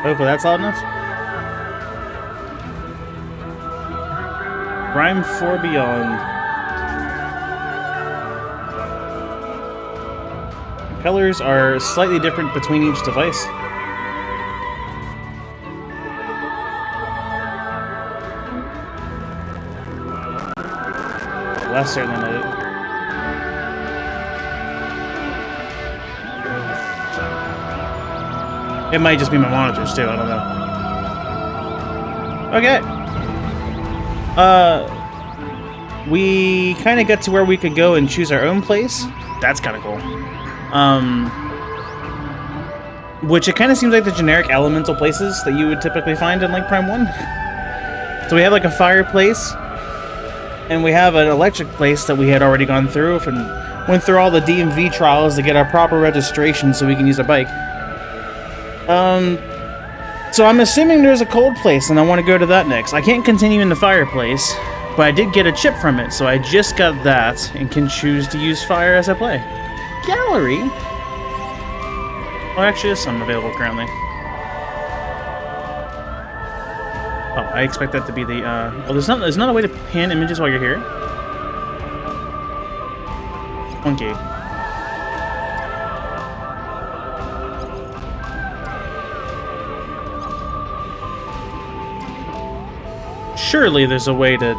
Hopefully that's loud enough. Rhyme 4 Beyond. Colors are slightly different between each device. Less certain than it. It might just be my monitors too, I don't know. Okay. We kind of got to where we could go and choose our own place. That's kind of cool. Which it kind of seems like the generic elemental places that you would typically find in like Prime 1. So we have like a fireplace, and we have an electric place that we had already gone through and went through all the DMV trials to get our proper registration so we can use a bike. So I'm assuming there's a cold place, and I want to go to that next. I can't continue in the fireplace, but I did get a chip from it, so I just got that and can choose to use fire as I play. Gallery? Oh, actually, there's some available currently. Oh, I expect that to be the, oh, there's not a way to pan images while you're here? Funky. Surely there's a way to...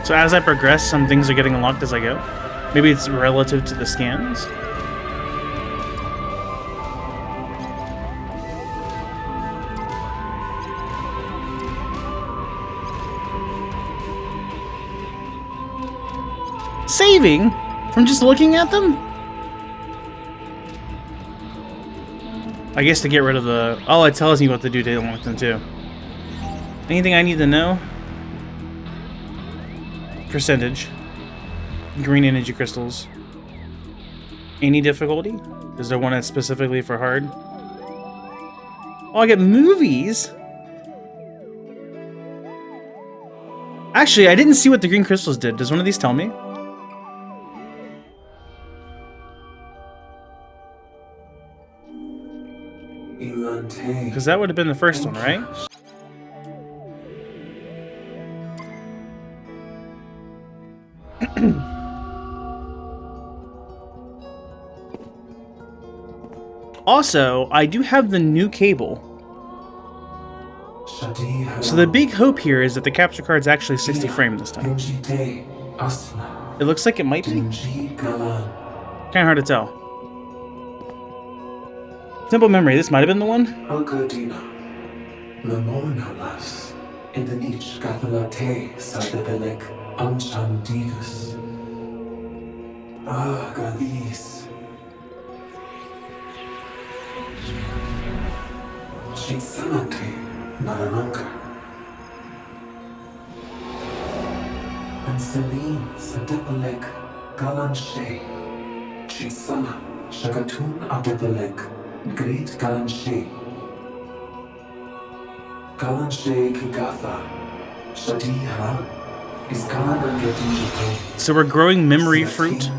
So as I progress, some things are getting unlocked as I go. Maybe it's relative to the scans. Saving? From just looking at them? I guess to get rid of the... Oh, it tells me what to do to unlock them too. Anything I need to know? Percentage. Green energy crystals. Any difficulty? Is there one that's specifically for hard? Oh, I get movies? Actually, I didn't see what the green crystals did. Does one of these tell me? Because that would have been the first one, right? Also, I do have the new cable. So the big hope here is that the capture card's actually 60 frames this time. It looks like it might be. Kinda hard to tell. Simple memory, this might have been the one. Great Galanche. Galanche Kigatha. Shadihara. So we're growing memory fruit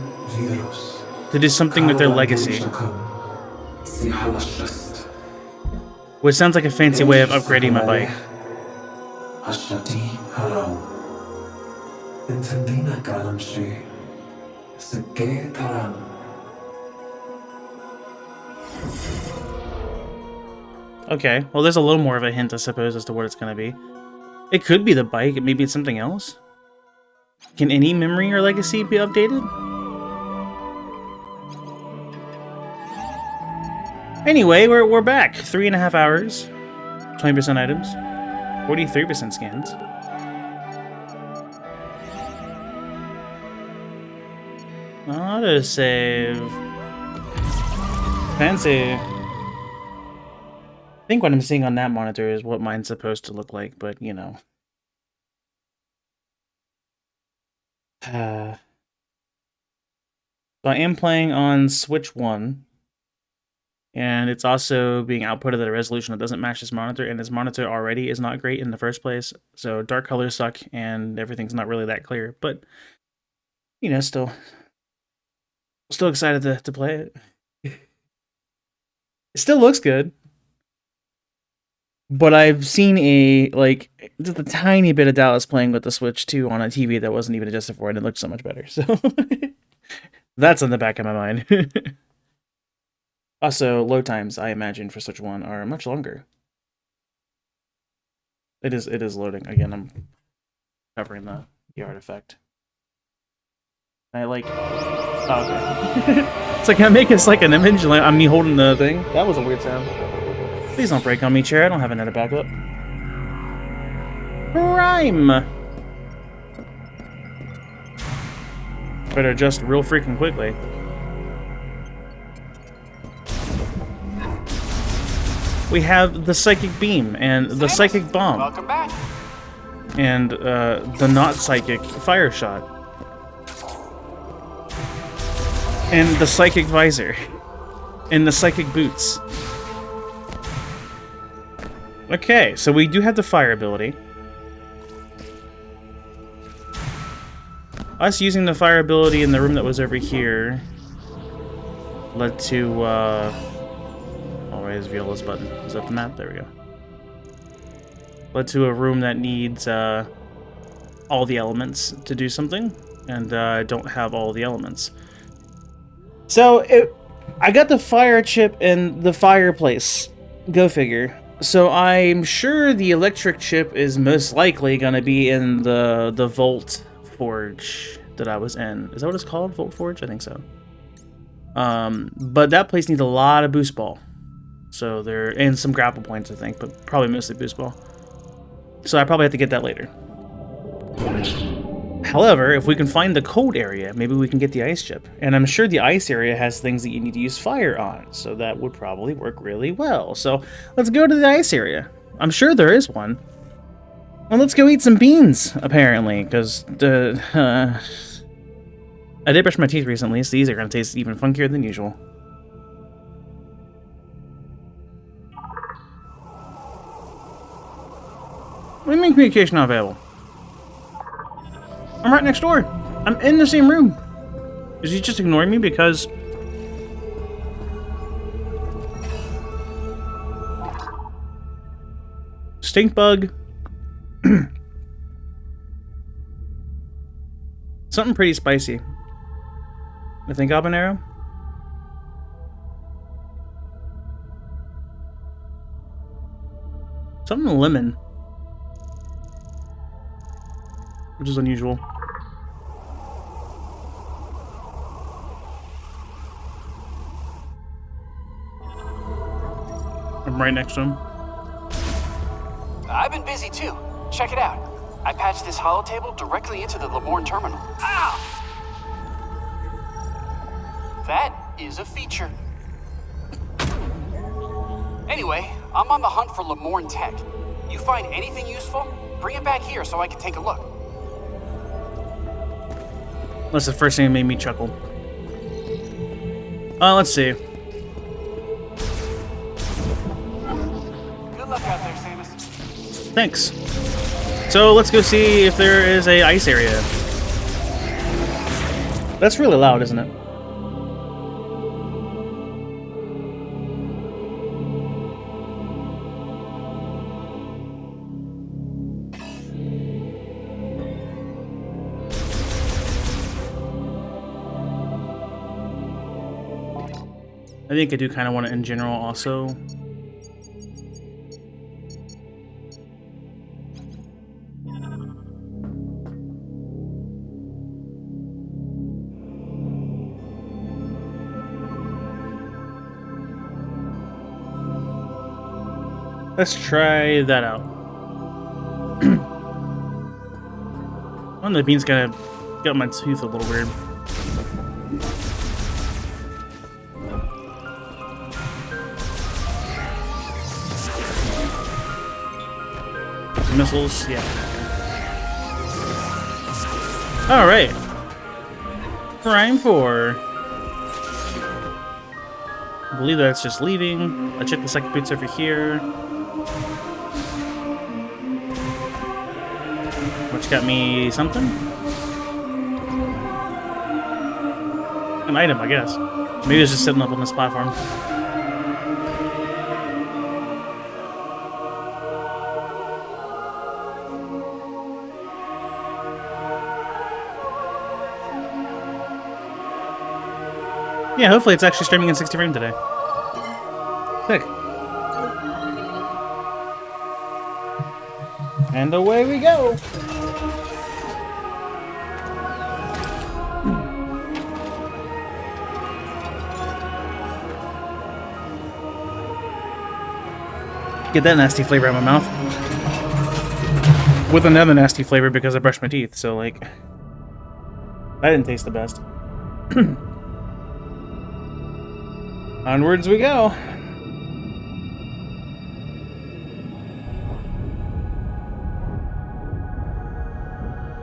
to do something with their legacy. Which sounds like a fancy way of upgrading my bike. Okay, well there's a little more of a hint, I suppose, as to what it's going to be. It could be the bike, maybe it's something else. Can any memory or legacy be updated? Anyway, we're back. 3.5 hours. 20% items. 43% scans. Autosave. Fancy. I think what I'm seeing on that monitor is what mine's supposed to look like, but you know. So I am playing on Switch 1. And it's also being outputted at a resolution that doesn't match this monitor, and this monitor already is not great in the first place. So dark colors suck, and everything's not really that clear. But, you know, still Still excited to play it. It still looks good. But I've seen just a tiny bit of Dallas playing with the Switch 2 on a TV that wasn't even adjusted for it, and it looked so much better. So that's in the back of my mind. Also, load times, I imagine, for Switch 1 are much longer. It is loading. Again, I'm covering the artifact. I like... Oh, okay. It's like, can I make this like an image? Like, I'm me holding the thing? That was a weird sound. Please don't break on me, chair. I don't have another backup. Rhyme! Better adjust real freaking quickly. We have the Psychic Beam and the Psychic Bomb. Welcome back. And the not Psychic Fire Shot. And the Psychic Visor. And the Psychic Boots. Okay, so we do have the fire ability. Us using the fire ability in the room that was over here led to, I'll raise Viola's button. Is that the map? There we go. Led to a room that needs, all the elements to do something, and I don't have all the elements. So, I got the fire chip and the fireplace. Go figure. So I'm sure the electric chip is most likely going to be in the Volt Forge that I was in. Is that what it's called? Volt Forge? I think so. But that place needs a lot of boost ball. So and some grapple points, I think, but probably mostly boost ball. So I probably have to get that later. However, if we can find the cold area, maybe we can get the ice chip. And I'm sure the ice area has things that you need to use fire on, so that would probably work really well. So let's go to the ice area. I'm sure there is one. Well, let's go eat some beans, apparently, because I did brush my teeth recently, so these are going to taste even funkier than usual. What do you mean communication not available? I'm right next door. I'm in the same room. Is he just ignoring me because... Stink bug. Something pretty spicy. I think habanero. Something lemon. Which is unusual. I'm right next to him. I've been busy too. Check it out. I patched this holo table directly into the Lemourne terminal. Ow! That is a feature. Anyway, I'm on the hunt for Lemourne tech. You find anything useful, bring it back here so I can take a look. That's the first thing that made me chuckle. Let's see. Good luck out there, Samus. Thanks. So let's go see if there is a ice area. That's really loud, isn't it? I think I do kind of want it in general also. Let's try that out. One of the beans kind of got my tooth a little weird. Missiles, yeah. Alright. Prime 4. I believe that's just leaving. I checked the second boots over here. Which got me something. an item, I guess. Maybe it's just sitting up on this platform. Yeah, hopefully it's actually streaming in 60 frames today. Sick. And away we go! Get that nasty flavor out of my mouth. With another nasty flavor because I brushed my teeth, so like... That didn't taste the best. Onwards we go!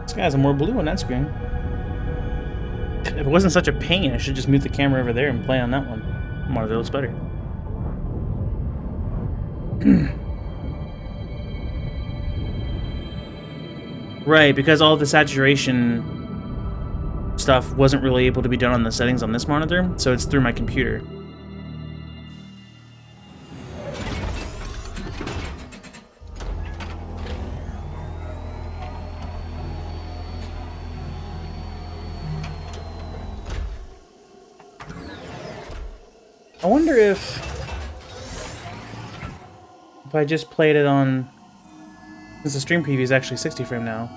This guy has a more blue on that screen. If it wasn't such a pain, I should just move the camera over there and play on that one. Monitor looks better. Right, because all the saturation stuff wasn't really able to be done on the settings on this monitor, so it's through my computer. I wonder if I just played it on, since the stream preview is actually 60 frame now.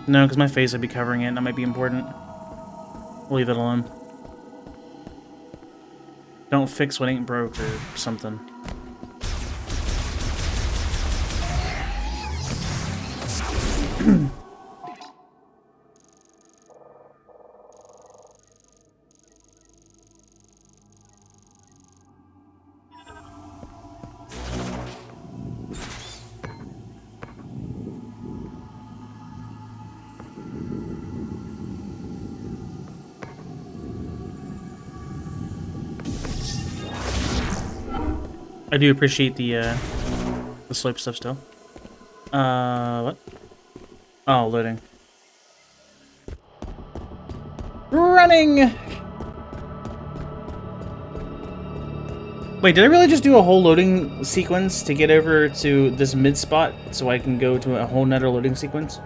No, because my face would be covering it, and that might be important. We'll leave it alone. Don't fix what ain't broke or something. I do appreciate the slope stuff still. What? Oh, loading. Running! Wait, did I really just do a whole loading sequence to get over to this mid spot so I can go to a whole nother loading sequence?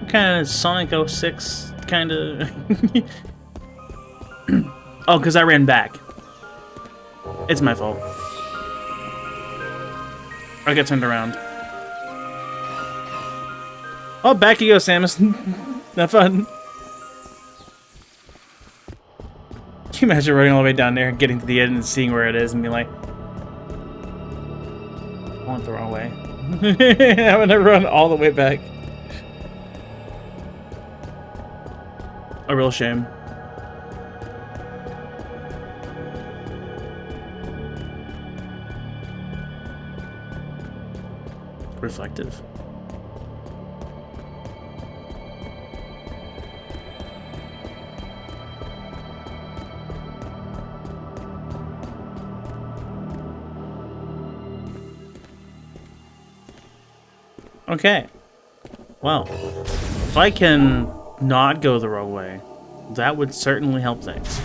Kind of Sonic 06 kind of. Oh, because I ran back. It's my fault. I got turned around. Oh, back you go, Samus. Have fun. Can you imagine running all the way down there and getting to the end and seeing where it is and being like, I went the wrong way. I'm gonna run all the way back. A real shame. Reflective. Okay. Well, if I can not go the wrong way, that would certainly help things.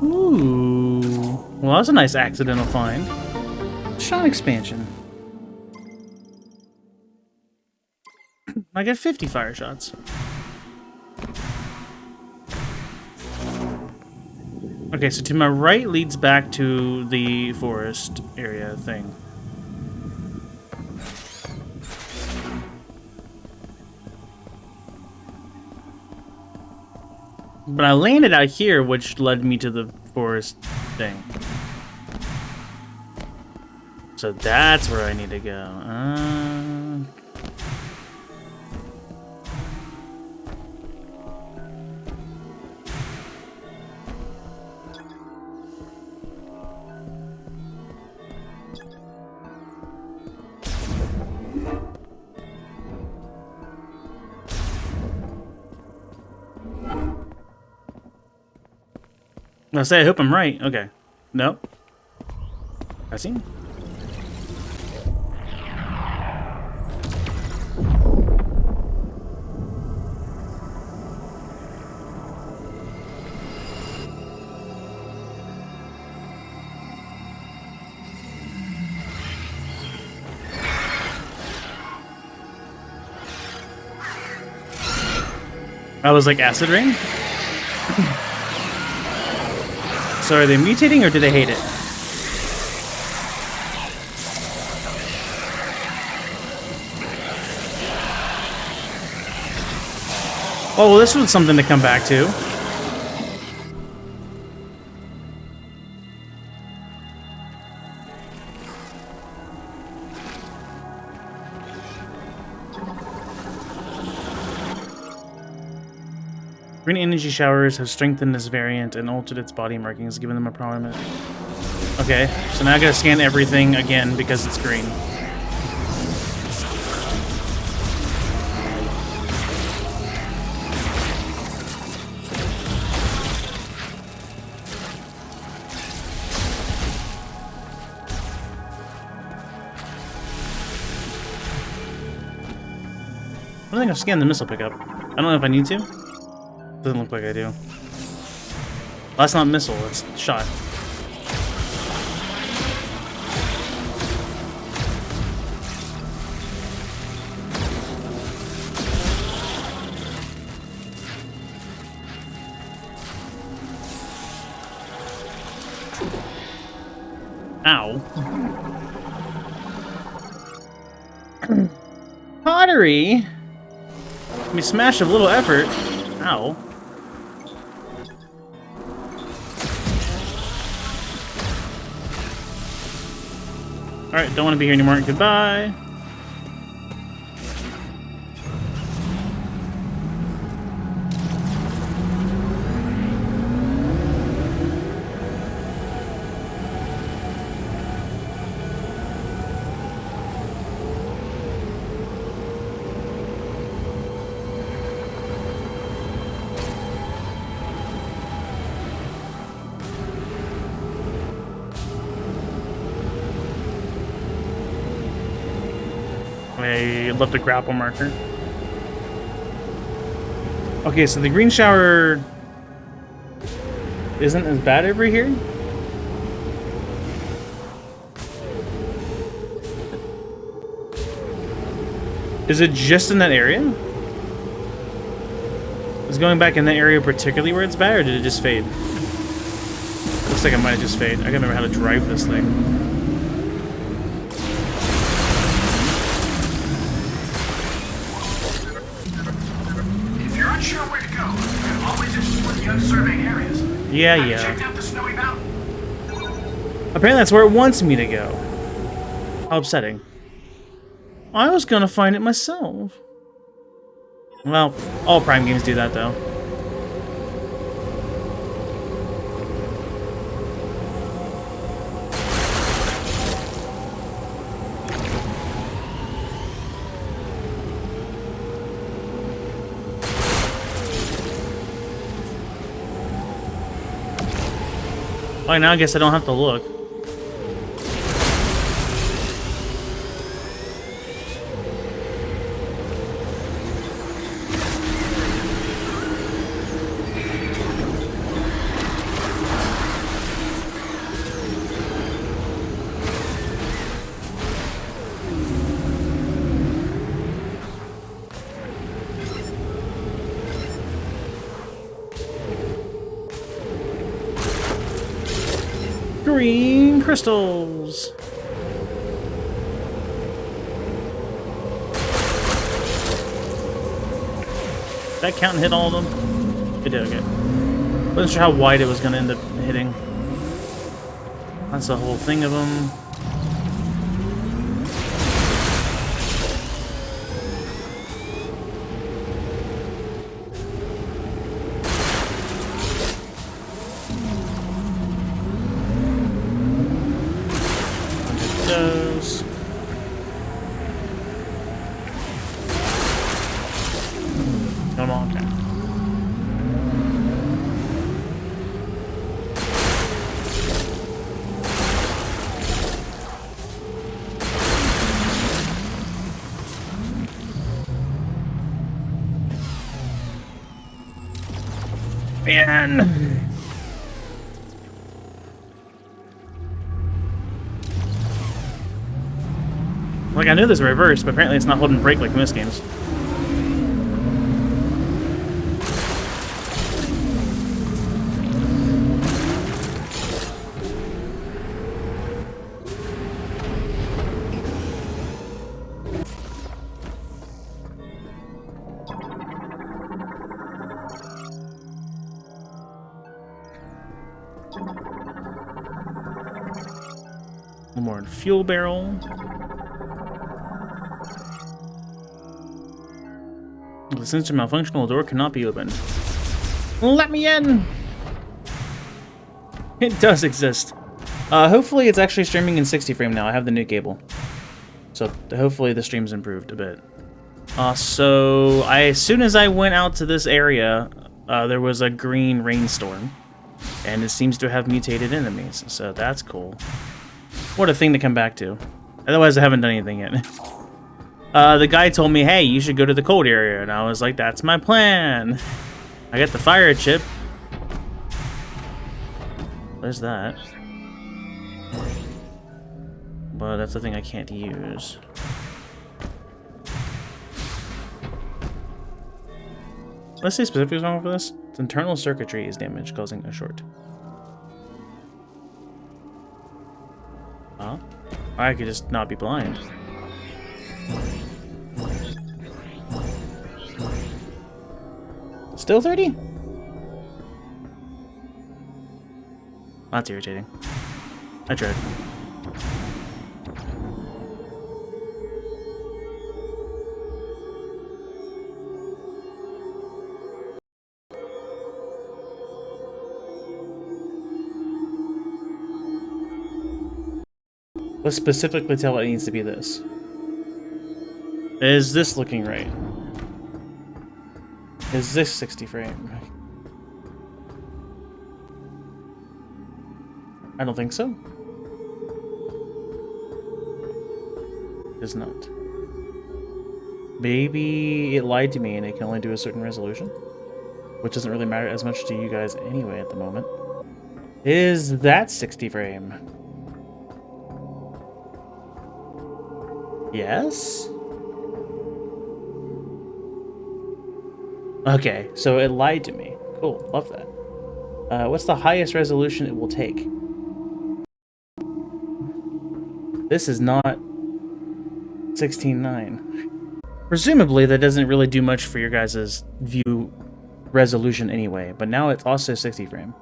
Ooh. Well, that's a nice accidental find. Shot expansion. I get 50 fire shots. Okay, so to my right leads back to the forest area thing. But I landed out here, which led me to the forest thing. So that's where I need to go. I say I hope I'm right. Okay. Nope. I see. I was like acid rain. So are they mutating or do they hate it? Oh, well, this was something to come back to. Green energy showers have strengthened this variant and altered its body markings, giving them a prominent. Okay, so now I gotta scan everything again because it's green. I don't think I've scanned the missile pickup. I don't know if I need to. Doesn't look like I do. Well, that's not missile, it's shot. Ow. Pottery? Let me smash with little effort. Ow. Alright, don't want to be here anymore. Goodbye. I left a grapple marker. Okay, so the green shower isn't as bad over here. Is it just in that area? Is going back in that area particularly where it's bad, or did it just fade? Looks like it might have just faded. I can't remember how to drive this thing. Sure where to go. I'm always exploring the unsurveyed areas. Yeah. Checked out the snowy mountain. Apparently that's where it wants me to go. How upsetting. I was gonna find it myself. Well, all Prime games do that though. Well, now I guess I don't have to look. Green crystals. Did that count and hit all of them? It did, okay. Wasn't sure how wide it was going to end up hitting. That's the whole thing of them. Those. Come on, okay. me in! Like, I knew there's a reverse, but apparently it's not holding brake like most games. One more fuel barrel. The sensor malfunctional door cannot be opened. Let me in! It does exist. Hopefully it's actually streaming in 60 frame now. I have the new cable. So hopefully the stream's improved a bit. So as soon as I went out to this area, there was a green rainstorm. And it seems to have mutated enemies. So that's cool. What a thing to come back to. Otherwise, I haven't done anything yet. The guy told me, hey, you should go to the cold area. And I was like, that's my plan. I got the fire chip. There's that. But that's the thing I can't use. Let's say specifically what's wrong with this. Its internal circuitry is damaged, causing a short. Huh? I could just not be blind. Still 30? That's irritating. I tried. Let's specifically tell it needs to be this. Is this looking right? Is this 60 frame? I don't think so. It is not. Maybe it lied to me and it can only do a certain resolution. Which doesn't really matter as much to you guys anyway at the moment. Is that 60 frame? Yes? Okay, so it lied to me. Cool, love that. What's the highest resolution it will take? This is not 16:9. Presumably that doesn't really do much for your guys' view resolution anyway, but now it's also 60 frame.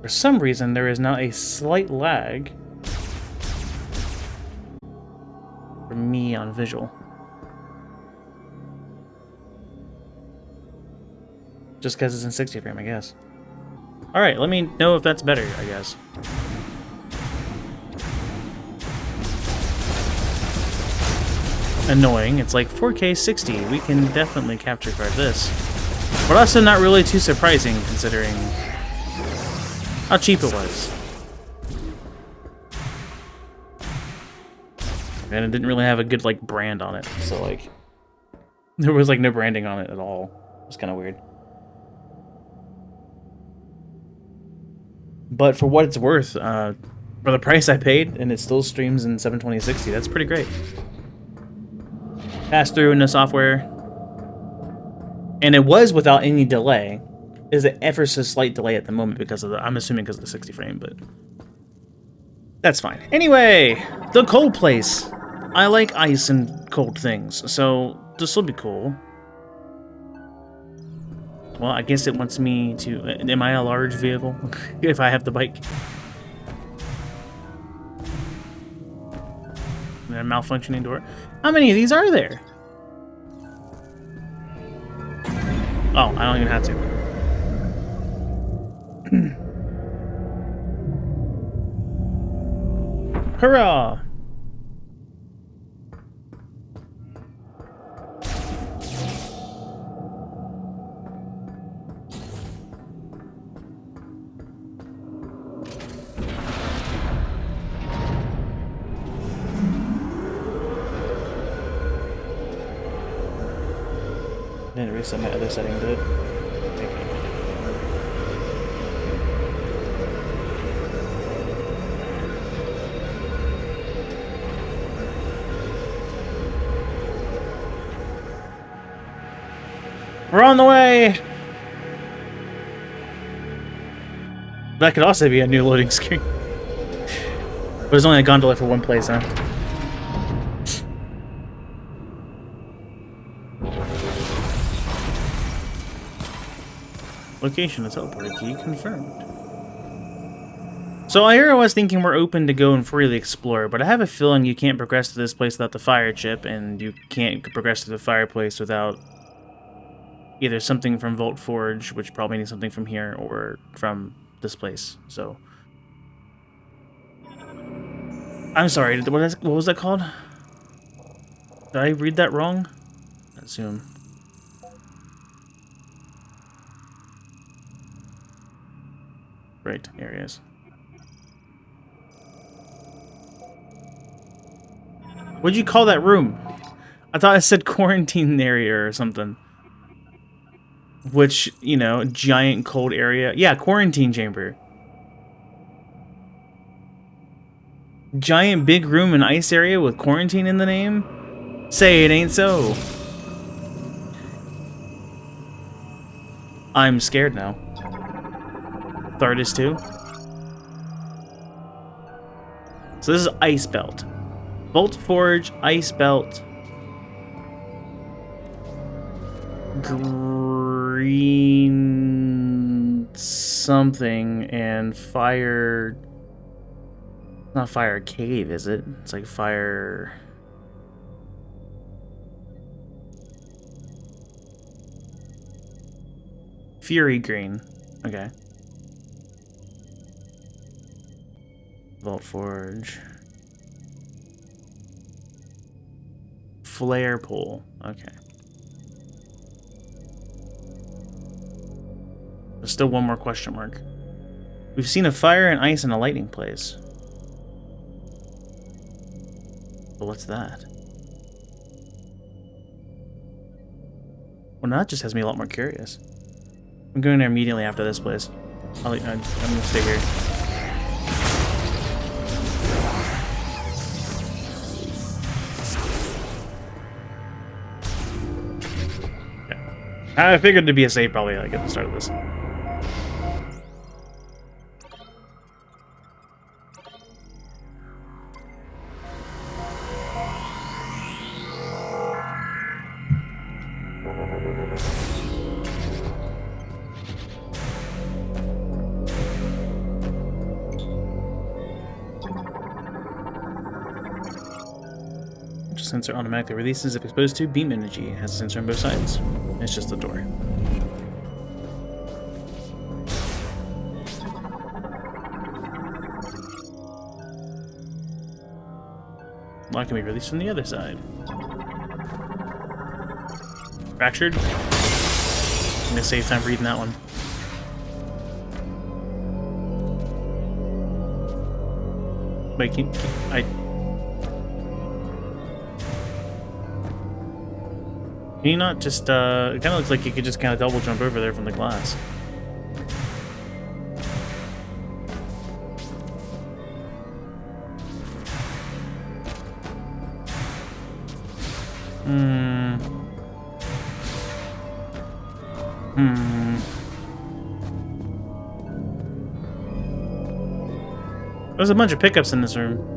For some reason, there is now a slight lag for me on visual. Just because it's in 60 frame, I guess. Alright, let me know if that's better, I guess. Annoying. It's like 4K 60. We can definitely capture card this. But also not really too surprising considering how cheap it was. And it didn't really have a good, like, brand on it. So, like, there was, like, no branding on it at all. It was kind of weird. But for what it's worth, for the price I paid, and it still streams in 720/60, that's pretty great. Pass through in the software. And it was without any delay. There's an ever so slight delay at the moment because of the, I'm assuming because of the 60 frame, but that's fine. Anyway, the cold place. I like ice and cold things, so this will be cool. Well, I guess it wants me to... Am I a large vehicle? If I have the bike. And a malfunctioning door. How many of these are there? Oh, I don't even have to. Hurrah! Didn't reset my other setting, did it? Okay. We're on the way! That could also be a new loading screen. But there's only a gondola for one place, huh? Location, a teleporter key confirmed. So here I was thinking we're open to go and freely explore, but I have a feeling you can't progress to this place without the fire chip, and you can't progress to the fireplace without either something from Vault Forge, which probably needs something from here, or from this place. So I'm sorry, what was that called? Did I read that wrong? I assume. Right, areas. What'd you call that room? I thought I said quarantine area or something. Which, you know, giant cold area. Yeah, quarantine chamber. Giant big room and ice area with quarantine in the name? Say it ain't so. I'm scared now. Third is too. So this is Ice Belt. Bolt Forge, Ice Belt. Green something and fire. Not fire cave, is it? It's like fire. Fury green. Okay. Vault Forge. Flare pool. Okay. There's still one more question mark. We've seen a fire and ice and a lightning place. But what's that? Well, now that just has me a lot more curious. I'm going there immediately after this place. I'm gonna stay here. I figured to be a save probably like at the start of this. Sensor automatically releases if exposed to beam energy. It has a sensor on both sides. It's just the door. Lock can be released from the other side. Fractured. I'm gonna save time reading that one. Wait, Can you not just, it kind of looks like you could just kind of double jump over there from the glass. There's a bunch of pickups in this room.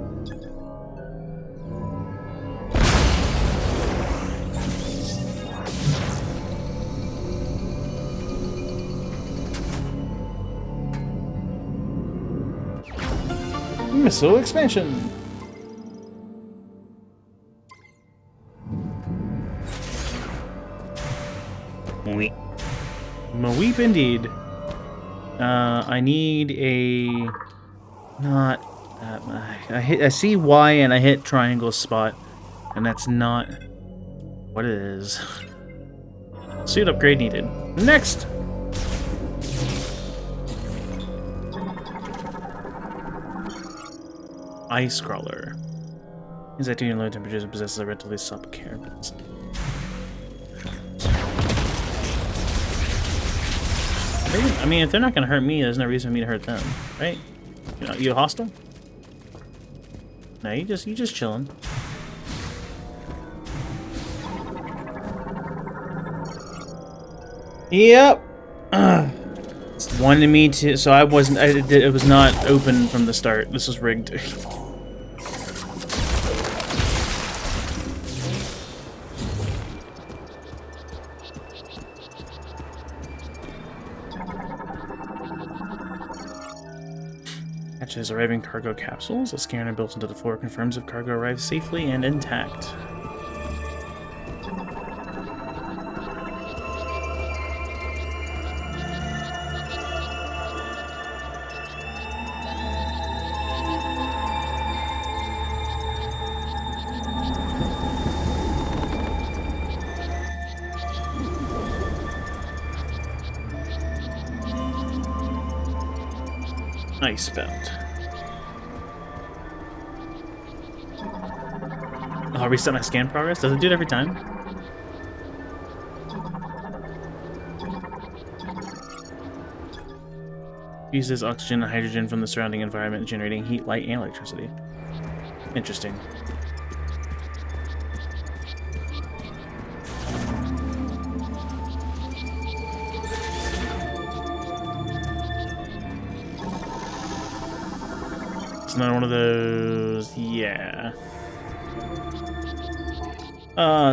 Missile expansion. Maweep indeed. I need a not that. I see Y and I hit triangle spot, and that's not what it is. Suit upgrade needed. Next. Ice crawler. Is active in low temperatures and possesses a relatively soft appearance. I mean, if they're not gonna hurt me, there's no reason for me to hurt them, right? You know, you hostile? No, you just chilling. Yep. It's wanted me to, so I wasn't. It was not open from the start. This was rigged. Hatches arriving cargo capsules. A scanner built into the floor confirms if cargo arrives safely and intact. Ice belt. Oh, I'll reset my scan progress. Does it do it every time? Uses oxygen and hydrogen from the surrounding environment, generating heat, light, and electricity. Interesting. It's not one of those. Yeah.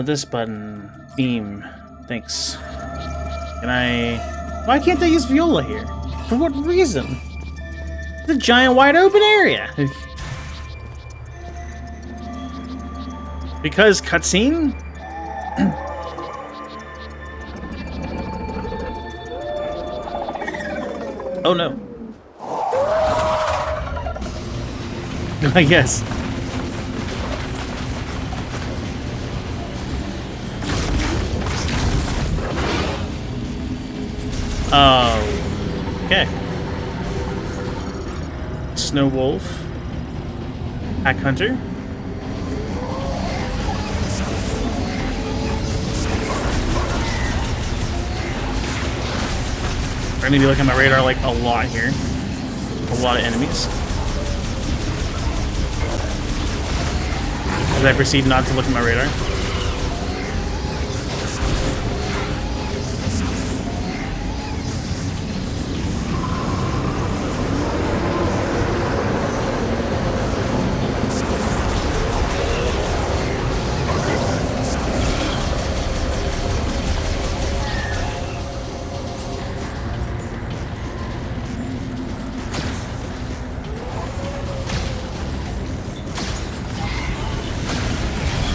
This button. Beam. Thanks. Can I... Why can't I use Viola here? For what reason? The giant wide open area! Because cutscene? Oh no. I guess. Oh. Okay. Snow Wolf. Pack Hunter. I'm gonna be looking at my radar like a lot here. A lot of enemies. As I proceed not to look at my radar.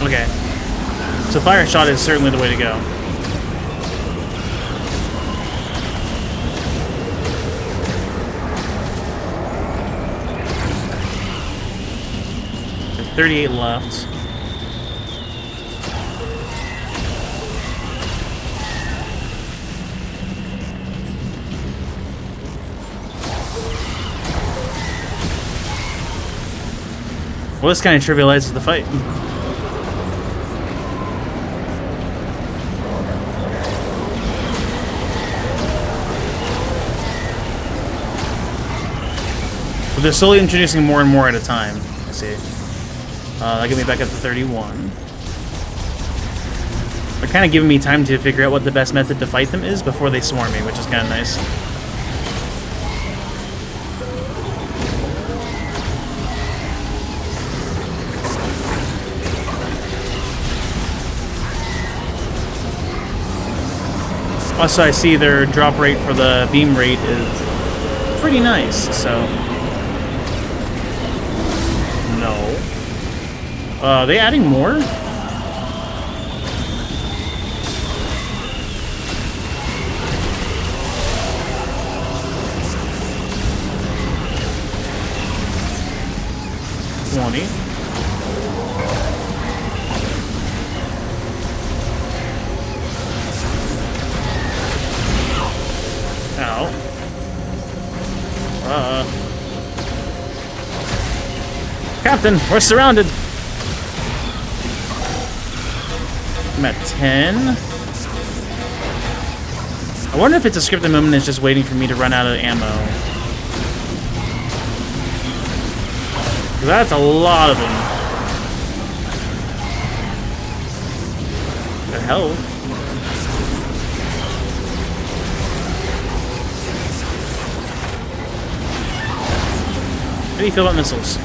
Okay. So fire shot is certainly the way to go. There's 38 left. Well, this kind of trivializes the fight. They're slowly introducing more and more at a time. Let's see. That get me back up to 31. They're kind of giving me time to figure out what the best method to fight them is before they swarm me, which is kind of nice. Also, I see their drop rate for the beam rate is pretty nice, so... No. Are they adding more? Ow. Captain, we're surrounded. I'm at 10. I wonder if it's a scripted moment that's just waiting for me to run out of ammo. That's a lot of them. The hell? How do you feel about missiles?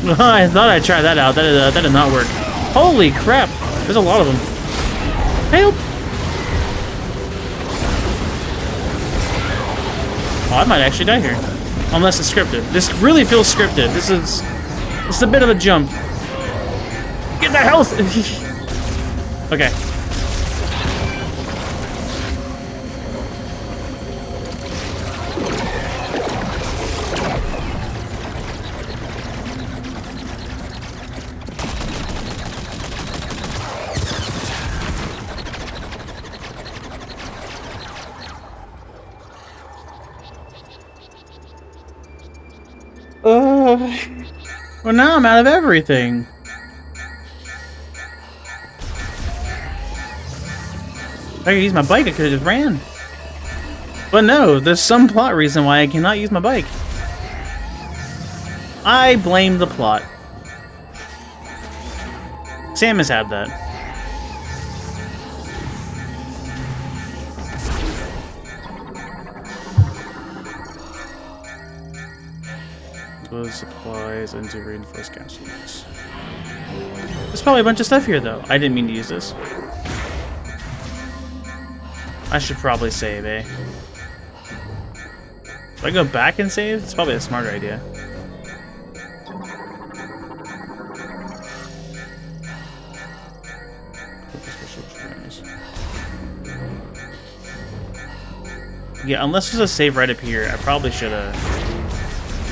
I thought I'd try that out. That did not work. Holy crap! There's a lot of them. Help! Oh, I might actually die here. Unless it's scripted. This really feels scripted. This is a bit of a jump. Get that health! Okay. Well, now I'm out of everything. If I could use my bike, I could have just ran. But no, there's some plot reason why I cannot use my bike. I blame the plot. Sam has had that. Supplies into reinforced capsules. There's probably a bunch of stuff here, though. I didn't mean to use this. I should probably save, eh? If I go back and save, it's probably a smarter idea. Yeah, unless there's a save right up here, I probably should have.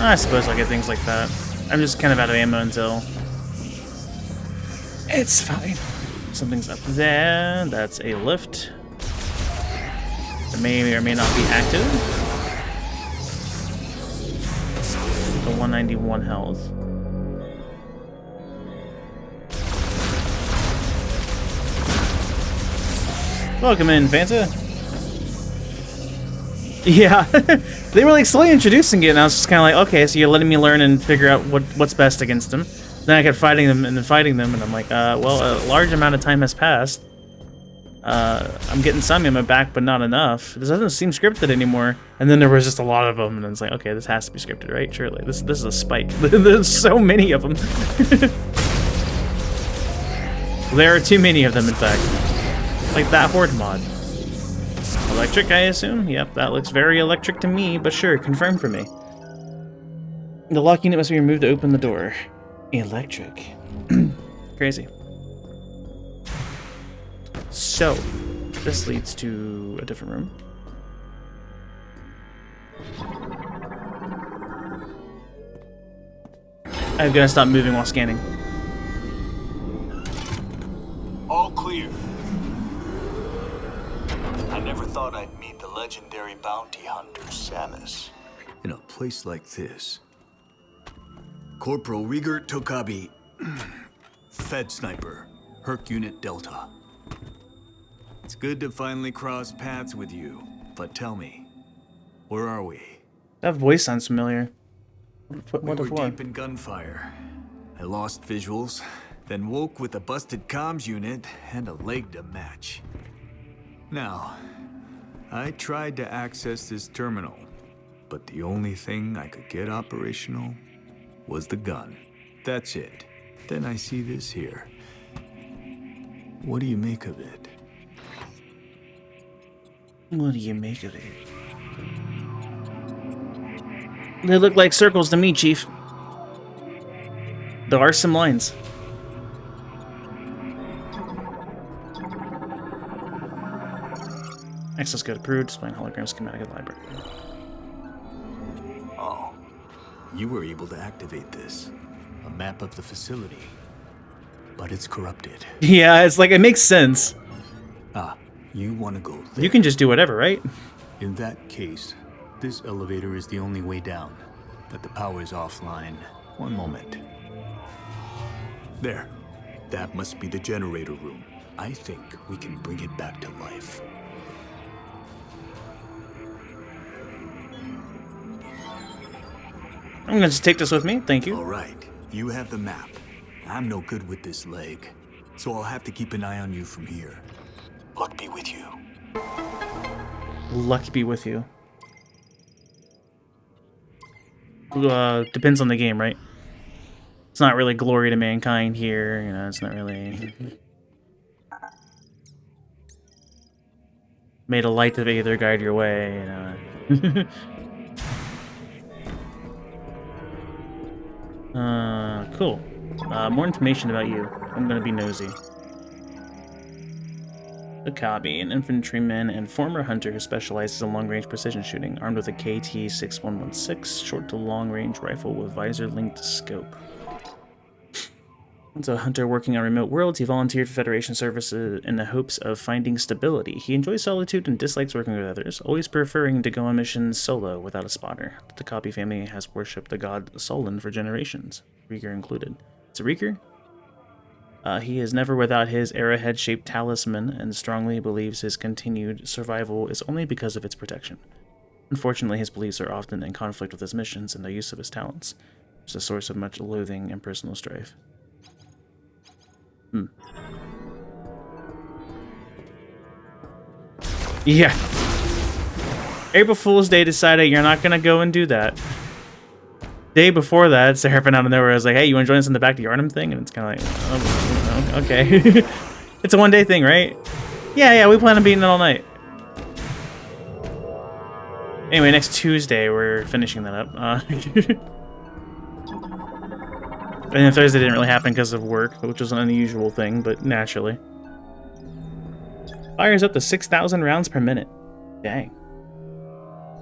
I suppose I'll get things like that. I'm just kind of out of ammo until... It's fine. Something's up there. That's a lift. It may or may not be active. The 191 health. Welcome in, Fanta. Yeah, they were like slowly introducing it, and I was just kind of like, okay, so you're letting me learn and figure out what's best against them. Then I kept fighting them, and I'm like, well, a large amount of time has passed. I'm getting some ammo back, but not enough. This doesn't seem scripted anymore. And then there was just a lot of them, and it's like, okay, this has to be scripted, right? Surely, this is a spike. There's so many of them. There are too many of them, in fact. Like that horde mod. Electric, I assume? Yep, that looks very electric to me, but sure, confirm for me. The lock unit must be removed to open the door. Electric. Crazy. So, this leads to a different room. I've got to stop moving while scanning. All clear. I never thought I'd meet the legendary bounty hunter, Samus. In a place like this. Corporal Rieger Tokabi, Fed Sniper, Herc Unit Delta. It's good to finally cross paths with you, but tell me, where are we? That voice sounds familiar. We were deep in gunfire. I lost visuals, then woke with a busted comms unit and a leg to match. Now, I tried to access this terminal, but the only thing I could get operational was the gun. That's it. Then I see this here. What do you make of it? What do you make of it? They look like circles to me, Chief. There are some lines. Access code approved. Displaying hologram schematic of the library. Oh, you were able to activate this. A map of the facility. But it's corrupted. Yeah, it's like, it makes sense. Ah, you want to go there. You can just do whatever, right? In that case, this elevator is the only way down. But the power is offline. One moment. There. That must be the generator room. I think we can bring it back to life. I'm gonna just take this with me, thank you. All right, you have the map. I'm no good with this leg, so I'll have to keep an eye on you from here. Luck be with you. Luck be with you. Depends on the game, right? It's not really glory to mankind here, you know, it's not really... Made a light to either guide your way, you know. Cool. More information about you. I'm gonna be nosy. Akabi, an infantryman and former hunter who specializes in long-range precision shooting, armed with a KT-6116 short to long-range rifle with visor-linked scope. As a hunter working on remote worlds, he volunteered for Federation services in the hopes of finding stability. He enjoys solitude and dislikes working with others, always preferring to go on missions solo without a spotter. The Takabi family has worshipped the god Solon for generations, Rieger included. It's a Rieger? He is never without his arrowhead-shaped talisman and strongly believes his continued survival is only because of its protection. Unfortunately, his beliefs are often in conflict with his missions and the use of his talents. It's a source of much loathing and personal strife. Yeah. April Fool's Day decided you're not gonna go and do that. Day before that, Seraphim out of nowhere was like, hey, you want to join us in the Back to Yharnam thing? And it's kind of like, oh, okay. It's a one-day thing, right? Yeah, we plan on beating it all night. Anyway, next Tuesday, we're finishing that up. And then Thursday didn't really happen because of work, which was an unusual thing, but naturally. Fires up to 6,000 rounds per minute. Dang.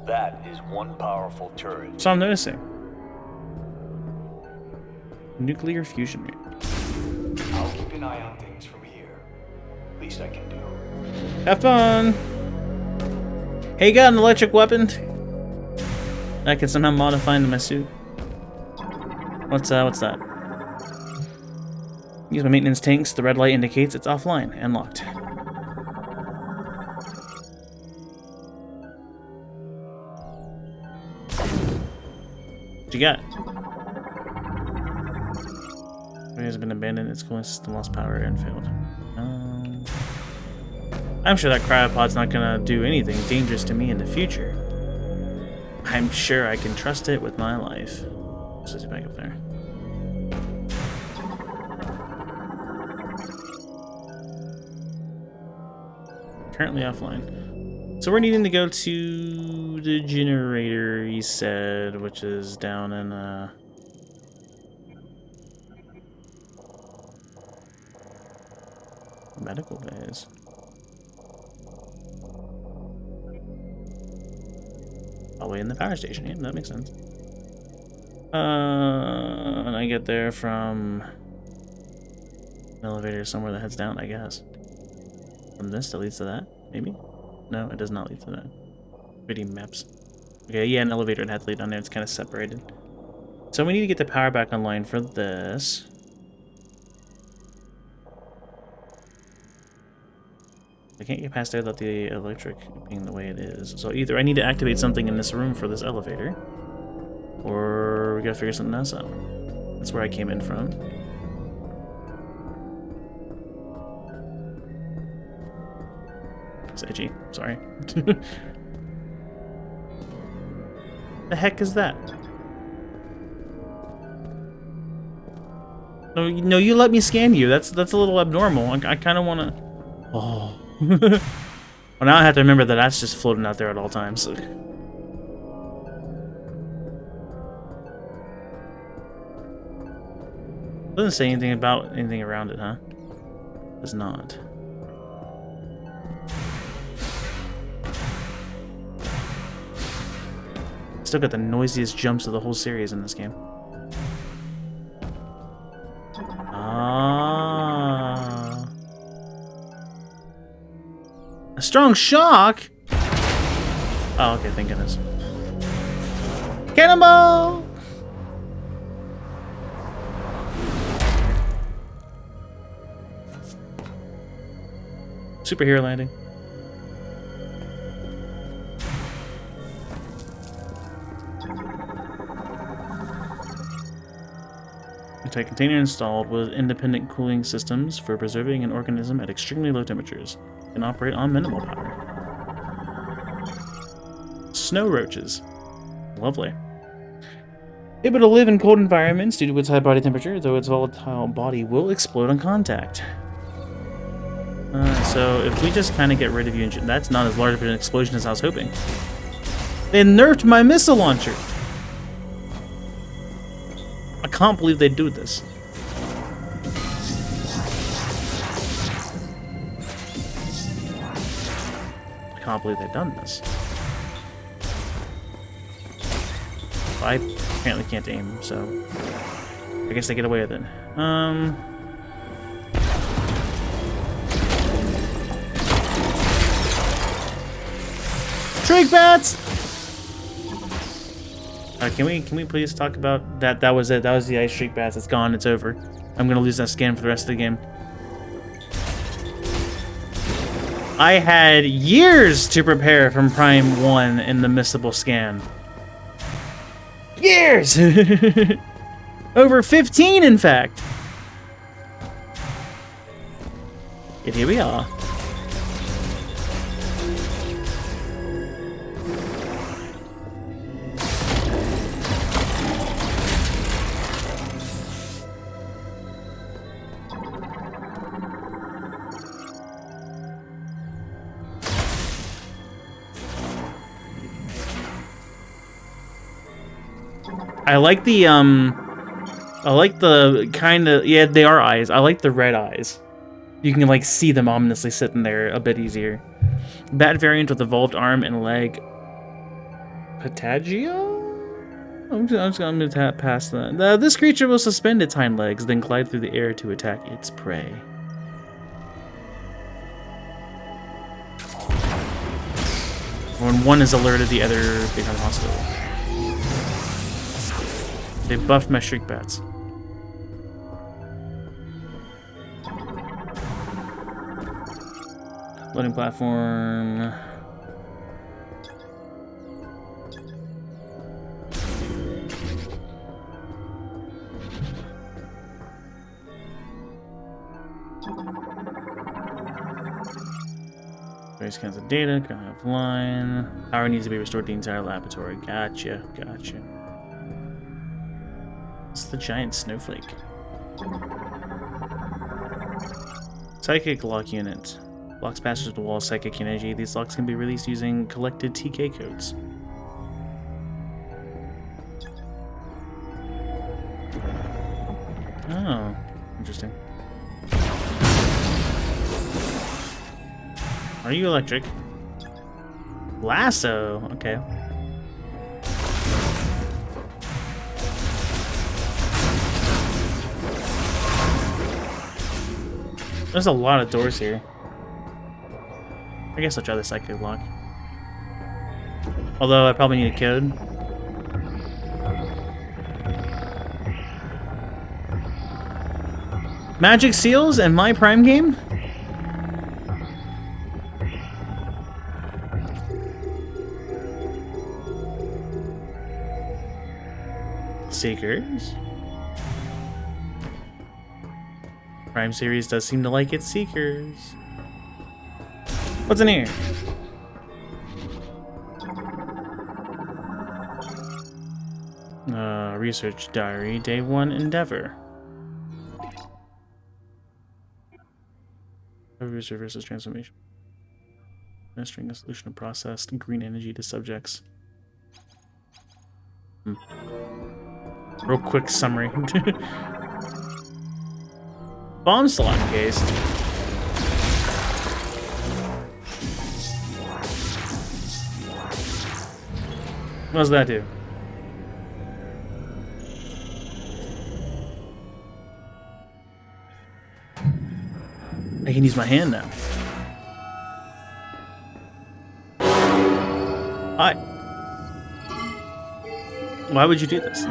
That is one powerful turret. So I'm noticing. Nuclear fusion rate. I'll keep an eye on things from here. Least I can do. Have fun! Hey, you got an electric weapon? I can somehow modify into my suit. What's that? Use my maintenance tanks. The red light indicates it's offline and locked. What you got? It has been abandoned. Its cooling system lost power and failed. I'm sure that cryopod's not gonna do anything dangerous to me in the future. I'm sure I can trust it with my life. Let's just back up there. Currently offline. So we're needing to go to the generator, he said, which is down in medical bays. Probably in the power station. Yeah, that makes sense. And I get there from an elevator somewhere that heads down, I guess. From this that leads to that, maybe? No, it does not lead to that. Pretty maps. Okay, yeah, an elevator would have to lead down there. It's kind of separated. So we need to get the power back online for this. I can't get past there without the electric being the way it is. So either I need to activate something in this room for this elevator, or we gotta figure something else out. That's where I came in from. It's itchy, sorry. The heck is that? No, you let me scan you. That's a little abnormal. I kind of want to... Oh. Well, now I have to remember that that's just floating out there at all times. Doesn't say anything about anything around it, huh? Does not. Still got the noisiest jumps of the whole series in this game. Ah. A strong shock? Oh, okay, thank goodness. Cannonball! Superhero landing. A tight container installed with independent cooling systems for preserving an organism at extremely low temperatures. Can operate on minimal power. Snow roaches. Lovely. Able to live in cold environments due to its high body temperature, though its volatile body will explode on contact. So if we just kind of get rid of you, that's not as large of an explosion as I was hoping. They nerfed my missile launcher. I can't believe they do this. I can't believe they've done this. I apparently can't aim, so I guess they get away with it. Trig bats! Can we please talk about that? That was it. That was the ice streak bats. It's gone. It's over. I'm gonna lose that skin for the rest of the game. I had years to prepare from Prime 1 in the missable scan. Years! Over 15, in fact. Yet here we are. I like the kind of, yeah, they are eyes. I like the red eyes. You can like see them ominously sitting there a bit easier. Bat variant with evolved arm and leg. Patagio? I'm just gonna tap past that. This creature will suspend its hind legs, then glide through the air to attack its prey. When one is alerted, the other becomes hostile. They buffed my shriek bats. Loading platform. Various kinds of data, kind of line. Power needs to be restored to the entire laboratory. Gotcha, gotcha. It's the giant snowflake. Psychic lock unit. Locks passage to the wall psychic energy. These locks can be released using collected TK codes. Oh, interesting. Are you electric? Lasso, okay. There's a lot of doors here. I guess I'll try the psychic lock. Although I probably need a code. Magic seals and my Prime game? Seekers? Prime series does seem to like its seekers. What's in here? Research diary, day 1 endeavor. Research versus transformation. Administering a solution of processed green energy to subjects. Real quick summary. Bomb still encased. What does that do? I can use my hand now. Hi. Why would you do this?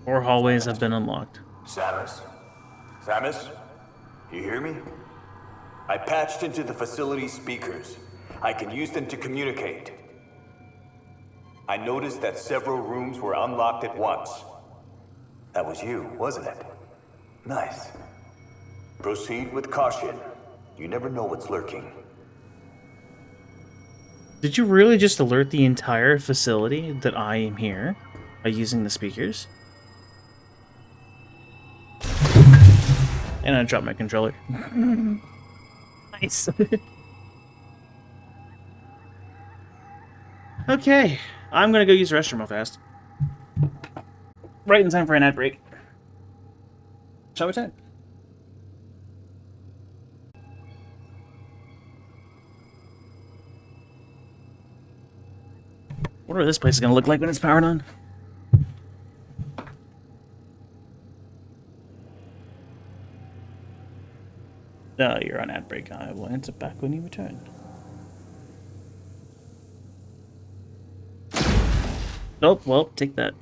Four hallways have been unlocked. Samus? Samus? You hear me? I patched into the facility speakers. I can use them to communicate. I noticed that several rooms were unlocked at once. That was you, wasn't it? Nice. Proceed with caution. You never know what's lurking. Did you really just alert the entire facility that I am here by using the speakers? And I dropped my controller. Nice. Okay, I'm gonna go use the restroom real fast. Right in time for an ad break. Shall we take? Wonder what this place is gonna look like when it's powered on. No, you're on ad break. I will enter back when you return. Nope, well, take that.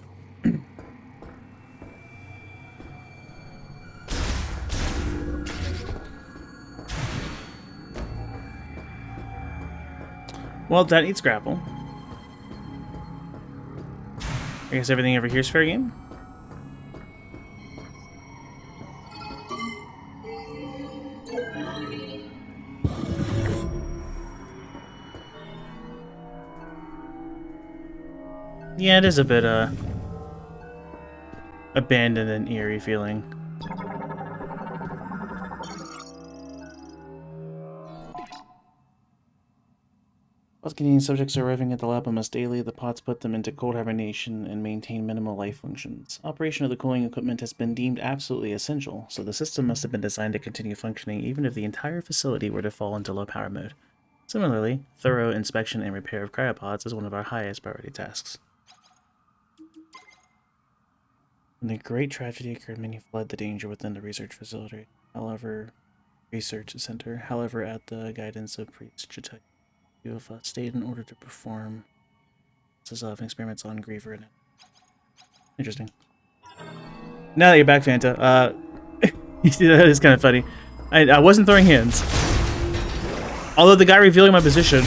Well, that eats grapple. I guess everything over here is fair game. Yeah, it is a bit, abandoned and eerie feeling. While Canadian subjects are arriving at the lab almost daily, the pods put them into cold hibernation and maintain minimal life functions. Operation of the cooling equipment has been deemed absolutely essential, so the system must have been designed to continue functioning even if the entire facility were to fall into low power mode. Similarly, thorough inspection and repair of cryopods is one of our highest priority tasks. When the great tragedy occurred, many fled the danger within the research facility. Research center. However, at the guidance of Priest Chitai, you have stayed in order to perform experiments on Griever and interesting. Now that you're back, Fanta, that is kind of funny. I wasn't throwing hands. Although the guy revealing my position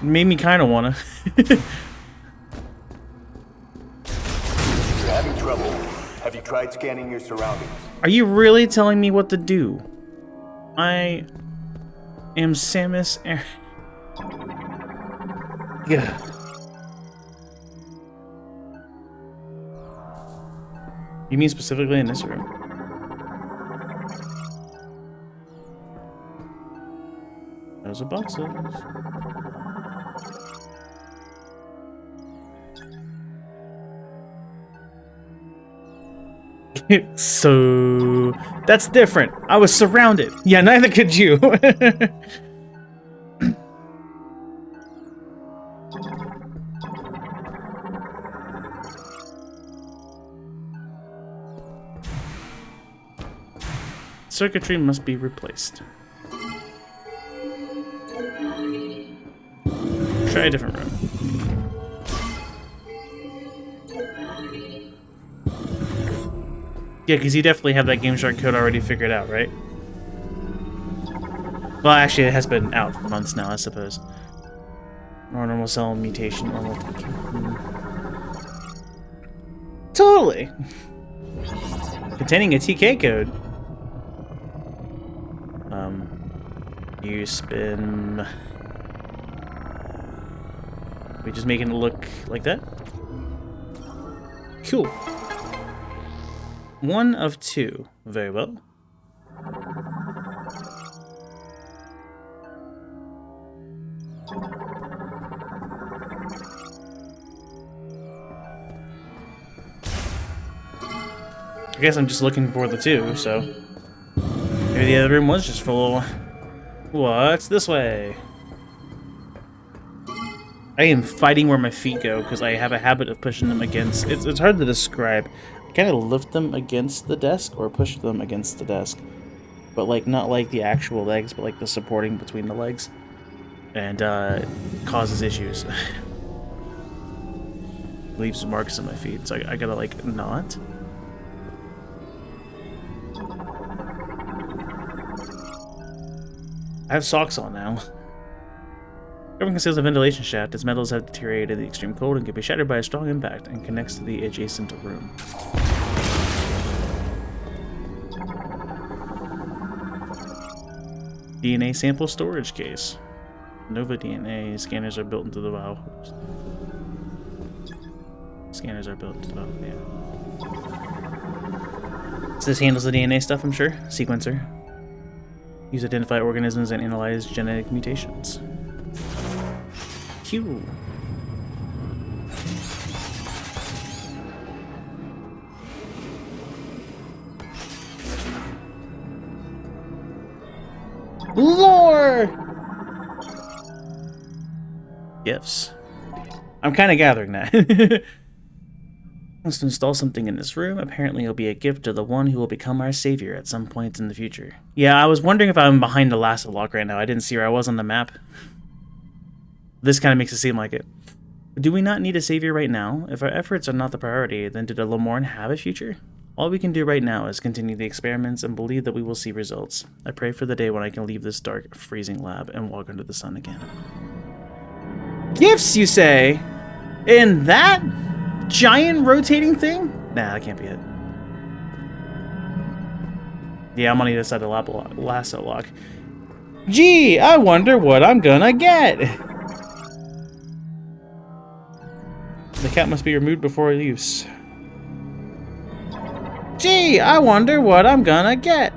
made me kind of wanna. You're having trouble. Have you tried scanning your surroundings? Are you really telling me what to do? I am Samus Aran. Yeah. You mean specifically in this room? Those are boxes. So that's different. I was surrounded. Yeah, neither could you. Circuitry must be replaced. Try a different room. Yeah, because you definitely have that Game Shark code already figured out, right? Well, actually, it has been out for months now, I suppose. Normal cell mutation, normal. Totally. Containing a TK code. You spin. We just making it look like that. Cool. 1 of 2. Very well. I guess I'm just looking for the 2, so maybe the other room was just full. What's this way? I am fighting where my feet go because I have a habit of pushing them against. It's hard to describe. I kind of lift them against the desk or push them against the desk, but like not like the actual legs, but like the supporting between the legs, and it causes issues. Leaves marks on my feet, so I gotta like not. I have socks on now. Covering conceals a ventilation shaft. Its metals have deteriorated in the extreme cold and can be shattered by a strong impact and connects to the adjacent room. DNA sample storage case. Nova DNA scanners are built into the vial. Scanners are built into the vial, yeah. So this handles the DNA stuff, I'm sure. Sequencer. Use to identify organisms and analyze genetic mutations. Q. Lore! Gifts. I'm kind of gathering that. Wants to install something in this room. Apparently it'll be a gift to the one who will become our savior at some point in the future. Yeah, I was wondering if I'm behind the last lock right now. I didn't see where I was on the map. This kind of makes it seem like it. Do we not need a savior right now? If our efforts are not the priority, then did a Lamorne have a future? All we can do right now is continue the experiments and believe that we will see results. I pray for the day when I can leave this dark, freezing lab and walk under the sun again. Gifts, you say? In that giant rotating thing? Nah, that can't be it. Yeah, I'm gonna need a set of lasso lock. Gee, I wonder what I'm gonna get. The cap must be removed before use. Gee, I wonder what I'm gonna get.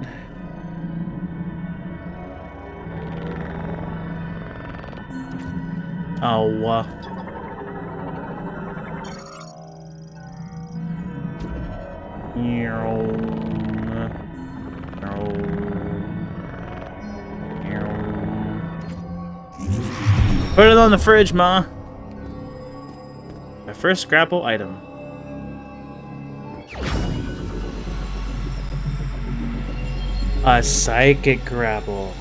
Oh, Put it on the fridge, Ma. My first grapple item. A psychic grapple.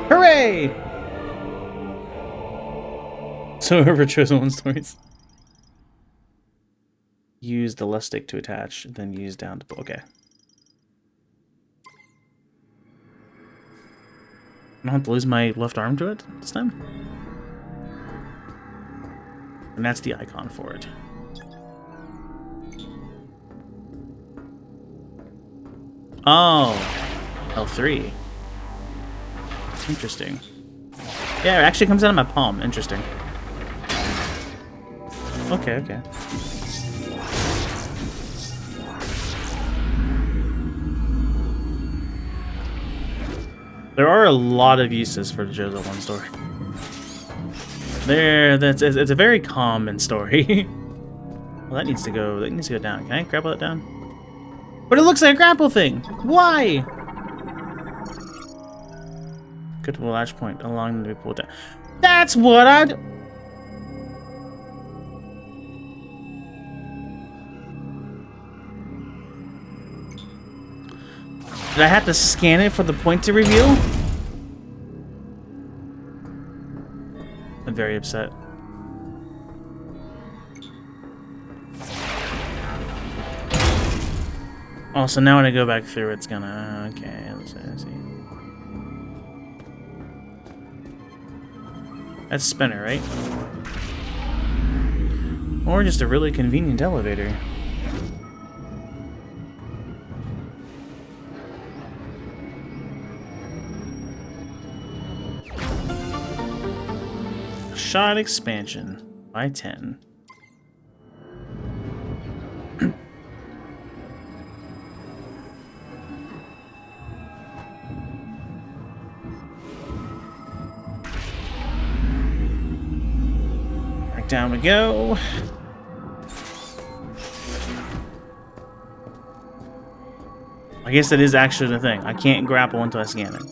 Hooray! So whoever chose one stories. Use the left stick to attach, then use down to pull. Okay. I don't have to lose my left arm to it this time. And that's the icon for it. Oh, L3. Interesting. Yeah, it actually comes out of my palm. Interesting. Okay, okay. There are a lot of uses for the JoJo 1 story. It's a very common story. Well, that needs to go down. Can I grapple it down? But it looks like a grapple thing! Why? Good to the latch point, allowing them to be pulled down. That's what I'd... Did I have to scan it for the point to reveal? I'm very upset. Oh, so now when I go back through, it's gonna... Okay, let's see. That's spinner, right? Or just a really convenient elevator. Shot expansion by 10. Back down we go. I guess that is actually the thing. I can't grapple until I scan it.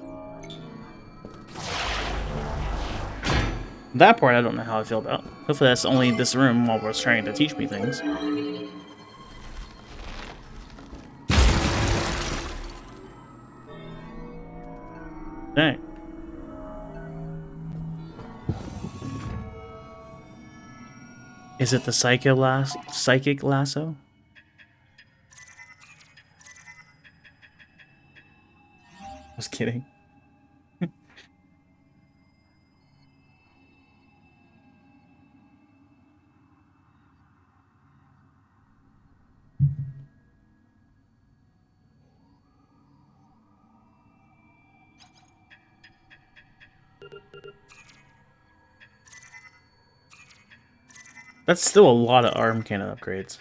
That part I don't know how I feel about. Hopefully that's only this room while we're trying to teach me things. Dang. Is it the psychic lasso? I was kidding. That's still a lot of arm cannon upgrades.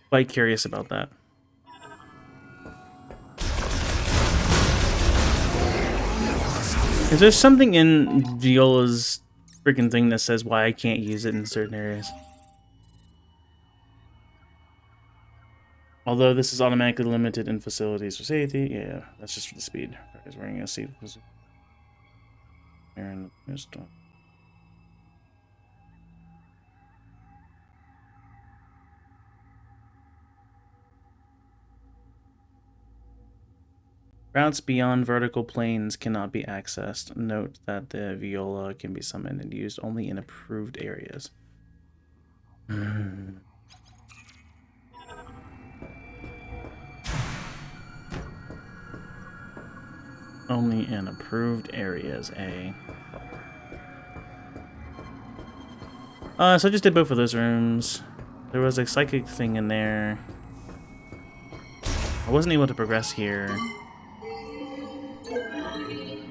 Quite curious about that. Is there something in Viola's freaking thing that says why I can't use it in certain areas? Although this is automatically limited in facilities for safety, yeah, that's just for the speed. Because we're gonna see. Routes beyond vertical planes cannot be accessed. Note that the Viola can be summoned and used only in approved areas. Only in approved areas, eh? So I just did both of those rooms. There was a psychic thing in there. I wasn't able to progress here.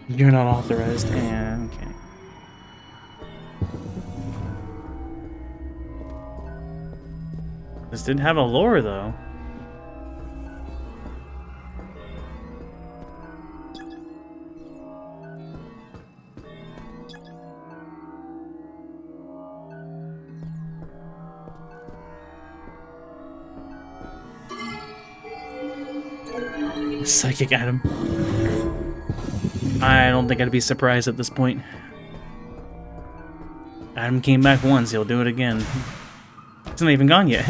You're not authorized, and okay. This didn't have a lore, though. Psychic item. I don't think I'd be surprised at this point. Adam came back once, he'll do it again. It's not even gone yet.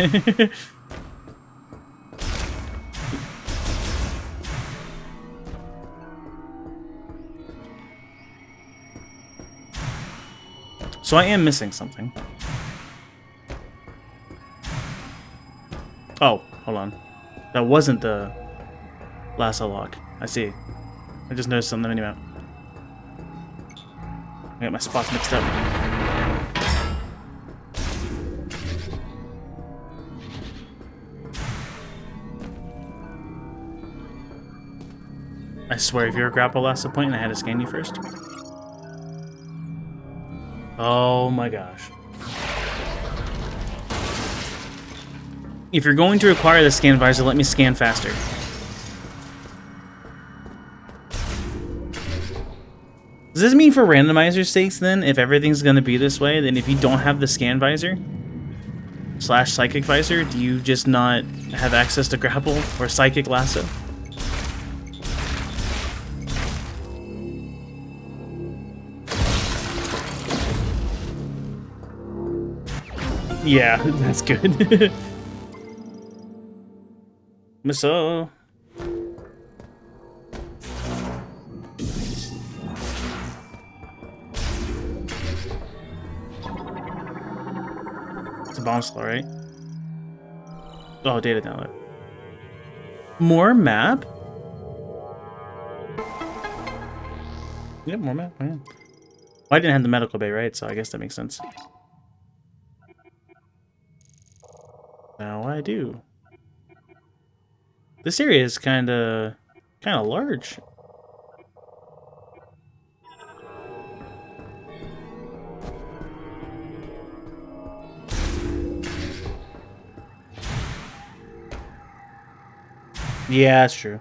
So I am missing something. Oh, hold on. That wasn't the lasso lock. I see. I just noticed on the minimap. I got my spots mixed up. I swear, if you're a grapple lasso point and I had to scan you first. Oh my gosh. If you're going to require the scan visor, let me scan faster. Does this mean for randomizer sakes then, if everything's going to be this way, then if you don't have the scan visor / psychic visor, do you just not have access to grapple or psychic lasso? Yeah, that's good. Missile. It's a bomb slow, right? Oh, data download. More map? Yep, more map. Oh, yeah. Well, I didn't have the medical bay, right? So I guess that makes sense. Now I do. This area is kind of large. Yeah, that's true.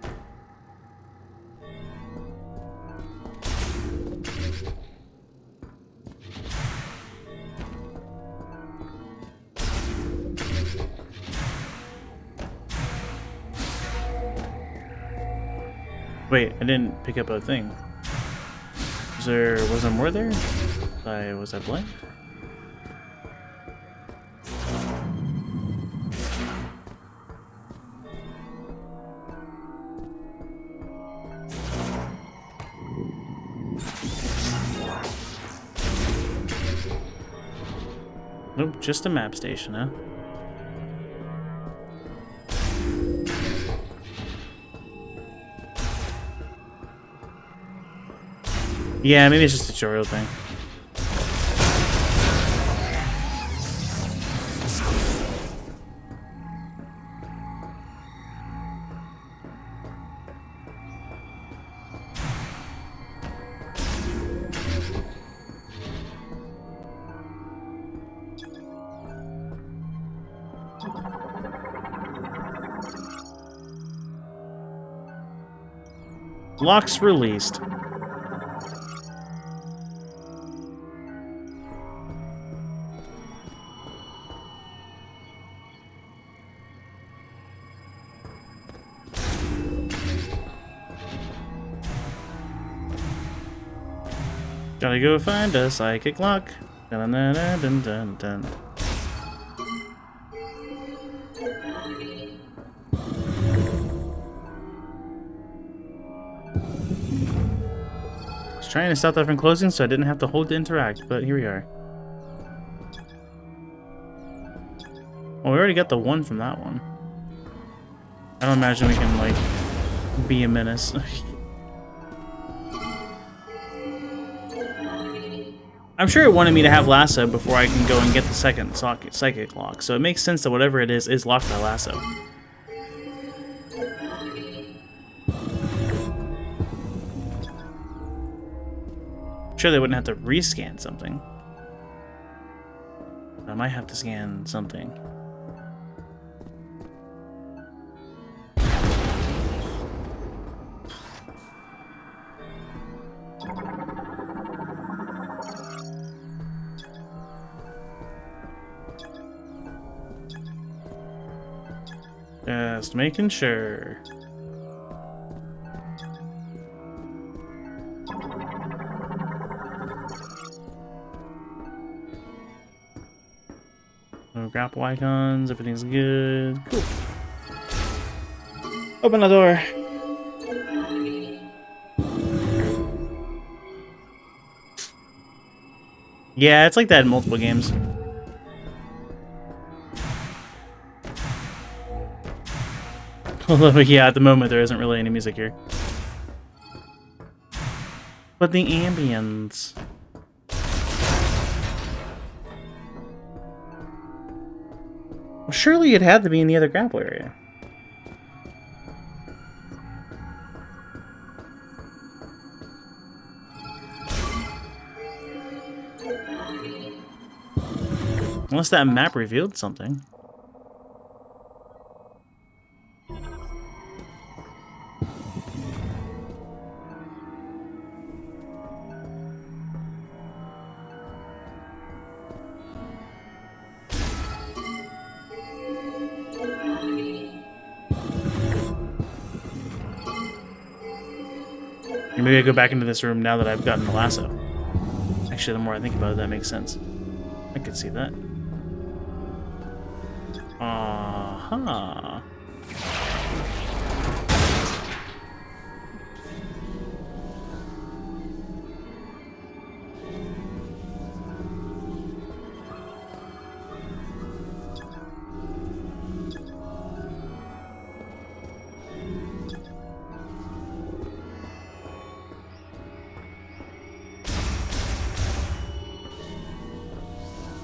Wait, I didn't pick up a thing. Was there more there? Was I blind? Nope, just a map station, huh? Yeah, maybe it's just a tutorial thing. Locks released. Gotta go find a psychic lock. Dun dun dun dun dun dun. I was trying to stop that from closing so I didn't have to hold to interact, but here we are. Well, we already got the one from that one. I don't imagine we can, like, be a menace. I'm sure it wanted me to have lasso before I can go and get the second psychic lock, so it makes sense that whatever it is locked by lasso. I'm sure they wouldn't have to rescan something. I might have to scan something. Just making sure. No grapple icons, everything's good. Cool. Open the door. Yeah, it's like that in multiple games. Although, yeah, at the moment there isn't really any music here. But the ambience. Well, surely it had to be in the other grapple area. Unless that map revealed something. Maybe I go back into this room now that I've gotten the lasso. Actually, the more I think about it, that makes sense. I could see that. Aha.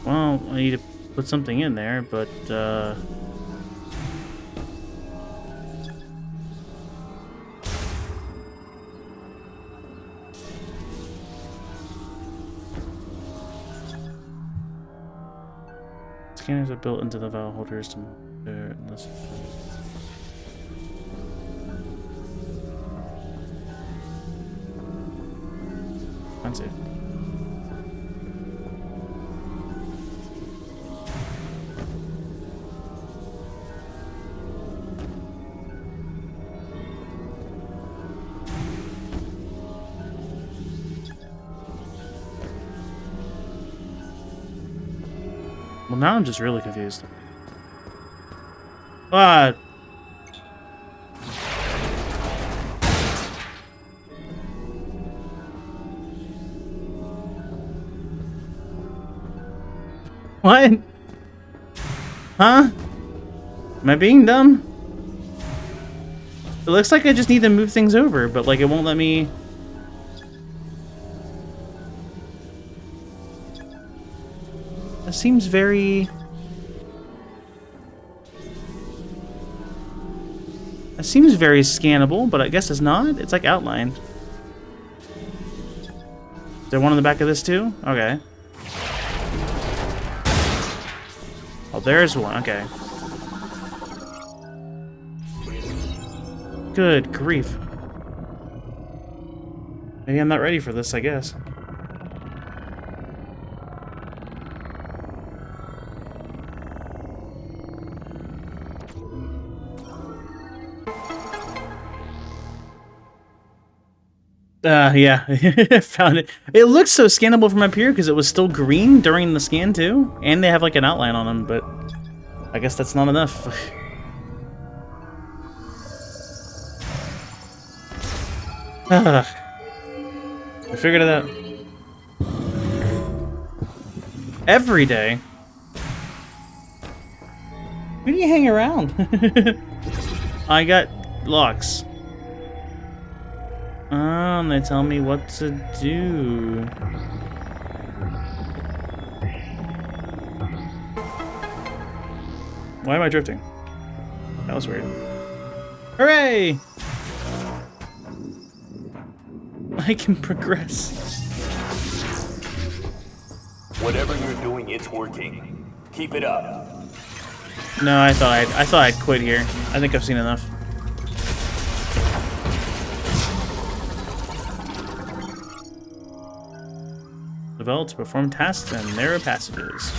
Well, I need to put something in there, but, scanners are built into the valve holders to... unless... Fancy. Well, now I'm just really confused. Ah! What? Huh? Am I being dumb? It looks like I just need to move things over, but like it won't let me... That seems very... That seems very scannable, but I guess it's not. It's like outlined. Is there one on the back of this too? Okay. Oh, there's one. Okay. Good grief. Maybe I'm not ready for this, I guess. Yeah, found it. It looks so scannable from up here because it was still green during the scan too, and they have like an outline on them, but I guess that's not enough. I figured it out. Every day. Where do you hang around? I got locks. Oh, and they tell me what to do. Why am I drifting? That was weird. Hooray! I can progress. Whatever you're doing, it's working. Keep it up. No, I thought I'd quit here. I think I've seen enough. Developed to perform tasks in narrow passages.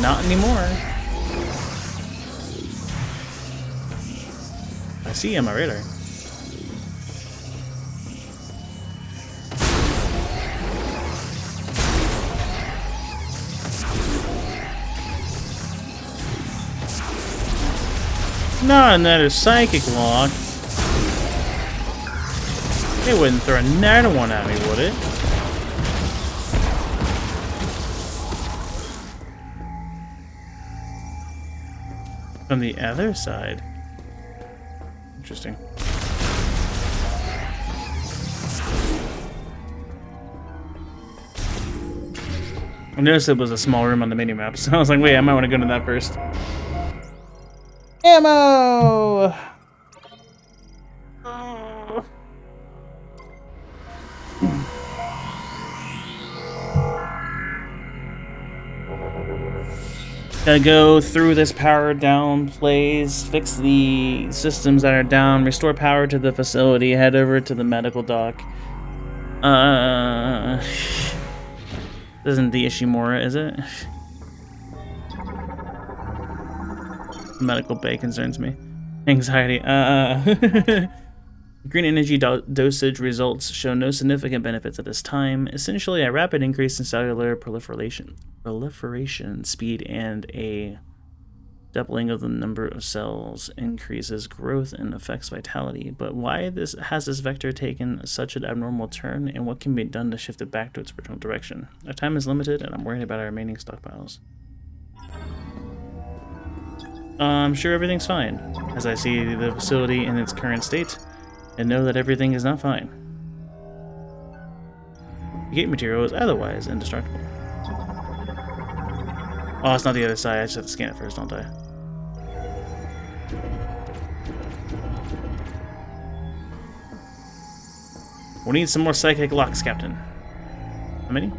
Not anymore. I see you on my radar. Not another psychic lock. They wouldn't throw another one at me, would it? From the other side. Interesting. I noticed it was a small room on the mini-map, so I was like, wait, I might want to go into that first. Ammo! Gotta go through this power down place, fix the systems that are down, restore power to the facility, head over to the medical dock. Isn't the Ishimura, is it? Medical bay concerns me. Anxiety. Green energy dosage results show no significant benefits at this time. Essentially, a rapid increase in cellular proliferation speed and a doubling of the number of cells increases growth and affects vitality. But why has this vector taken such an abnormal turn, and what can be done to shift it back to its original direction? Our time is limited, and I'm worried about our remaining stockpiles. I'm sure everything's fine, as I see the facility in its current state, and know that everything is not fine. The gate material is otherwise indestructible. Oh, it's not the other side. I just have to scan it first, don't I? We'll need some more psychic locks, Captain. How many?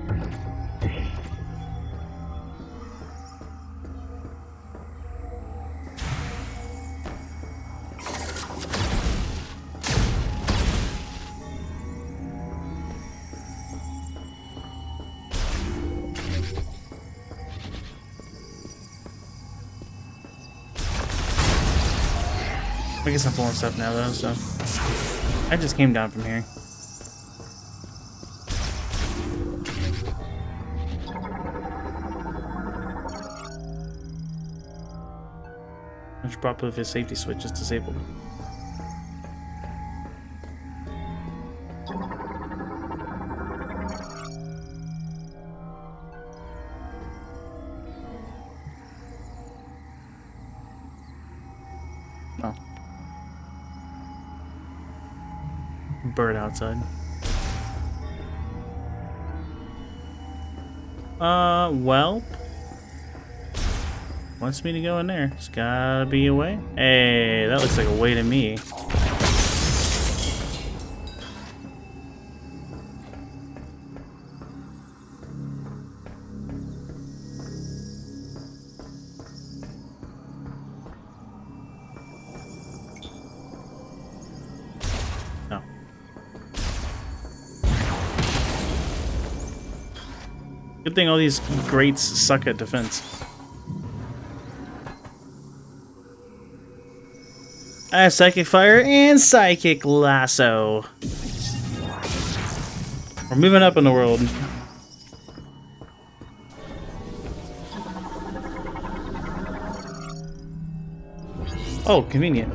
I guess I'm pulling stuff now, though, so... I just came down from here. I should probably if his safety switch is disabled. Oh. Bird outside. Well. Wants me to go in there. It's gotta be a way. Hey, that looks like a way to me. No. Good thing all these grates suck at defense. I have Psychic Fire and Psychic Lasso. We're moving up in the world. Oh, convenient.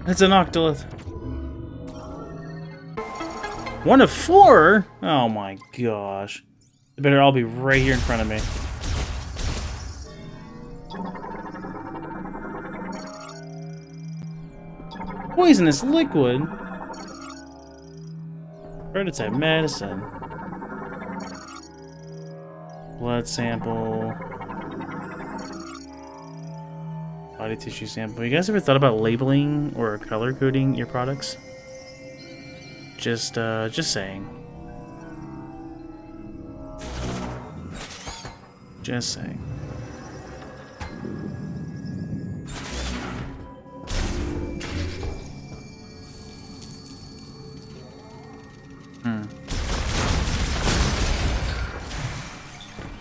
It's an Octolith. 1 of 4? Oh my gosh. They better all be right here in front of me. Poisonous liquid. Prototype medicine. Blood sample. Body tissue sample. You guys ever thought about labeling or color coding your products? Just saying. Just saying.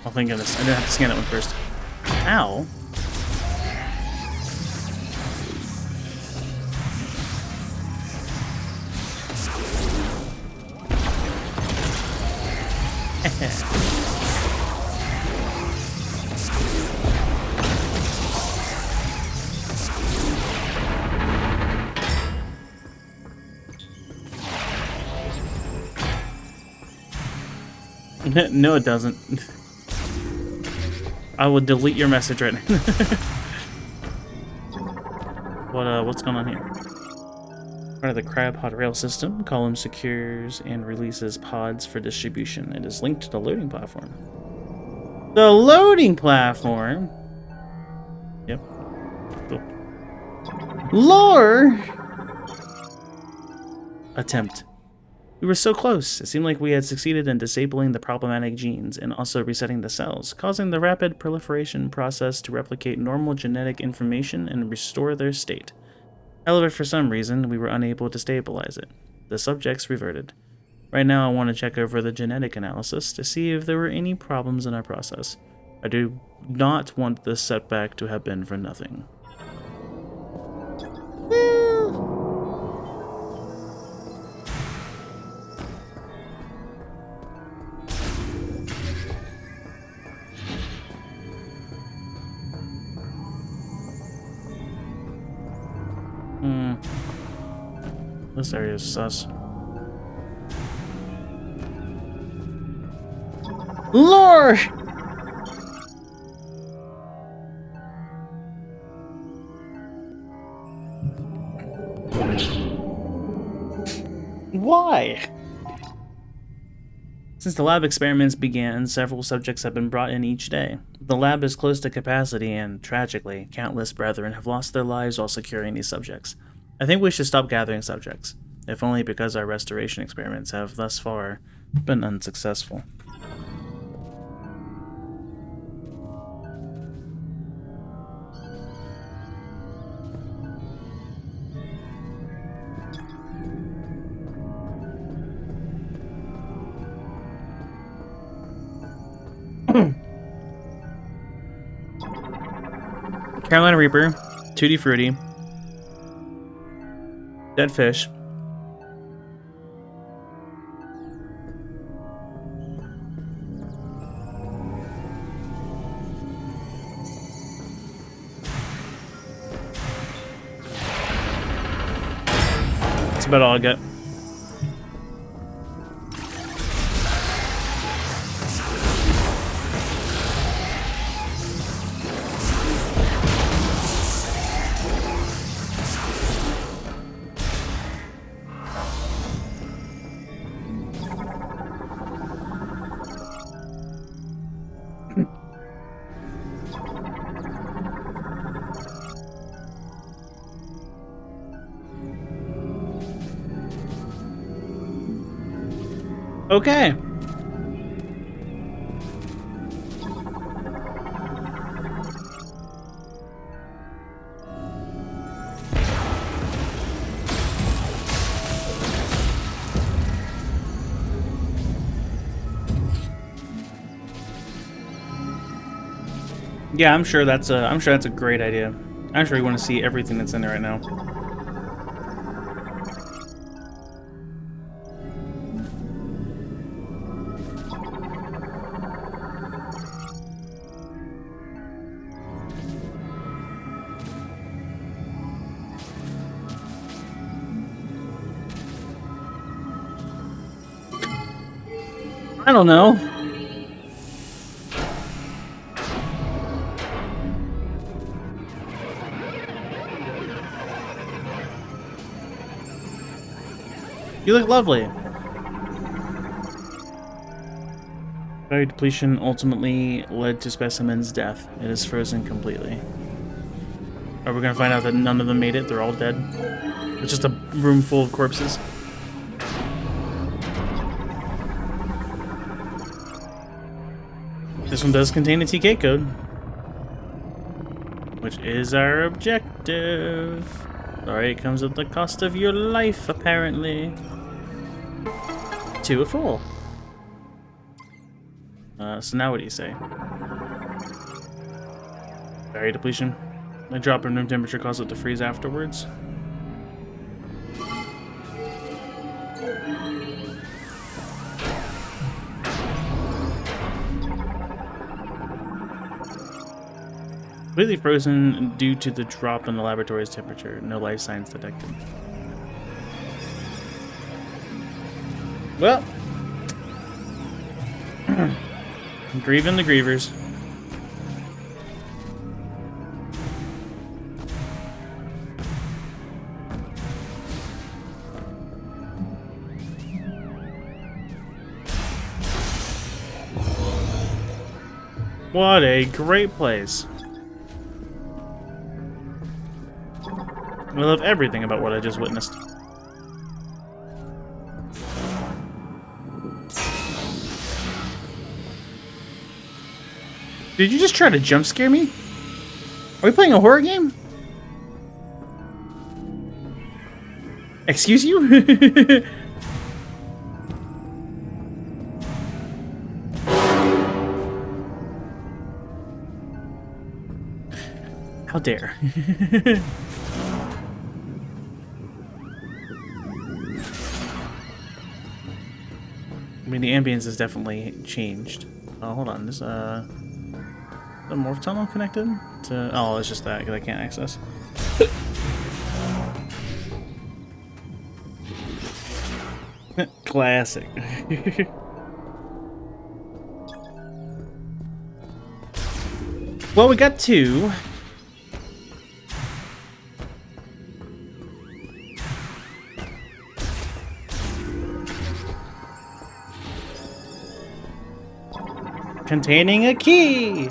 Oh, thank goodness. I didn't have to scan that one first. Ow. No, it doesn't. I will delete your message right now. What's going on here? Part of the crab pod rail system, column secures and releases pods for distribution. It is linked to the loading platform. The loading platform? Yep. Cool. Lore! Attempt. We were so close. It seemed like we had succeeded in disabling the problematic genes and also resetting the cells, causing the rapid proliferation process to replicate normal genetic information and restore their state. However, for some reason, we were unable to stabilize it. The subjects reverted. Right now, I want to check over the genetic analysis to see if there were any problems in our process. I do not want this setback to have been for nothing. This area is sus. Lore! Why? Since the lab experiments began, several subjects have been brought in each day. The lab is close to capacity and, tragically, countless brethren have lost their lives while securing these subjects. I think we should stop gathering subjects, if only because our restoration experiments have thus far been unsuccessful. Carolina Reaper, Tutti Frutti, dead fish. That's about all I got. Okay. Yeah, I'm sure that's a great idea. I'm sure you want to see everything that's in there right now. I don't know. You look lovely. Battery depletion ultimately led to Specimen's death. It is frozen completely. Are we gonna find out that none of them made it? They're all dead? It's just a room full of corpses. This one does contain a TK code, which is our objective. Sorry, it comes at the cost of your life, apparently. To a full. So now what do you say? Battery depletion. A drop in room temperature causes it to freeze afterwards. Completely frozen due to the drop in the laboratory's temperature. No life signs detected. Well, grieving the grievers. What a great place. I love everything about what I just witnessed. Did you just try to jump scare me? Are we playing a horror game? Excuse you? How dare. I mean, the ambience has definitely changed. Oh, hold on. There's the morph tunnel connected to... Oh, it's just that I can't access. Classic. Well, we got two. Containing a key.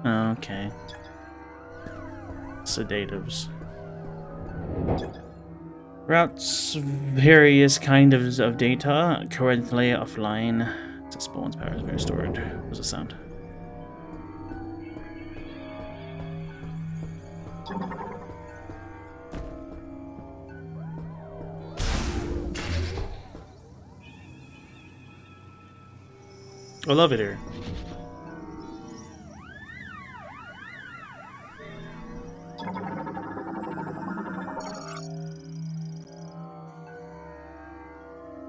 Okay. Sedatives. Routes various kinds of data currently offline. Spawn's power is being restored. What's the sound? I love it here.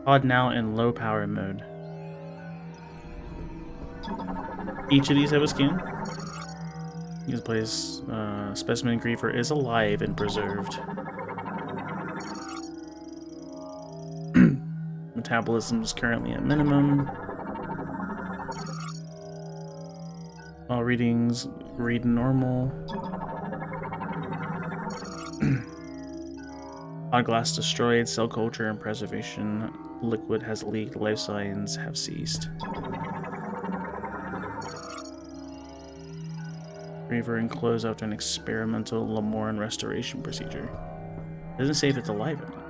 Pod now in low power mode. Each of these have a skin. This place, Specimen Griefer is alive and preserved. Metabolism is currently at minimum. All readings read normal. Pod glass destroyed. Cell culture and preservation. Liquid has leaked. Life signs have ceased. Griever enclosed after an experimental Lamorne restoration procedure. It doesn't say if it's alive or not.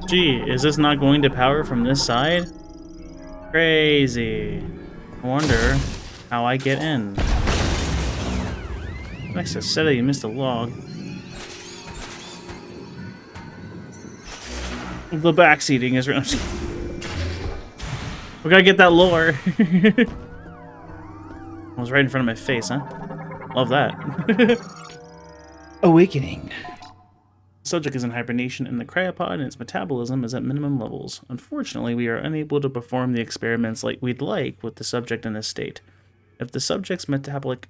Gee, is this not going to power from this side? Crazy. I wonder how I get in. Next to said you missed a log. The backseating is real. We gotta get that lore. It was right in front of my face, huh? Love that. Awakening. The subject is in hibernation in the cryopod and its metabolism is at minimum levels. Unfortunately, we are unable to perform the experiments like we'd like with the subject in this state. If the subject's metabolic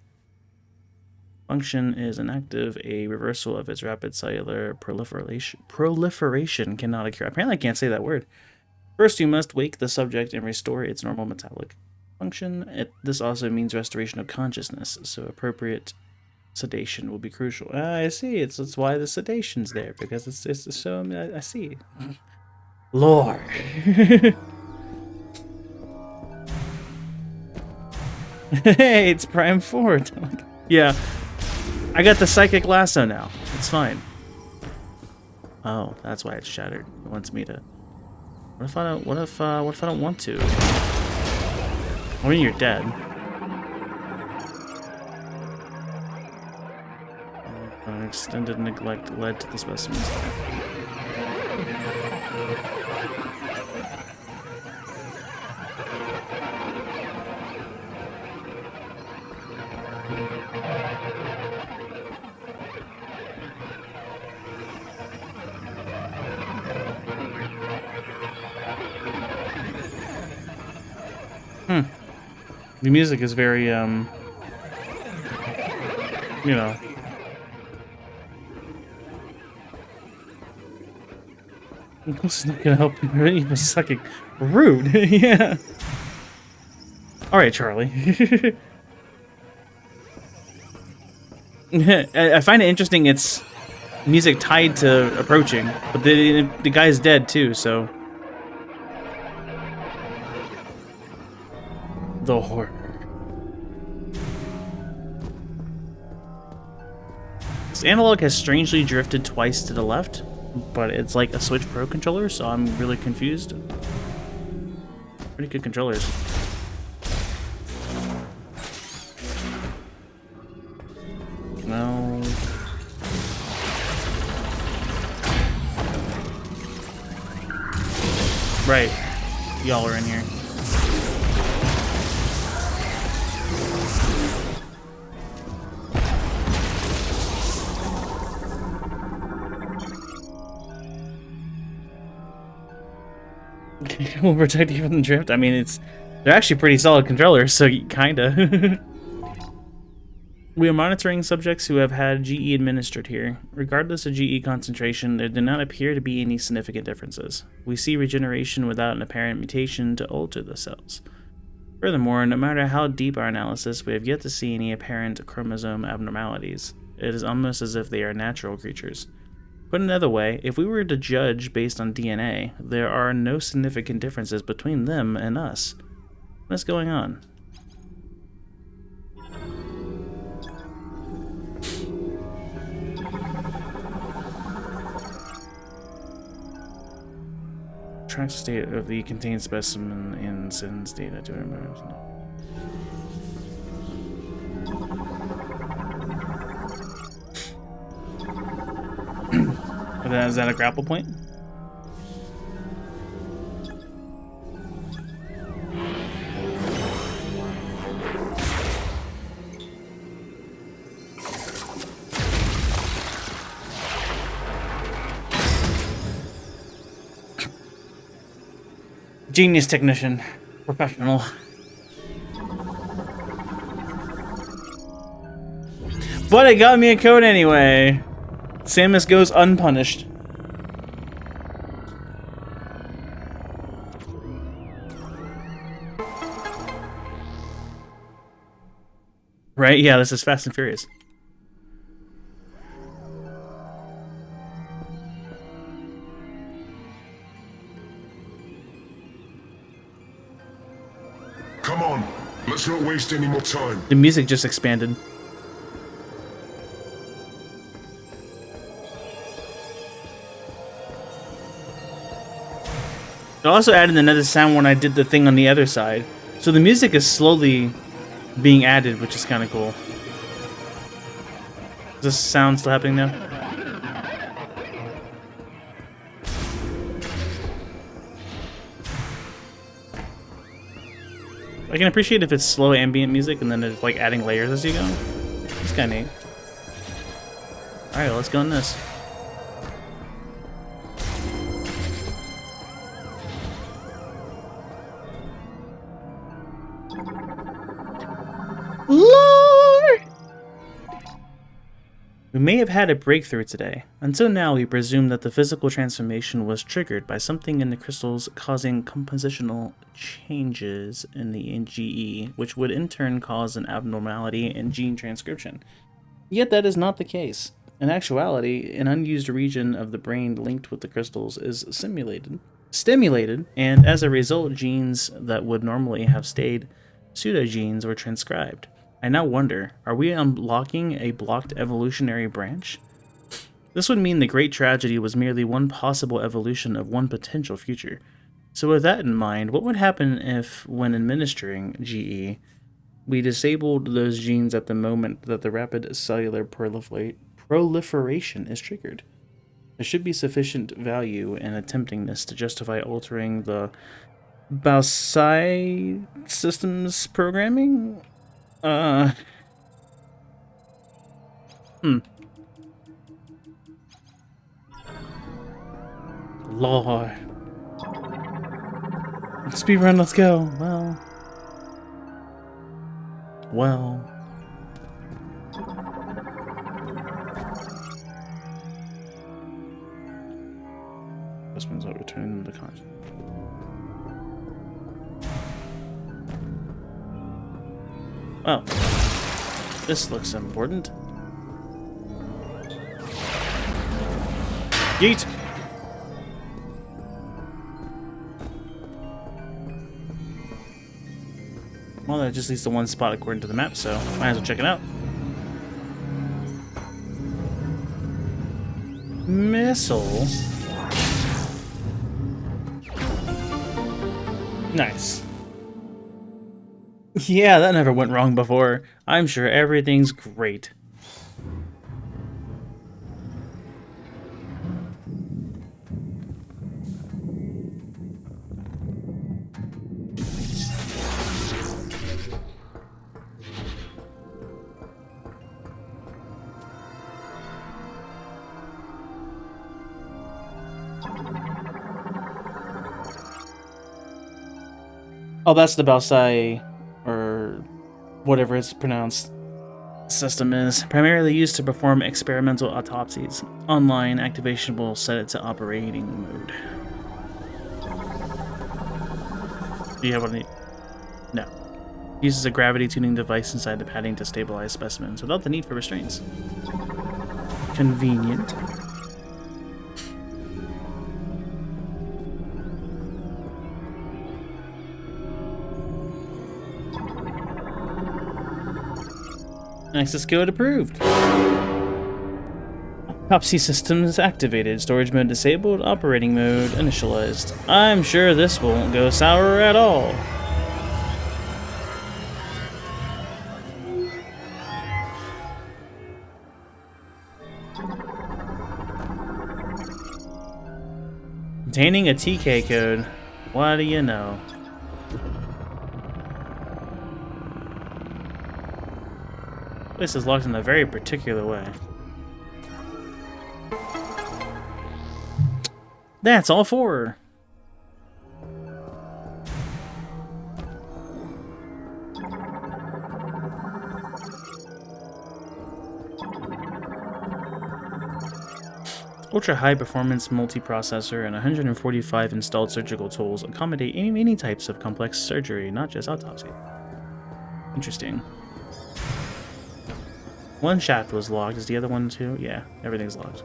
function is inactive, a reversal of its rapid cellular proliferation cannot occur. Apparently I can't say that word. First, you must wake the subject and restore its normal metabolic function. This also means restoration of consciousness, so appropriate sedation will be crucial. I see. It's why the sedation's there, because it's so. I see. Lore. Hey, it's Prime 4. Yeah. I got the psychic lasso now. It's fine. Oh, that's why it's shattered. It wants me to. What if I don't? What if I don't want to? I mean, you're dead. Extended neglect led to the specimen's death. The music is very, you know. It's not gonna help you. Even sucking. Rude. Yeah. Alright, Charlie. I find it interesting it's music tied to approaching, but the guy's dead too, so. The horror. This analog has strangely drifted twice to the left, but it's like a Switch Pro controller, so I'm really confused. Pretty good controllers. No. Right. Y'all are in here. Will protect you from the drift. I mean, they're actually pretty solid controllers, so kinda. We are monitoring subjects who have had GE administered here. Regardless of GE concentration, there do not appear to be any significant differences. We see regeneration without an apparent mutation to alter the cells. Furthermore, no matter how deep our analysis, we have yet to see any apparent chromosome abnormalities. It is almost as if they are natural creatures. Put another way, if we were to judge based on DNA, there are no significant differences between them and us. What's going on? Tracks the state of the contained specimen and sends data to him. Is that a grapple point? Genius technician. Professional. But it got me a code anyway. Samus goes unpunished. Right? Yeah, this is Fast and Furious. Come on, let's not waste any more time. The music just expanded. It also added another sound when I did the thing on the other side. So the music is slowly being added, which is kind of cool. Is this sound still happening now? I can appreciate if it's slow ambient music and then it's like adding layers as you go. It's kind of neat. Alright, let's go on this. Lord! We may have had a breakthrough today. Until now, we presumed that the physical transformation was triggered by something in the crystals causing compositional changes in the GE, which would in turn cause an abnormality in gene transcription. Yet that is not the case. In actuality, an unused region of the brain linked with the crystals is stimulated, and as a result, genes that would normally have stayed pseudogenes were transcribed. I now wonder, are we unlocking a blocked evolutionary branch? This would mean the great tragedy was merely one possible evolution of one potential future. So with that in mind, what would happen if, when administering GE, we disabled those genes at the moment that the rapid cellular proliferation is triggered? There should be sufficient value in attempting this to justify altering the Baosai systems programming? Lord. Speedrun, let's go. Well. This one's not returning the content. Oh. This looks important. Yeet! Well, that just leads to one spot according to the map, so might as well check it out. Missile. Nice. Yeah, that never went wrong before. I'm sure everything's great. Oh, that's the Baosai, or whatever it's pronounced, system is. Primarily used to perform experimental autopsies. Online activation will set it to operating mode. Do you have what I need? No. Uses a gravity tuning device inside the padding to stabilize specimens without the need for restraints. Convenient. Access code approved. Autopsy systems activated. Storage mode disabled. Operating mode initialized. I'm sure this won't go sour at all. Containing a TK code. What do you know? This is locked in a very particular way. That's all for her. Ultra high performance multiprocessor and 145 installed surgical tools accommodate many types of complex surgery, not just autopsy. Interesting. One shaft was logged. Is the other one too? Yeah, everything's logged.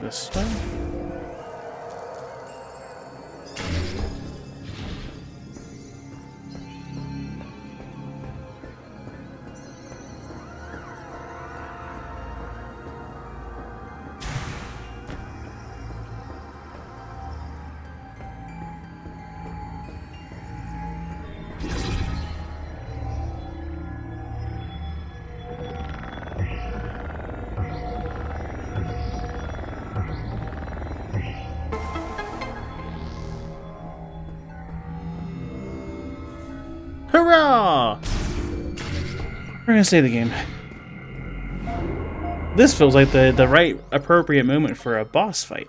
This way. Hurrah! We're gonna save the game. This feels like the right appropriate moment for a boss fight.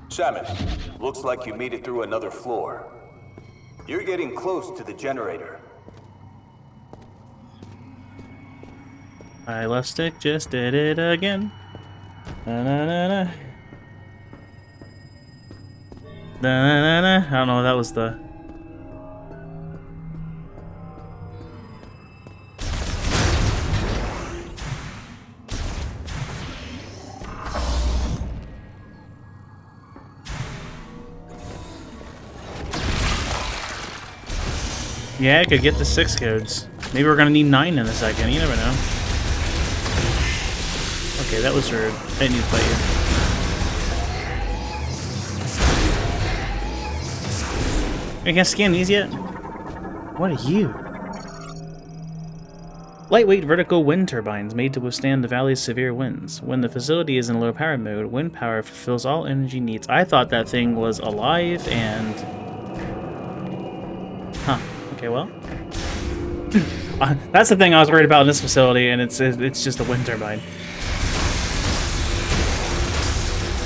Samus, looks like you made it through another floor. You're getting close to the generator. My left stick just did it again. Na na na na. Na na na. I don't know. That was the. Yeah, I could get the 6 codes. Maybe we're gonna need 9 in a second. You never know. Okay, that was rude. I didn't need to fight you. I can't scan these yet? What are you? Lightweight vertical wind turbines made to withstand the valley's severe winds. When the facility is in low power mode, wind power fulfills all energy needs. I thought that thing was alive and... Huh. Okay, well. That's the thing I was worried about in this facility, and it's just a wind turbine.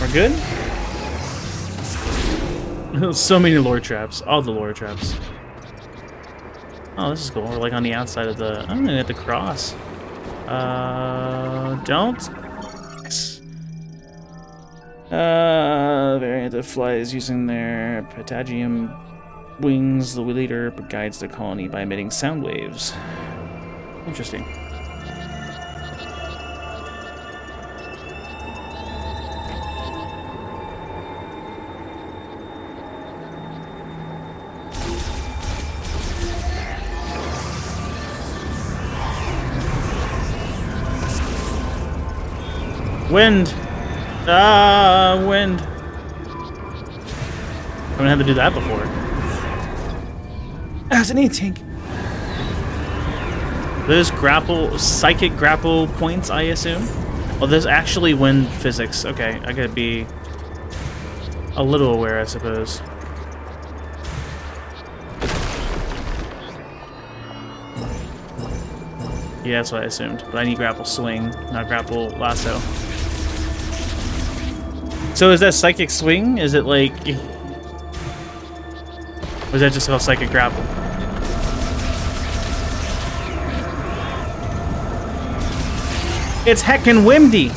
We're good? So many lore traps. All the lore traps. Oh, this is cool. We're like on the outside of the... I'm gonna hit the cross. Don't. Yes. Variant that flies using their patagium wings. The leader guides the colony by emitting sound waves. Interesting. Wind! Ah, wind! I haven't had to do that before. As an E-tank. There's psychic grapple points, I assume. Oh, there's actually wind physics. Okay, I gotta be a little aware, I suppose. Yeah, that's what I assumed. But I need grapple swing, not grapple lasso. So is that psychic swing? Is it like... Or is that just called psychic grapple? It's heckin' windy!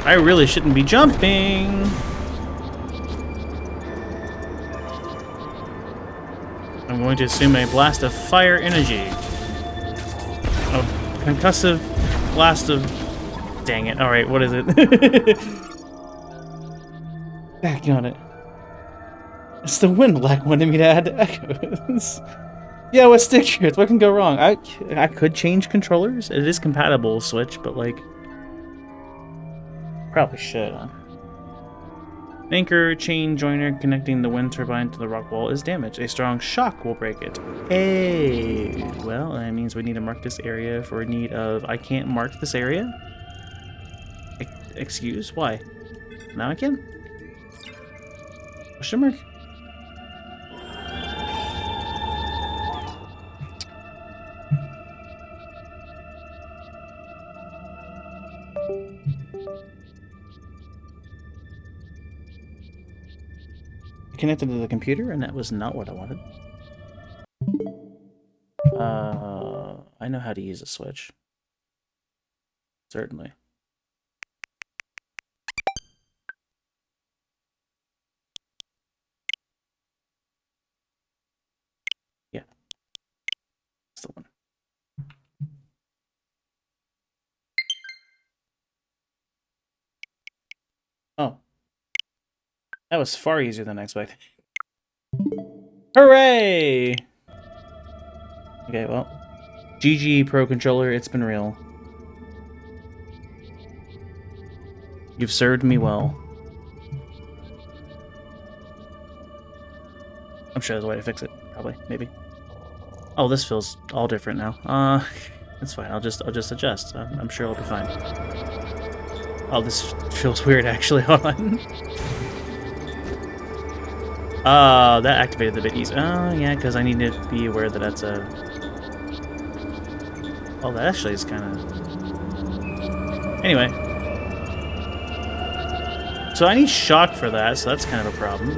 I really shouldn't be jumping! I'm going to assume a blast of fire energy. A concussive blast of... Dang it. Alright, what is it? Back on it. It's the wind black wanted me to add echoes. Yeah, with stick shifts, what can go wrong? I could change controllers. It is compatible with Switch, but like... Probably should, huh? Anchor chain joiner connecting the wind turbine to the rock wall is damaged. A strong shock will break it. Hey! Well, that means we need to mark this area for need of... I can't mark this area? Excuse? Why? Now I can? Question mark? I connected to the computer, and that was not what I wanted. I know how to use a switch. Certainly. Yeah. That's the one. Oh. That was far easier than I expected. Hooray! Okay, well. GG Pro Controller, it's been real. You've served me well. I'm sure there's a way to fix it. Probably. Maybe. Oh, this feels all different now. That's fine. I'll just adjust. I'm sure it'll be fine. Oh, this feels weird, actually. Hold on. That activated the bit easy. Oh, yeah, because I need to be aware that that's a... Oh, that actually is kind of... Anyway. So I need shock for that, so that's kind of a problem.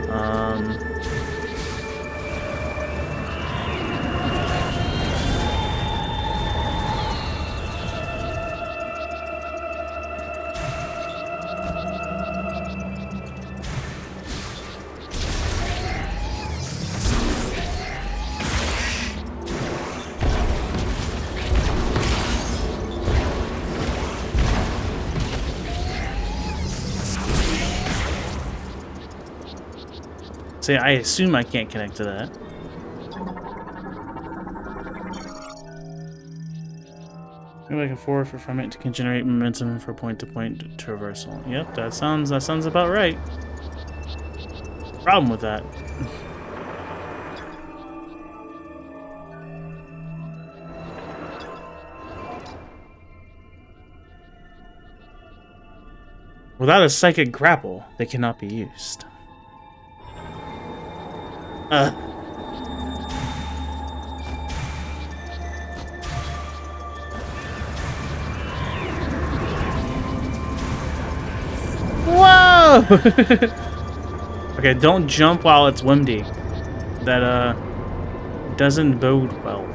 See, I assume I can't connect to that. Go back and forth from it can generate momentum for point-to-point traversal. Yep, that sounds about right. Problem with that. Without a psychic grapple, they cannot be used. Whoa! Okay, don't jump while it's windy. That doesn't bode well.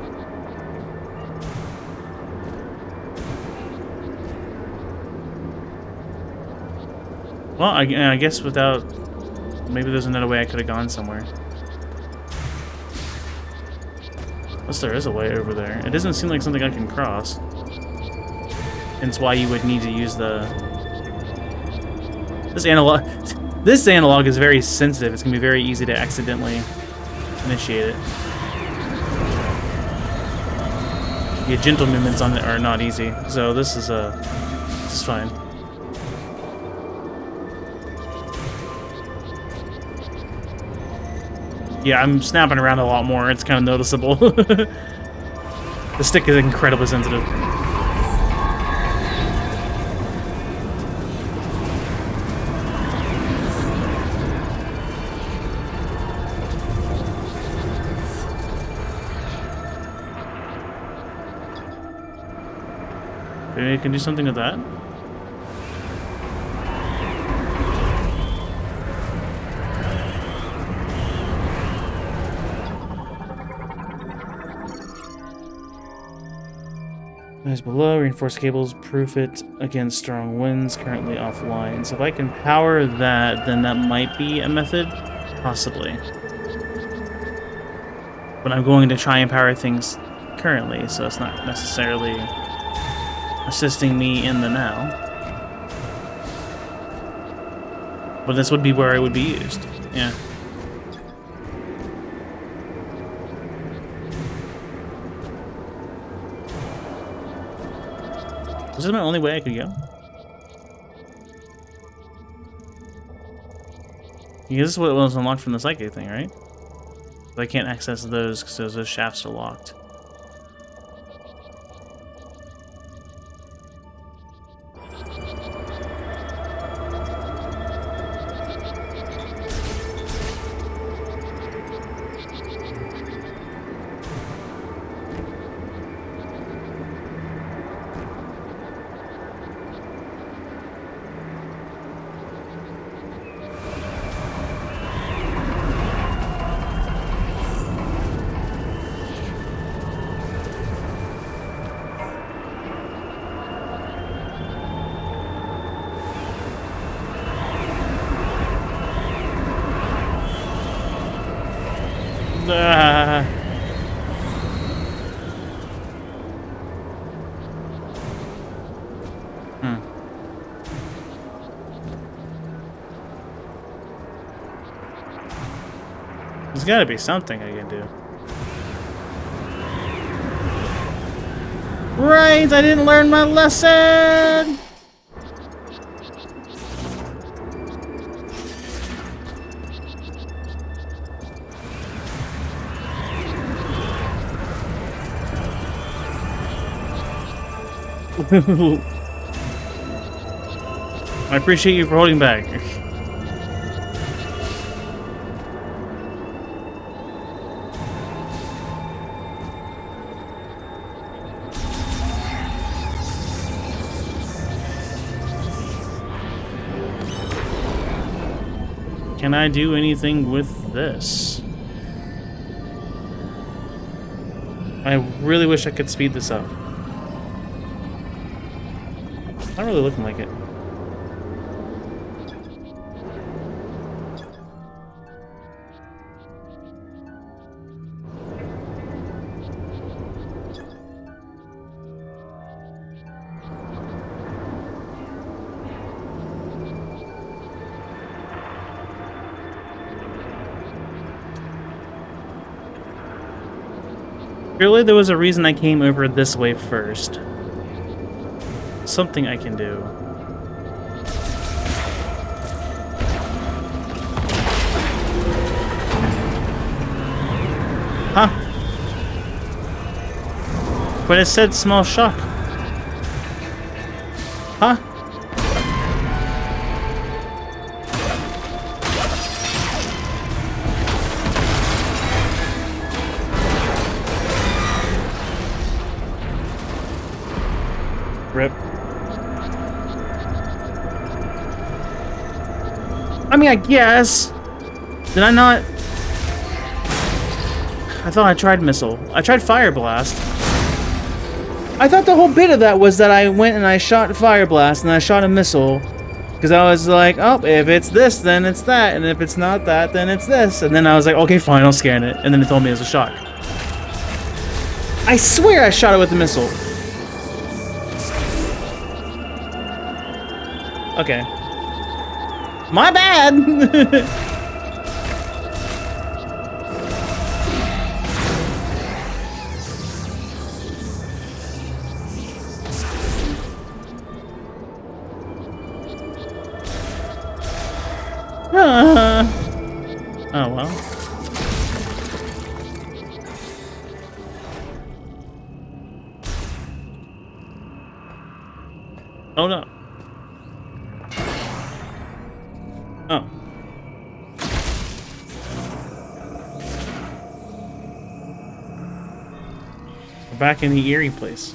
Well, I guess without... Maybe there's another way I could have gone somewhere. Unless there is a way over there. It doesn't seem like something I can cross. Hence why you would need to use the... This analog is very sensitive. It's going to be very easy to accidentally initiate it. The gentle movements on it are not easy. So this is fine. Yeah, I'm snapping around a lot more. It's kind of noticeable. The stick is incredibly sensitive. Maybe I can do something with that. As below, reinforced cables proof it against strong winds, currently offline. So if I can power that, then that might be a method, possibly. But I'm going to try and power things currently, so it's not necessarily assisting me in the now. But this would be where it would be used. Yeah. This is my only way I could go. Yeah, this is what was unlocked from the psychic thing, right? But I can't access those because those shafts are locked. There's gotta be something I can do. Right, I didn't learn my lesson! I appreciate you for holding back. Can I do anything with this? I really wish I could speed this up. Not really looking like it. Surely there was a reason I came over this way first. Something I can do. Huh? But it said small shock. Huh? Rip. I mean, I guess. Did I not? I thought I tried missile. I tried fire blast. I thought the whole bit of that was that I went and I shot fire blast and I shot a missile. Because I was like, oh, if it's this, then it's that. And if it's not that, then it's this. And then I was like, okay, fine, I'll scan it. And then it told me it was a shock. I swear I shot it with the missile. Okay. My bad! Oh well. Oh no. Oh. We're back in the eerie place.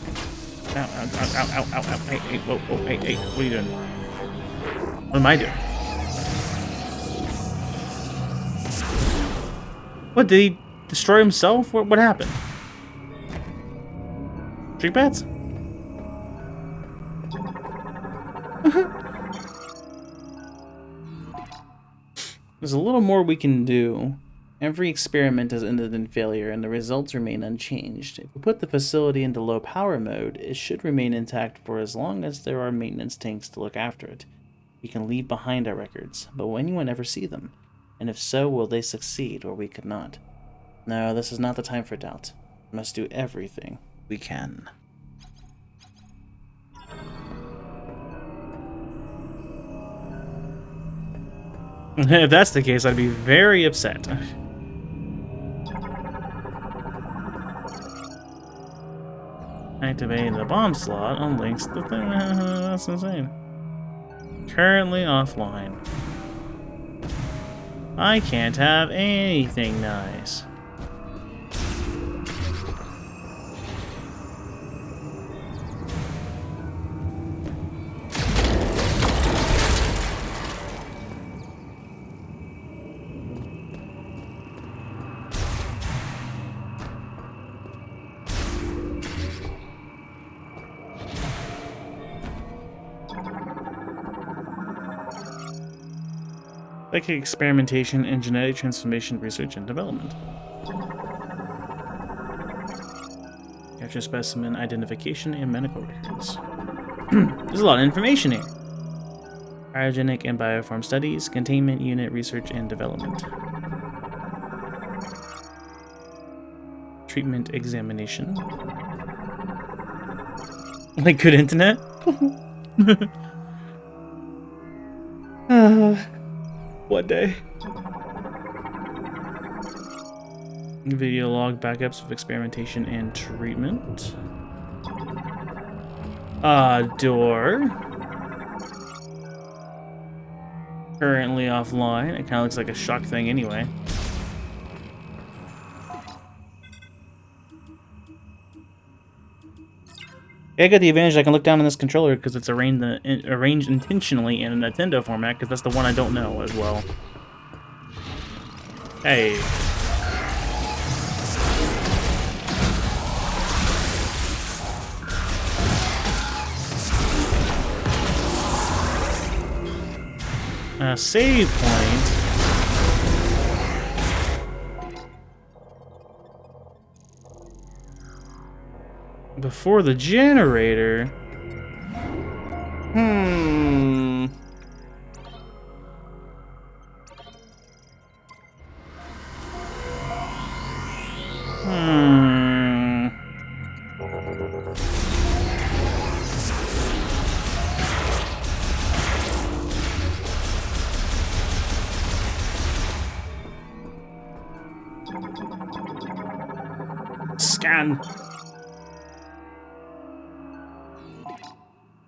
Ow, ow, ow, ow, ow, ow, ow. Hey, hey, whoa, whoa, hey, hey, what are you doing? What am I doing? What, did he destroy himself? What happened? Street bats? There's a little more we can do. Every experiment has ended in failure and the results remain unchanged. If we put the facility into low power mode, it should remain intact for as long as there are maintenance tanks to look after it. We can leave behind our records, but will anyone ever see them? And if so, will they succeed or we could not? No, this is not the time for doubt. We must do everything we can. If that's the case, I'd be very upset. Activating the bomb slot unlinks the thing. That's insane. Currently offline. I can't have anything nice. Like experimentation in genetic transformation research and development. Capture specimen identification and medical records. There's a lot of information here. Cryogenic and bioform studies, containment unit research and development. Treatment examination. Like good internet? What day? Video log backups of experimentation and treatment. Door. Currently offline. It kind of looks like a shock thing anyway. I got the advantage I can look down on this controller because it's arranged intentionally in a Nintendo format, because that's the one I don't know as well. Hey. Save point. Before the generator. Hmm. Scan.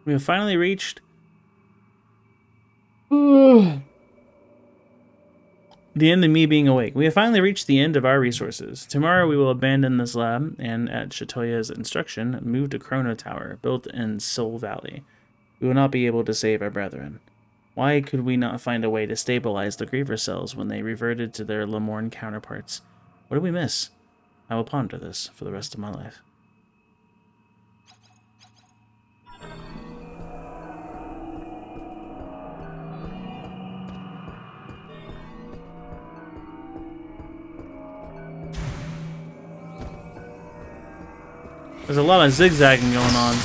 We have finally reached the end of me being awake. We have finally reached the end of our resources. Tomorrow we will abandon this lab and, at Chitoya's instruction, move to Chrono Tower, built in Soul Valley. We will not be able to save our brethren. Why could we not find a way to stabilize the Griever cells when they reverted to their Lemorne counterparts? What did we miss? I will ponder this for the rest of my life. There's a lot of zigzagging going on.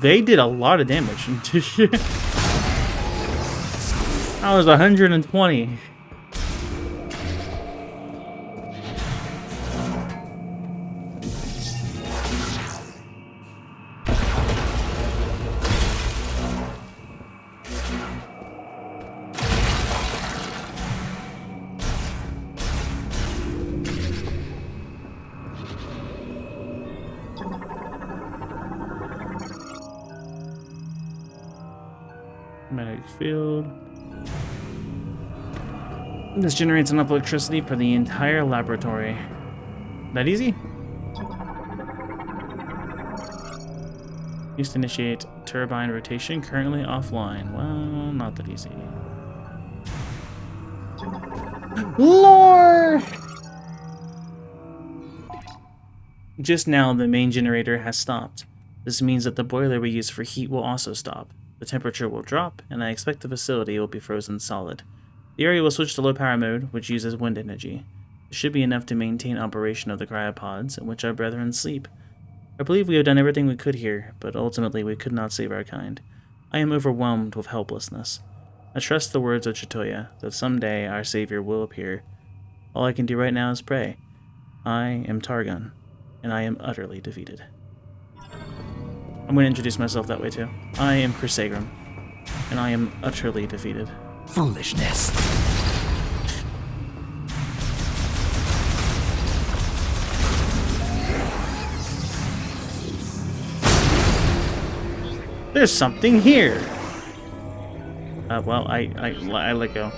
They did a lot of damage. That was 120. Magnetic field. This generates enough electricity for the entire laboratory. That easy? Used to initiate turbine rotation, currently offline. Well, not that easy. Lore! Just now, the main generator has stopped. This means that the boiler we use for heat will also stop. The temperature will drop, and I expect the facility will be frozen solid. The area will switch to low power mode, which uses wind energy. It should be enough to maintain operation of the cryopods in which our brethren sleep. I believe we have done everything we could here, but ultimately we could not save our kind. I am overwhelmed with helplessness. I trust the words of Chitoya, that someday our savior will appear. All I can do right now is pray. I am Targon, and I am utterly defeated. I'm going to introduce myself that way too. I am Crusagram, and I am utterly defeated. Foolishness. There's something here. Well, I let go.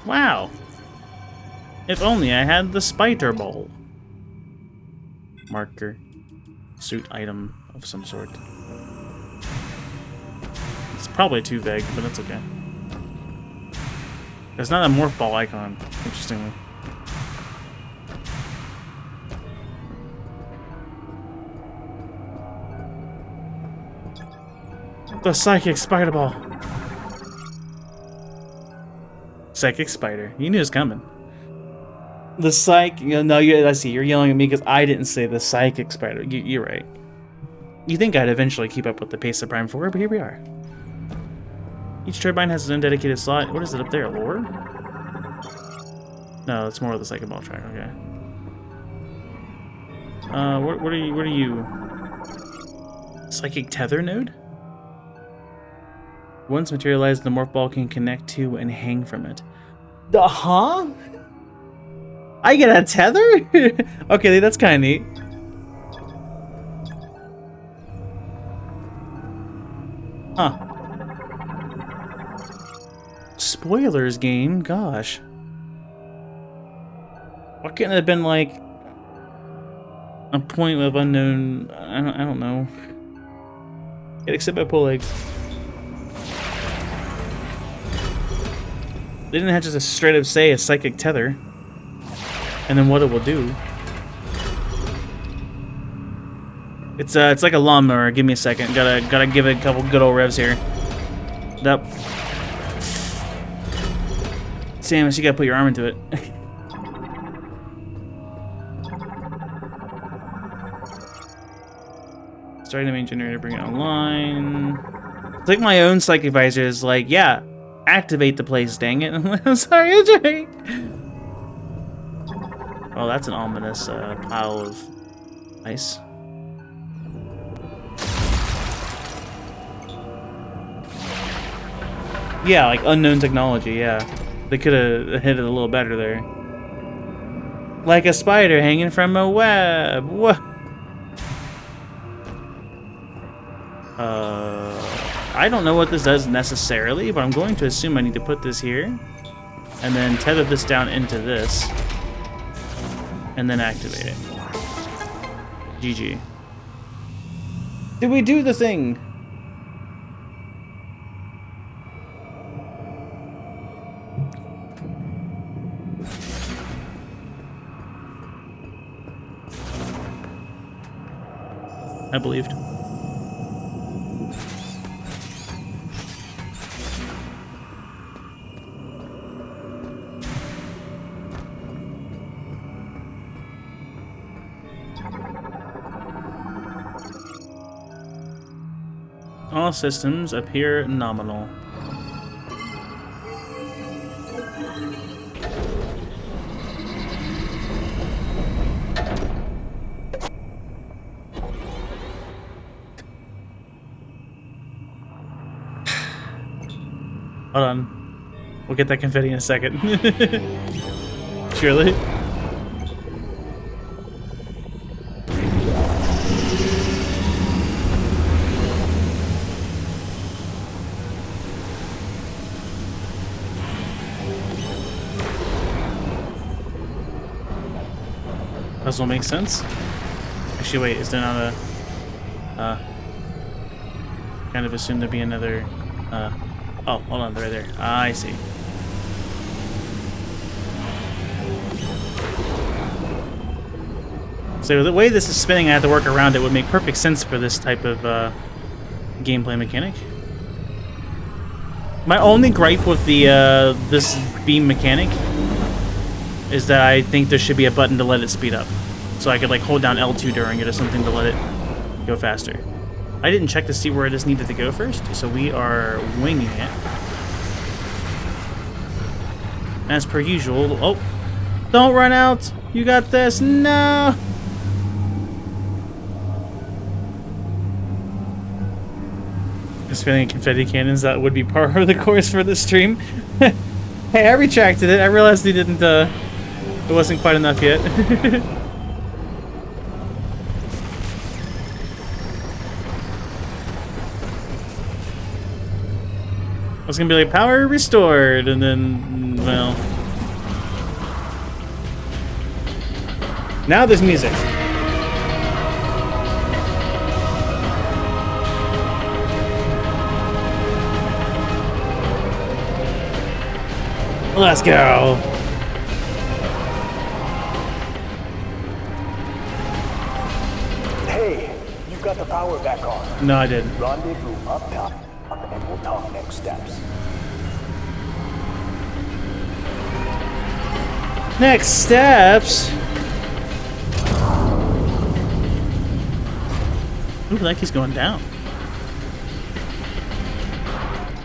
Wow. If only I had the spider bowl. Marker. Suit item of some sort. It's probably too vague, but that's okay. There's not a morph ball icon, interestingly. The psychic spider ball. Psychic spider. You knew it was coming. The psych. No, I see. You're yelling at me because I didn't say the psychic spider. You're right. You think I'd eventually keep up with the pace of Prime 4, but here we are. Each turbine has its own dedicated slot. What is it up there? Lore? No, it's more of the psychic ball track. Okay. What are you? Psychic tether node? Once materialized, the morph ball can connect to and hang from it. Huh? I get a tether? Okay, that's kind of neat. Huh. Spoilers game? Gosh. Why couldn't it have been like a point of unknown? I don't know. Get except by pull legs. They didn't have just straight up say a psychic tether, and then what it will do. It's like a lawnmower. Give me a second. Gotta give it a couple good old revs here. Up. Samus, you gotta put your arm into it. Starting the main generator, bring it online. It's like my own psychic visor is like, yeah, activate the place, dang it. I'm sorry, AJ. Oh, that's an ominous pile of ice. Yeah, like unknown technology, yeah. They could have hit it a little better there. Like a spider hanging from a web. What? I don't know what this does necessarily, but I'm going to assume I need to put this here. And then tether this down into this. And then activate it. GG. Did we do the thing? I believed. All systems appear nominal. Hold on. We'll get that confetti in a second. Surely. Puzzle makes sense. Actually, wait, is there not a... kind of assumed there'd be another... oh, hold on, they're right there. I see. So the way this is spinning, I have to work around it would make perfect sense for this type of gameplay mechanic. My only gripe with the this beam mechanic is that I think there should be a button to let it speed up. So I could like hold down L2 during it or something to let it go faster. I didn't check to see where this needed to go first, so we are winging it. As per usual. Oh, don't run out! You got this! No! Just feeling confetti cannons, that would be part of the course for the stream. Hey, I retracted it. I realized they didn't, it wasn't quite enough yet. I was gonna be like, power restored, and then, well... Now there's music. Let's go! Hey, you got the power back on. No, I didn't. Rendezvous up top, and we'll talk next steps. Next steps? Ooh, like he's going down.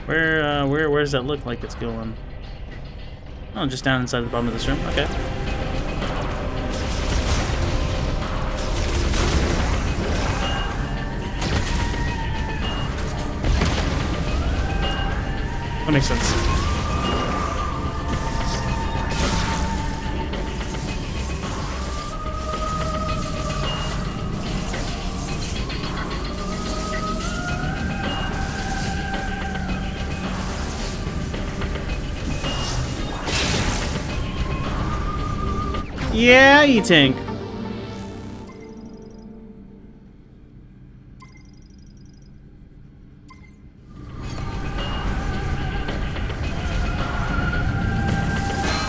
Where does that look like it's going? Oh, just down inside the bottom of this room. Okay. That makes sense. Yeah, E-Tank.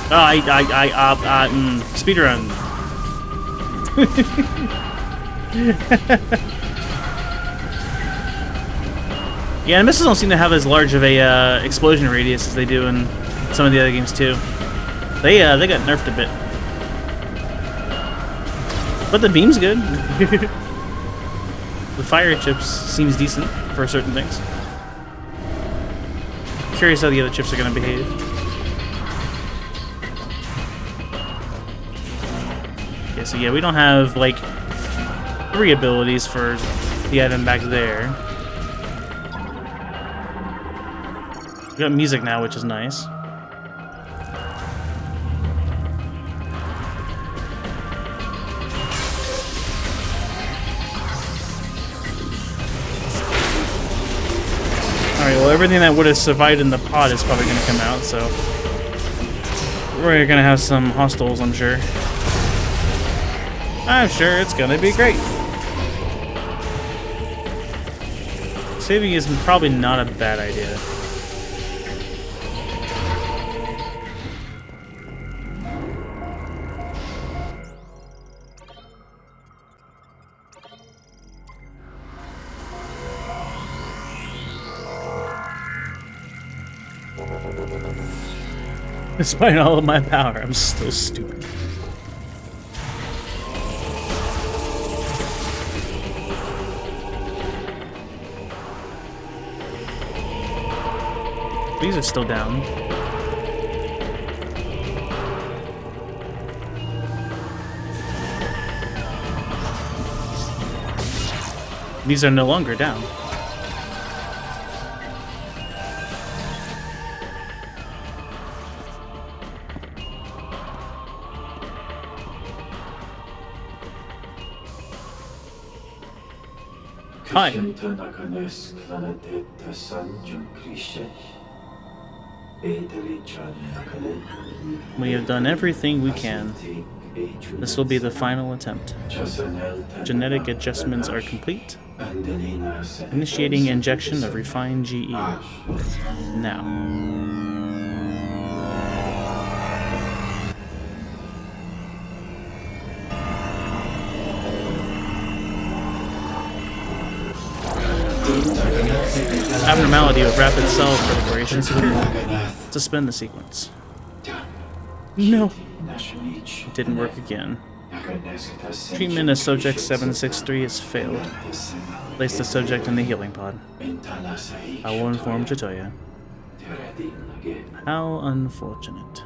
Oh, speedrun. Yeah, and missiles don't seem to have as large of a explosion radius as they do in some of the other games too. They got nerfed a bit, but the beam's good. The fire chips seems decent for certain things. Curious how the other chips are gonna behave. Okay, so yeah, we don't have like 3 abilities for the item back there. We got music now, which is nice. Alright, well everything that would have survived in the pod is probably going to come out, so... we're going to have some hostiles, I'm sure. I'm sure it's going to be great. Saving is probably not a bad idea. Despite all of my power, I'm still stupid. These are still down. These are no longer down. Hi. We have done everything we can. This will be the final attempt. Genetic adjustments are complete. Initiating injection of refined GE. Now. Abnormality with rapid cell proliferation. Suspend the sequence. No. It didn't work again. Treatment of subject 763 has failed. Place the subject in the healing pod. I will inform Chitoya. How unfortunate.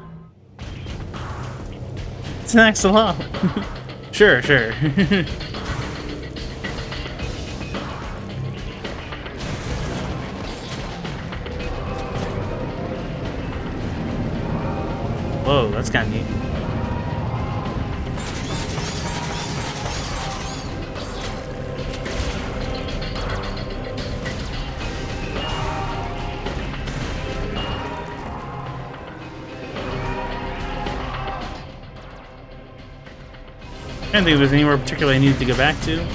Thanks a lot. Sure. Whoa, that's kind of neat. I don't think there's anywhere particularly I needed to go back to.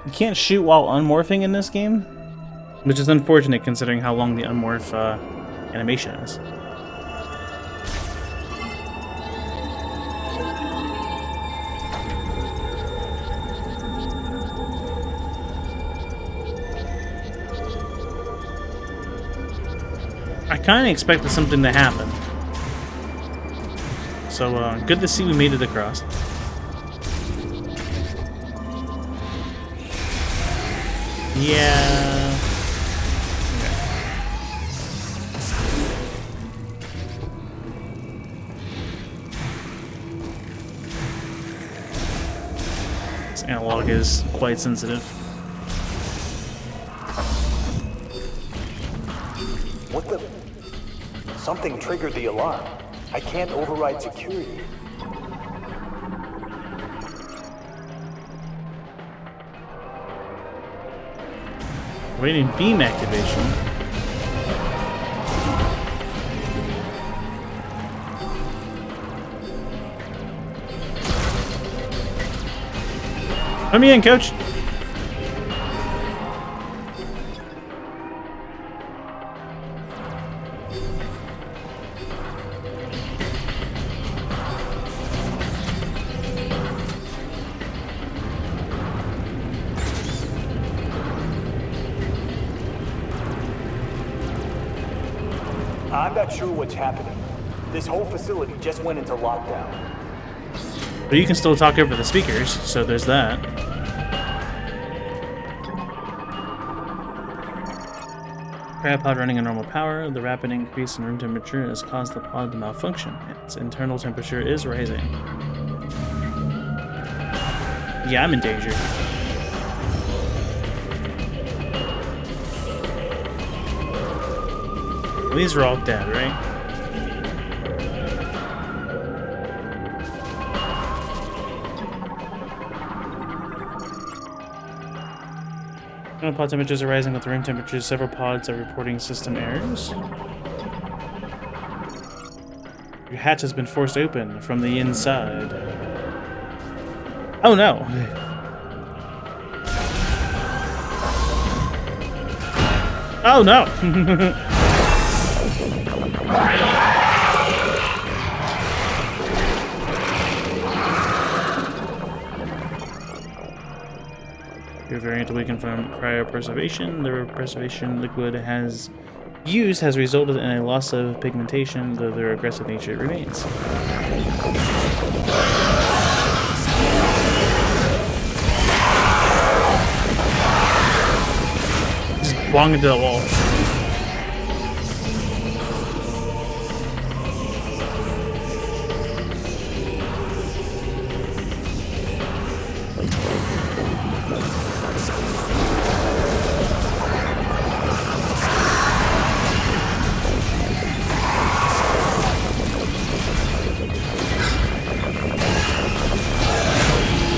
You can't shoot while unmorphing in this game, which is unfortunate considering how long the unmorph animation is. I kind of expected something to happen. So, good to see we made it across. Yeah. This analog is quite sensitive. Something triggered the alarm. I can't override security. Waiting beam activation. Let me in, coach. I'm not sure what's happening. This whole facility just went into lockdown. But you can still talk over the speakers, so there's that. Cryopod running at normal power. The rapid increase in room temperature has caused the pod to malfunction. Its internal temperature is rising. Yeah, I'm in danger. These are all dead, right? Pod temperatures are rising with room temperatures. Several pods are reporting system errors. Your hatch has been forced open from the inside. Oh no! Oh no! Your variant awakened from cryopreservation. The preservation liquid has resulted in a loss of pigmentation, though their aggressive nature remains. Just bong into the wall.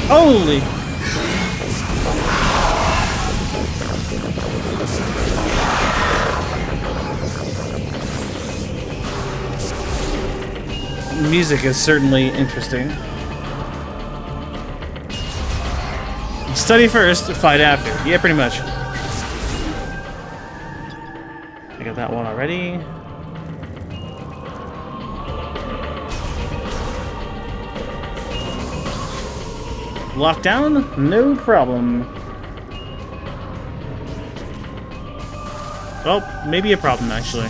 Holy! Music is certainly interesting. Study first, fight after. Yeah, pretty much. I got that one already. Lockdown? No problem. Well, maybe a problem, actually.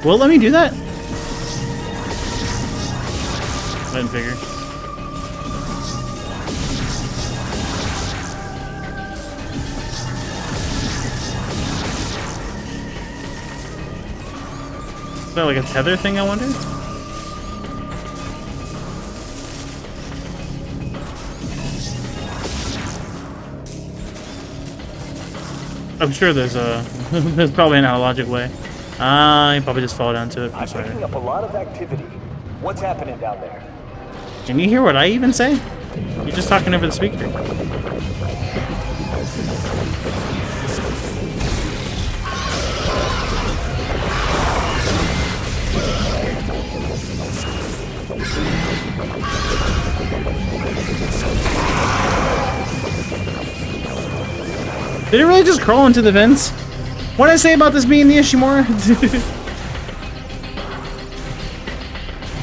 Well, let me do that. I didn't figure. Is that like a tether thing, I wonder? I'm sure there's a there's probably an analogic way. You probably just fall down to it. I'm picking up a lot of activity. What's happening down there? Can you hear what I even say? You're just talking over the speaker. Did it really just crawl into the vents? What did I say about this being the Ishimura?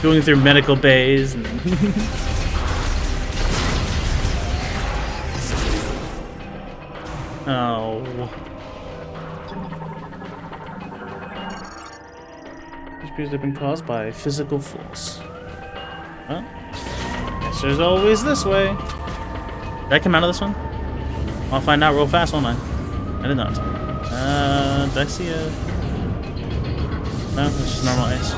Going through medical bays. And oh. These appears to have been caused by physical force. Well, guess there's always this way. Did I come out of this one? I'll find out real fast, won't I? I did not. Did I see a... No, it's just normal ice.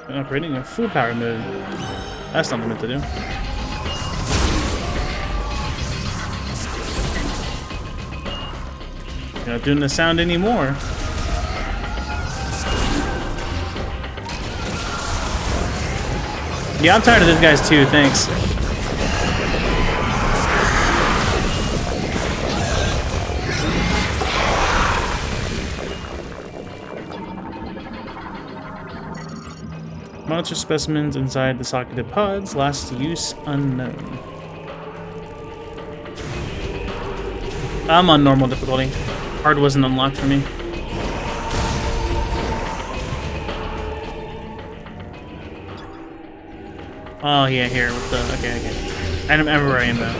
Operating in full power mode. That's not meant to do. You're not doing the sound anymore. Yeah, I'm tired of these guys too, thanks. Monster specimens inside the socketed pods, last use unknown. I'm on normal difficulty. Hard wasn't unlocked for me. Oh yeah, here with the okay. I remember where I am now.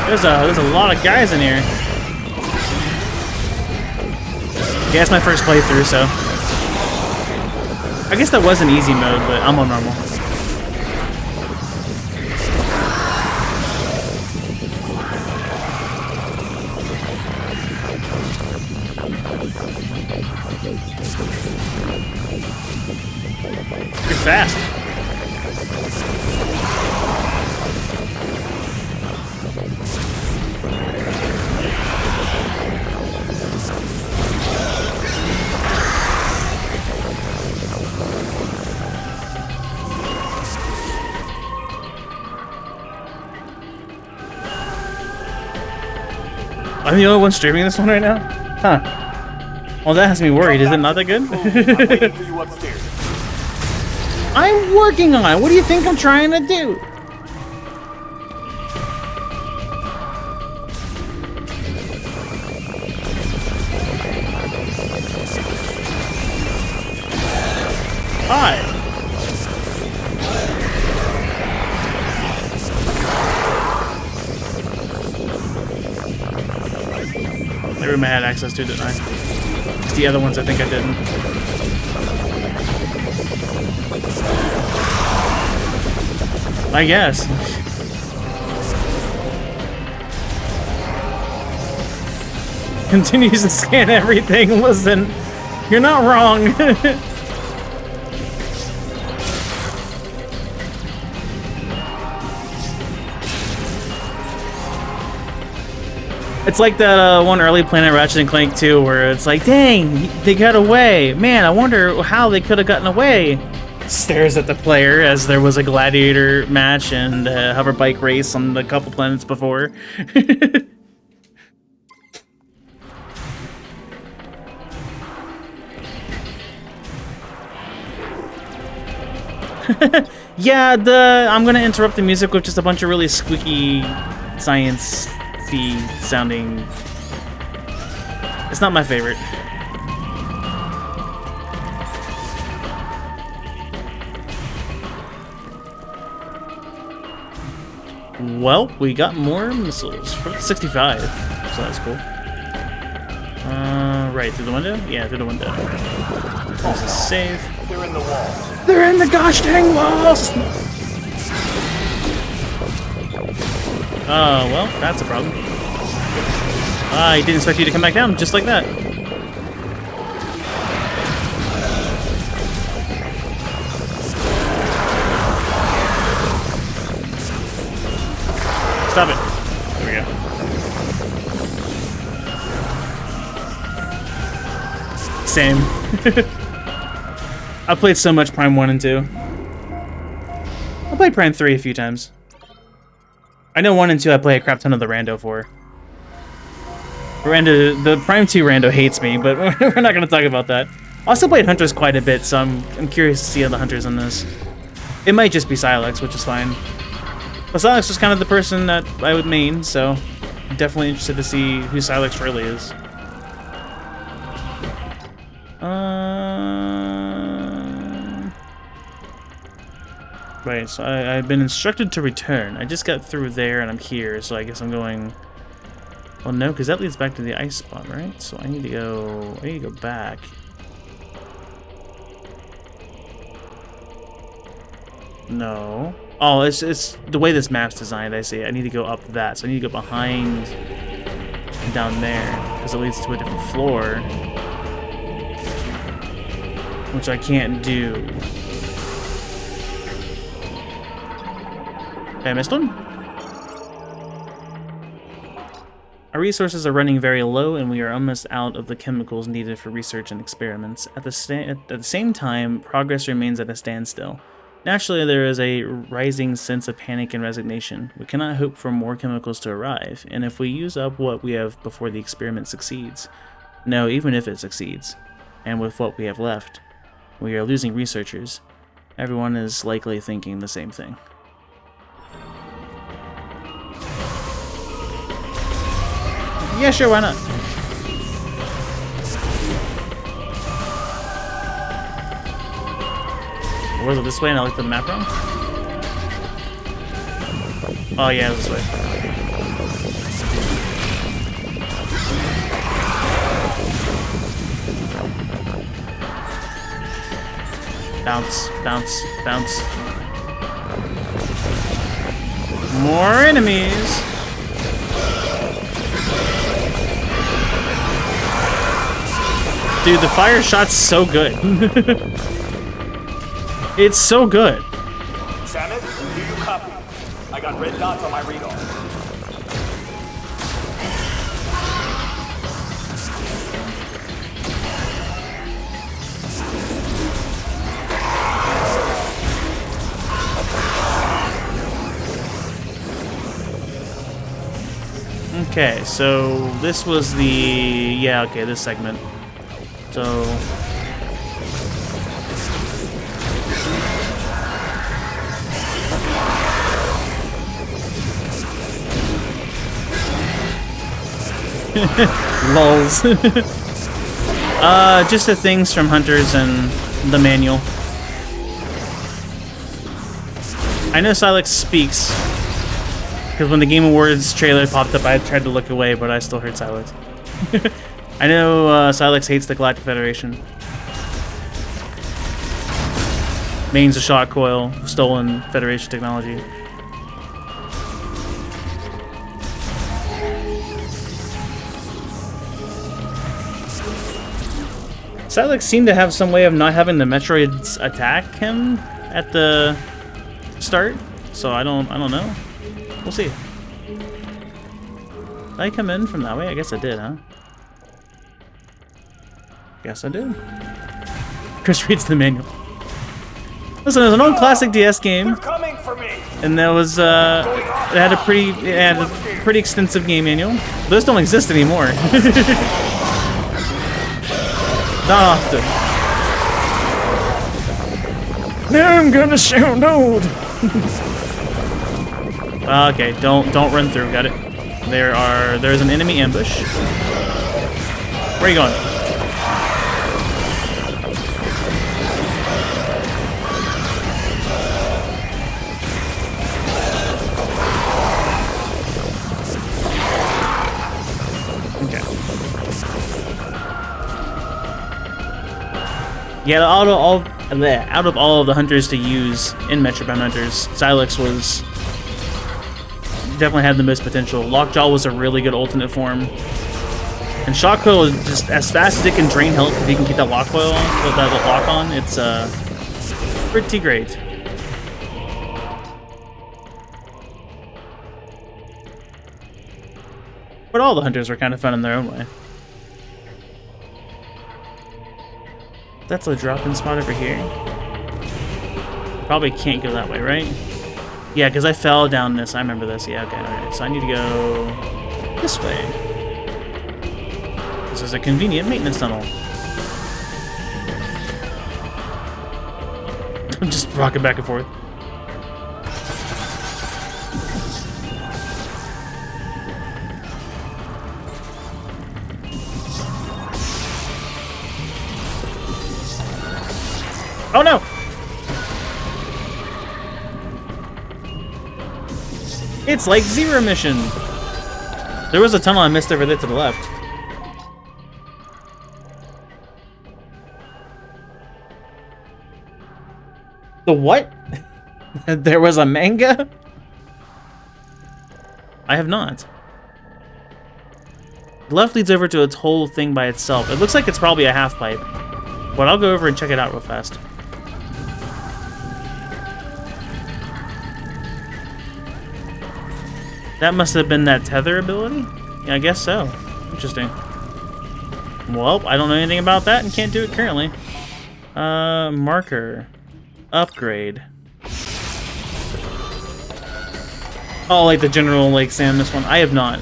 There's a lot of guys in here. Yeah, it's my first playthrough, so I guess that was an easy mode, but I'm on normal. You're fast. I'm the only one streaming this one right now? Huh. Well, that has me worried. Is it not that good? I'm waiting for you upstairs. I'm working on it. What do you think I'm trying to do? Hi. Every room I had access to, didn't I? It's the other ones I think I didn't. I guess. Continues to scan everything. Listen, you're not wrong. It's like that one early Planet Ratchet & Clank 2 where it's like, dang, they got away. Man, I wonder how they could have gotten away. Stares at the player as there was a gladiator match and a hover bike race on a couple planets before. Yeah, I'm gonna interrupt the music with just a bunch of really squeaky science-y sounding. It's not my favorite. Well, we got more missiles. 65, so that's cool. Right, through the window? Yeah, through the window. This is safe. They're in the walls. They're in the gosh dang walls! Oh, well, that's a problem. I didn't expect you to come back down just like that. Stop it. There we go. Same. I played so much Prime 1 and 2. I played Prime 3 a few times. I know 1 and 2 I play a crap ton of the rando for. The Prime 2 rando hates me, but we're not going to talk about that. I also played Hunters quite a bit, so I'm curious to see how the Hunters in this. It might just be Silex, which is fine. But Silex was kind of the person that I would main, so I'm definitely interested to see who Silex really is. Right, so I've been instructed to return. I just got through there and I'm here, so I guess I'm going... Well, no, because that leads back to the ice spot, right? So I need to go back. No. Oh, it's the way this map's designed, I see. I need to go up that, so I need to go behind and down there, because it leads to a different floor. which I can't do. Okay, I missed one. Our resources are running very low, and we are almost out of the chemicals needed for research and experiments. At the same time, progress remains at a standstill. Naturally, there is a rising sense of panic and resignation. We cannot hope for more chemicals to arrive, and if we use up what we have before the experiment succeeds, no, even if it succeeds, and with what we have left, we are losing researchers. Everyone is likely thinking the same thing. Yeah, sure, why not? Was it this way and I looked at the map wrong? Oh yeah, this way. Bounce, bounce, bounce. More enemies! Dude, the fire shot's so good. It's so good. Samus, do you copy? I got red dots on my radar. Okay, so this was the... yeah, okay, this segment. So... Lulz. Just the things from Hunters and the manual. I know Silex speaks, because when the Game Awards trailer popped up, I tried to look away, but I still heard Silex. I know Silex hates the Galactic Federation. Mains a shot coil, stolen Federation technology. Silex seemed to have some way of not having the Metroids attack him at the start, so I don't know. We'll see. Did I come in from that way? I guess I did, huh? Guess I did. Chris reads the manual. Listen, it was an old classic DS game, and that was it had a pretty extensive game manual. Those don't exist anymore. Not often. Now I'm gonna sound old. Okay, don't run through. Got it. There's an enemy ambush. Where are you going? Yeah, out of all of the hunters to use in Metroid Prime Hunters, Silex was definitely had the most potential. Lockjaw was a really good alternate form, and Shot Coil is just as fast as it can drain health. If you can keep that lock coil on, with that lock on, it's pretty great. But all the hunters were kind of fun in their own way. That's a drop-in spot over here. Probably can't go that way, right? Yeah, because I fell down this. I remember this. Yeah, okay, alright. So I need to go this way. This is a convenient maintenance tunnel. I'm just rocking back and forth. Oh no! It's like Zero Mission! There was a tunnel I missed over there to the left. The what? There was a manga? I have not. The left leads over to its whole thing by itself. It looks like it's probably a half pipe. But I'll go over and check it out real fast. That must have been that tether ability? Yeah, I guess so. Interesting. Well, I don't know anything about that and can't do it currently. Marker. Upgrade. Oh, like the general, like, Samus one? I have not.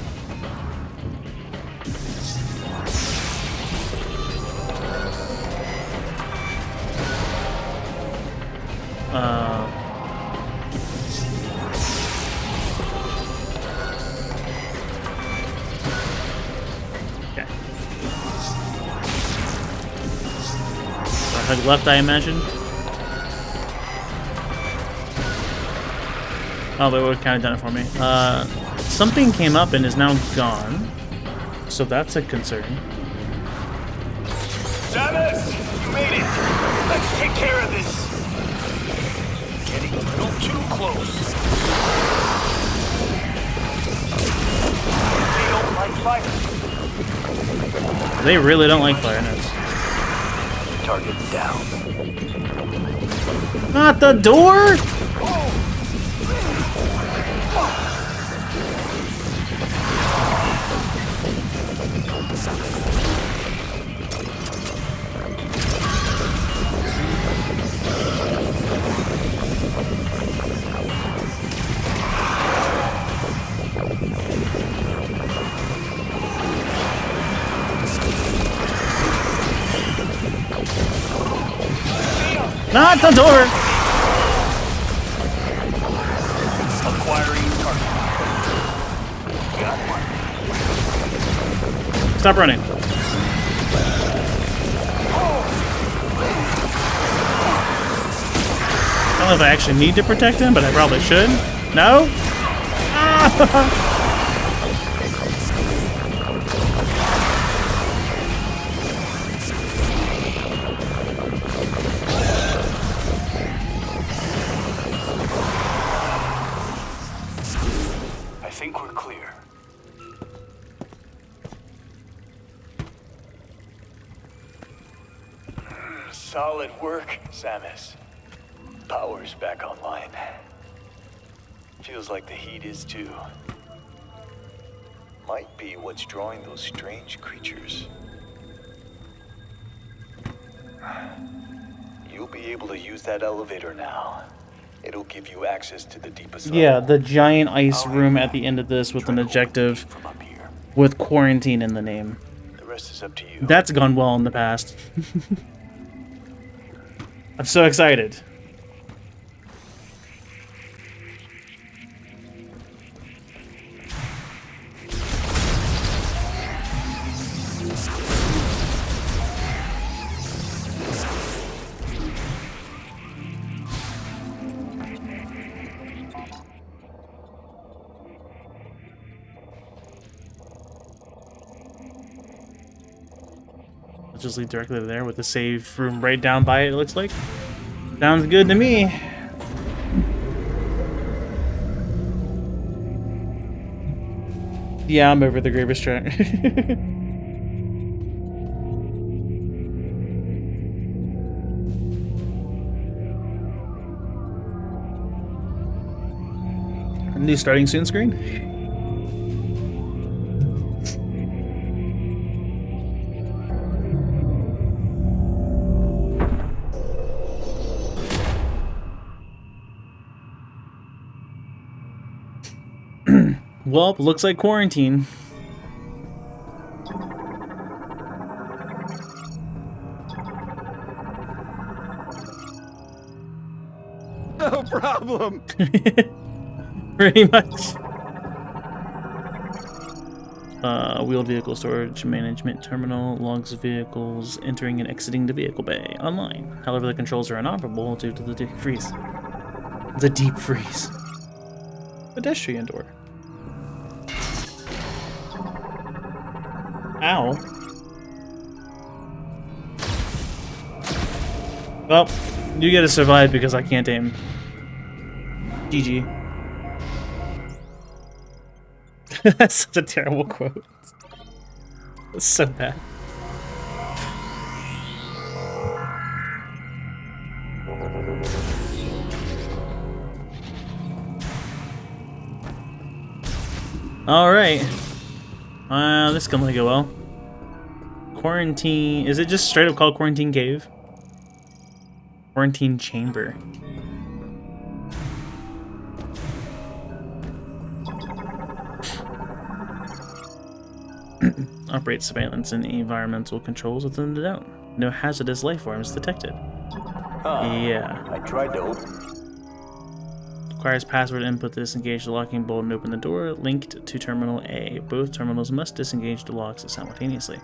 Okay. Like left, I imagine. Oh, they would have kind of done it for me. Something came up and is now gone. So that's a concern. Samus! You made it! Let's take care of this! Getting a little too close. They don't like fire. They really don't like fire nets. Target down. Not the door! Not the door! Acquiring target. Got one. Stop running. I don't know if I actually need to protect him, but I probably should. No? Ah! I think we're clear. Solid work, Samus. Power's back online. Feels like the heat is too. Might be what's drawing those strange creatures. You'll be able to use that elevator now. It'll give you access to the deepest level. Yeah, the giant ice room at the end of this with an objective From up here. with quarantine in the name. The rest is up to you. That's gone well in the past. I'm so excited. Let's just lead directly there with the save room right down by it, it looks like. Sounds good to me. Yeah, I'm over the Grievous track. New starting soon screen. Well, looks like quarantine. No problem. Pretty much. Wheeled vehicle storage management terminal logs vehicles entering and exiting the vehicle bay online. However, the controls are inoperable due to the deep freeze. The deep freeze. Pedestrian door. Ow. Well, you gotta survive because I can't aim. GG. That's such a terrible quote. It's so bad. Alright. This is gonna go well. Quarantine... Is it just straight up called Quarantine Cave? Quarantine Chamber. Operate surveillance and environmental controls within the dome. No hazardous life forms detected. Yeah. I tried to open... Requires password input to disengage the locking bolt and open the door linked to Terminal A. Both terminals must disengage the locks simultaneously.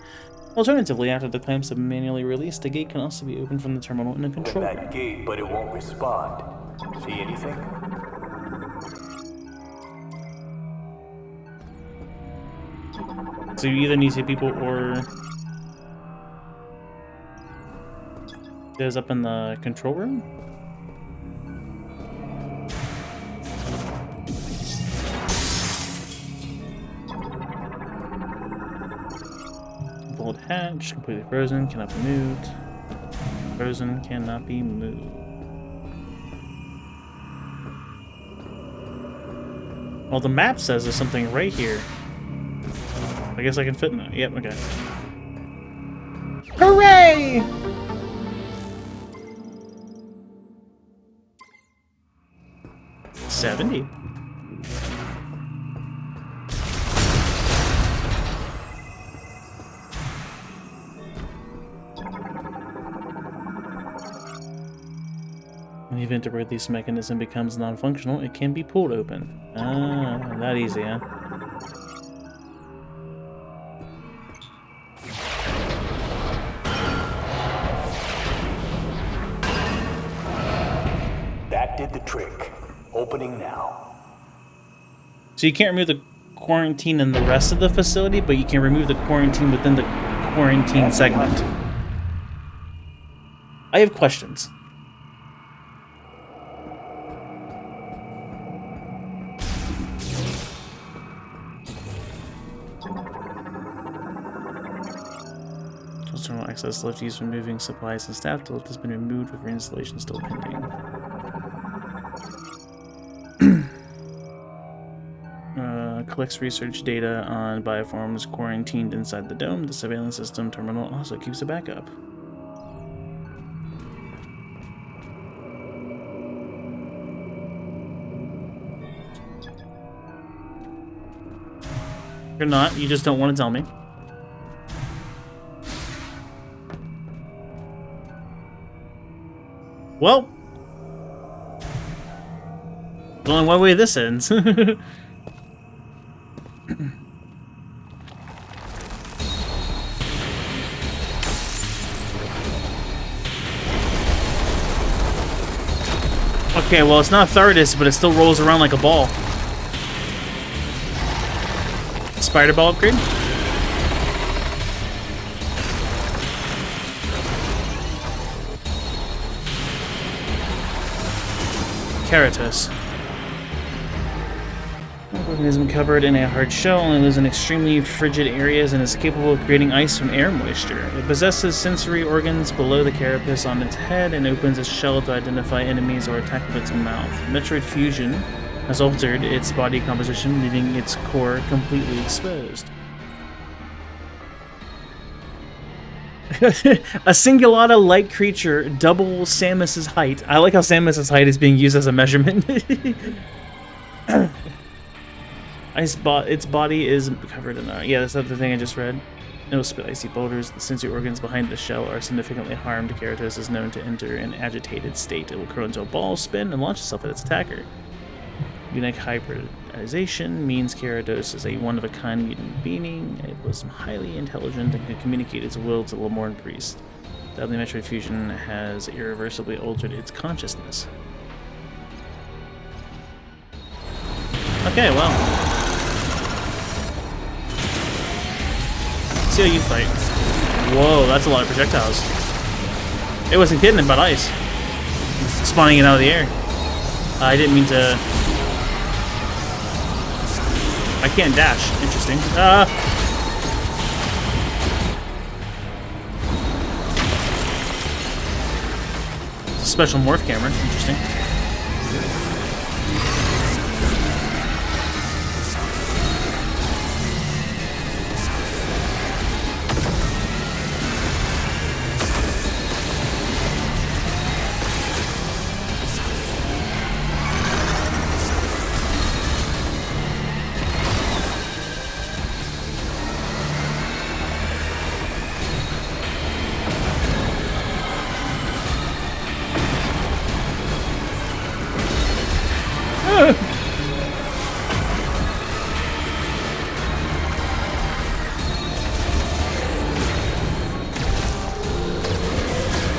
Alternatively, after the clamps have been manually released, the gate can also be opened from the terminal in the control room. that gate, but it won't respond. See anything? So you either need to see people or... Goes up in the control room? Vault hatch, completely frozen, cannot be moved. Frozen, cannot be moved. Well, the map says there's something right here. I guess I can fit in it. Yep, okay. Hooray! $70. In the event a release mechanism becomes non-functional, it can be pulled open. Ah, that easy, huh? That did the trick. Opening now. So you can't remove the quarantine in the rest of the facility, but you can remove the quarantine within the quarantine segment. I have questions. Terminal access lift used for moving supplies and staff. The lift has been removed with reinstallation still pending. Collects research data on bioforms quarantined inside the dome. The surveillance system terminal also keeps a backup. You're not, you just don't want to tell me. Well, there's only one way this ends. Okay, well, it's not Thardus, but it still rolls around like a ball. Spider ball upgrade? Keratos. Organism covered in a hard shell and lives in extremely frigid areas and is capable of creating ice from air moisture. It possesses sensory organs below the carapace on its head and opens its shell to identify enemies or attack with its mouth. Metroid fusion has altered its body composition, leaving its core completely exposed. A Singulata-like creature, double Samus's height. I like how Samus's height is being used as a measurement. Its body is covered in... yeah, that's the other thing I just read. No spit icy boulders. The sensory organs behind the shell are significantly harmed. Keratos is known to enter an agitated state. It will curl into a ball, spin, and launch itself at its attacker. Unique hybridization means Keratos is a one-of-a-kind mutant being. It was highly intelligent and could communicate its will to Lemorn Priest. Deadly Metroid fusion has irreversibly altered its consciousness. Okay, well. See how you fight. Whoa, that's a lot of projectiles. It wasn't kidding about ice. Spawning it out of the air. I didn't mean to... I can't dash. Interesting. Special morph camera. Interesting.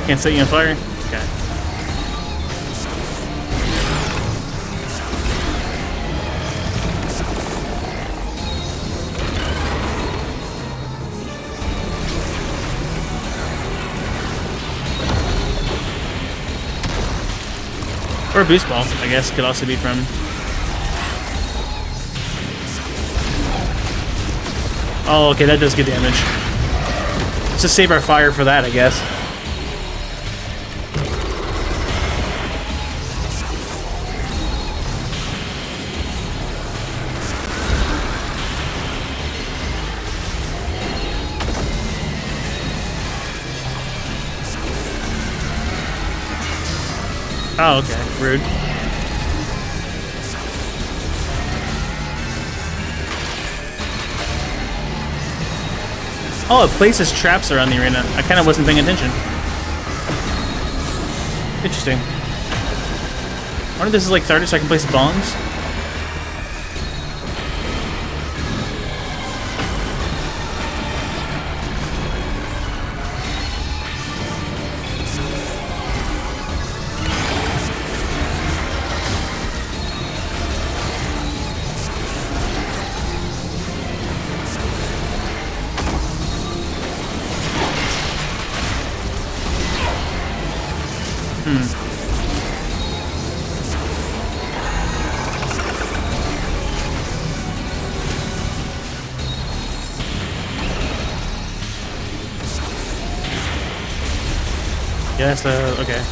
Can't set you on fire? Okay. Or a boost ball, I guess, could also be from. Oh, okay, that does good damage. Let's just save our fire for that, I guess. Oh, okay. Rude. Oh, it places traps around the arena. I kind of wasn't paying attention. Interesting. I wonder if this is like started so I can place bombs. Yeah, that's the... okay.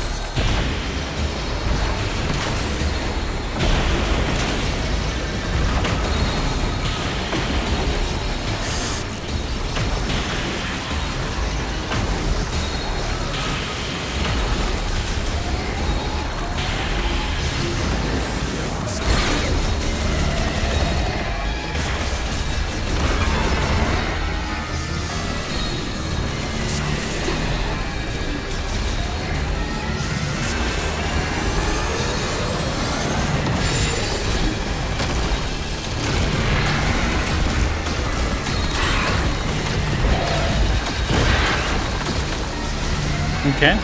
Okay.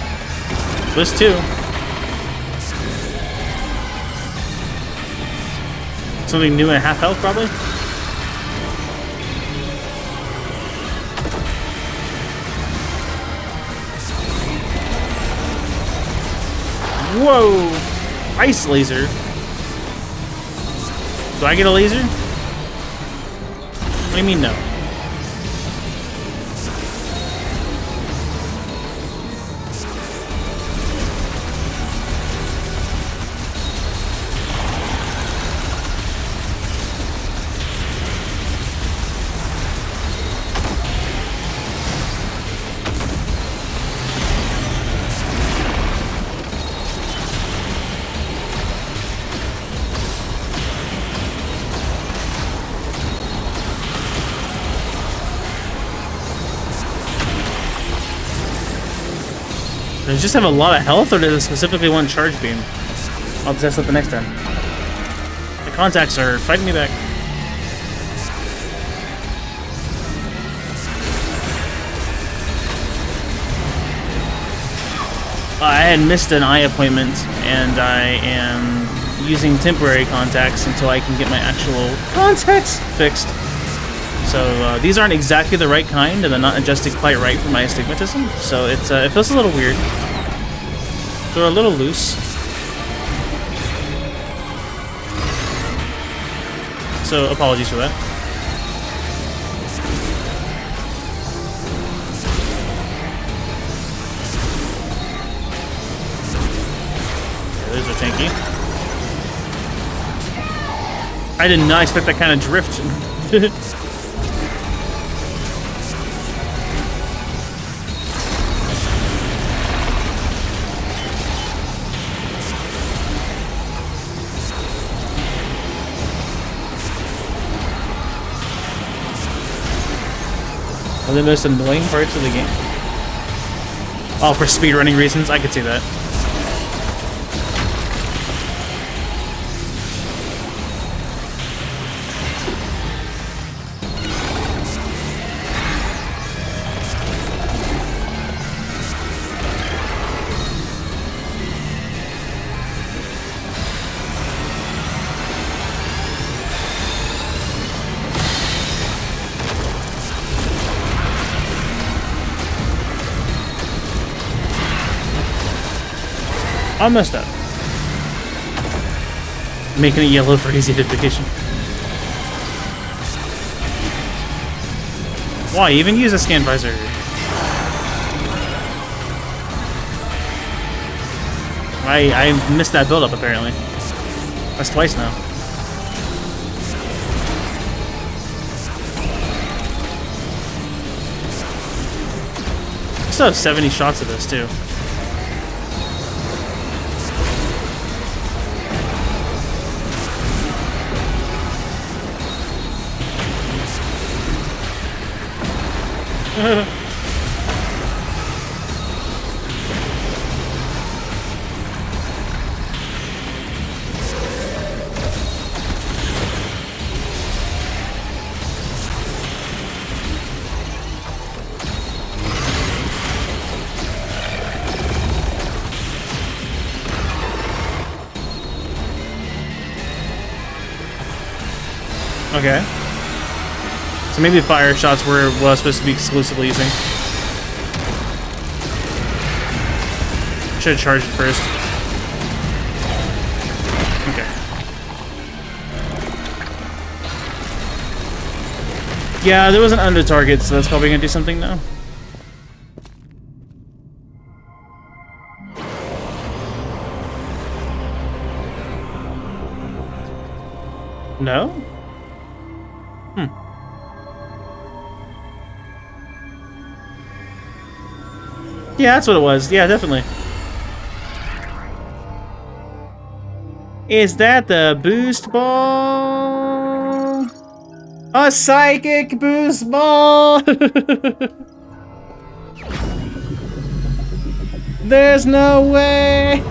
List 2. Something new at half health, probably? Whoa! Ice laser. Do I get a laser? What do you mean, no? Does it just have a lot of health, or does it specifically want charge beam? I'll test that the next time. The contacts are fighting me back. I had missed an eye appointment, and I am using temporary contacts until I can get my actual contacts fixed. So these aren't exactly the right kind, and they're not adjusted quite right for my astigmatism. So it feels a little weird. They're a little loose. So apologies for that. lucky. I did not expect that kind of drift. One of the most annoying parts of the game. Oh, for speedrunning reasons, I could see that. I messed up. Making it yellow for easy identification. Why even use a scan visor? I missed that build-up apparently. That's twice now. I still have 70 shots of this too. Okay. So maybe fire shots were what I was supposed to be exclusively using. Should have charged it first. Okay. Yeah, there was an under target, so that's probably gonna do something now. No? Yeah, that's what it was. Yeah, definitely. Is that the boost ball? A psychic boost ball! There's no way!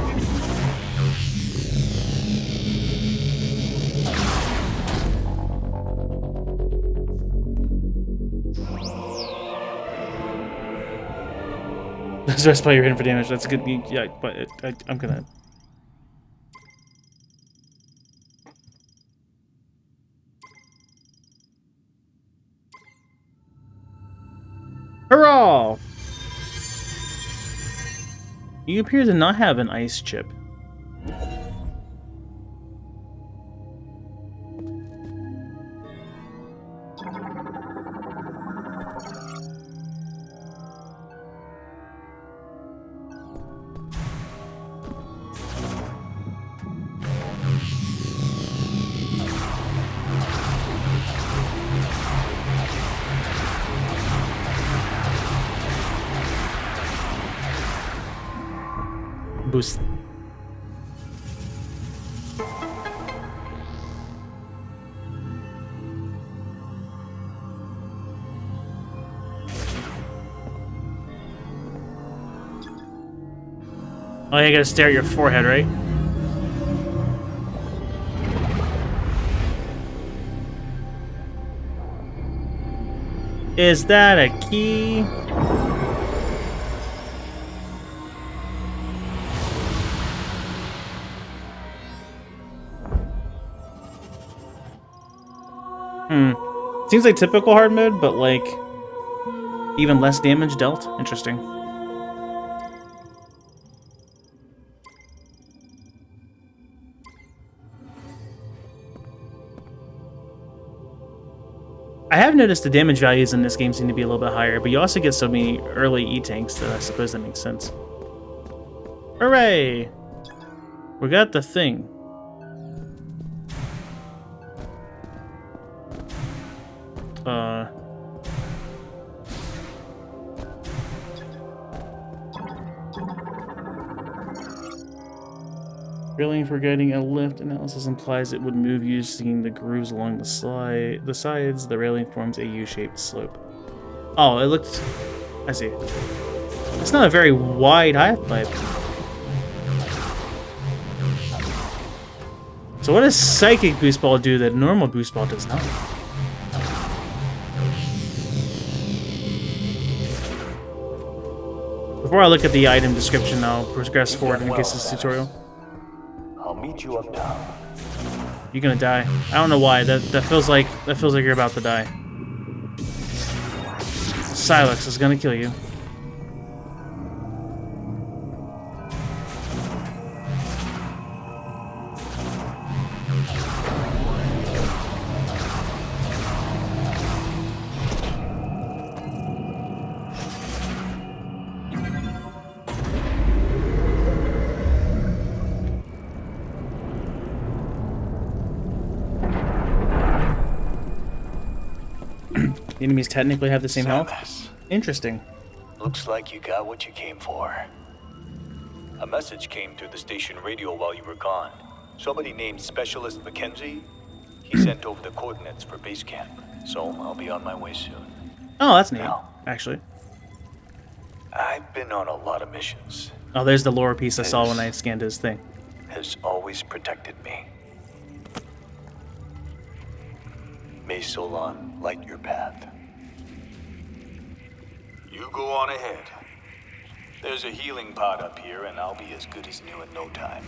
Stress by your hit for damage. That's a good. Yeah, but I'm gonna. Hurrah! You appear to not have an ice chip. Boost. Oh, you gotta stare at your forehead, right? Is that a key? Seems like typical hard mode, but like even less damage dealt. Interesting. I have noticed the damage values in this game seem to be a little bit higher, but you also get so many early E-tanks that I suppose that makes sense. Hooray! We got the thing. Railing for guiding a lift analysis implies it would move using the grooves along the sides. The railing forms a U-shaped slope. Oh, it looked... I see. It's not a very wide half pipe. So what does Psychic Boost Ball do that normal Boost Ball does not? Before I look at the item description, I'll progress forward in case this tutorial. I'll meet you uptown. You're gonna die. I don't know why. That feels like you're about to die. Silex is gonna kill you. The enemies technically have the same health? Interesting. Looks like you got what you came for. A message came through the station radio while you were gone. Somebody named Specialist Mackenzie, he sent over the coordinates for base camp. So I'll be on my way soon. Oh, that's neat, Now, actually. I've been on a lot of missions. Oh, there's the lore piece I saw when I scanned his thing. Has always protected me. May Solon light your path. You go on ahead. There's a healing pod up here, and I'll be as good as new in no time.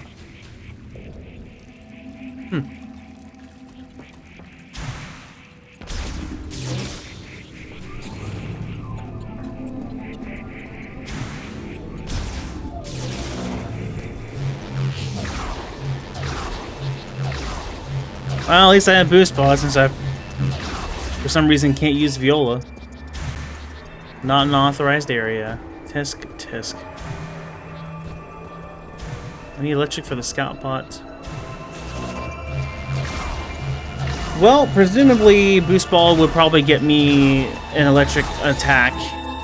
Well, at least I have boost ball since I, for some reason, can't use Viola. Not an authorized area. Tisk, tisk. I need electric for the scout pot. Well, presumably Boost Ball would probably get me an electric attack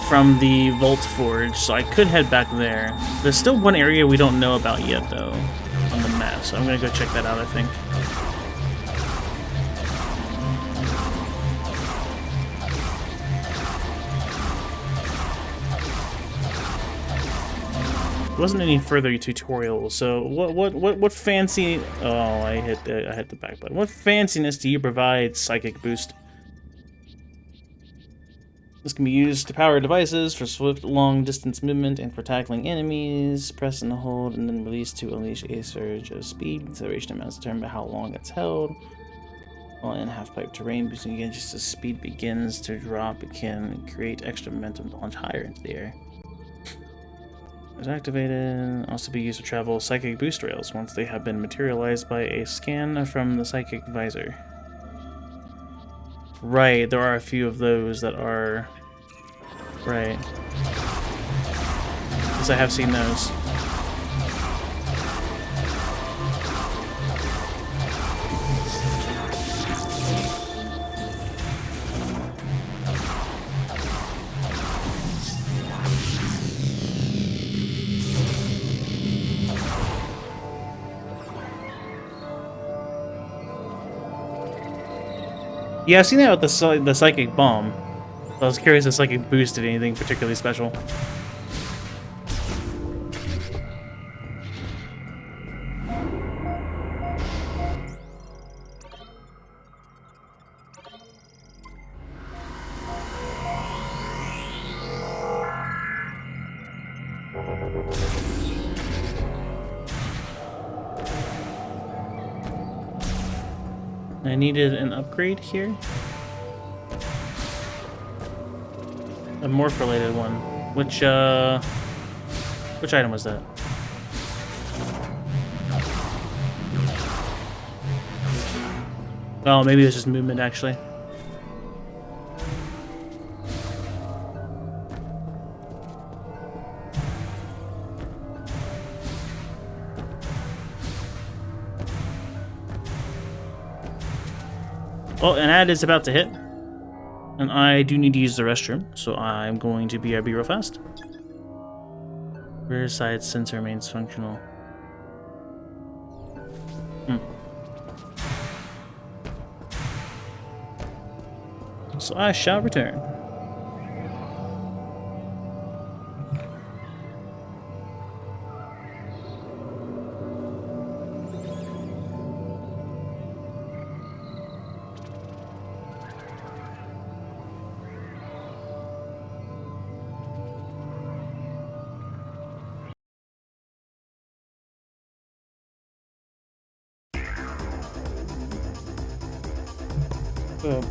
from the Volt Forge, so I could head back there. There's still one area we don't know about yet, though, on the map, so I'm gonna go check that out, I think. There wasn't any further tutorials, so what fancy... Oh, I hit the back button. What fanciness do you provide, Psychic Boost? This can be used to power devices for swift, long-distance movement and for tackling enemies. Press and hold and then release to unleash a surge of speed. Acceleration amounts determined by how long it's held. While in half-pipe terrain, boosting again just as speed begins to drop, it can create extra momentum to launch higher into the air. Is activated. Also be used to travel psychic boost rails once they have been materialized by a scan from the psychic visor. Right, there are a few of those that are... Right. Because I have seen those. Yeah, I've seen that with the Psychic Bomb. I was curious if Psychic Boost did anything particularly special. I needed an upgrade here. A morph-related one. Which item was that? Oh, maybe it was just movement, actually. Oh, an ad is about to hit. And I do need to use the restroom, so I'm going to BRB real fast. Rear side sensor remains functional. So I shall return.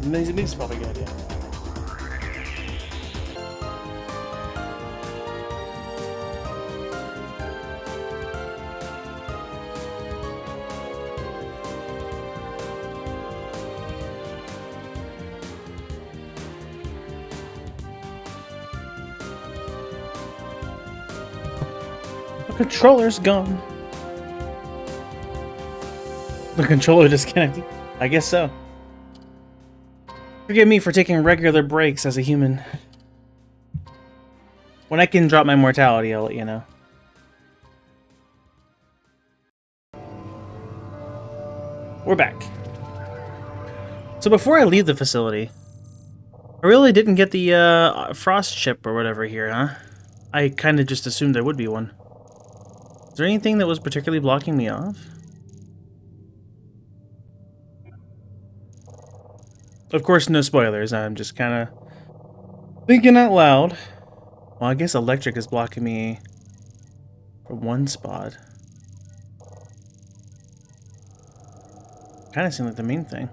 Music's probably a good idea. The controller's gone. The controller disconnected. I guess so. Forgive me for taking regular breaks as a human. When I can drop my mortality, I'll let you know. We're back. So before I leave the facility, I really didn't get the frost chip or whatever here, huh? I kind of just assumed there would be one. Is there anything that was particularly blocking me off? Of course, no spoilers. I'm just kind of thinking out loud. Well, I guess electric is blocking me from one spot. Kind of seemed like the main thing.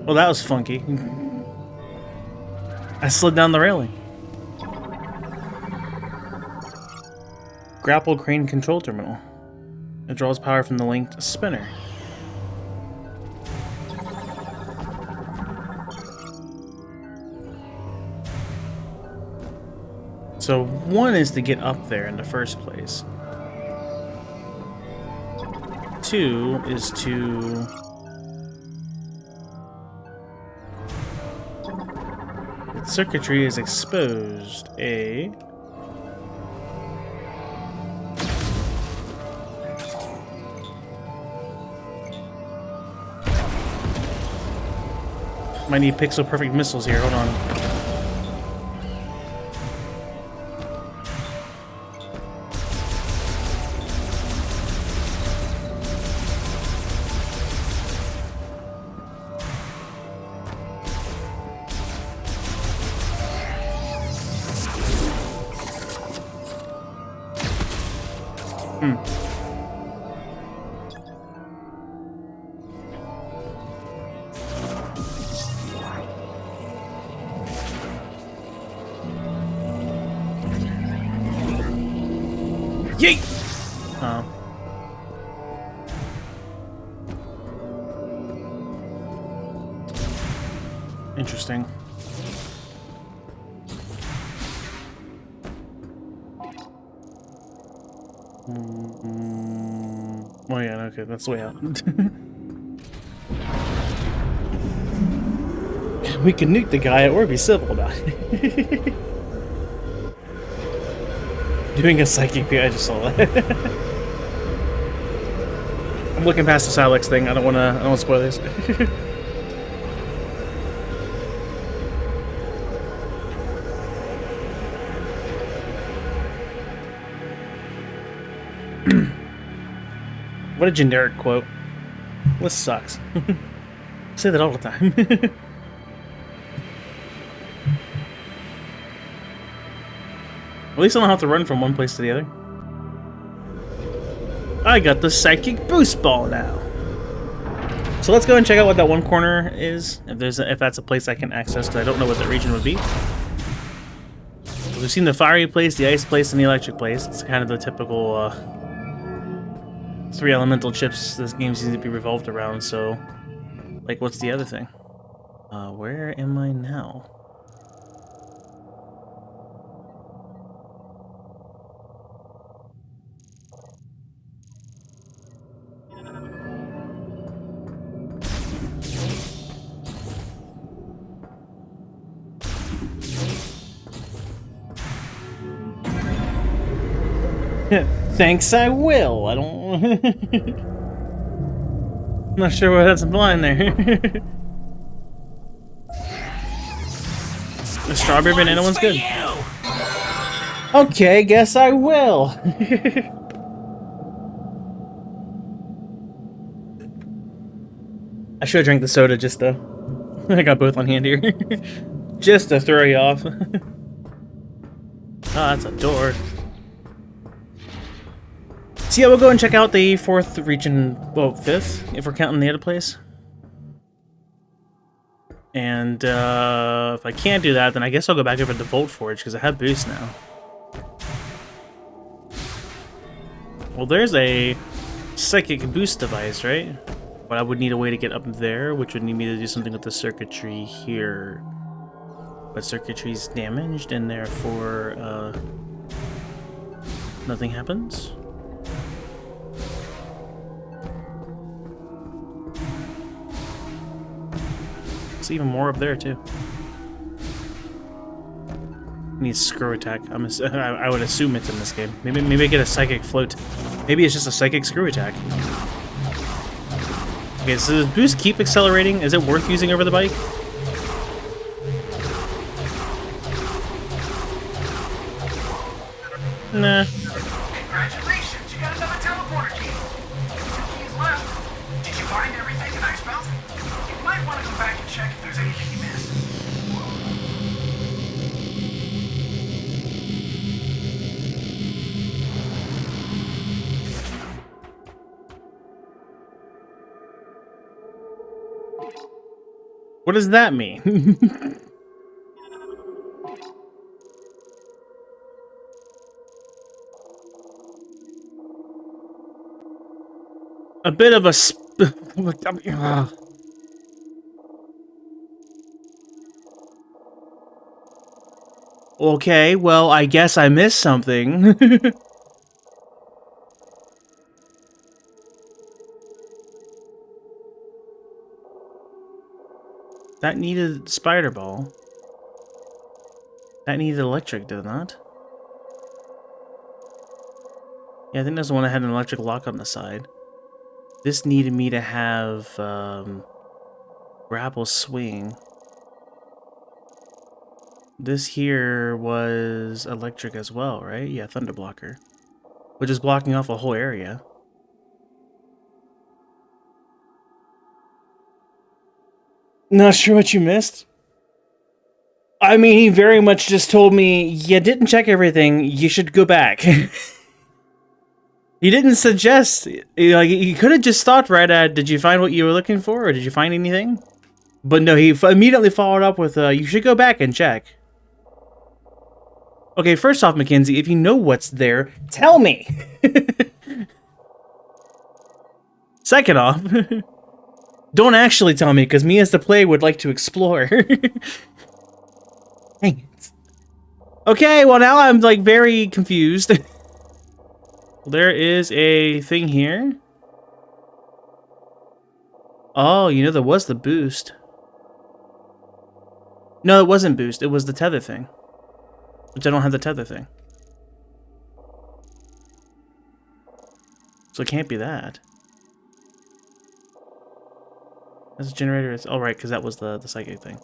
Well, that was funky. I slid down the railing. Grapple crane control terminal. It draws power from the linked spinner. So one is to get up there in the first place. Two is to... Its circuitry is exposed. A... Might need pixel perfect missiles here, hold on. Yeet! Oh. Interesting. Oh yeah, okay, that's the way out. We can nuke the guy or be civil about it. Doing a psychic view, I just saw that. I'm looking past the Silex thing. I don't wanna spoil this. What a generic quote. This sucks. I say that all the time. At least I don't have to run from one place to the other. I got the psychic boost ball now. So let's go and check out what that one corner is. If that's a place I can access, because I don't know what that region would be. We've seen the fiery place, the ice place, and the electric place. It's kind of the typical three elemental chips this game seems to be revolved around. So, like, what's the other thing? Where am I now? Thanks, I will. I don't... I'm not sure what that's implying there. The strawberry banana one's good. Okay, guess I will. I should have drank the soda just to... I got both on hand here. Just to throw you off. Oh, that's a door. So yeah, we'll go and check out the 4th region, well, 5th, if we're counting the other place. And if I can't do that, then I guess I'll go back over to the Volt Forge, because I have boost now. Well, there's a psychic boost device, right? But I would need a way to get up there, which would need me to do something with the circuitry here. But circuitry's damaged, and therefore, nothing happens. It's even more up there, too. Needs screw attack. I would assume it's in this game. Maybe I get a psychic float. Maybe it's just a psychic screw attack. Okay, so does boost keep accelerating? Is it worth using over the bike? Nah. Congratulations, you got another teleporter key. 2 keys left. Did you find everything in Icebelt? You might want to go back and check if there's anything you missed. What does that mean? A bit of a Okay, well, I guess I missed something. That needed spider ball. That needed electric, did it not? Yeah, I think that's the one that had an electric lock on the side. This needed me to have grapple swing. This here was electric as well, right? Yeah, thunder blocker. Which is blocking off a whole area. Not sure what you missed. I mean, he very much just told me, you didn't check everything, you should go back. He didn't suggest, like, he could have just stopped right at, did you find what you were looking for, or did you find anything? But no, he immediately followed up with, you should go back and check. Okay, first off, Mackenzie, if you know what's there, tell me! Second off, don't actually tell me, because me as the player would like to explore. Dang it. Okay, well now I'm, like, very confused. There is a thing here. Oh, you know, there was the boost. No, it wasn't boost. It was the tether thing. Which I don't have the tether thing. So it can't be that. That's a generator. It's, oh, right, because that was the psychic thing.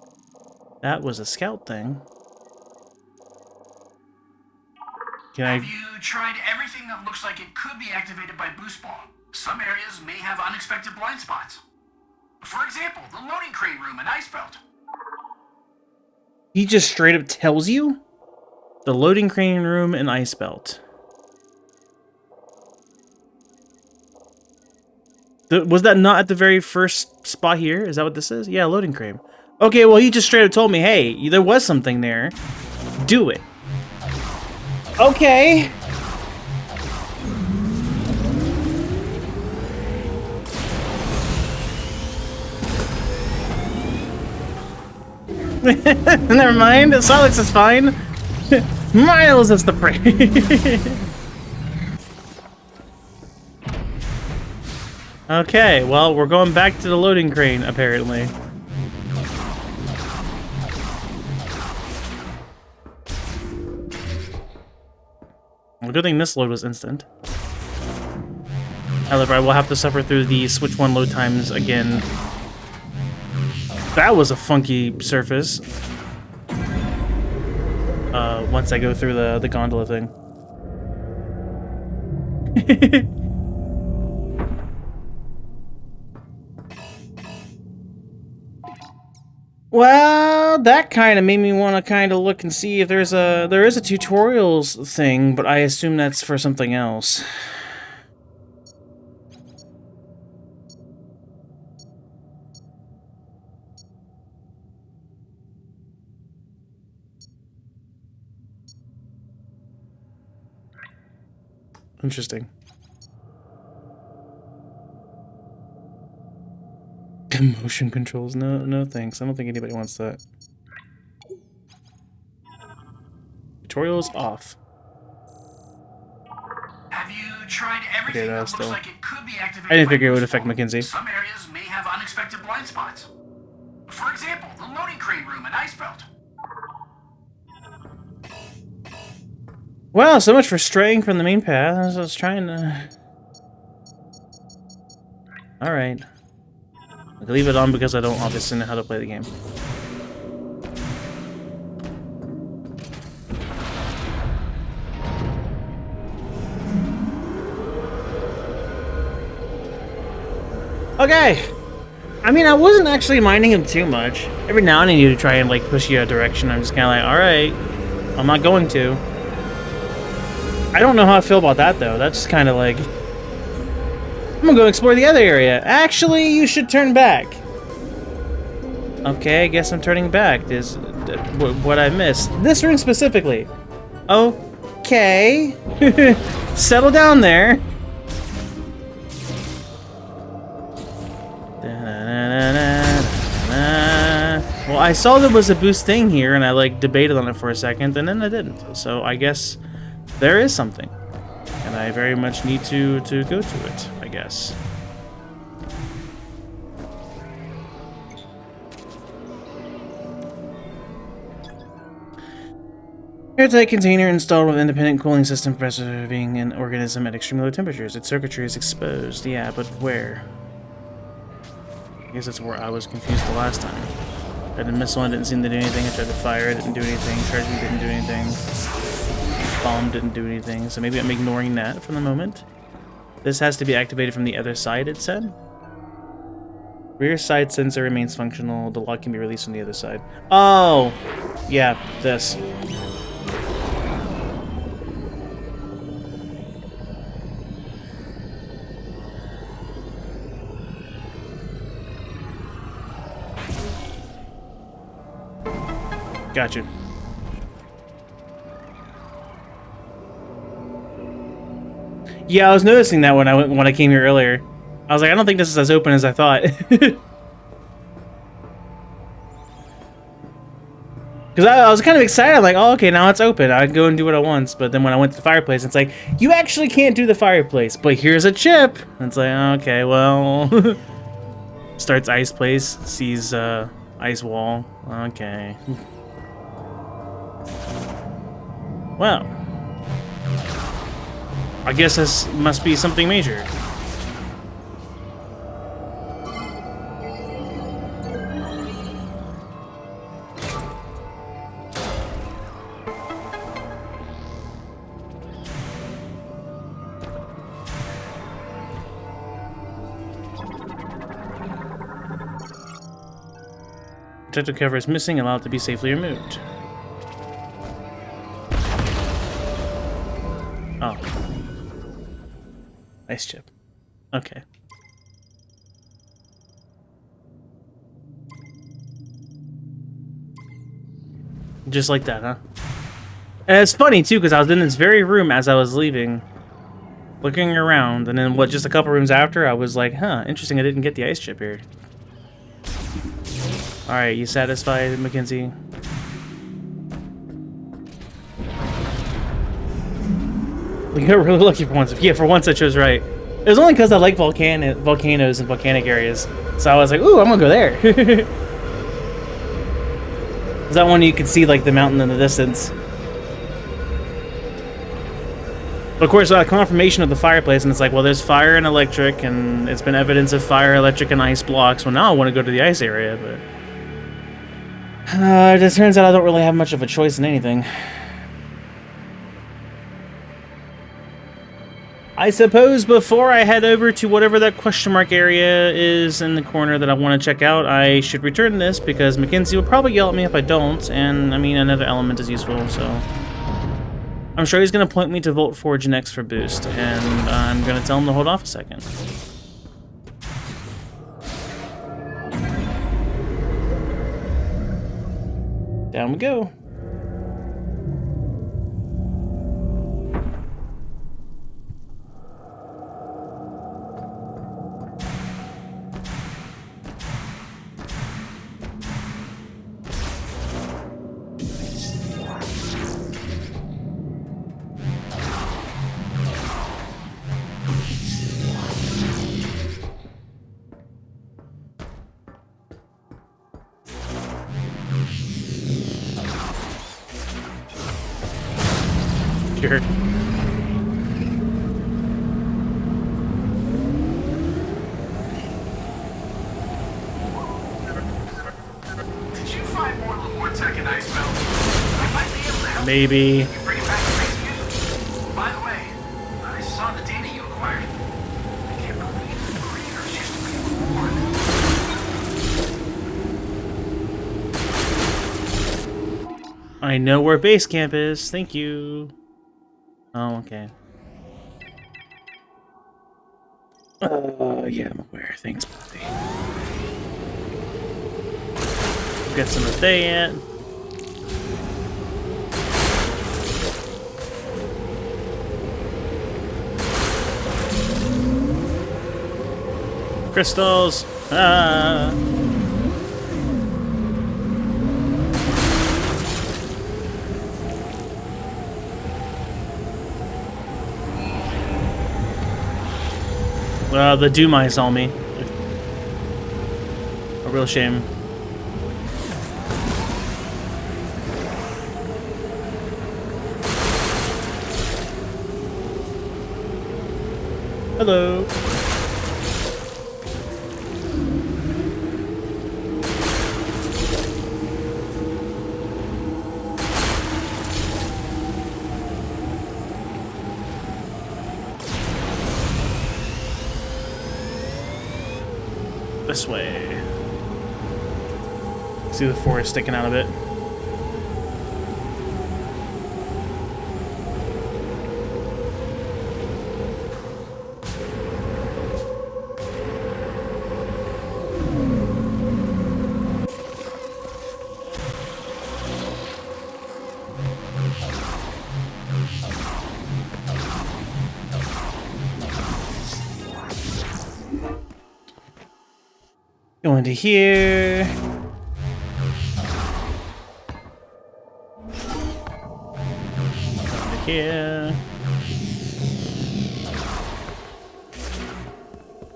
That was a scout thing. Have you tried everything that looks like it could be activated by Boost Ball? Some areas may have unexpected blind spots. For example, the loading crate room in Icebelt. He just straight up tells you? The loading crane room in Icebelt. Was that not at the very first spot here? Is that what this is? Yeah, loading crane. Okay, well, he just straight up told me, hey, there was something there. Do it. Okay. Never mind. Silex is fine. Miles is the prey. Okay, well, we're going back to the loading crane, apparently. Well, good thing this load was instant. However, I will have to suffer through the Switch 1 load times again. That was a funky surface. Once I go through the gondola thing. Well, that kind of made me want to kind of look and see if there is a tutorials thing, but I assume that's for something else. Interesting. Motion controls? No thanks. I don't think anybody wants that. Tutorials off. Have you tried everything that looks like it could be activated? I didn't figure it would affect Mackenzie. Some areas may have unexpected blind spots. For example, the loading crane room and ice belt. Wow, so much for straying from the main path. I was trying to... Alright. I'll leave it on because I don't obviously know how to play the game. Okay! I mean, I wasn't actually minding him too much. Every now and then you try and, like, push you a direction. I'm just kind of like, alright, I'm not going to. I don't know how I feel about that, though. That's just kind of like... I'm gonna go explore the other area. Actually, you should turn back. Okay, I guess I'm turning back. This what I missed. This room specifically. Okay. Settle down there. Well, I saw there was a boost thing here, and I like debated on it for a second, and then I didn't. So I guess there is something, and I very much need to go to it, I guess. Airtight container installed with independent cooling system for preserving an organism at extremely low temperatures. Its circuitry is exposed. Yeah, but where? I guess that's where I was confused the last time. I had a missile and didn't seem to do anything. I tried to fire it, didn't do anything. Charging didn't do anything. Bomb didn't do anything. So maybe I'm ignoring that for the moment. This has to be activated from the other side, it said. Rear side sensor remains functional. The lock can be released from the other side. Oh! Yeah, this. Gotcha. Yeah, I was noticing that when I came here earlier. I was like, I don't think this is as open as I thought. Because I was kind of excited, like, oh, okay, now it's open. I can go and do what I want. But then when I went to the fireplace, it's like, you actually can't do the fireplace, but here's a chip. And it's like, okay, well. Starts ice place, sees ice wall. Okay. Well, I guess this must be something major. Protective cover is missing, allow it to be safely removed. Oh. Nice chip. Okay. Just like that, huh? And it's funny, too, because I was in this very room as I was leaving, looking around, and then, just a couple rooms after, I was like, huh, interesting, I didn't get the ice chip here. Alright, you satisfied, Mackenzie? We got really lucky for once. Yeah, for once I chose right. It was only because I like volcanoes and volcanic areas. So I was like, ooh, I'm gonna go there. Is that one you can see, like, the mountain in the distance? Of course, confirmation of the fireplace, and it's like, well, there's fire and electric, and it's been evidence of fire, electric, and ice blocks. Well, now I want to go to the ice area, but it just turns out I don't really have much of a choice in anything. I suppose before I head over to whatever that question mark area is in the corner that I want to check out, I should return this, because Mackenzie will probably yell at me if I don't, and, I mean, another element is useful, so... I'm sure he's going to point me to Volt Forge next for boost, and I'm going to tell him to hold off a second. Down we go. Sure. Did you find more tech and ice belts? I might be able to help. Maybe. You bring it back to base use. By the way, I saw the data you acquired. I can't believe the creators used to be rewarded. I know where base camp is. Thank you. Oh, okay. Yeah, I'm aware. Thanks, buddy. Get some of that. Crystals. Ah. The Doomai saw me. A real shame. Hello. This way. See the forest sticking out a bit. Go into here. Into here.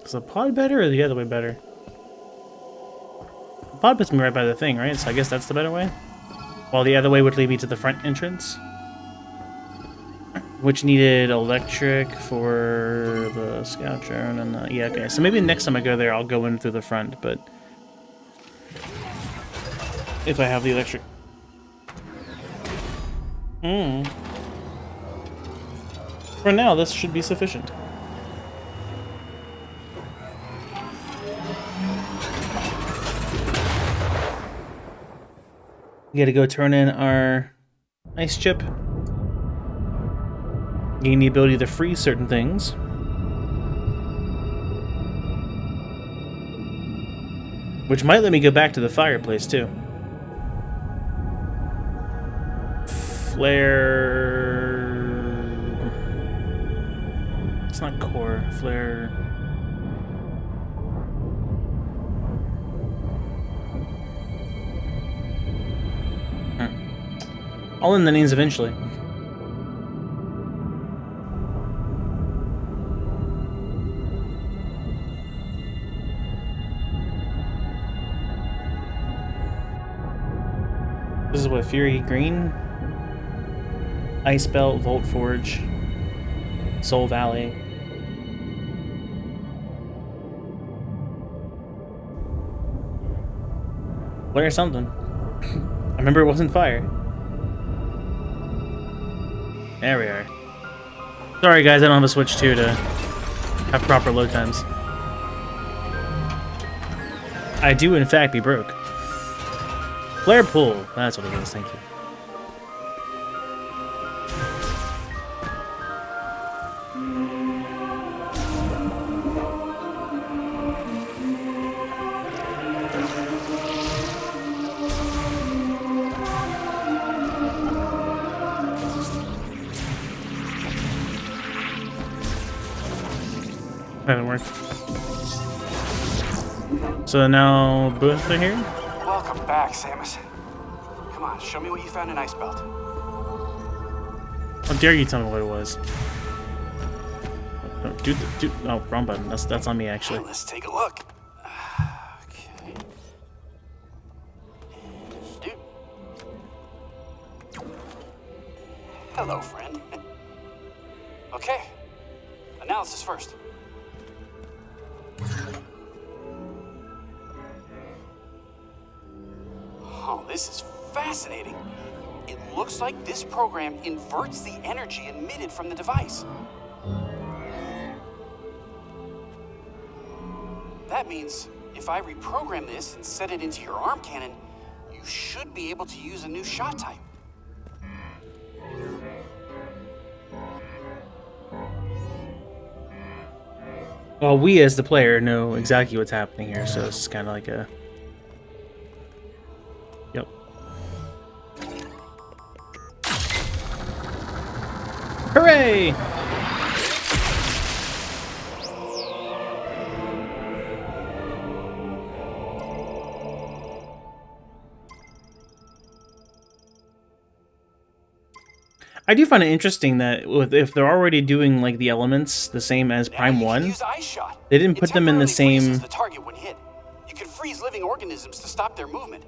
Is the pod better or the other way better? The pod puts me right by the thing, right? So I guess that's the better way. While the other way would lead me to the front entrance. Which needed electric for the scout drone and the... Yeah, okay. So maybe next time I go there, I'll go in through the front, but... If I have the electric... For now, this should be sufficient. We gotta go turn in our ice chip. Gain the ability to freeze certain things. Which might let me go back to the fireplace, too. Flare... It's not core. Flare... I'll learn the names eventually. This is what, Fury Green? Ice Belt, Volt Forge. Soul Valley. Flare something. I remember it wasn't fire. There we are. Sorry guys, I don't have a Switch 2 to have proper load times. I do in fact be broke. Flare pull, that's what it is, thank you. Haven't worked. So now both are here? Welcome back, Samus. Come on, show me what you found in Icebelt. How dare you tell me what it was? No, oh, wrong button. That's on me actually. Let's take a look. Okay. Dude. Hello, friend. Okay. Analysis first. Oh, this is fascinating. It looks like this program inverts the energy emitted from the device. That means if I reprogram this and set it into your arm cannon, you should be able to use a new shot type. Well, we as the player know exactly what's happening here, so it's kind of like a... Yep. Hooray! I do find it interesting that if they're already doing like the elements the same as Prime 1, they didn't put them in the same... The target when hit. You can freeze living organisms to stop their movement.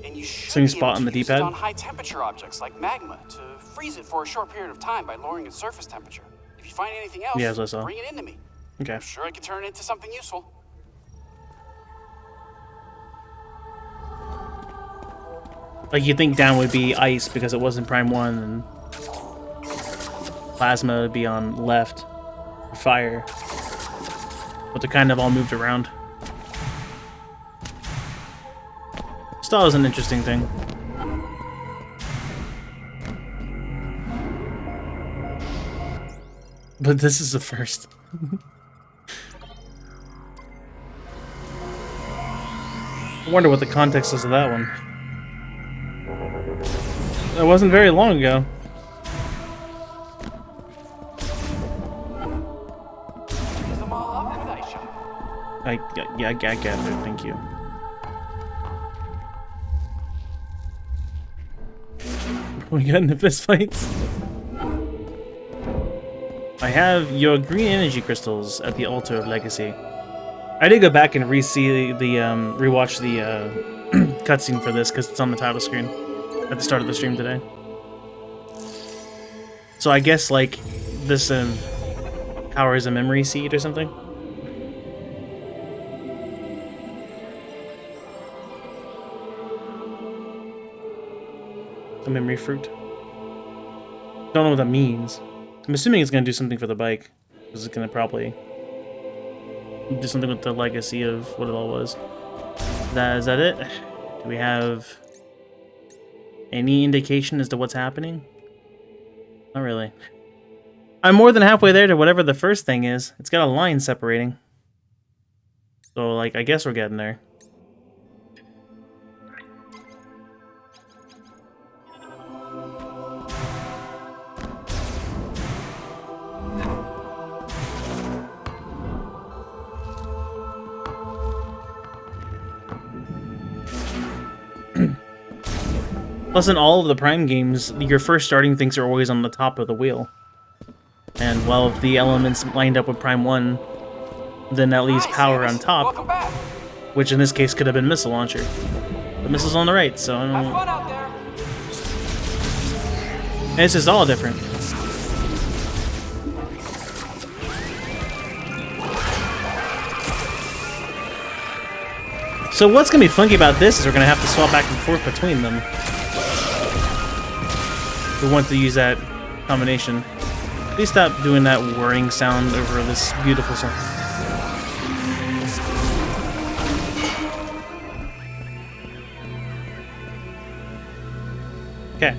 And you should same be spot able on the to use D-pad? it on high temperature objects like magma to freeze it for a short period of time by lowering its surface temperature. If you find anything else, Yeah, that's what I saw. bring it into me. Okay. I'm sure I can turn it into something useful. Like you think down would be ice because it wasn't Prime 1, and plasma would be on left, or fire. But they're kind of all moved around. Still is an interesting thing. But this is the first. I wonder what the context is of that one. It wasn't very long ago. Yeah, I get it. Thank you. We got into fist fights. I have your green energy crystals at the altar of legacy. I did go back and rewatch the cutscene for this because it's on the title screen at the start of the stream today. So I guess like this power is a memory seed or something. A memory fruit. Don't know what that means. I'm assuming it's gonna do something for the bike, because it's gonna probably do something with the legacy of what it all was. Is that it? Do we have any indication as to what's happening? Not really. I'm more than halfway there to whatever the first thing is. It's got a line separating. So, like, I guess we're getting there. Plus, in all of the Prime games, your first starting things are always on the top of the wheel. And while if the elements lined up with Prime 1, then that leaves power on top, which in this case could have been missile launcher. The missile's on the right, so I don't know. And it's just all different. So what's gonna be funky about this is we're gonna have to swap back and forth between them. If we want to use that combination. Please stop doing that whirring sound over this beautiful song. Okay.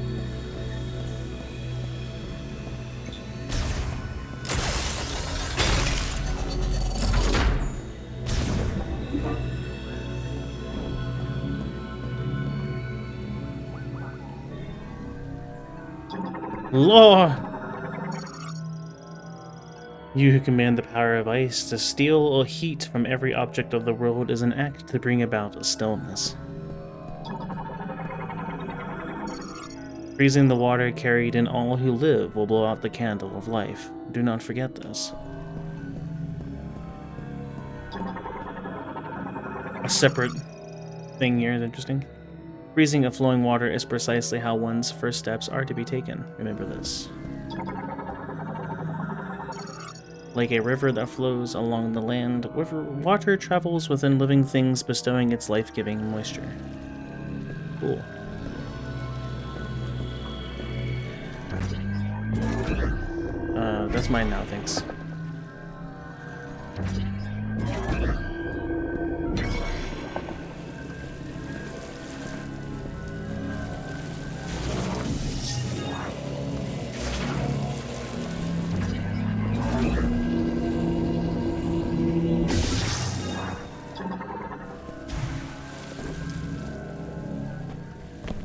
Law! You who command the power of ice to steal or heat from every object of the world is an act to bring about stillness. Freezing the water carried in all who live will blow out the candle of life. Do not forget this. A separate thing here is interesting. Freezing of flowing water is precisely how one's first steps are to be taken. Remember this. Like a river that flows along the land, water travels within living things, bestowing its life-giving moisture. Cool. That's mine now, thanks.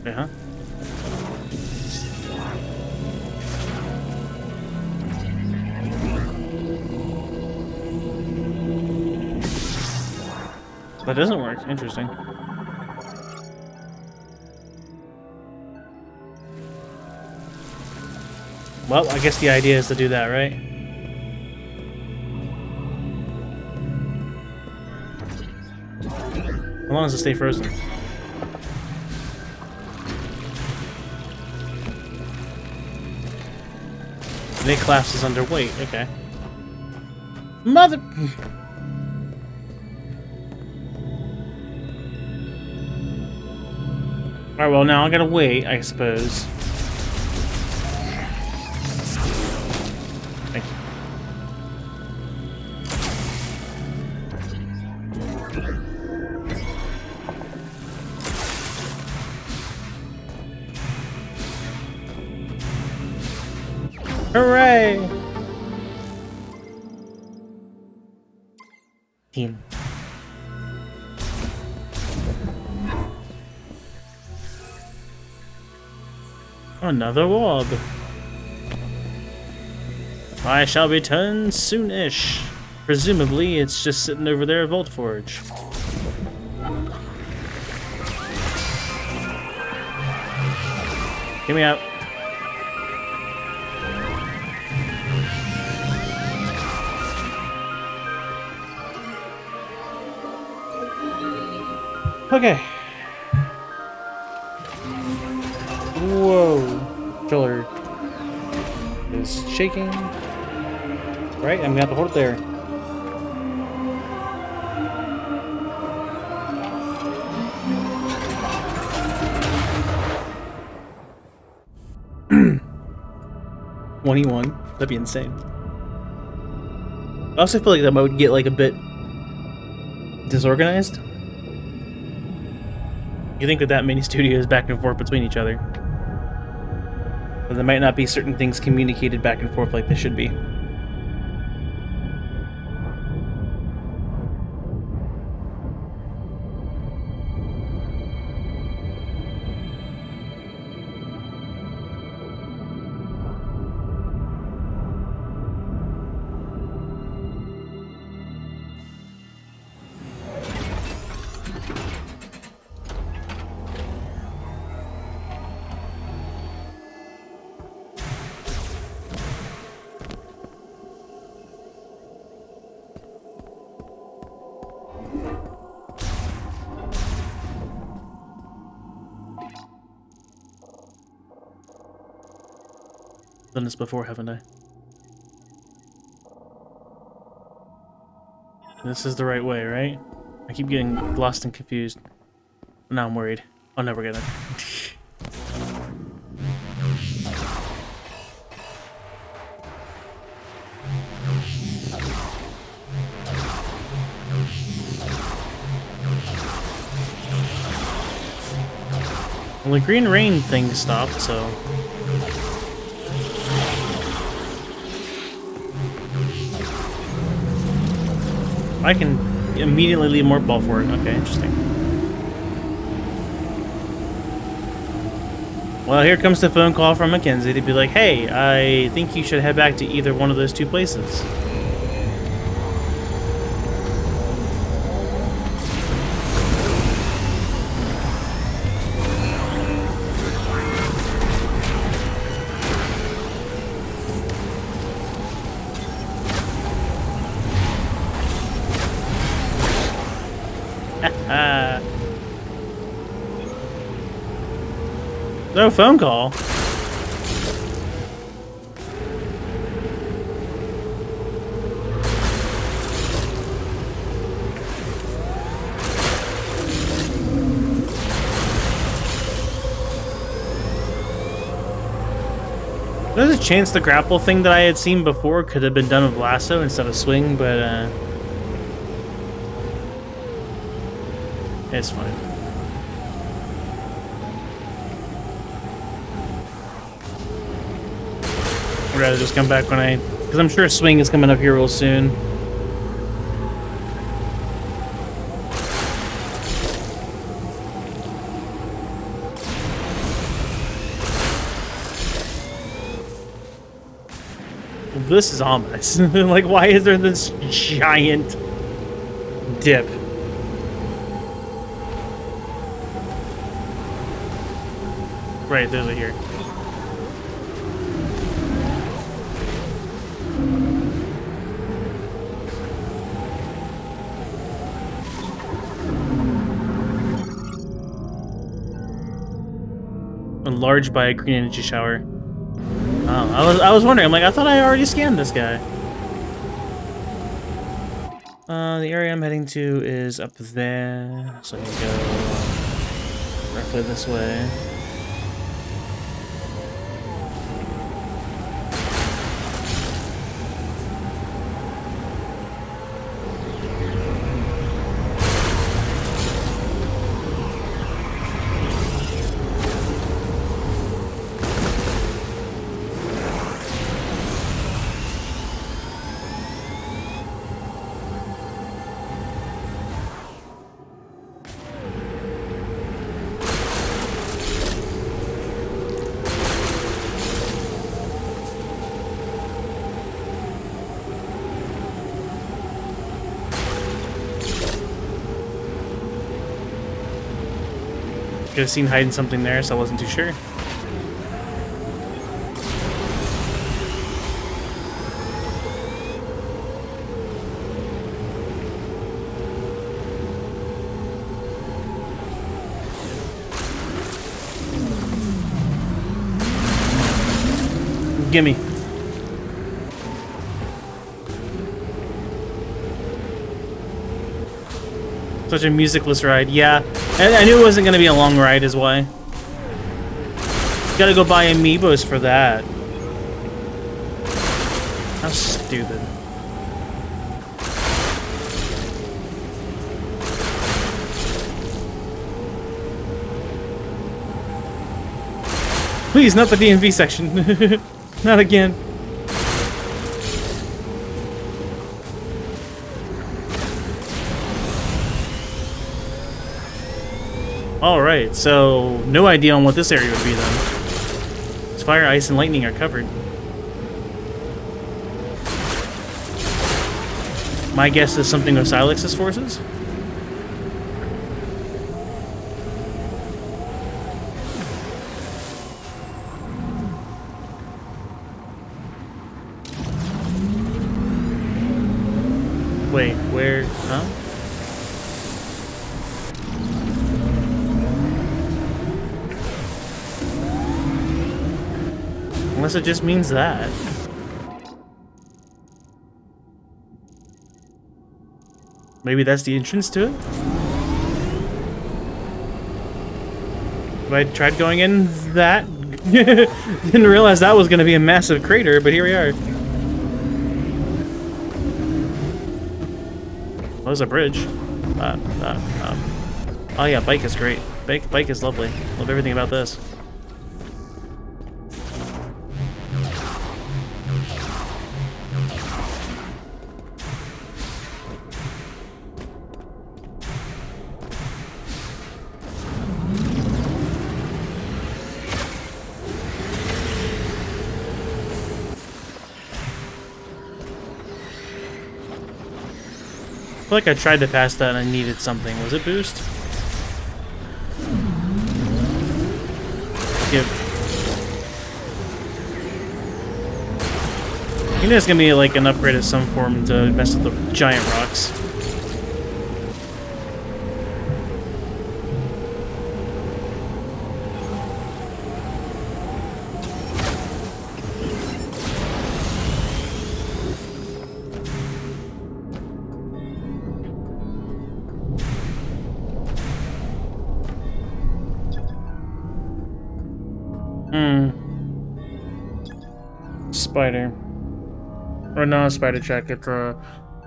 Uh-huh. That doesn't work. Interesting. Well, I guess the idea is to do that, right? How long does it stay frozen? And it collapses under weight. Okay. Mother... Alright, well now I gotta wait, I suppose. Thank you. Hooray! Team. Another orb. I shall return soon-ish. Presumably, it's just sitting over there at Vault Forge. Get me out. Okay. Whoa. Controller is shaking. Right, I'm gonna have to hold it there. $21. That'd be insane. I also feel like that would get like a bit disorganized. You think that many studios back and forth between each other, but there might not be certain things communicated back and forth like they should be. Done this before, haven't I? This is the right way, right? I keep getting lost and confused. Now I'm worried. Oh no, we're gonna. Well, the green rain thing stopped, so. I can immediately leave more ball for it. Okay, interesting. Well, here comes the phone call from Mackenzie to be like, hey, I think you should head back to either one of those two places. No phone call. There's a chance the grapple thing that I had seen before could have been done with lasso instead of swing, but it's fine. I'd rather just come back when because I'm sure swing is coming up here real soon. This is ominous. Like, why is there this giant dip? Right, there's a here. Enlarged by a green energy shower. Oh, I was wondering. I'm like, I thought I already scanned this guy. The area I'm heading to is up there, so I can go roughly this way. Could have seen hiding something there, so I wasn't too sure. Gimme. Such a musicless ride, yeah. I knew it wasn't going to be a long ride, is why. Gotta go buy amiibos for that. How stupid. Please, not the DMV section. Not again. Alright, so no idea on what this area would be then. It's fire, ice, and lightning are covered. My guess is something of Silex's forces? Wait, where? Huh? Unless it just means that. Maybe that's the entrance to it? If I tried going in that? Didn't realize that was going to be a massive crater, but here we are. Well, there's a bridge. Oh yeah, bike is great. Bike is lovely. Love everything about this. I feel like I tried to pass that and I needed something. Was it boost? Give. I think there's gonna be like an upgrade of some form to mess with the giant rocks. Spider. Or not a spider track, it's a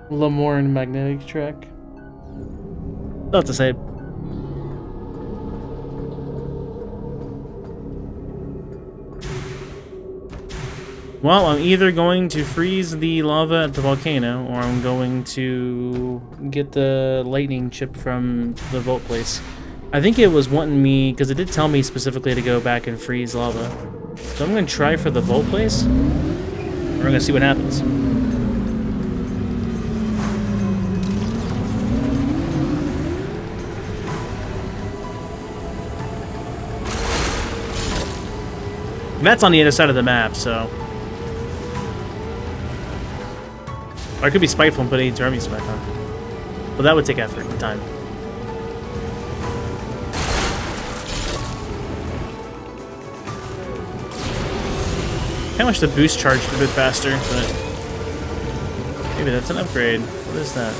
Lamorne magnetic track. Not to say. Well, I'm either going to freeze the lava at the volcano, or I'm going to get the lightning chip from the vault place. I think it was wanting me, because it did tell me specifically to go back and freeze lava. So I'm going to try for the vault place. We're going to see what happens. That's on the other side of the map, so... Or I could be spiteful and put any armies back on. But that would take effort and time. I wish the boost charged a bit faster, but maybe that's an upgrade. What is that?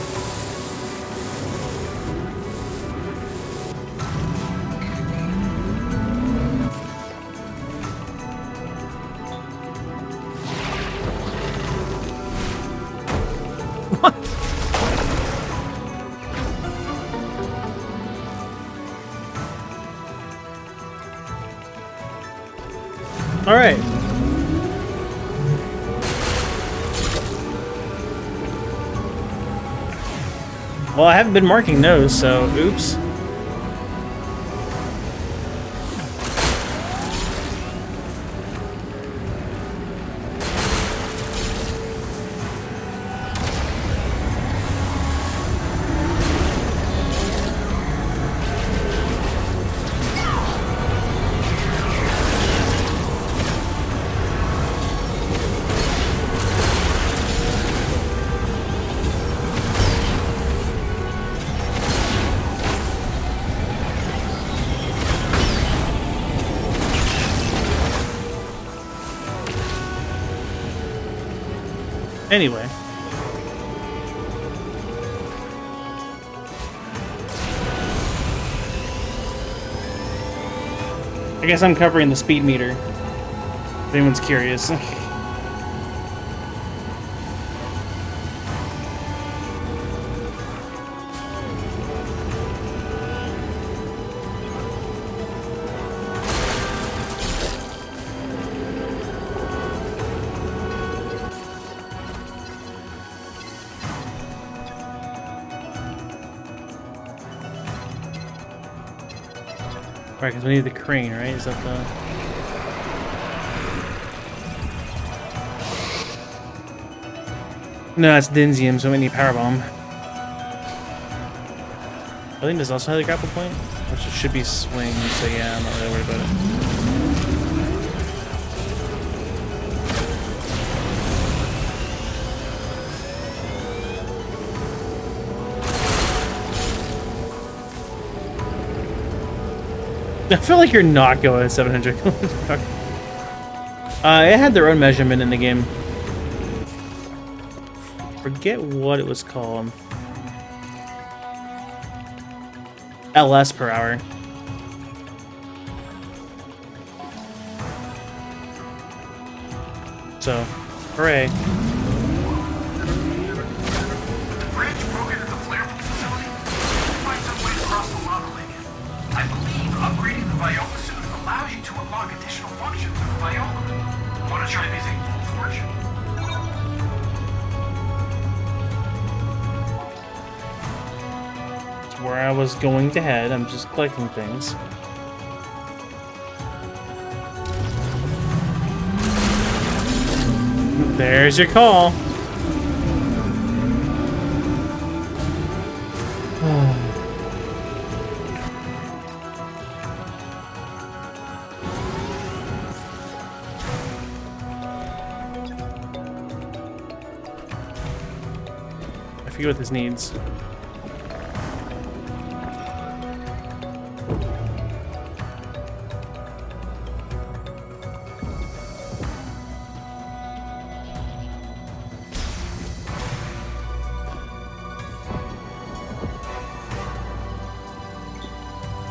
What? All right. Well, I haven't been marking those, so oops. Anyway. I guess I'm covering the speed meter, if anyone's curious. Right, because we need the crane, right? Is that the... No, that's Dinsium, so we need Powerbomb. I think this also has a grapple point, which should be swing, so yeah, I'm not really worried about it. I feel like you're not going at 700 kilometers per hour. It had their own measurement in the game. Forget what it was called. LS per hour. So, hooray. Bridge broken at the flare pool facility? Find some way to cross the lava lake. I believe upgrading the Viola suit allows you to unlock additional functions of the Viola. Want to try visiting Full Forge? That's where I was going to head. I'm just collecting things. There's your call. I forget what this needs.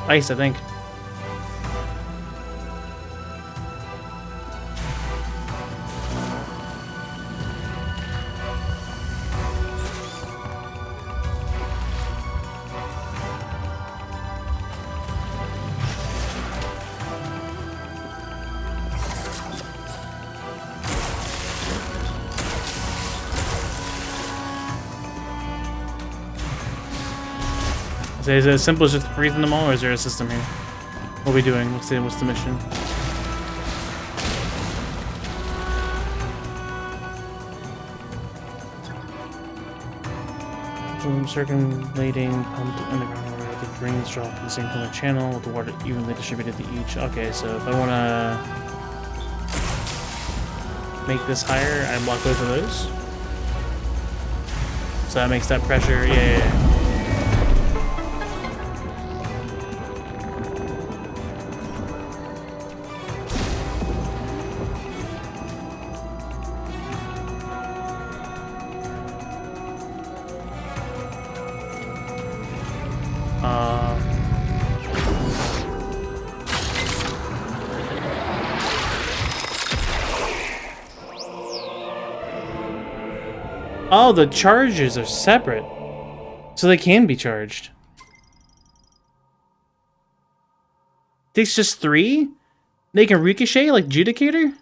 Ice, I think. Is it as simple as just freezing them all, or is there a system here? What are we doing? What's the mission? Circulating pumped underground where the drains drop in the same kind of channel with the water evenly distributed to each. Okay, so if I want to make this higher, I block both of those. So that makes that pressure, yeah. Oh, the charges are separate. So they can be charged. Takes just 3? They can ricochet like Judicator?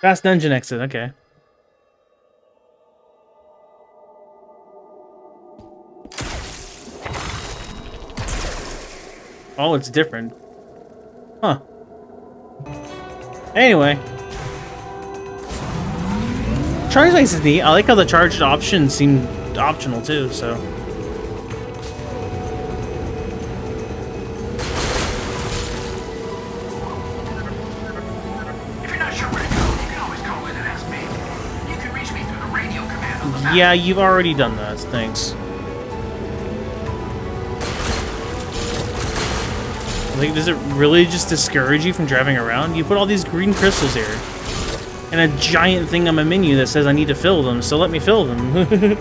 Fast dungeon exit, okay. Oh, it's different. Huh. Anyway. Charge ice is neat. I like how the charged options seem optional too, so. Yeah, you've already done that, thanks. Like, does it really just discourage you from driving around? You put all these green crystals here. And a giant thing on my menu that says I need to fill them, so let me fill them.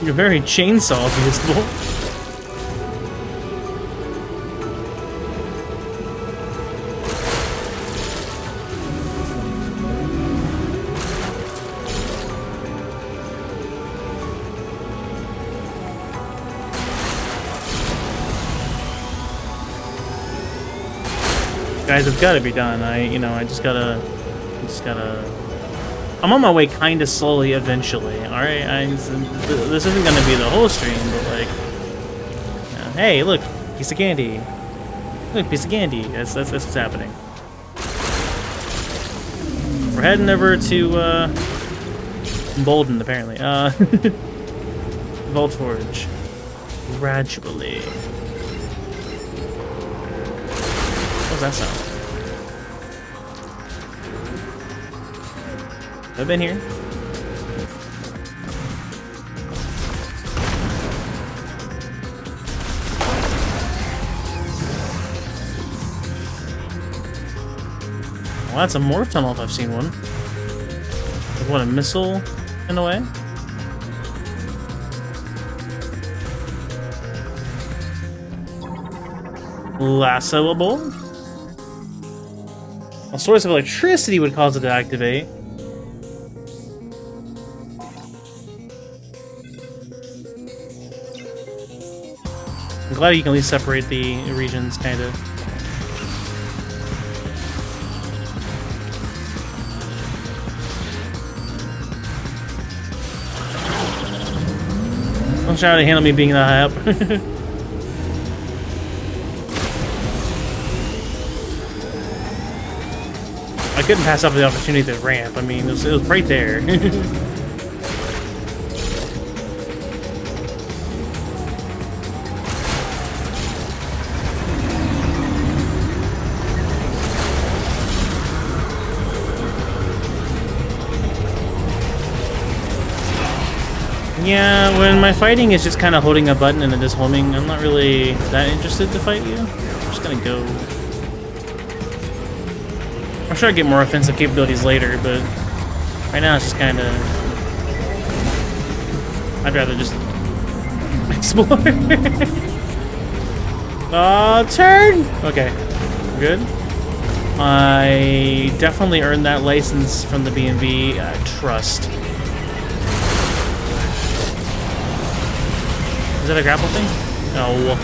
You're very chainsaw usable. Guys, it's gotta be done. I just gotta. I'm on my way kind of slowly eventually, alright? This isn't going to be the whole stream, but like... Yeah. Hey, look, piece of candy. Look, piece of candy. That's what's happening. We're heading over to Bolden, apparently. Vault Forge. Gradually. What does that sound? I've been here. Well, that's a morph tunnel if I've seen one. Like, what, a missile in a way? Lassoable? A source of electricity would cause it to activate. I'm glad you can at least separate the regions, kind of. Don't try to handle me being that high up. I couldn't pass up the opportunity to ramp. I mean, it was right there. Yeah, when my fighting is just kind of holding a button and then just homing, I'm not really that interested to fight you. I'm just gonna go. I'm sure I get more offensive capabilities later, but right now it's just kind of. I'd rather just explore. Turn! Okay, good. I definitely earned that license from the DMV. Trust. Is that a grapple thing? No.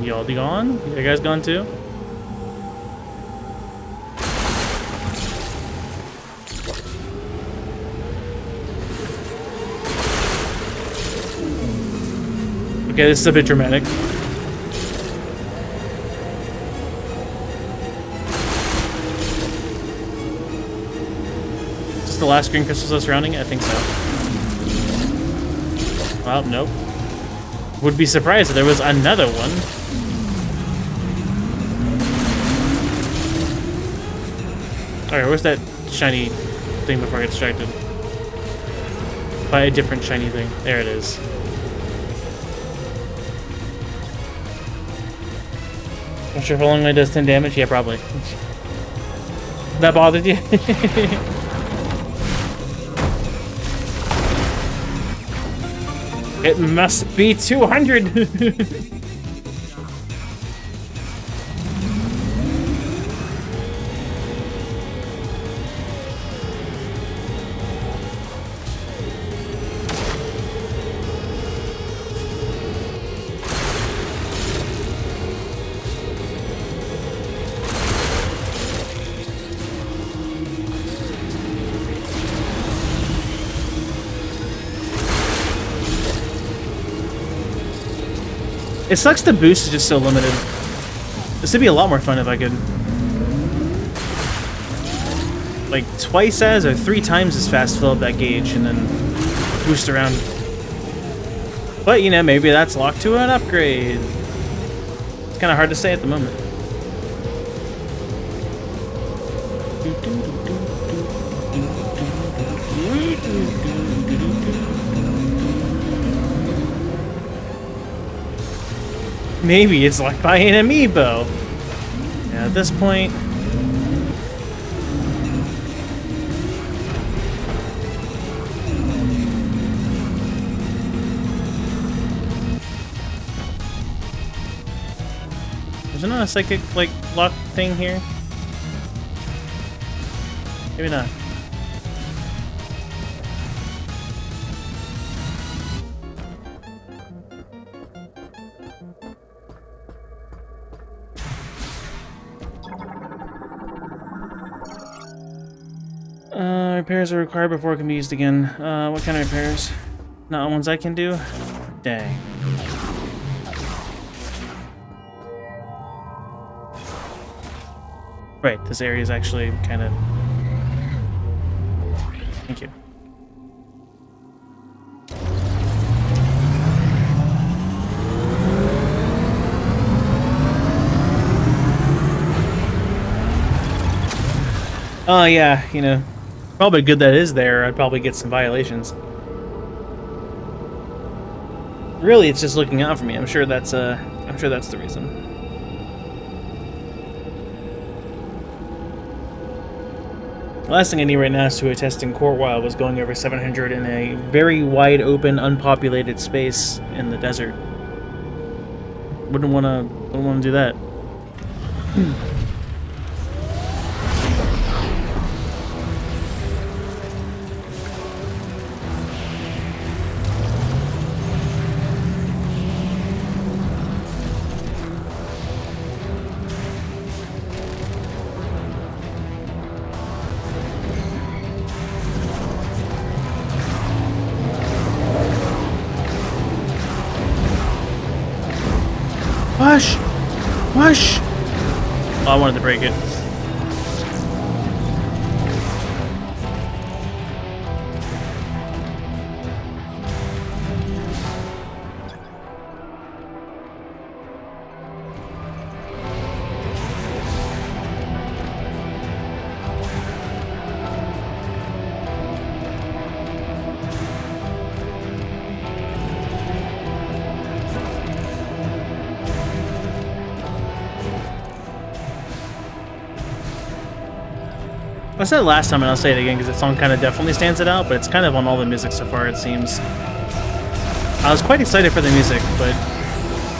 Y'all be gone? You guys gone too? Okay, this is a bit dramatic. The last green crystals are surrounding it? I think so. Well, nope. Would be surprised if there was another one. Alright, where's that shiny thing before I get distracted? By a different shiny thing. There it is. I'm sure how long it does 10 damage? Yeah, probably. That bothered you? It must be 200! It sucks the boost is just so limited. This would be a lot more fun if I could... like, twice as or 3 times as fast fill up that gauge and then boost around. But, you know, maybe that's locked to an upgrade. It's kind of hard to say at the moment. Maybe it's like buying an amiibo. Yeah, at this point... Is there not a psychic, like, lock thing here? Maybe not. repairs are required before it can be used again. What kind of repairs? Not ones I can do? Dang. Right, this area is actually kind of... Thank you. Oh yeah, you know, probably good that is there. I'd probably get some violations. Really, it's just looking out for me. I'm sure that's the reason. The last thing I need right now is to attest in court while I was going over 700 in a very wide open, unpopulated space in the desert. Wouldn't want to do that. Push! Push! Oh, I wanted to break it. I said it last time and I'll say it again because the song kind of definitely stands it out, but it's kind of on all the music so far, it seems. I was quite excited for the music, but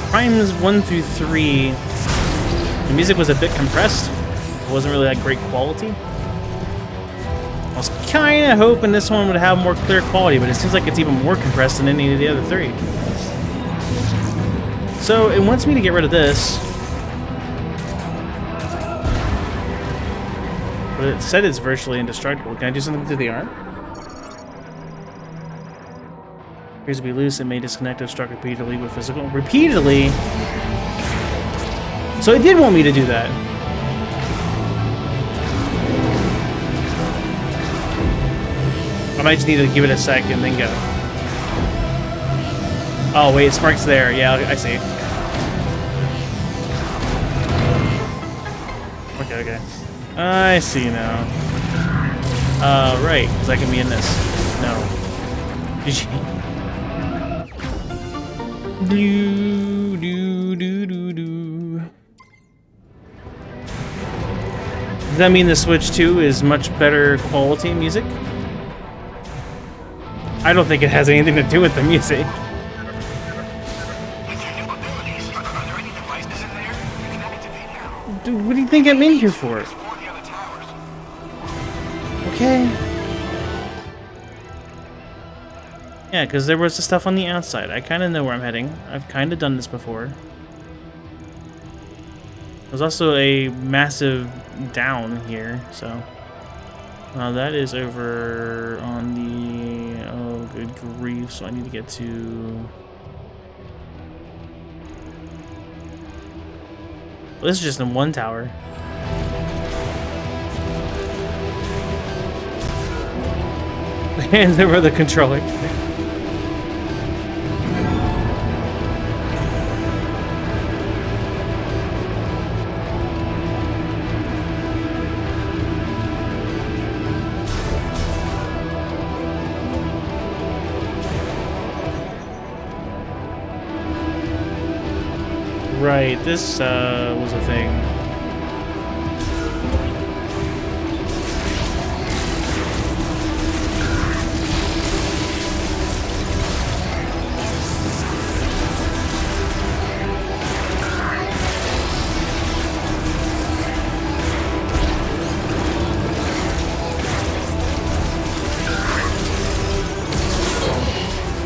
Primes 1 through 3, the music was a bit compressed. It wasn't really that great quality. I was kind of hoping this one would have more clear quality, but it seems like it's even more compressed than any of the other three. So it wants me to get rid of this. But it said it's virtually indestructible. Can I do something to the arm? Appears to be loose. It may disconnect if struck repeatedly with physical. Repeatedly? So it did want me to do that. I might just need to give it a sec and then go. Oh wait, Spark's there. Yeah, I see. Okay, okay. I see now. Right, because I can be in this. No. Do, do, do, do, do. Does that mean the Switch 2 is much better quality music? I don't think it has anything to do with the music. Dude, what do you think I'm in here for? Okay. Yeah, because there was the stuff on the outside. I kind of know where I'm heading. I've kind of done this before. There's also a massive down here, so... that is over on the... Oh, good grief. So I need to get to... Well, this is just in one tower. Hands over the controller. Right, this was a thing.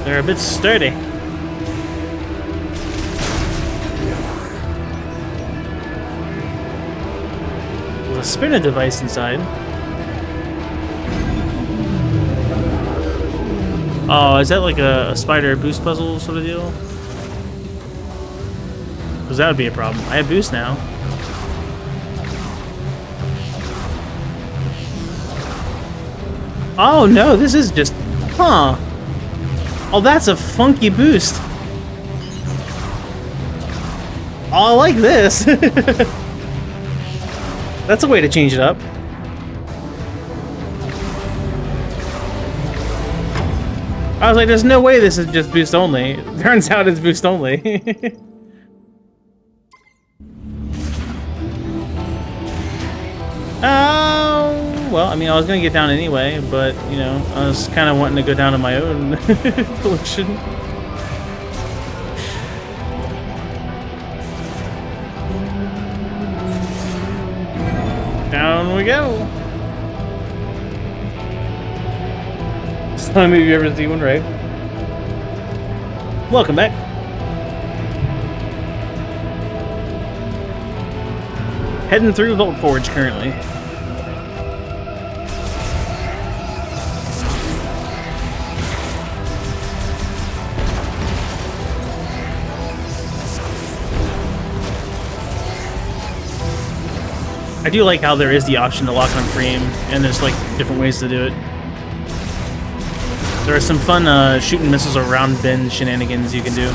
They're a bit sturdy. There's a spinner device inside. Oh, is that like a spider boost puzzle sort of deal? Because that would be a problem. I have boost now. Oh no, this is just... Huh. Oh, that's a funky boost. Oh, I like this. That's a way to change it up. I was like, there's no way this is just boost only. Turns out it's boost only. Well, I mean, I was gonna get down anyway, but, you know, I was kind of wanting to go down on my own volition. Down we go. It's not a movie you ever see one, right? Welcome back. Heading through Vault Forge currently. I do like how there is the option to lock on frame, and there's like different ways to do it. There are some fun shooting missiles around bin shenanigans you can do.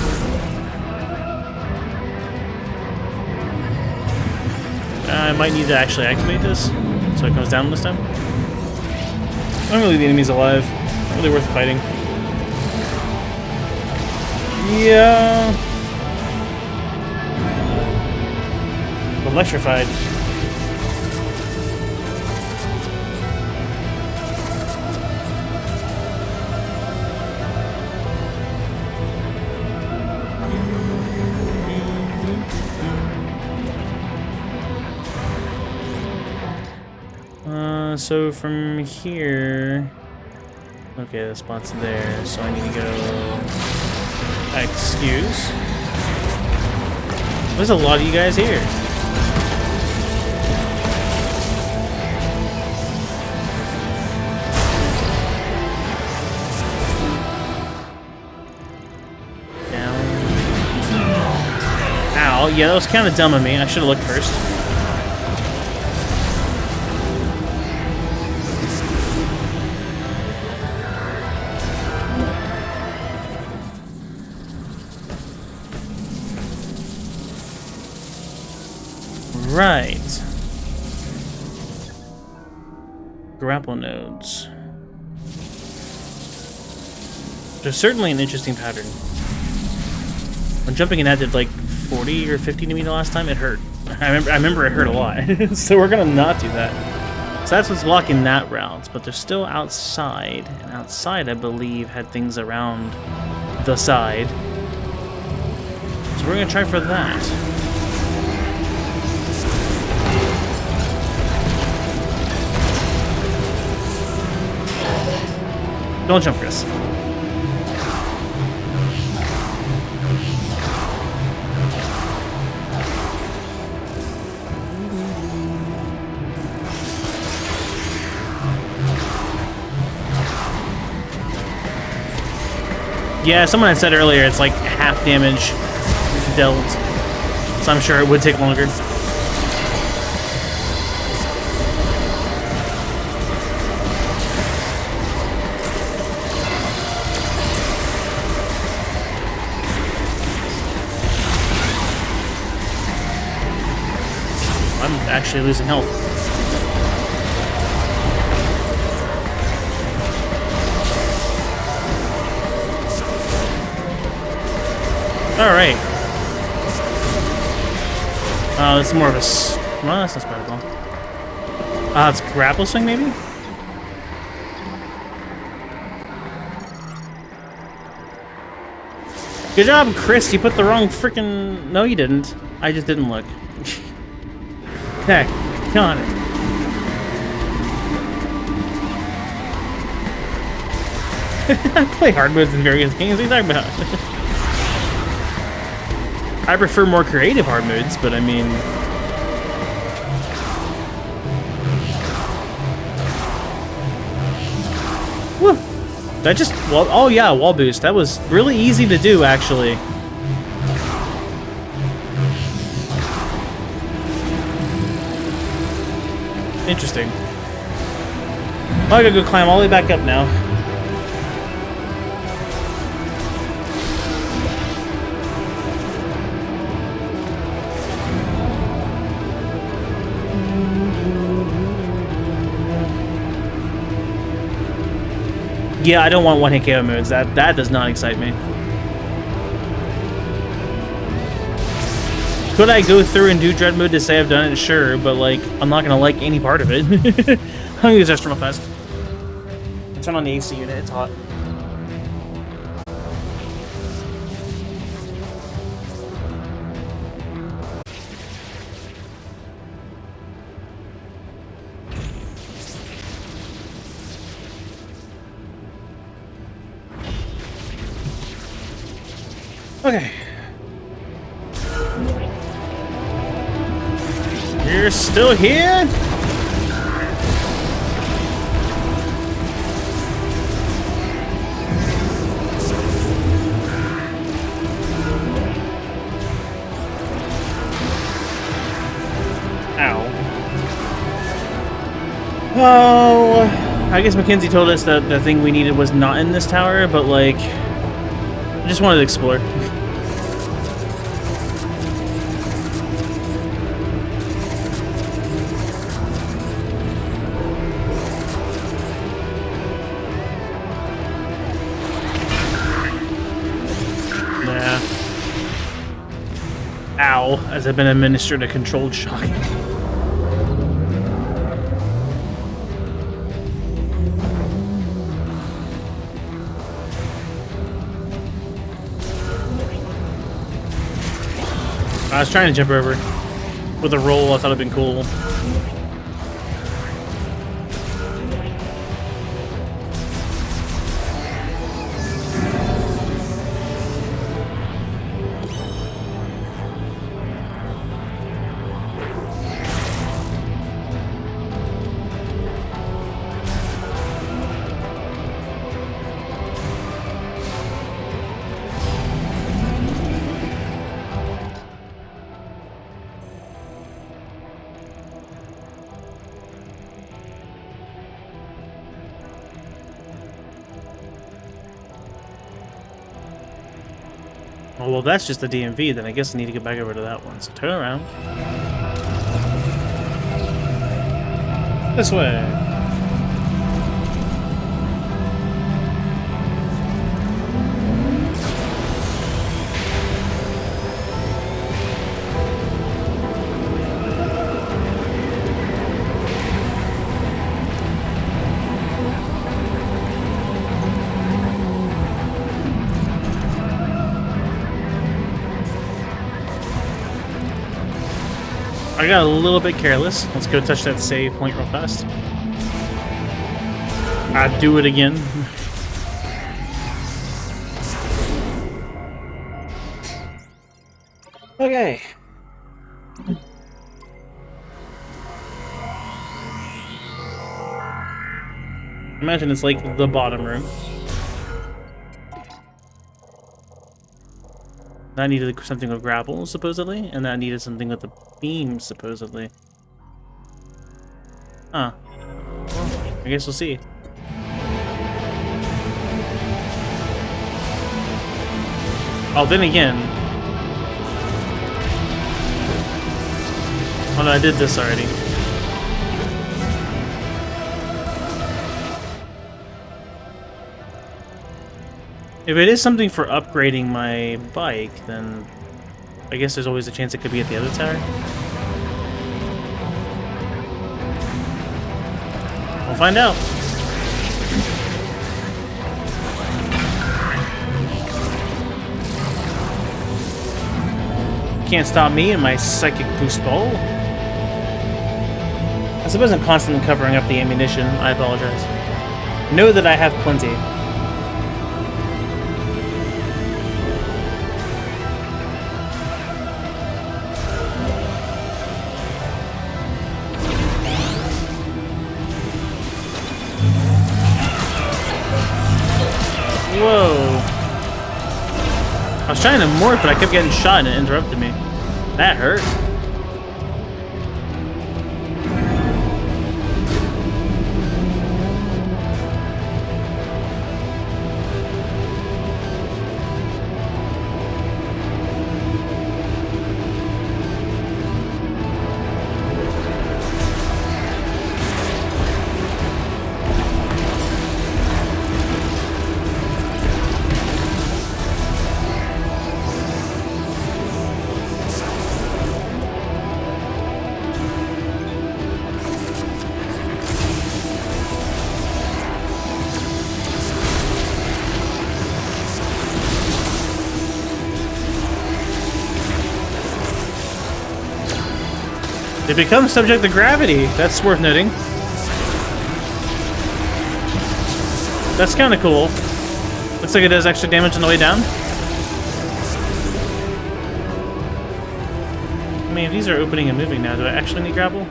I might need to actually activate this so it comes down this time. I don't really leave the enemies alive. Not really worth fighting. Yeah. Electrified. So from here... Okay, the spot's there, so I need to go... Excuse? There's a lot of you guys here. Down. Ow, yeah, that was kind of dumb of me. I should have looked first. Right. Grapple nodes. There's certainly an interesting pattern. When jumping in that did like 40 or 50 to me the last time, it hurt. I remember it hurt a lot. So we're gonna not do that. So that's what's blocking that route, but they're still outside. And outside, I believe, had things around the side. So we're gonna try for that. Don't jump, Chris. Yeah, someone had said earlier it's like half damage dealt, so I'm sure it would take longer. I'm actually losing health. Alright. Oh, it's more of a... Well, that's not bad at all. It's grapple swing, maybe? Good job, Chris. You put the wrong freaking... No, you didn't. I just didn't look. Heck, got it. I play hard modes in various games. What are you talking about? I prefer more creative hard modes, but I mean... Woo! That just, well, oh yeah, wall boost. That was really easy to do, actually. Interesting. Well, I gotta go climb all the way back up now. Yeah, I don't want one-hit KO modes. That does not excite me. Could I go through and do Dread mode to say I've done it? Sure, but like, I'm not gonna like any part of it. I'm gonna use this real fast. Turn on the AC unit, it's hot. Okay. You're still here? Ow. Oh, I guess Mackenzie told us that the thing we needed was not in this tower, but like, I just wanted to explore. Ow, as I've been administered a controlled shock. I was trying to jump over with a roll. I thought it'd been cool. Oh, well, that's just the DMV, then I guess I need to get back over to that one. So turn around. This way. I got a little bit careless. Let's go touch that save point real fast. I'd do it again. Okay. Imagine it's like the bottom room. That needed something with grapple, supposedly, and that needed something with the beam, supposedly. Huh. Well, I guess we'll see. Oh, then again. Oh no, I did this already. If it is something for upgrading my bike, then I guess there's always a chance it could be at the other tower. We'll find out. Can't stop me and my psychic boost ball. I suppose I'm constantly covering up the ammunition. I apologize. Know that I have plenty. I was trying to morph, but I kept getting shot and it interrupted me. That hurt. It becomes subject to gravity. That's worth noting. That's kind of cool. Looks like it does extra damage on the way down. I mean, if these are opening and moving now, do I actually need grapple?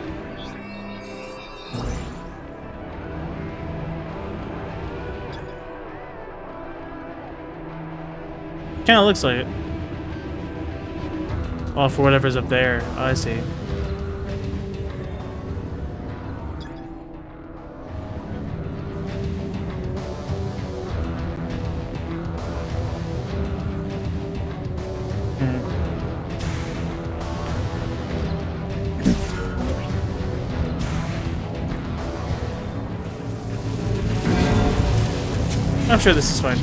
Kinda looks like it. Oh, for whatever's up there. Oh, I see. I'm sure this is fine.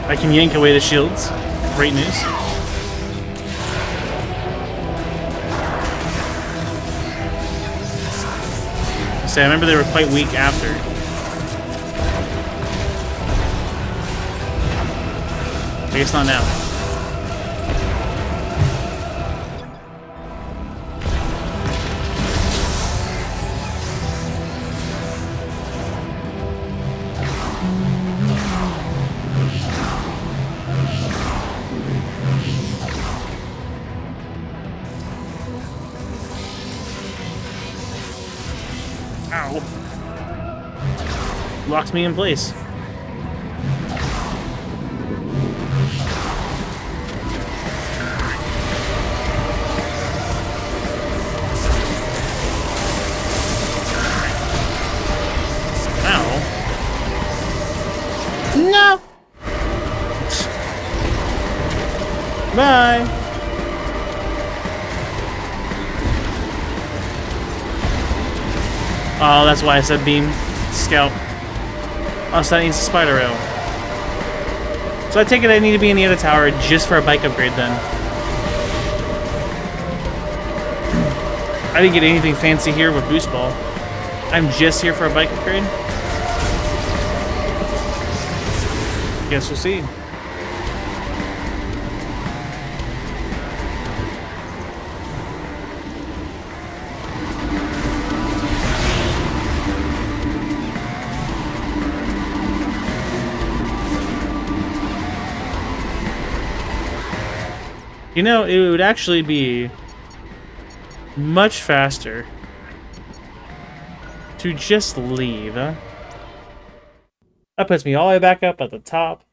I can yank away the shields. Great news. See, I remember they were quite weak after. I guess not now. Ow. Locks me in place. Ow. No! Bye! Oh, that's why I said beam. Scout. Oh, so that needs a spider rail. So I take it I need to be in the other tower just for a bike upgrade then. I didn't get anything fancy here with Boost Ball. I'm just here for a bike upgrade. Guess we'll see. You know, it would actually be much faster to just leave. That puts me all the way back up at the top.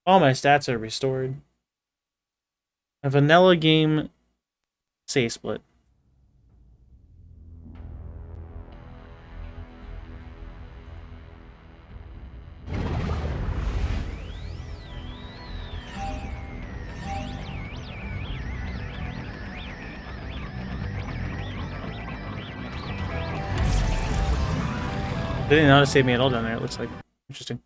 All my stats are restored. A vanilla game save split. They didn't know how to save me at all down there, it looks like. Interesting.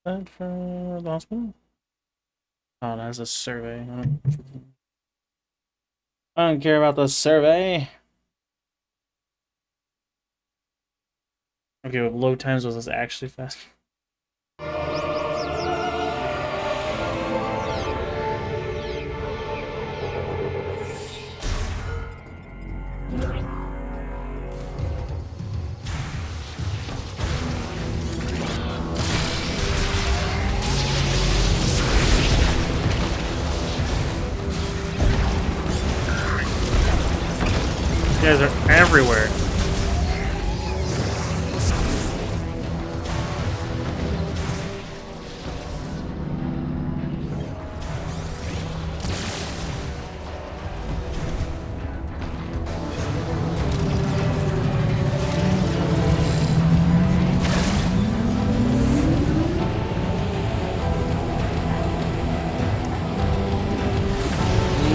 That for the hospital? Oh, that's a survey. I don't care about the survey. Okay, with load times was this actually fast? These guys are everywhere.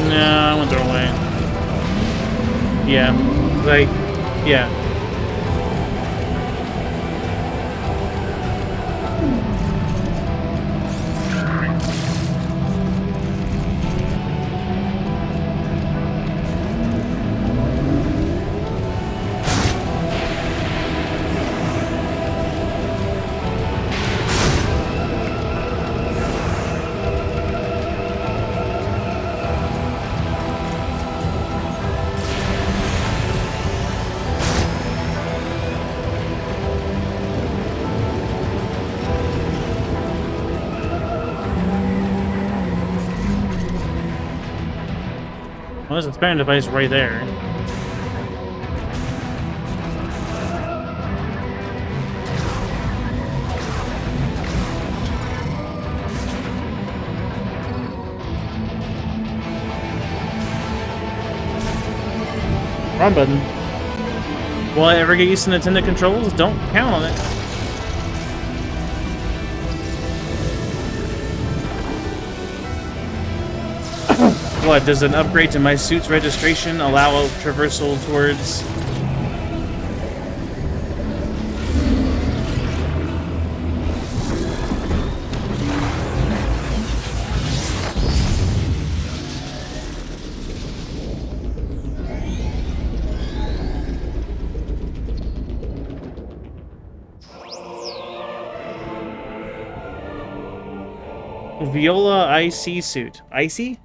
No, I went the wrong way. Yeah, like, yeah. Well, there's a sparing device right there. Wrong button. Will I ever get used to Nintendo controls? Don't count on it. What, does an upgrade to my suit's registration allow traversal towards... Viola IC suit. Icy?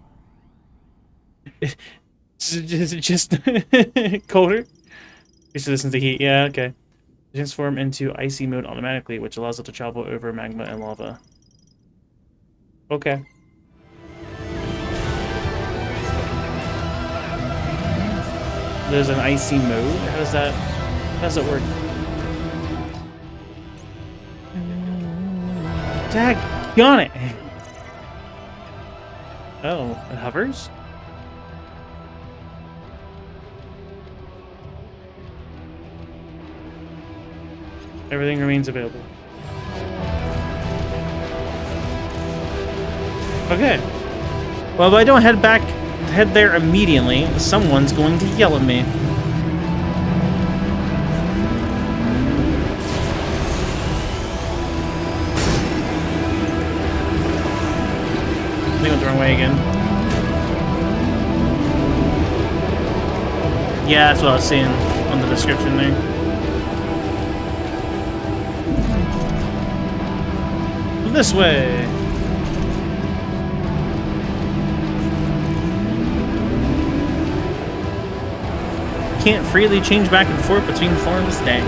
just colder? Used to listen to heat. Yeah, okay. Transform into icy mode automatically, which allows it to travel over magma and lava. Okay. There's an icy mode? How does that work? Daggone it! Oh, it hovers? Everything remains available. Okay. Well, if I don't head there immediately, someone's going to yell at me. I think I went the wrong way again. Yeah, that's what I was seeing on the description there. This way. Can't freely change back and forth between forms. Dang.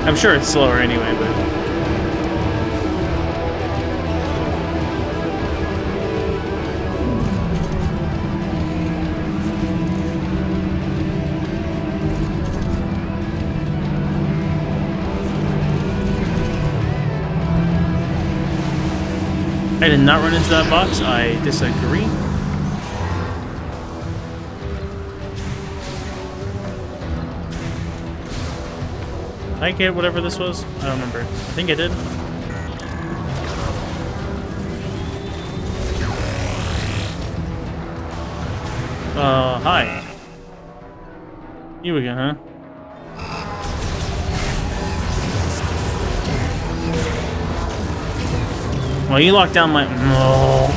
I'm sure it's slower anyway, but... I did not run into that box. I disagree. Did I get whatever this was? I don't remember. I think I did. Hi. You again, huh? Well, you locked down my... No.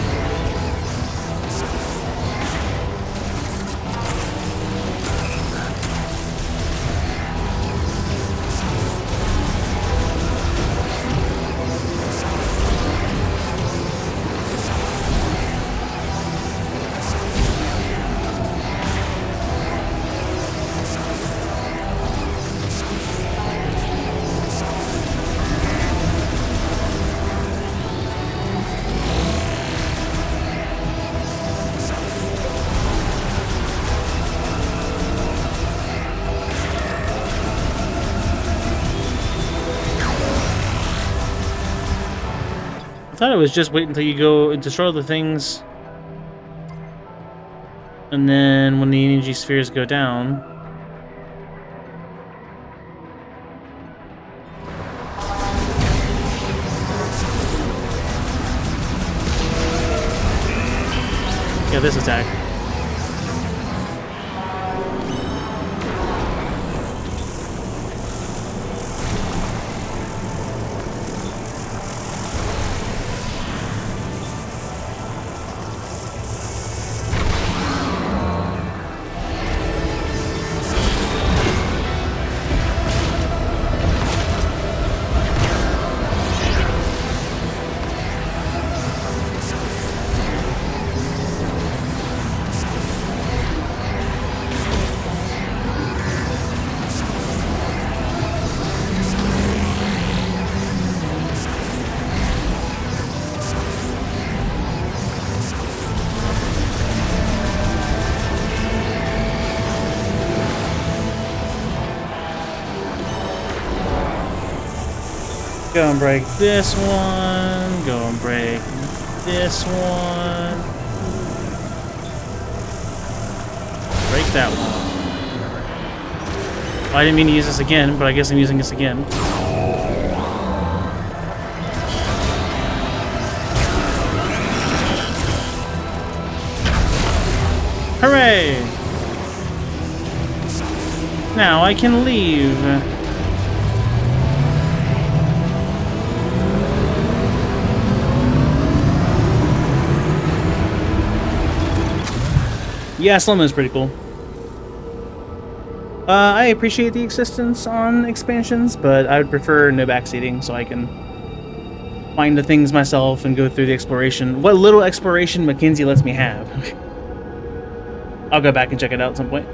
I thought it was just wait until you go and destroy the things. And then when the energy spheres go down... Yeah, this attack. Go and break this one. Go and break this one. Break that one. I didn't mean to use this again, but I guess I'm using this again. Hooray! Now I can leave. Yeah, slow-mo is pretty cool. I appreciate the existence on expansions, but I would prefer no backseating so I can find the things myself and go through the exploration. What little exploration Mackenzie lets me have. I'll go back and check it out at some point.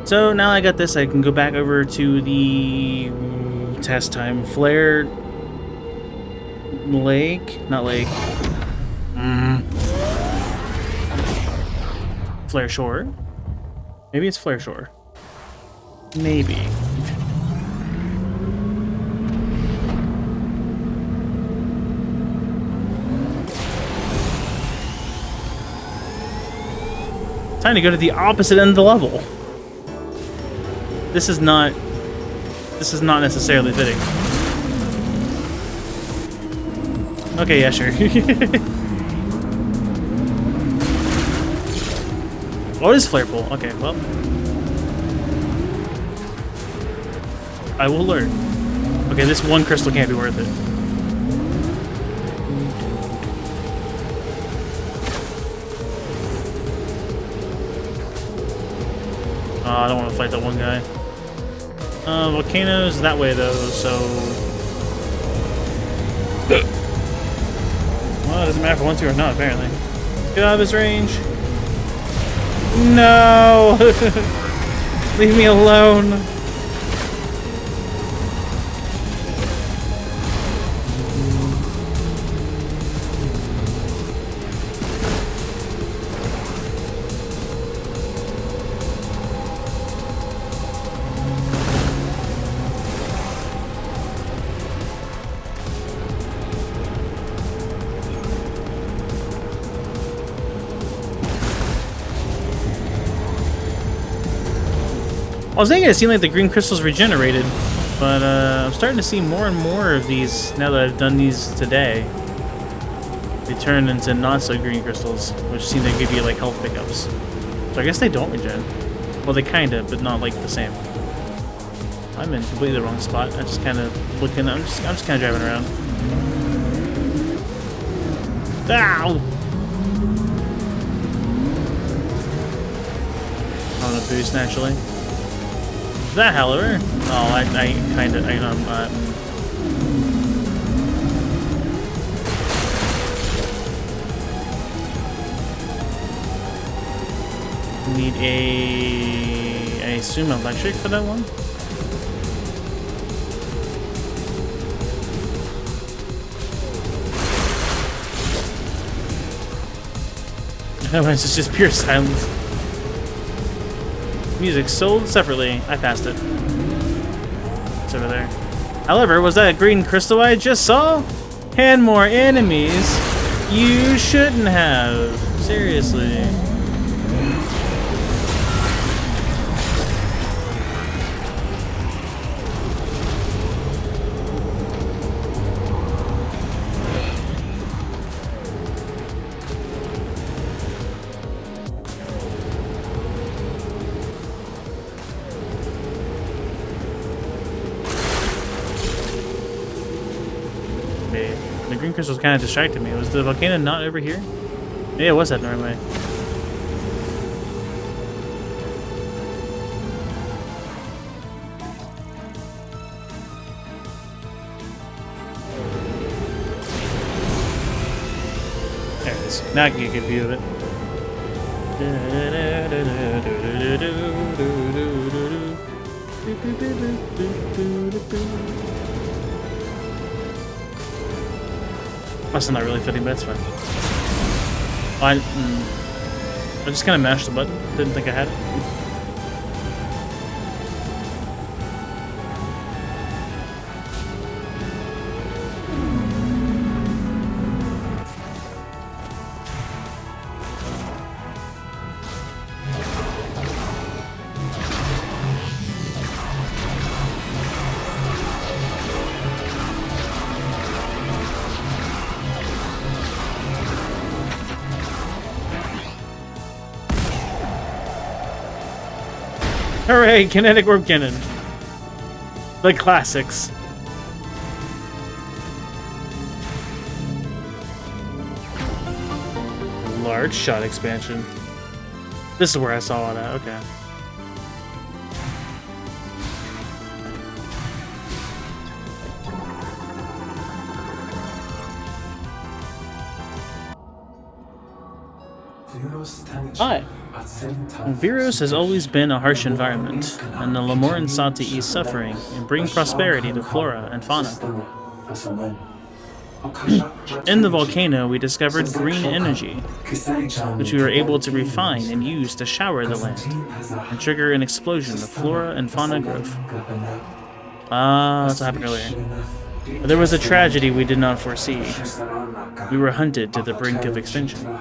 So now I got this, I can go back over to the test time. Flare Lake? Not Lake. Flare Shore? Maybe it's Flare Shore. Maybe. Time to go to the opposite end of the level. This is not necessarily fitting. Okay, yeah, sure. Oh, it is flare pool. Okay, well. I will learn. Okay, this one crystal can't be worth it. Oh, I don't want to fight that one guy. Volcano's that way though, so... Well, it doesn't matter if I want to or not, apparently. Get out of his range. No! Leave me alone. I was thinking it seemed like the green crystals regenerated, but I'm starting to see more and more of these now that I've done these today. They turn into not so green crystals, which seem to give you like health pickups. So I guess they don't regen. Well, they kinda, but not like the same. I'm in completely the wrong spot. I'm just kind of looking. I'm just kind of driving around. Ow! On a boost naturally. That, however, oh, I kind of, need I assume electric for that one? Otherwise, it's just pure silence. Music sold separately. I passed it. It's over there. However, was that green crystal I just saw? And more enemies. You shouldn't have. Seriously. The green crystals kind of distracted me. Was the volcano not over here? Yeah, it was that the right way. There it is. Now I can get a good view of it. That's not really fitting, but it's fine. I just kind of mashed the button. Didn't think I had it. Hooray, kinetic orb cannon. The classics. Large shot expansion. This is where I saw it at, okay. Hi. Viros has always been a harsh environment, and the Lemorans sought to ease suffering and bring prosperity to flora and fauna. In the volcano, we discovered green energy, which we were able to refine and use to shower the land, and trigger an explosion of flora and fauna growth. That's what happened earlier. But there was a tragedy we did not foresee. We were hunted to the brink of extinction.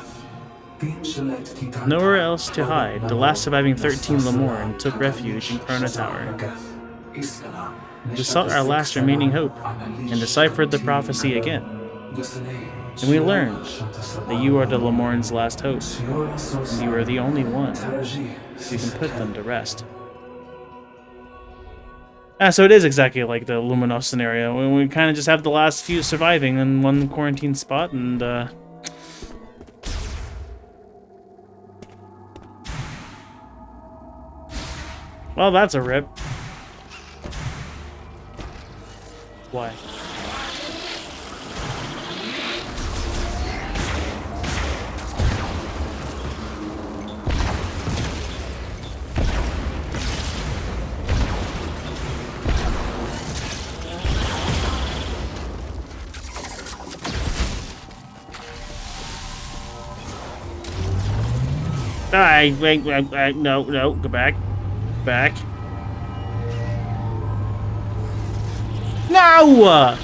Nowhere else to hide, the last surviving 13 Lemoran took refuge in Chrono Tower. We sought our last remaining hope, and deciphered the prophecy again. And we learned that you are the Lemoran's last hope, and you are the only one who can put them to rest. So it is exactly like the Luminos scenario, when we kind of just have the last few surviving in one quarantine spot, and well, that's a rip. Why? Wait, no, go back. Back. No!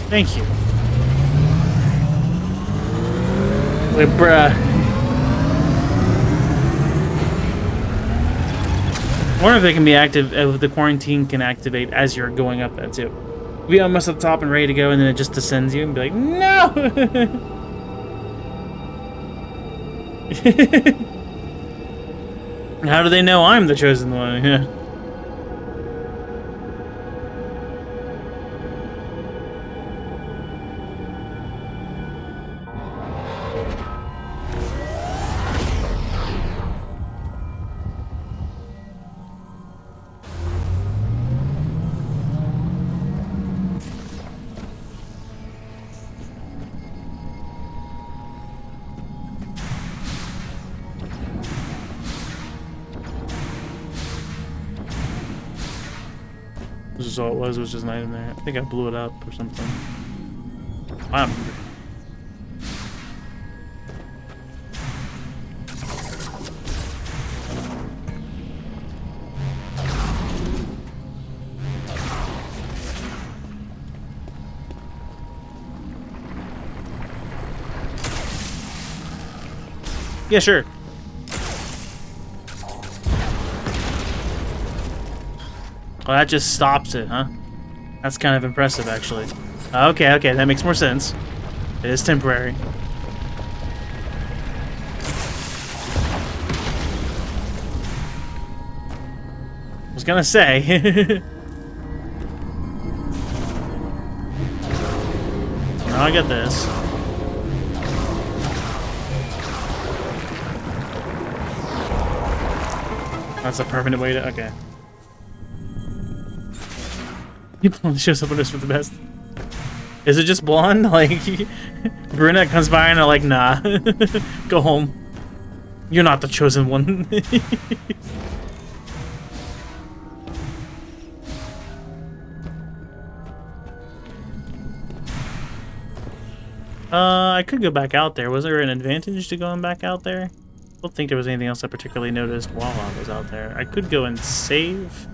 Thank you. Wait, bruh. I wonder if it can be active, if the quarantine can activate as you're going up there too. Be almost at the top and ready to go, and then it just descends you and be like, no! How do they know I'm the chosen one? Yeah. just all it was just an item there. I think I blew it up or something. I don't remember. Yeah, sure. Well, that just stops it, huh? That's kind of impressive, actually. Okay, okay, that makes more sense. It is temporary. I was gonna say. Now I get this. That's a permanent way to... Okay. People only shows up with us for the best. Is it just blonde? Like, brunette comes by and they're like, nah. Go home. You're not the chosen one. I could go back out there. Was there an advantage to going back out there? I don't think there was anything else I particularly noticed while I was out there. I could go and save.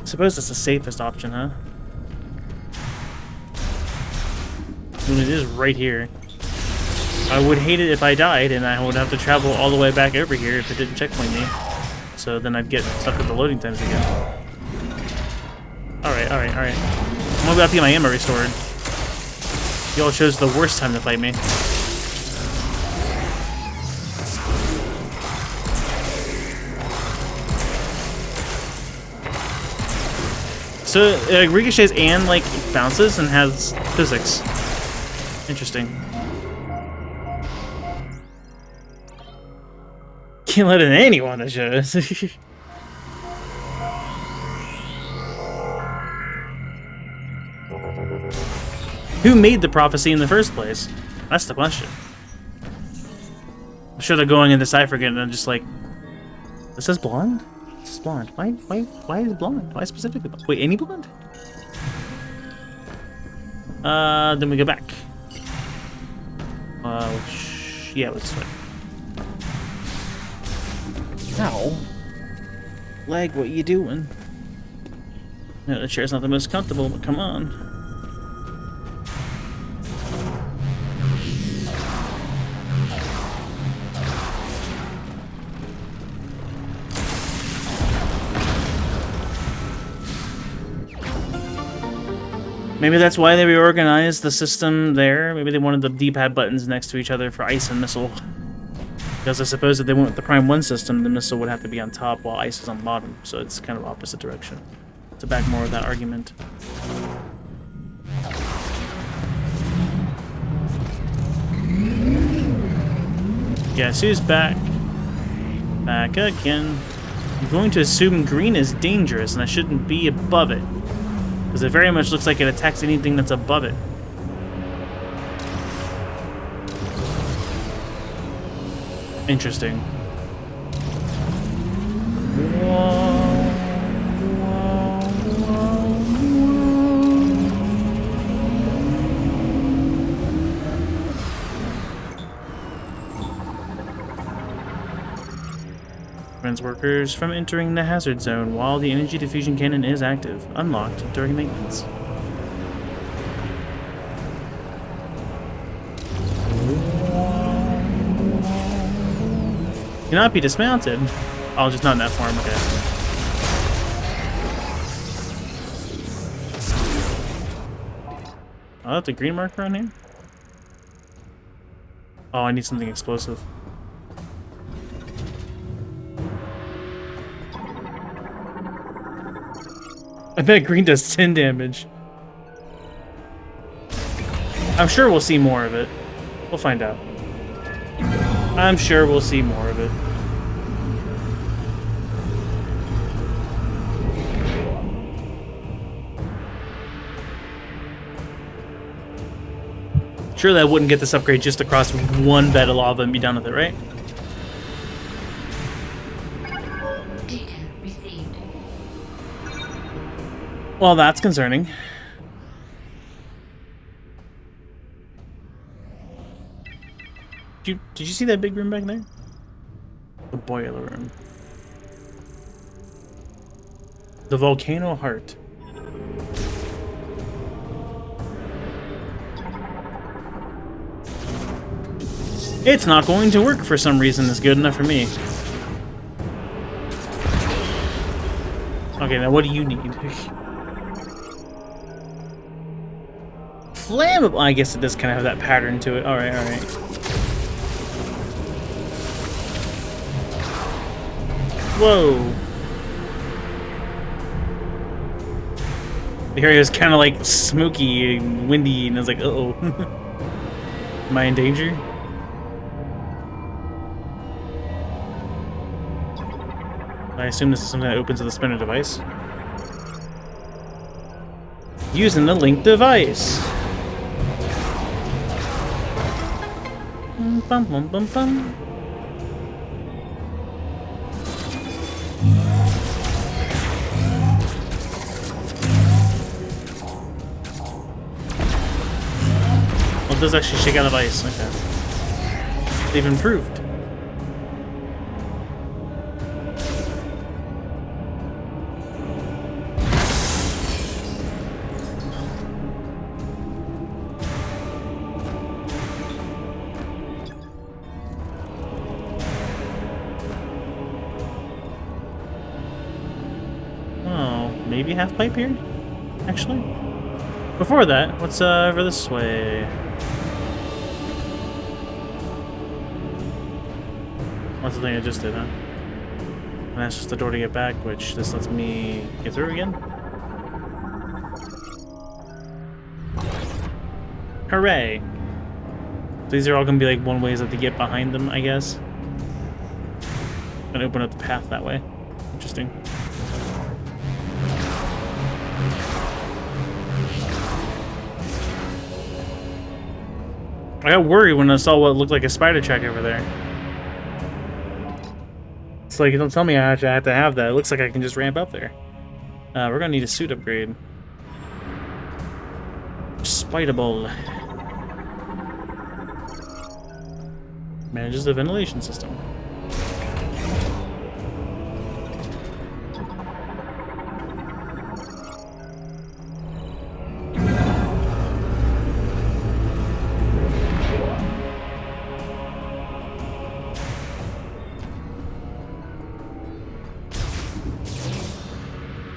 I suppose that's the safest option, huh? I mean, it is right here. I would hate it if I died and I would have to travel all the way back over here if it didn't checkpoint me. So then I'd get stuck with the loading times again. Alright, alright, alright. I'm gonna have to get my ammo restored. Y'all chose the worst time to fight me. So it ricochets and like bounces and has physics. Interesting. Can't let in anyone that shows. Who made the prophecy in the first place? That's the question. I'm sure they're going into Cypher again and I'm just like, this is blonde? This is blonde. Why is blonde? Why specifically blonde? Wait, any blonde? Then we go back. Yeah, let's switch. Ow. Leg, what you doing? No, the chair's not the most comfortable, but come on. Maybe that's why they reorganized the system there. Maybe they wanted the D-pad buttons next to each other for ice and missile. Because I suppose if they went with the Prime 1 system, the missile would have to be on top while ice is on the bottom. So it's kind of opposite direction. To back more of that argument. Yeah, Sue's back. Back again. I'm going to assume green is dangerous and I shouldn't be above it. Because it very much looks like it attacks anything that's above it. Interesting. Prevents workers from entering the hazard zone while the energy diffusion cannon is active, unlocked during maintenance. Cannot be dismounted. Oh, just not in that form, okay. Oh, that's a green marker on here? Oh, I need something explosive. I bet green does 10 damage. I'm sure we'll see more of it. We'll find out. I'm sure we'll see more of it. Surely I wouldn't get this upgrade just across one bed of lava and be done with it, right? Data received. Well, that's concerning. Did you see that big room back there? The boiler room. The volcano heart. It's not going to work for some reason. It's good enough for me. Okay, now what do you need? Flammable. I guess it does kind of have that pattern to it. Alright, alright. Whoa. The area is kind of like smoky and windy, and I was like, uh-oh. Am I in danger? I assume this is something that opens to the spinner device. Using the link device. Bum, bum, bum, bum. Well, it does actually shake out of ice. Okay. They've improved. Maybe half pipe here, actually. Before that, what's over this way? What's the thing I just did, huh? And that's just the door to get back, which this lets me get through again. Hooray! So these are all gonna be like one ways that to get behind them, I guess. Gonna open up the path that way. Interesting. I got worried when I saw what looked like a spider track over there. It's like, don't tell me I have to have that. It looks like I can just ramp up there. We're gonna need a suit upgrade. Spidable. Manages the ventilation system.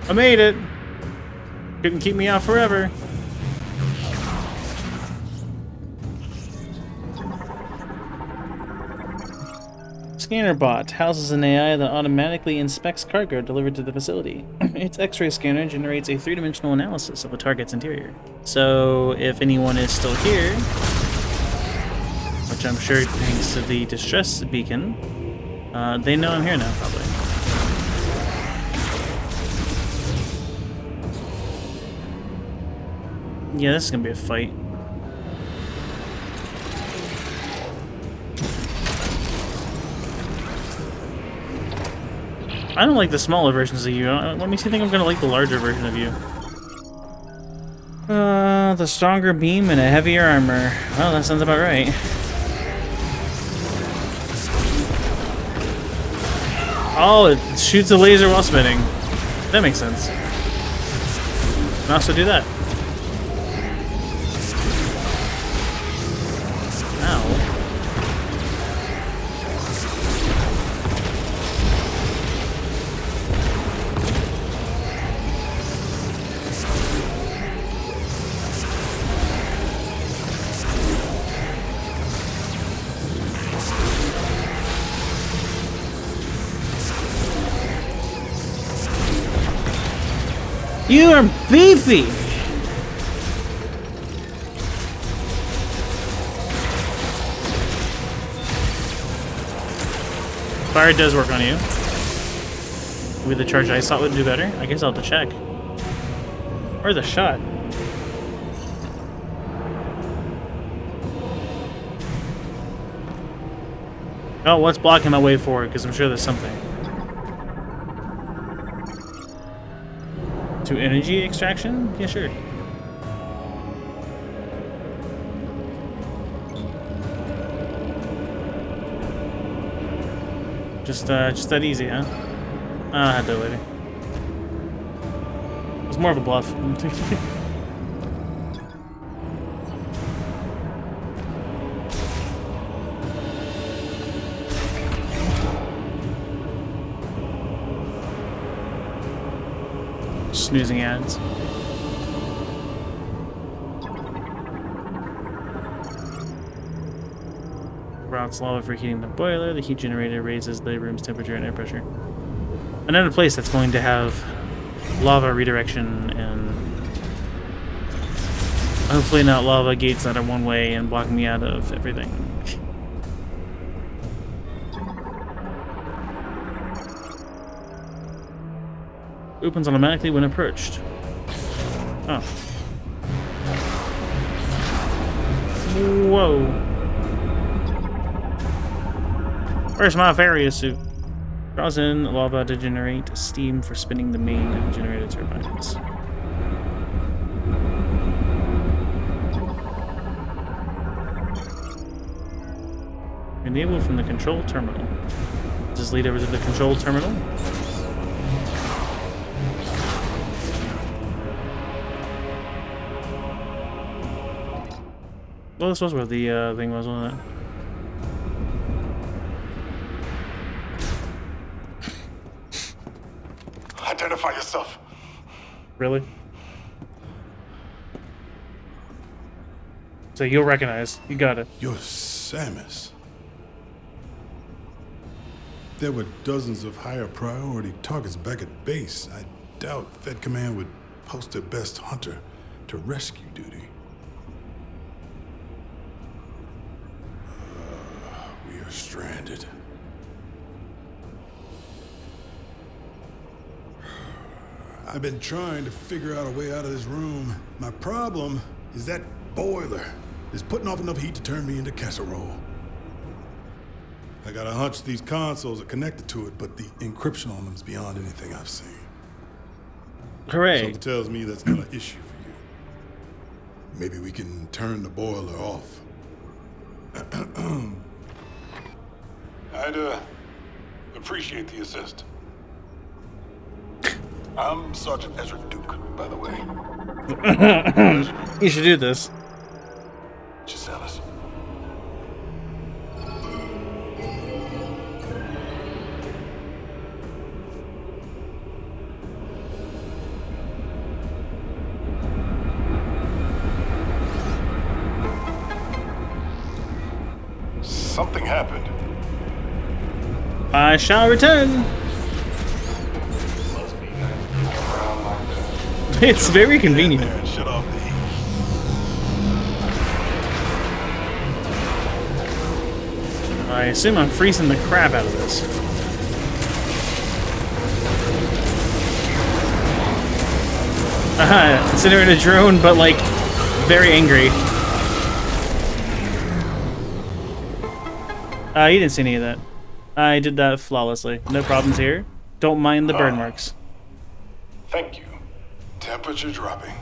I made it! Couldn't keep me out forever. Scanner bot houses an AI that automatically inspects cargo delivered to the facility. Its X-ray scanner generates a three-dimensional analysis of the target's interior. So, if anyone is still here, which I'm sure thanks to the distress beacon, they know I'm here now, probably. Yeah, this is gonna be a fight. I don't like the smaller versions of you. What makes you think I'm gonna like the larger version of you? The stronger beam and a heavier armor. Well, that sounds about right. Oh, it shoots a laser while spinning. That makes sense. Can also do that. You are beefy! Fire does work on you. Maybe the charged ice shot would do better. I guess I'll have to check. Or the shot. Oh, what's blocking my way forward? Because I'm sure there's something. To energy extraction? Yeah, sure. Just that easy, huh? I'll have to do it later. It's more of a bluff. Snoozing ads. Routes lava for heating the boiler. The heat generator raises the room's temperature and air pressure. Another place that's going to have lava redirection and hopefully not lava gates that are one way and blocking me out of everything. Opens automatically when approached. Oh. Whoa. Where's my Varia suit? Draws in lava to generate steam for spinning the main generator turbines. Enable from the control terminal. Does this lead over to the control terminal? Well, this was where the thing was, wasn't it? Identify yourself. Really? So you'll recognize. You got it. You're Samus. There were dozens of higher priority targets back at base. I doubt Fed Command would post their best hunter to rescue duty. We are stranded. I've been trying to figure out a way out of this room. My problem is that boiler is putting off enough heat to turn me into casserole. I got a hunch these consoles are connected to it, but the encryption on them is beyond anything I've seen. Hooray. Something tells me that's not an issue for you. Maybe we can turn the boiler off. I'd appreciate the assist. I'm Sergeant Ezra Duke, by the way. You should do this. Gisellus. Something happened. I shall return. It's very convenient. Shut off the heat. I assume I'm freezing the crap out of this. Considering a drone, but like very angry. You didn't see any of that. I did that flawlessly. No problems here. Don't mind the burn marks. Thank you. Temperature dropping.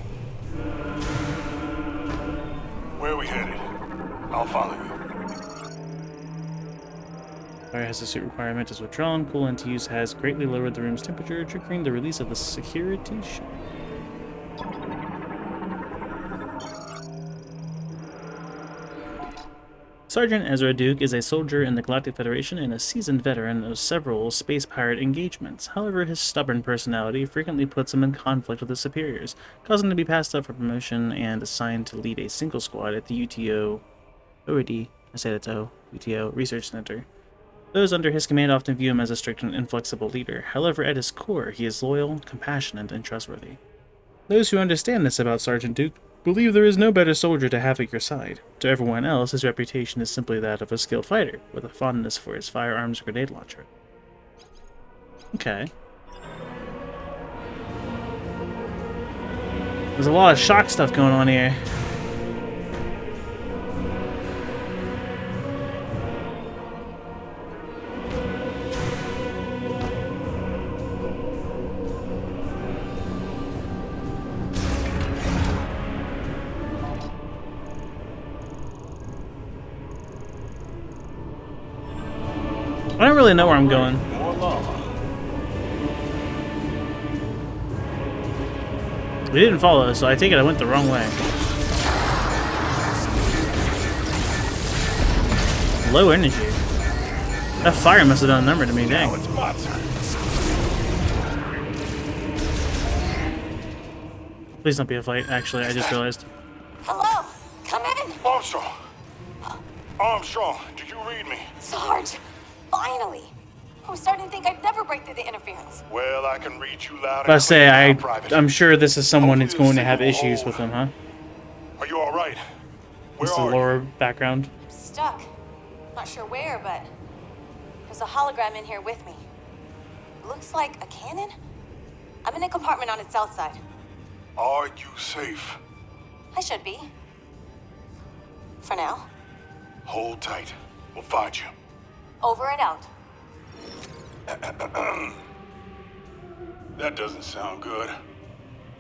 Where are we headed? I'll follow you. Fire has a suit requirement is withdrawn. Coolant use has greatly lowered the room's temperature, triggering the release of the security shield. Sergeant Ezra Duke is a soldier in the Galactic Federation and a seasoned veteran of several space pirate engagements. However, his stubborn personality frequently puts him in conflict with his superiors, causing him to be passed up for promotion and assigned to lead a single squad at the UTO Research Center. Those under his command often view him as a strict and inflexible leader. However, at his core, he is loyal, compassionate, and trustworthy. Those who understand this about Sergeant Duke believe there is no better soldier to have at your side. To everyone else, his reputation is simply that of a skilled fighter, with a fondness for his firearms grenade launcher. Okay. There's a lot of shock stuff going on here. I don't really know where I'm going. More lava. We didn't follow, so I take it I went the wrong way. Low energy. That fire must have done a number to me, dang. Now it's my turn. Please don't be a fight, actually, I just realized. Hello? Come in! Armstrong! Armstrong, do you read me? Sarge! Finally! I was starting to think I'd never break through the interference. Well, I can read you loud. I say, I'm sure this is someone who's going to have issues with him, huh? Are you alright? Where It's the are lower background. I'm stuck. Not sure where, but there's a hologram in here with me. Looks like a cannon? I'm in a compartment on its south side. Are you safe? I should be. For now. Hold tight. We'll find you. Over and out. That doesn't sound good.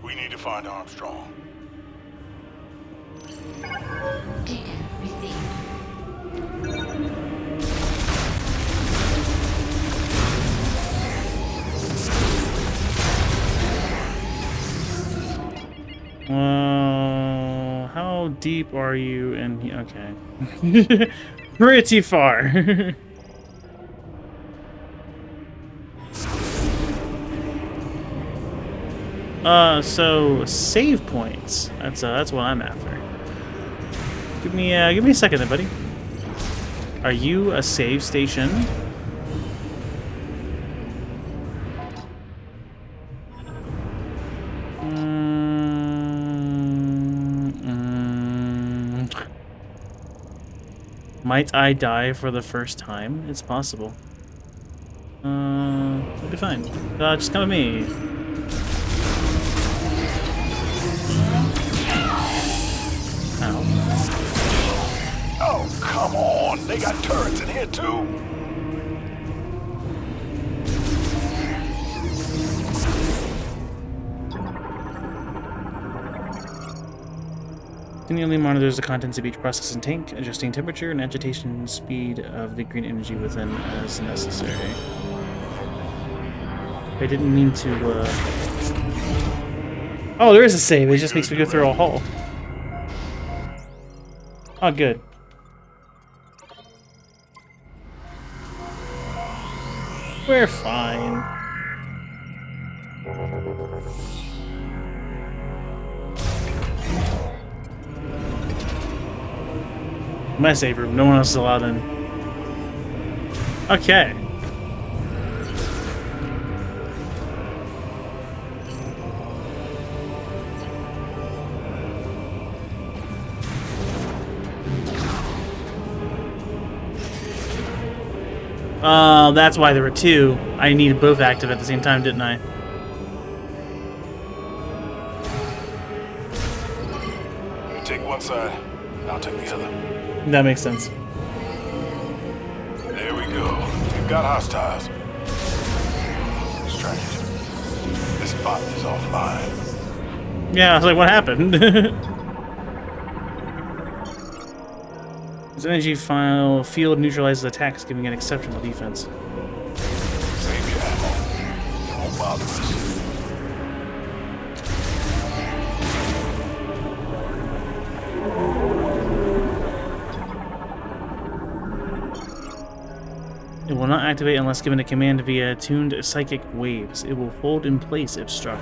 We need to find Armstrong. Data received. How deep are you in here? Okay. Pretty far. So save points. That's what I'm after. Give me a second there, buddy. Are you a save station? Might I die for the first time? It's possible. It'll be fine. Just come with me. Ow. Oh, come on! They got turrets in here, too! Continually monitors the contents of each processing tank, adjusting temperature and agitation speed of the green energy within as necessary. I didn't mean to, Oh, there is a save. It just makes me go through a hole. Oh, good. We're fine. My save room. No one else is allowed in. Okay. That's why there were two. I needed both active at the same time, didn't I? You take one side, I'll take the other. That makes sense. There we go. We've got hostiles. Strange. This bot is offline. Yeah, I was like, what happened? This energy field neutralizes attacks, giving an exceptional defense. Save your ammo. It won't bother us. It will not activate unless given a command via tuned psychic waves. It will fold in place if struck.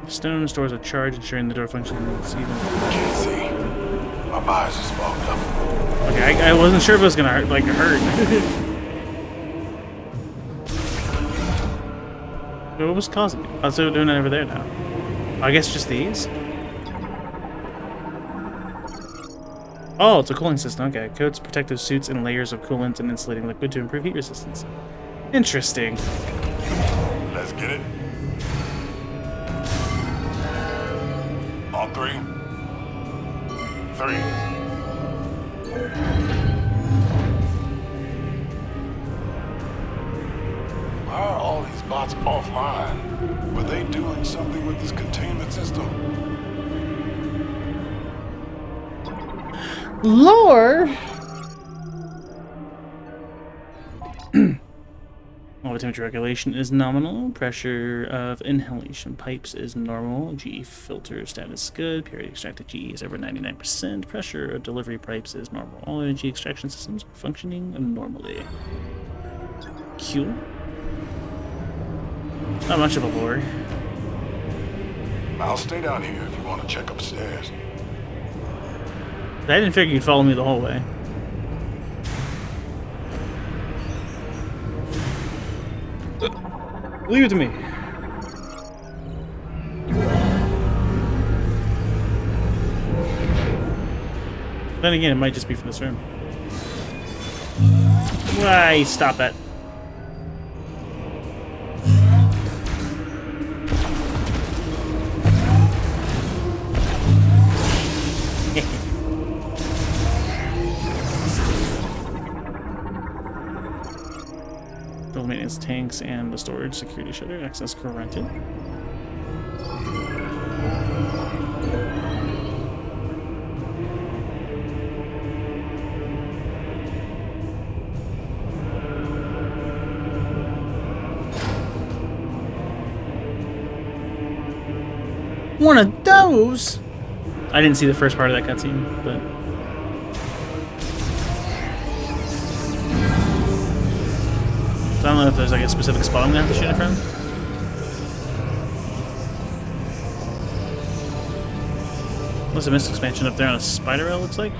Stone stores a charge, ensuring the door functions even. Can't see. My eyes just fogged up. Okay, I wasn't sure if it was gonna hurt. What was causing it? How's it doing it over there now? I guess just these? Oh, it's a cooling system. Okay. Coats protective suits and layers of coolant and insulating liquid to improve heat resistance. Interesting. Let's get it. On three. Three. Why are all these bots offline. Were they doing something with this containment system? Lore. Water temperature regulation is nominal. Pressure of inhalation pipes is normal. GE filter status good. Purity extracted GE is over 99%. Pressure of delivery pipes is normal. All energy extraction systems are functioning normally. Q. Not much of a lore. I'll stay down here if you want to check upstairs. I didn't figure you'd follow me the whole way. Leave it to me. Then again, it might just be from this room. Why? Stop that. Build maintenance tanks and the storage security shutter. Access granted. One of those. I didn't see the first part of that cutscene, but. So I don't know if there's like a specific spot I'm gonna have to shoot it from. There's a mist expansion up there on a spider rail, looks like.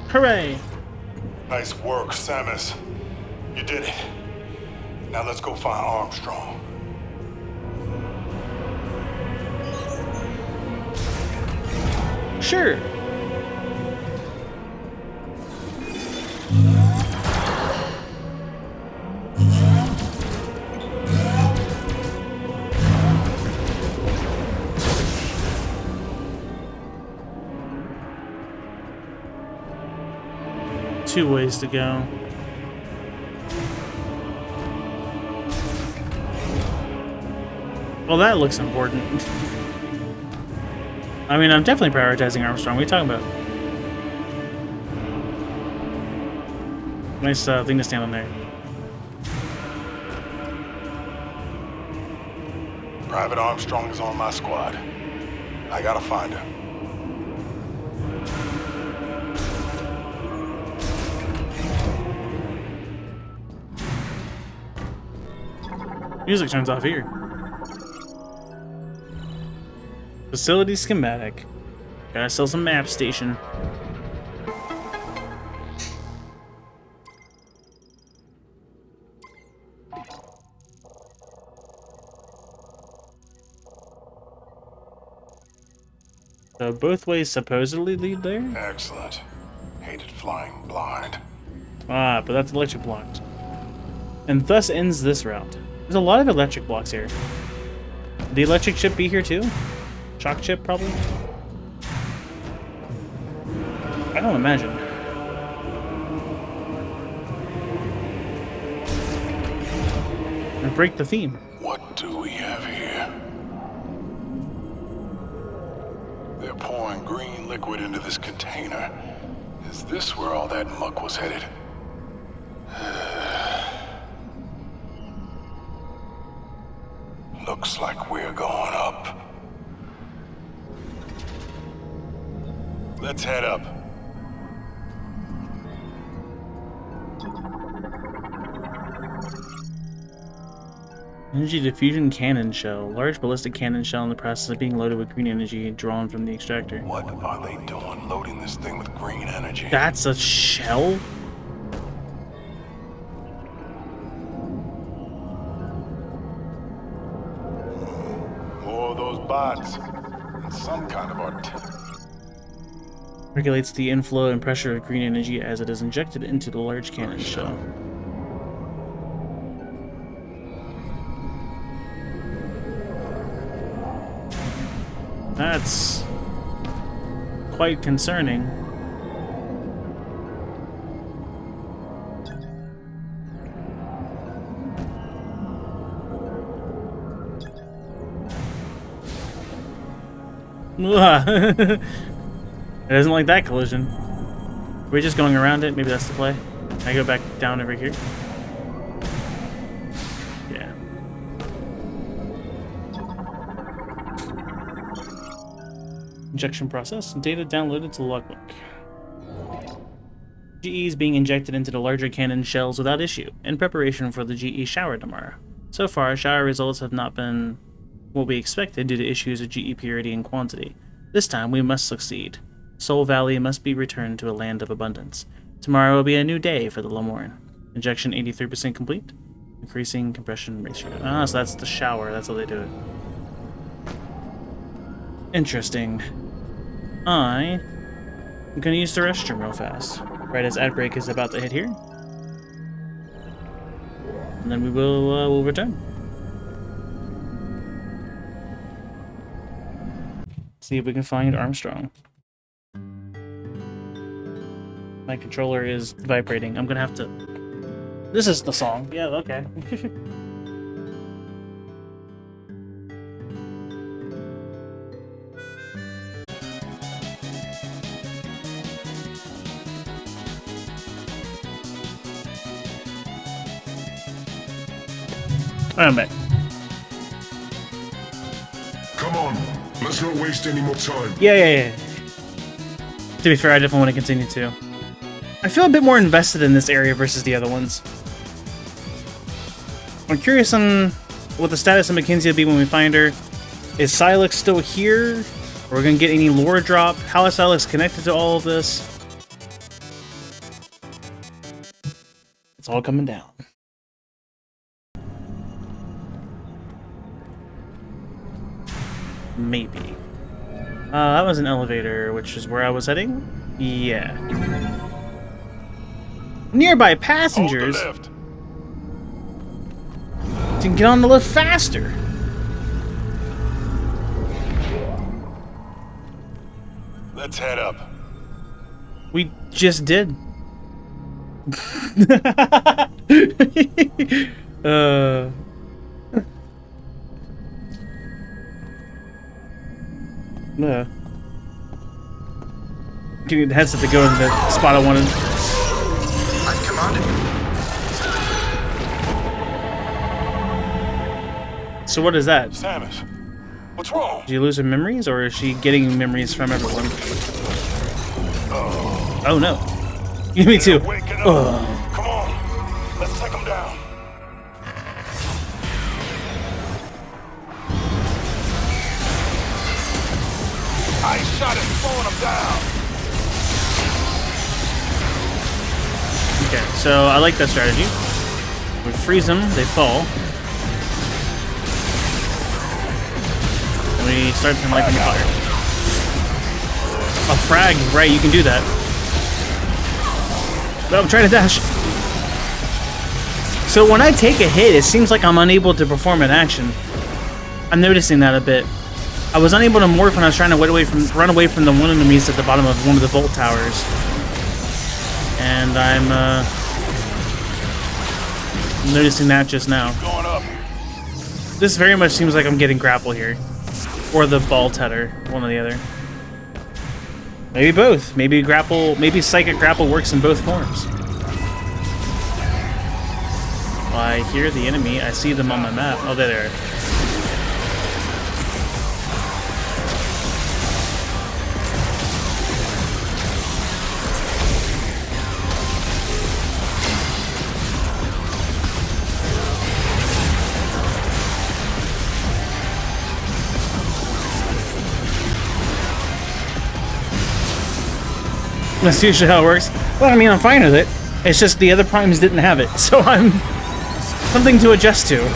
Hooray! Nice work, Samus. You did it. Now let's go find Armstrong. Sure. Two ways to go. Well, that looks important. I mean, I'm definitely prioritizing Armstrong. What are you talking about? Nice thing to stand on there. Private Armstrong is on my squad. I gotta find her. Music turns off here. Facility schematic. Gotta sell some map station. So both ways supposedly lead there? Excellent. Hated flying blind. Ah, but that's electric blocked. And thus ends this route. There's a lot of electric blocks here. The electric chip be here too? Shock chip, probably? I don't imagine. And break the theme. What do we have here? They're pouring green liquid into this container. Is this where all that muck was headed? Looks like we're going up. Let's head up. Energy diffusion cannon shell. Large ballistic cannon shell in the process of being loaded with green energy drawn from the extractor. What are they doing loading this thing with green energy? That's a shell? More of those bots. And some kind of art. Regulates the inflow and pressure of green energy as it is injected into the large cannon shell. That's quite concerning. It doesn't like that collision. Are we just going around it? Maybe that's the play. I go back down over here. Yeah. Injection process. Data downloaded to the logbook. GE is being injected into the larger cannon shells without issue, in preparation for the GE shower tomorrow. So far, shower results have not been what we expected due to issues of GE purity and quantity. This time, we must succeed. Soul Valley must be returned to a land of abundance. Tomorrow will be a new day for the Lamorne. Injection 83% complete. Increasing compression ratio. Ah, so that's the shower. That's how they do it. Interesting. I'm gonna use the restroom real fast. Right as ad break is about to hit here. And then we will we'll return. See if we can find Armstrong. My controller is vibrating. I'm gonna have to... This is the song. Yeah, okay. I'm back. Come on, let's not waste any more time. Yeah. To be fair, I definitely want to continue too. I feel a bit more invested in this area versus the other ones. I'm curious on what the status of Mackenzie will be when we find her. Is Silex still here? Are we going to get any lore drop? How is Silex connected to all of this? It's all coming down. Maybe. That was an elevator, which is where I was heading? Yeah. Nearby passengers can get on the lift faster. Let's head up. We just did. Give me the headset to go in the spot I wanted. I've commanded. So what is that? Samus, what's wrong? Did you lose her memories, or is she getting memories from everyone? Oh no. Me too. Come on, let's take them down. I shot it, slowing them down. Okay, so I like that strategy. We freeze them, they fall. And we start them lighting fire. A frag, right, you can do that. But I'm trying to dash. So when I take a hit, it seems like I'm unable to perform an action. I'm noticing that a bit. I was unable to morph when I was trying to run away from the one enemies at the bottom of one of the vault towers. And I'm noticing that just now. This very much seems like I'm getting grapple here. Or the ball tether, one or the other. Maybe both. Maybe grapple, maybe psychic grapple works in both forms. I hear the enemy. I see them on my map. Oh, there they are. That's usually how it works. Well, I mean, I'm fine with it. It's just the other primes didn't have it, so I'm something to adjust to.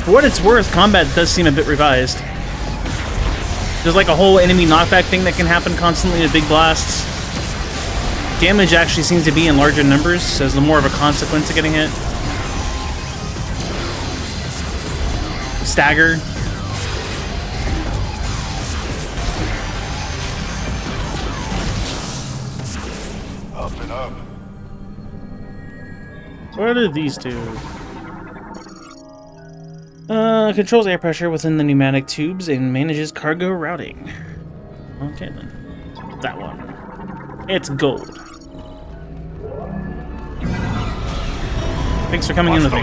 For what it's worth, combat does seem a bit revised. There's like a whole enemy knockback thing that can happen constantly with big blasts. Damage actually seems to be in larger numbers, so there's more of a consequence of getting hit. Stagger. What are these two? Controls air pressure within the pneumatic tubes and manages cargo routing. Okay then. That one. It's gold. Thanks for coming in with me.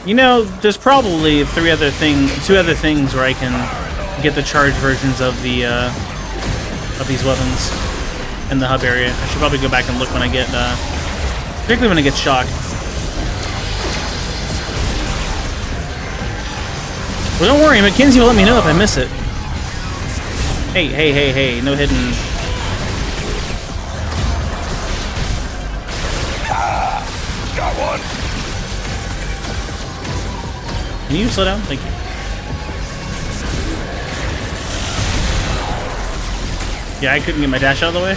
You know, there's probably two other things where I can get the charged versions of the of these weapons in the hub area. I should probably go back and look when I get, particularly when I get shocked. Well, don't worry, Mackenzie will let me know if I miss it. Hey, no hidden. Got one. Can you slow down? Thank you. Yeah, I couldn't get my dash out of the way.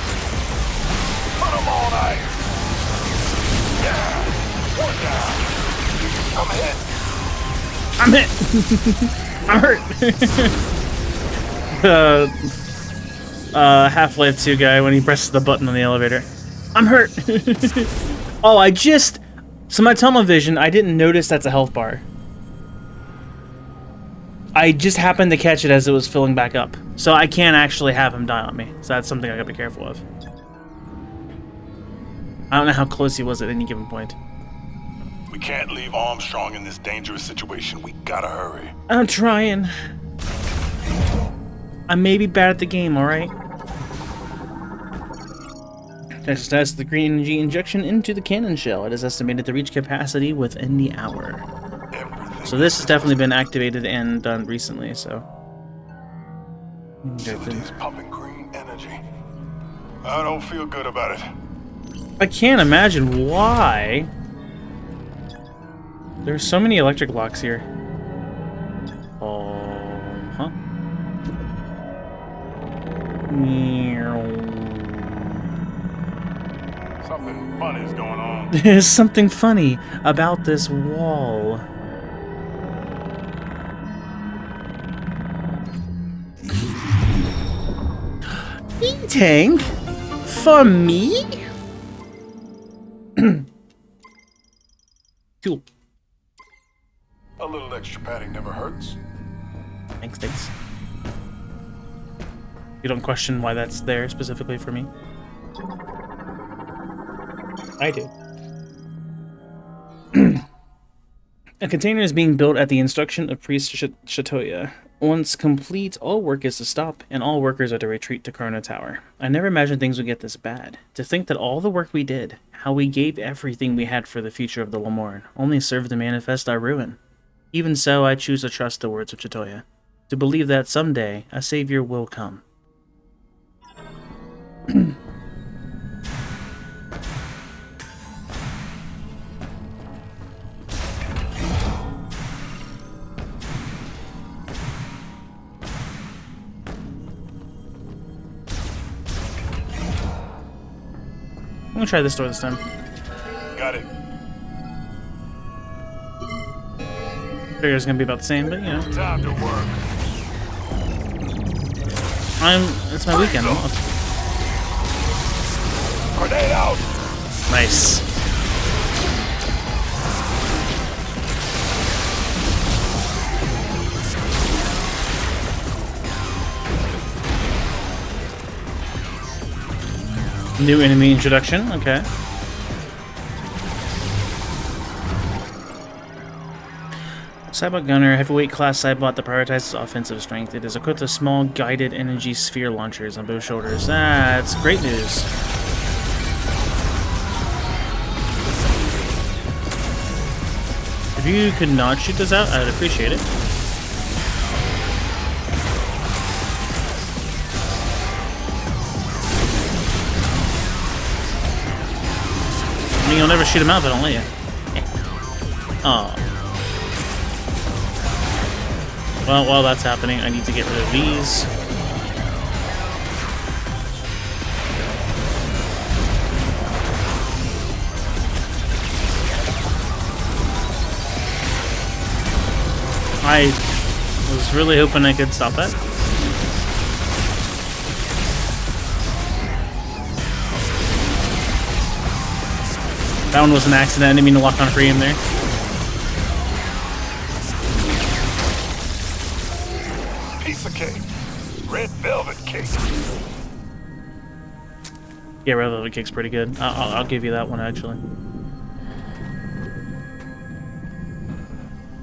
Put 'em all night. Yeah. One down. I'm hit. I'm hurt. Half-Life 2 guy when he presses the button on the elevator. I'm hurt. Oh, so my tunnel vision, I didn't notice that's a health bar. I just happened to catch it as it was filling back up. So I can't actually have him die on me. So that's something I gotta be careful of. I don't know how close he was at any given point. We can't leave Armstrong in this dangerous situation. We gotta hurry. I'm trying. I may be bad at the game, alright? Test the green energy injection into the cannon shell. It is estimated to reach capacity within the hour. So this has definitely been activated and done recently, so... Facility's pumping green energy. I don't feel good about it. I can't imagine why. There's so many electric locks here. Huh? Something funny's going on. There's something funny about this wall. E-tank? For me? Cool. A little extra padding never hurts. Thanks. You don't question why that's there specifically for me? I do. A container is being built at the instruction of Priest Shatoya. Once complete, all work is to stop, and all workers are to retreat to Chrono Tower. I never imagined things would get this bad. To think that all the work we did, how we gave everything we had for the future of the Lamorne, only served to manifest our ruin. Even so, I choose to trust the words of Shatoya, to believe that someday a savior will come. I'm gonna try this door this time. Got it. Figure it's gonna be about the same, but you know. Time to work. It's my weekend. I'm off. Grenade out. Nice. New enemy introduction, okay. Cybot Gunner, heavyweight class Cybot that prioritizes offensive strength. It is equipped with small guided energy sphere launchers on both shoulders. That's great news. If you could not shoot this out, I'd appreciate it. I mean, you'll never shoot him out if I don't let you. Oh. Well, while that's happening, I need to get rid of these. I was really hoping I could stop that. That one was an accident. I didn't mean to lock on free in there. Piece of cake. Red velvet cake. Yeah, red velvet cake's pretty good. I'll give you that one, actually.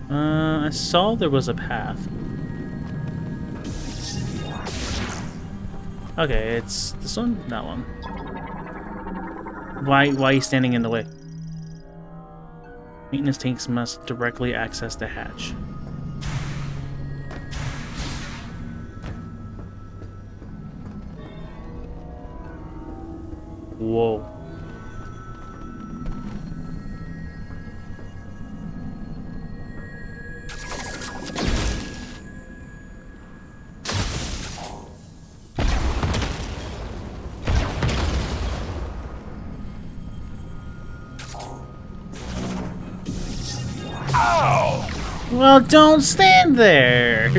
I saw there was a path. Okay, it's this one? That one. Why are you standing in the way? Maintenance tanks must directly access the hatch. Whoa. Well, don't stand there!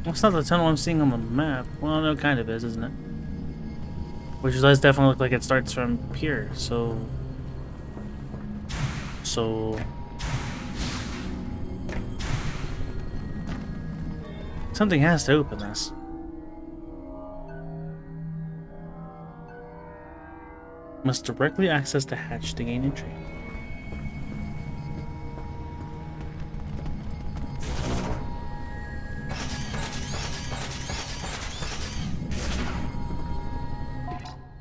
That's not the tunnel I'm seeing on the map. Well, no, it kind of is, isn't it? Which does definitely look like it starts from here, so... Something has to open this. Must directly access the hatch to gain entry.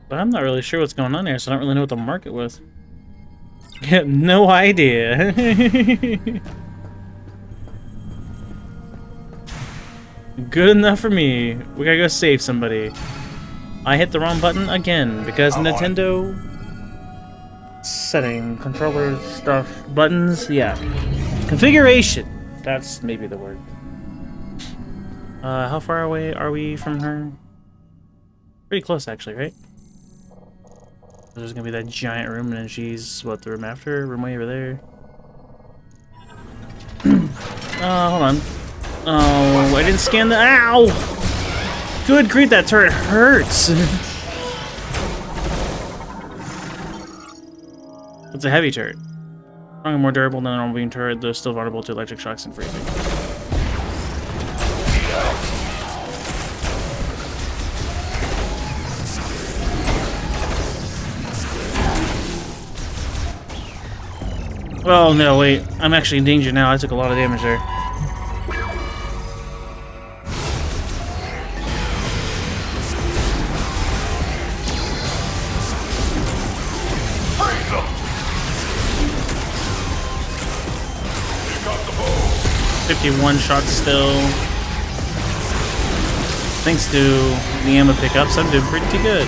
But I'm not really sure what's going on there, so I don't really know what to mark it with. I have no idea. Good enough for me. We gotta go save somebody. I hit the wrong button again because Nintendo setting, controller stuff, buttons, yeah. Configuration. That's maybe the word. How far away are we from her? Pretty close, actually, right? There's gonna be that giant room, and then she's, what, the room after? Room way over there? Hold on. Oh, I didn't scan the— ow! Good grief, that turret hurts! It's a heavy turret. Stronger and more durable than a normal beam turret, though still vulnerable to electric shocks and freezing. Oh no, wait. I'm actually in danger now. I took a lot of damage there. Freeze them! 51 shots still. Thanks to the ammo pickups, I'm doing pretty good.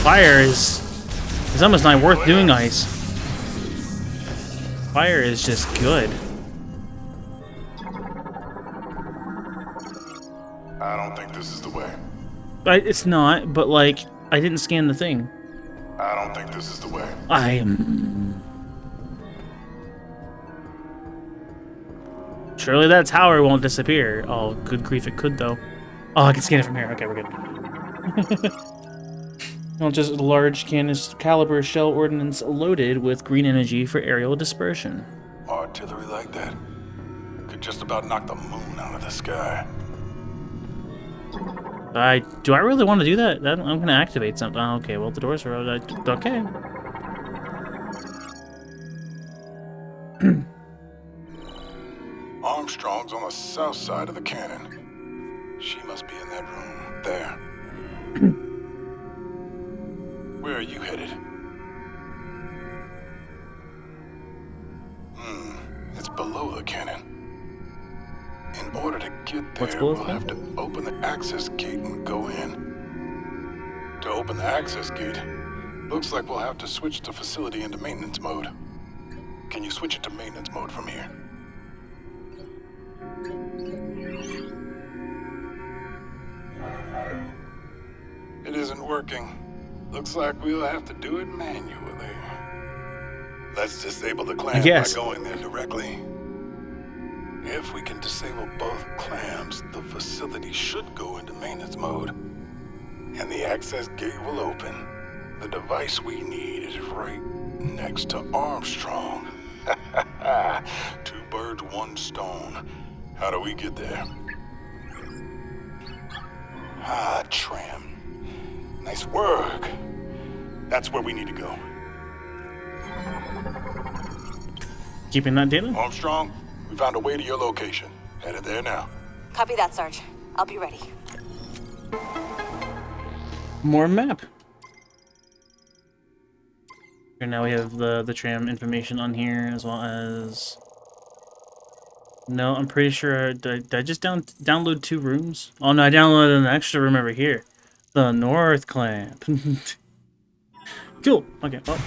Fire is almost not worth doing ice. Fire is just good. I don't think this is the way. It's not, but like, I didn't scan the thing. I don't think this is the way. I am... Surely that tower won't disappear. Oh, good grief, it could though. Oh, I can scan it from here. Okay, we're good. Well, just a large caliber shell ordnance loaded with green energy for aerial dispersion. Artillery like that could just about knock the moon out of the sky. Do I really want to do that? I'm going to activate something. Oh, okay, well, the doors are okay. Armstrong's on the south side of the cannon. She must be in that room there. Where are you headed? It's below the cannon. In In order to get What's there, cool we'll have to open the access gate and go in. To open the access gate, looks like we'll have to switch the facility into maintenance mode. Can you switch it to maintenance mode from here? It isn't working. Looks like we'll have to do it manually. Let's disable the clamp by going there directly. If we can disable both clamps, the facility should go into maintenance mode. And the access gate will open. The device we need is right next to Armstrong. 2 birds, 1 stone. How do we get there? Ah, tram. Nice work. That's where we need to go. Keeping that data? Armstrong, we found a way to your location. Headed there now. Copy that, Sarge. I'll be ready. More map. And now we have the tram information on here, as well as... No, I'm pretty sure... Did I just download 2 rooms? Oh no, I downloaded an extra room over here. The North Clamp. Cool. Okay, well...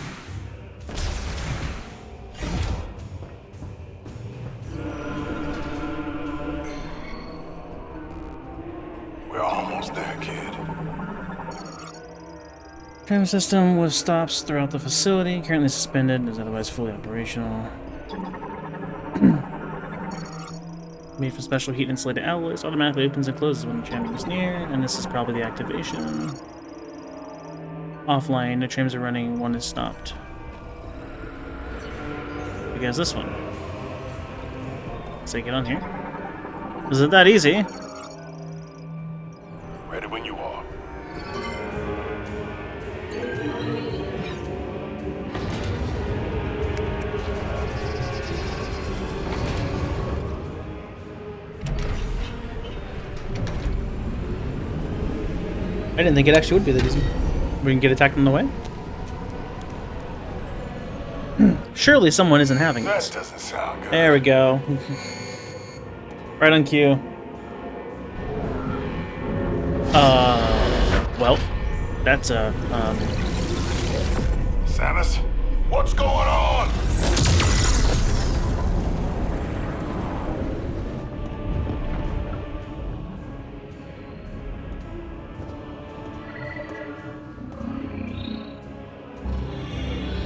We're almost there, kid. Tram system with stops throughout the facility. Currently suspended, is otherwise fully operational. Made for special heat insulated alloys. Automatically opens and closes when the tram is near, and this is probably the activation. Offline, the trams are running, 1 is stopped. Because this one. So get on here. Is it that easy? Ready when you are. I didn't think it actually would be that easy. We can get attacked on the way? Surely someone isn't having this. That doesn't sound good. There we go. Right on cue. Well, that's a, Samus, what's going on?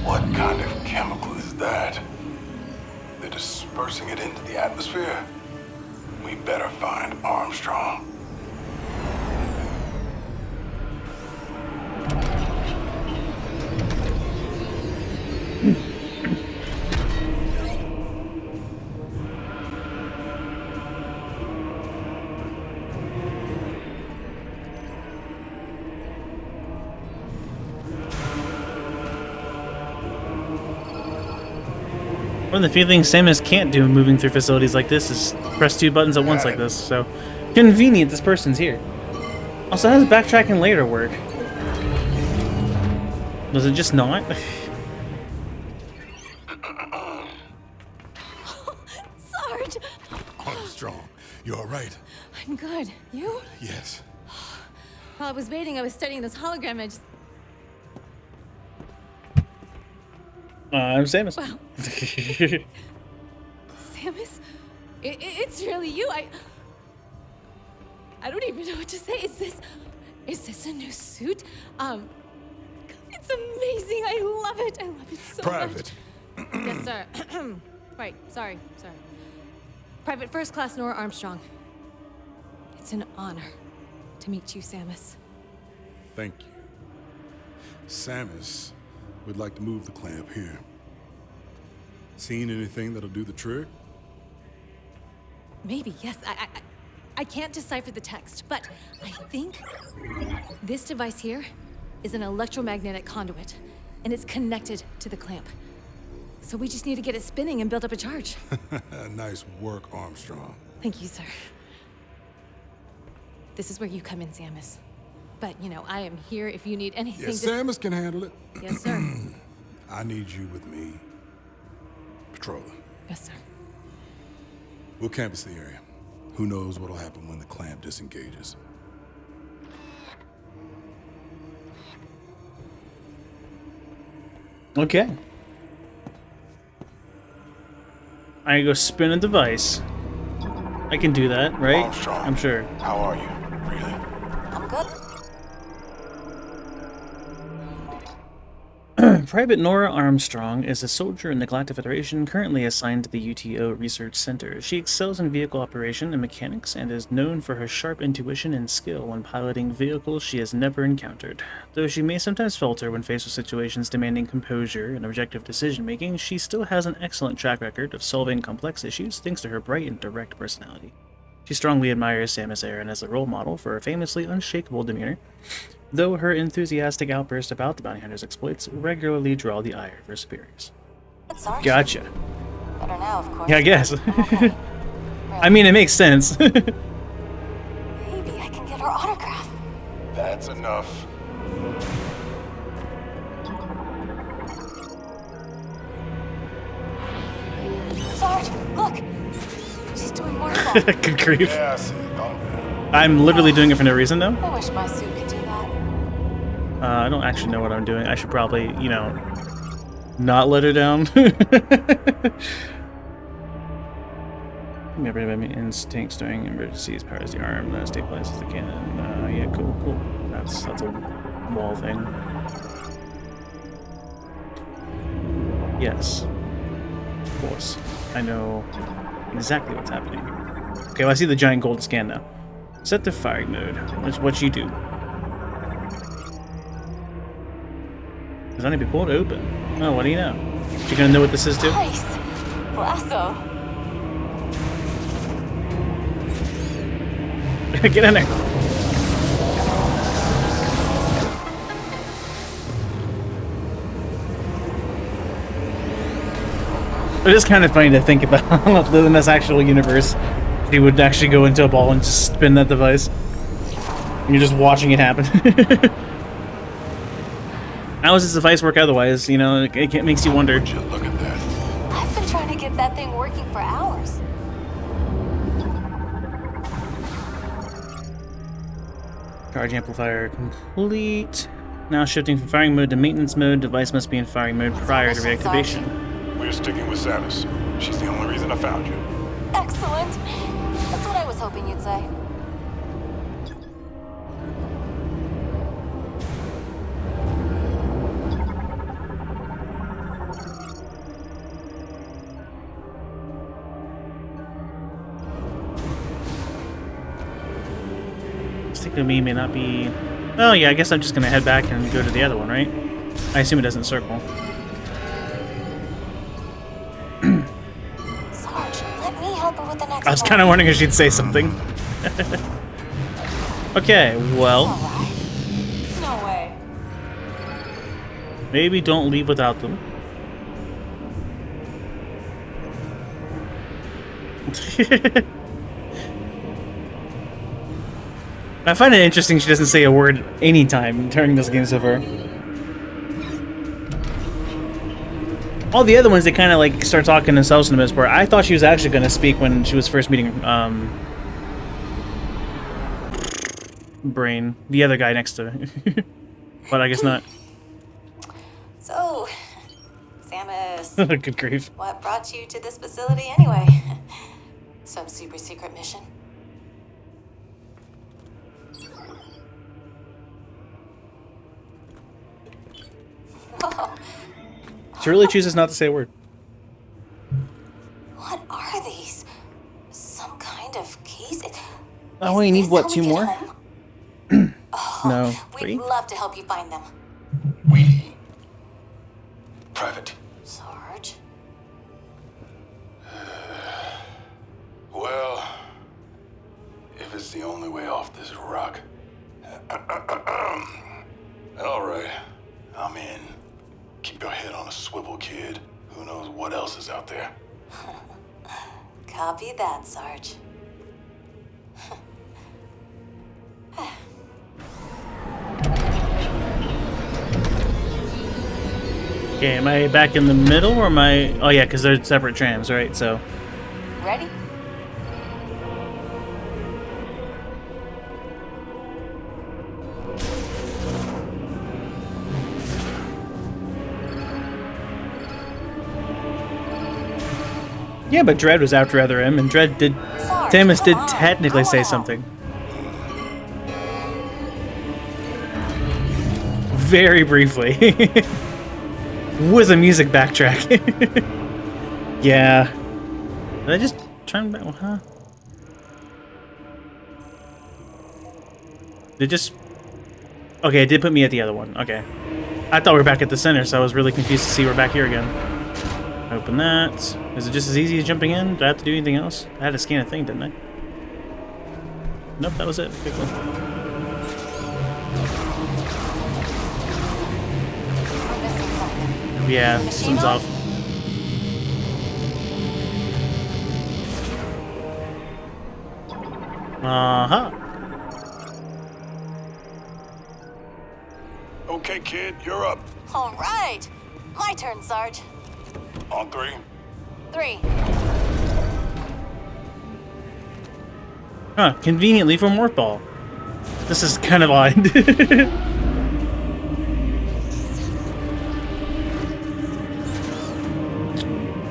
What kind of chemical is that? They're dispersing it into the atmosphere? We better find Armstrong. One of the few things Samus can't do moving through facilities like this is press 2 buttons at once like this, so convenient this person's here. Also, how does backtracking later work? Does it just not? Sarge! Armstrong, you all right? I'm good. You? Yes. While I was waiting, I was studying this hologram. I just... I'm Samus. Wow. Samus? It's really you. I don't even know what to say. Is this a new suit? It's amazing. I love it. I love it so Private. much. Yes, sir. Right. Sorry. Private First Class Nora Armstrong. It's an honor to meet you, Samus. Thank you. Samus would like to move the clamp here. Seen anything that'll do the trick? Maybe, yes. I can't decipher the text, but I think this device here is an electromagnetic conduit, and it's connected to the clamp. So we just need to get it spinning and build up a charge. Nice work, Armstrong. Thank you, sir. This is where you come in, Samus. But, you know, I am here if you need anything. Yes, Samus can handle it. Yes, sir. I need you with me. Patrolling. Yes, sir. We'll canvass the area. Who knows what'll happen when the clamp disengages. Okay. I go spin a device. I can do that, right? Armstrong, I'm sure. how are you? Really? I'm good. Private Nora Armstrong is a soldier in the Galactic Federation currently assigned to the UTO Research Center. She excels in vehicle operation and mechanics and is known for her sharp intuition and skill when piloting vehicles she has never encountered. Though she may sometimes falter when faced with situations demanding composure and objective decision-making, she still has an excellent track record of solving complex issues thanks to her bright and direct personality. She strongly admires Samus Aran as a role model for her famously unshakable demeanor, though her enthusiastic outbursts about the bounty hunter's exploits regularly draw the ire of her superiors. Gotcha. Better now, of course. Yeah, I guess. Okay. I mean, it makes sense. Maybe I can get her autograph. That's enough. Sarge, look! She's doing more of that. Good grief. Yeah, I see it. I'm literally doing it for no reason, though. I wish my suit could do that. I don't actually know what I'm doing. I should probably, you know, not let her down. Everybody instincts during emergencies powers the arm, then stabilizes the cannon. Yeah, cool. That's a wall thing. Yes. Of course. I know exactly what's happening. Okay, well, I see the giant gold scan now. Set to firing mode. That's what you do. Does that need to be pulled open? Oh, what do you know? You gonna know what this is too? Nice. Lasso. Get in there. It is kind of funny to think about in this actual universe. He would actually go into a ball and just spin that device. And you're just watching it happen. How does this device work otherwise? You know, it makes you wonder. Would you look at that? I've been trying to get that thing working for hours. Charge amplifier complete. Now shifting from firing mode to maintenance mode. Device must be in firing mode prior to reactivation. We're sticking with Samus. She's the only reason I found you. Excellent. That's what I was hoping you'd say. Sticking with me may not be... Oh yeah, I guess I'm just gonna head back and go to the other one, right? I assume it doesn't circle. Sarge, let me help her with the next I was kind of wondering if she'd say something. Okay, well... No way. Maybe don't leave without them. I find it interesting she doesn't say a word anytime during this game so far. All the other ones, they kind of like start talking themselves in the most part. I thought she was actually going to speak when she was first meeting Brain, the other guy next to her. But I guess not. So, Samus. Good grief. What brought you to this facility anyway? Some super secret mission? Whoa. She really chooses not to say a word. What are these? Some kind of keys? Oh, you need what, 2 more? No, 3? We'd love to help you find them. We. Private. Sarge? Well, if it's the only way off this rock. All right, I'm in. Keep your head on a swivel, kid. Who knows what else is out there? Copy that, Sarge. Okay, am I back in the middle or am I... Oh yeah, because they're separate trams, right? So... Ready? Yeah, but Dredd was after other him, and Dredd did... Samus did technically say something. Very briefly. With a music backtrack. Yeah. Did I just turn back? Huh? It just... Okay, it did put me at the other one. Okay. I thought we were back at the center, so I was really confused to see we're back here again. Open that. Is it just as easy as jumping in? Did I have to do anything else? I had to scan a thing, didn't I? Nope, that was it. Okay, cool. Yeah, something's off. Uh-huh. Okay, kid, you're up. All right. My turn, Sarge. On 3. 3. Huh, conveniently from Morph Ball. This is kind of odd.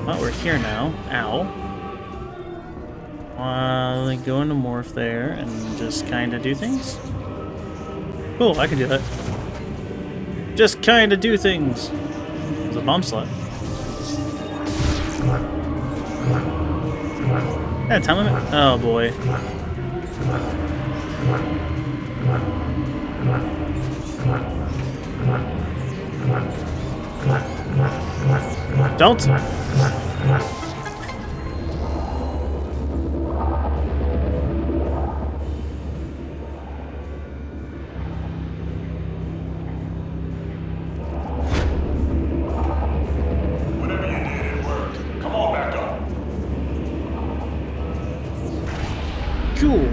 Well, we're here now. Ow. Go into Morph there and just kind of do things. Cool, I can do that. Just kind of do things. There's a bomb slot. Yeah, time limit? Oh boy. Don't! Whatever you did, it worked. Come on back up. Cool.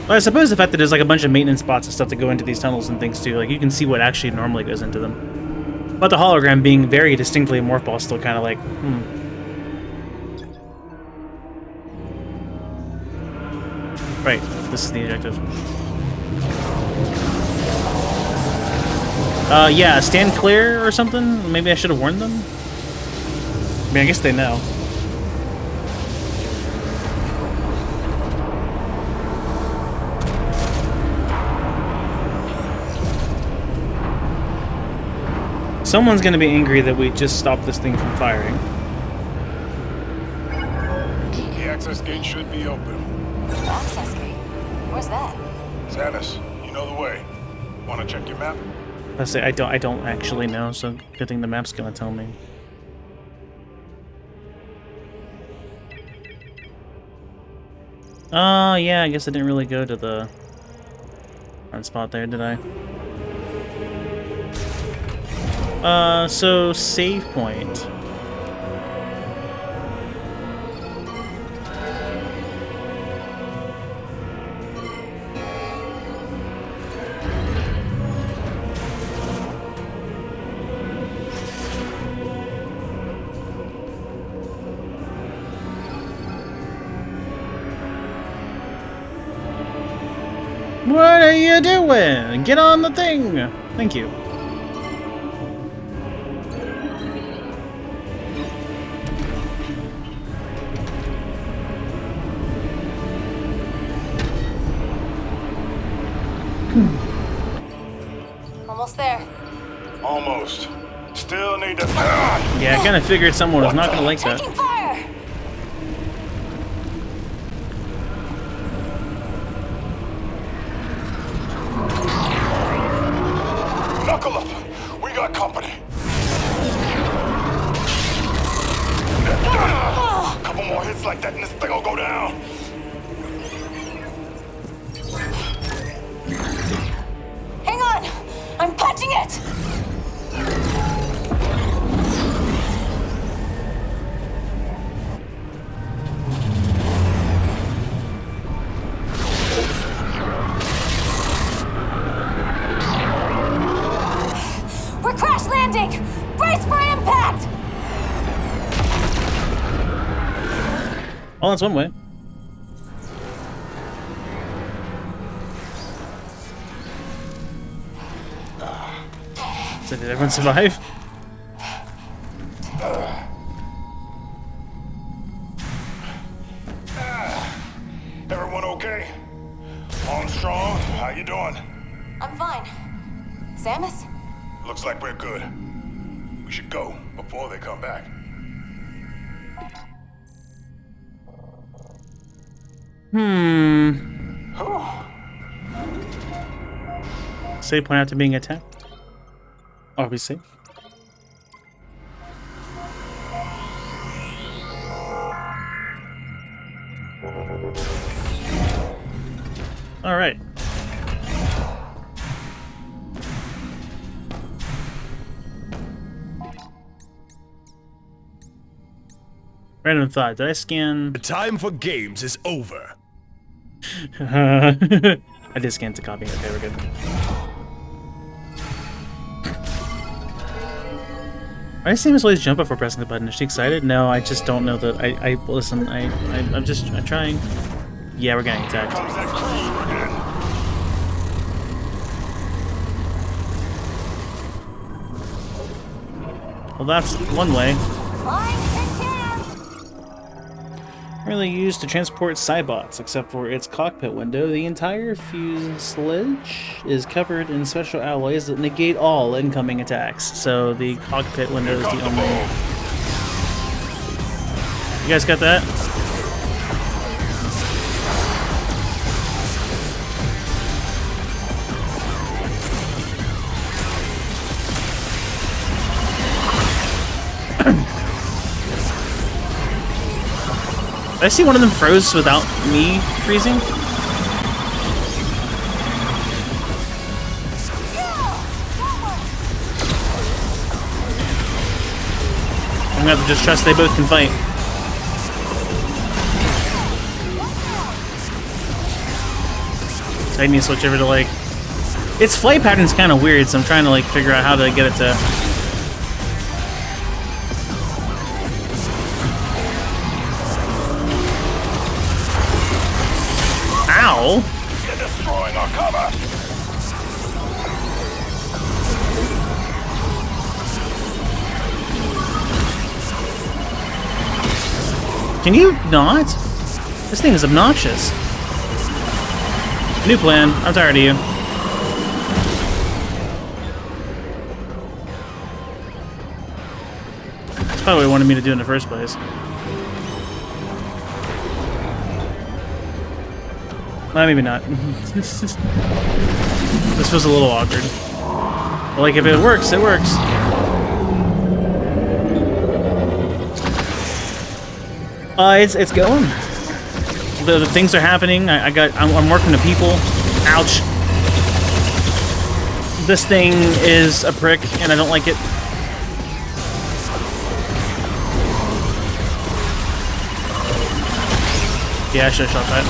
Well, I suppose the fact that there's like a bunch of maintenance spots and stuff that go into these tunnels and things too, like you can see what actually normally goes into them. But the hologram being very distinctly a Morph Ball is still kind of like, Right, this is the objective. Yeah, stand clear or something? Maybe I should have warned them? I mean, I guess they know. Someone's gonna be angry that we just stopped this thing from firing. The access gate should be open. Access gate? Where's that? Samus, you know the way. Want to check your map? I say I don't actually know, so good thing the map's gonna tell me. Oh yeah, I guess I didn't really go to the front spot there, did I? So save point. What are you doing? Get on the thing! Thank you. Almost there. Almost. Still need to... Yeah, I kind of figured someone was not going to like that. Taking fire! Knuckle up! We got company. Couple more hits like that and this thing will go down. Hang on! I'm punching it! We're crash landing! Brace for impact! Oh, that's one way. Everyone survive? Everyone okay? Armstrong, how you doing? I'm fine. Samus? Looks like we're good. We should go before they come back. Save point after being attacked. Are we safe? All right. Random thought. Did I scan? The time for games is over. I did scan to copy. Okay, we're good. I see Miss always jump before pressing the button. Is she excited? No, I just don't know that. Listen. I'm trying. Yeah, we're getting attacked. Well, that's one way. Really used to transport Cybots, except for its cockpit window. The entire fuselage is covered in special alloys that negate all incoming attacks. So the cockpit window is the only. You guys got that? I see one of them froze without me freezing. I'm gonna have to just trust they both can fight. So I need to switch over to like... Its flight pattern's kind of weird, so I'm trying to like figure out how to get it to... Ow! You're destroying our cover. Can you not? This thing is obnoxious. New plan. I'm tired of you. That's probably what he wanted me to do in the first place. Well, maybe not. This was a little awkward. But like, if it works, it works. It's going. The things are happening. I'm working to people. Ouch. This thing is a prick, and I don't like it. Yeah, I should have shot that.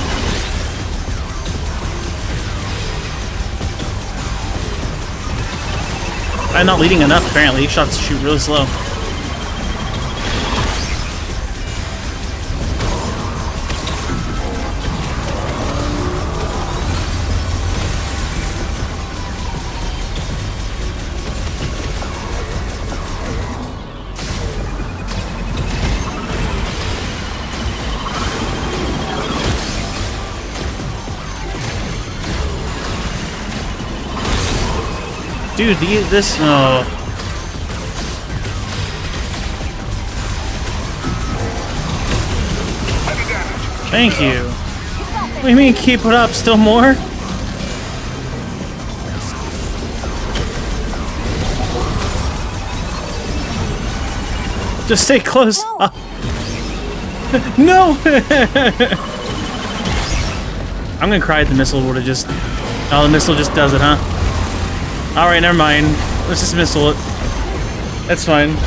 I'm not leading enough, apparently. Shots shoot really slow. Dude, this... Oh. Thank you. What do you mean, keep it up? Still more? Just stay close. No! I'm gonna cry if the missile would have just... Oh, the missile just does it, huh? Alright, never mind. Let's just missile it. That's fine.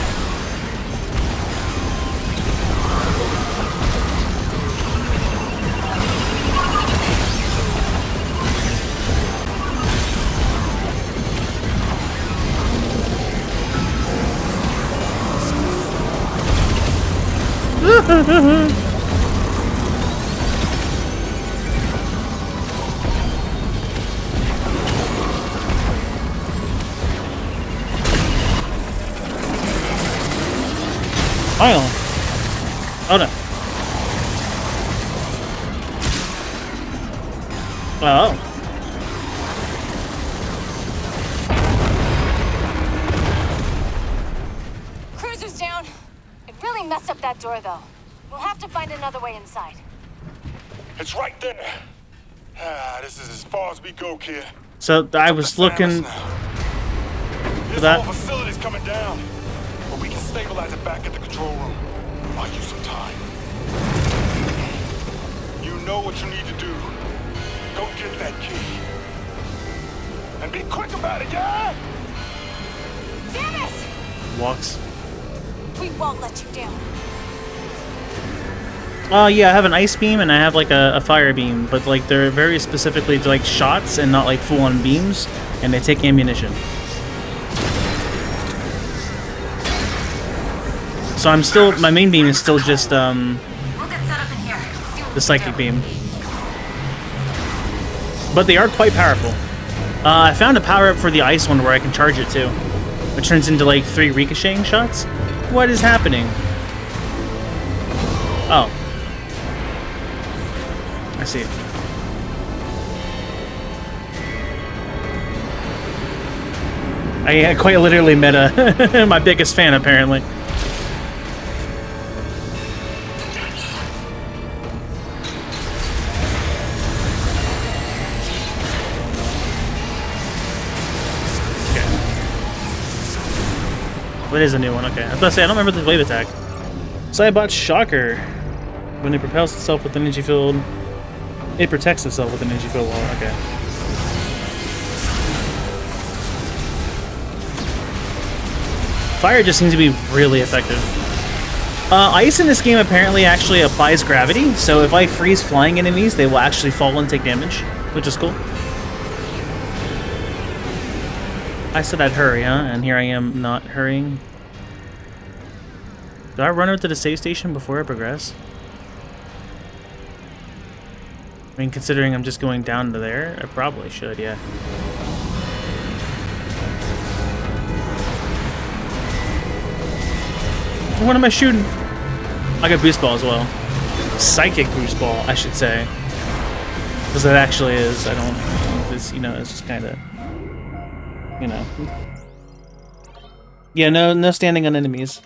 Finally. Oh no. Oh. Cruiser's down. It really messed up that door, though. We'll have to find another way inside. It's right there. This is as far as we go, kid. So I was looking for that. This whole facility's coming down, but we can stabilize it back at the control room. Buy you some time. You know what you need to do. Go get that key. And be quick about it, yeah? Samus! Walks. We won't let you down. Yeah, I have an ice beam and I have like a fire beam, but like they're very specifically like shots and not like full-on beams, and they take ammunition. So I'm still, my main beam is still just We'll get set up in here. the psychic beam. But they are quite powerful. I found a power-up for the ice one where I can charge it too. It turns into like 3 ricocheting shots. What is happening? Oh. I see. I quite literally met my biggest fan, apparently. It is a new one, okay. I was about to say, I don't remember the wave attack. So I bought Shocker. When it propels itself with an energy field, it protects itself with an energy field wall, okay. Fire just seems to be really effective. Ice in this game apparently actually applies gravity, so if I freeze flying enemies, they will actually fall and take damage, which is cool. I said I'd hurry, huh? And here I am not hurrying. Do I run over to the save station before I progress? I mean, considering I'm just going down to there, I probably should, yeah. What am I shooting? I got Boost Ball as well. Psychic Boost Ball, I should say. Because it actually is. I don't... It's, you know, it's just kind of... You know. Yeah, no standing on enemies.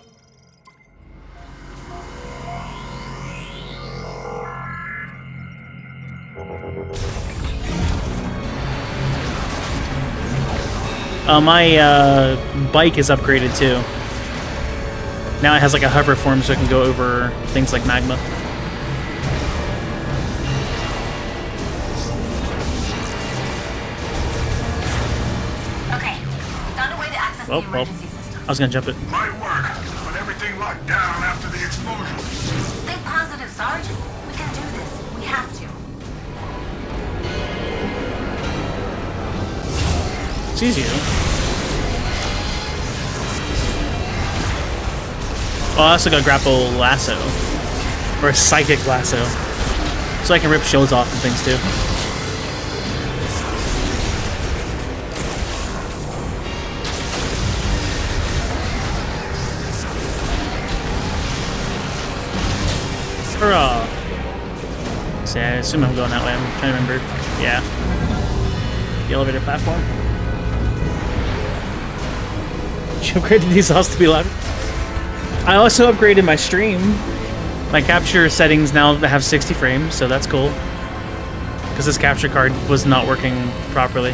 My bike is upgraded too. Now it has like a hover form so I can go over things like magma. Okay, we found a way to access the emergency system. I was gonna jump it. Might work, but everything locked down after the explosion. Think positive, Sarge. We can do this. We have to. Sees you. Oh, I also got grapple lasso. Or a psychic lasso. So I can rip shields off and things too. Hurrah! See, I assume I'm going that way. I'm trying to remember. Yeah. The elevator platform. You upgraded these also to be louder? I also upgraded my stream. My capture settings now have 60 frames, so that's cool. Because this capture card was not working properly.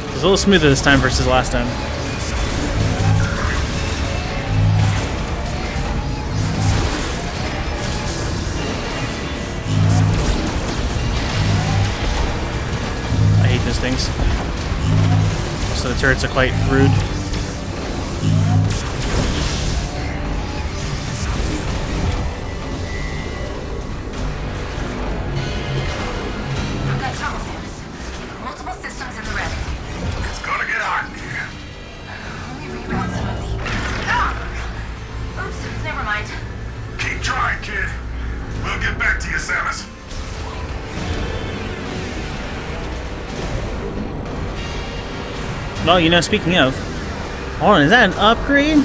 It's a little smoother this time versus last time. I hate those things. So the turrets are quite rude. I've got trouble, Samus. Multiple systems in the red. It's gonna get hot in here. Let me reroute some of the... Ah! Oops, never mind. Keep trying, kid. We'll get back to you, Samus. Well, you know, speaking of, Hold on, is that an upgrade?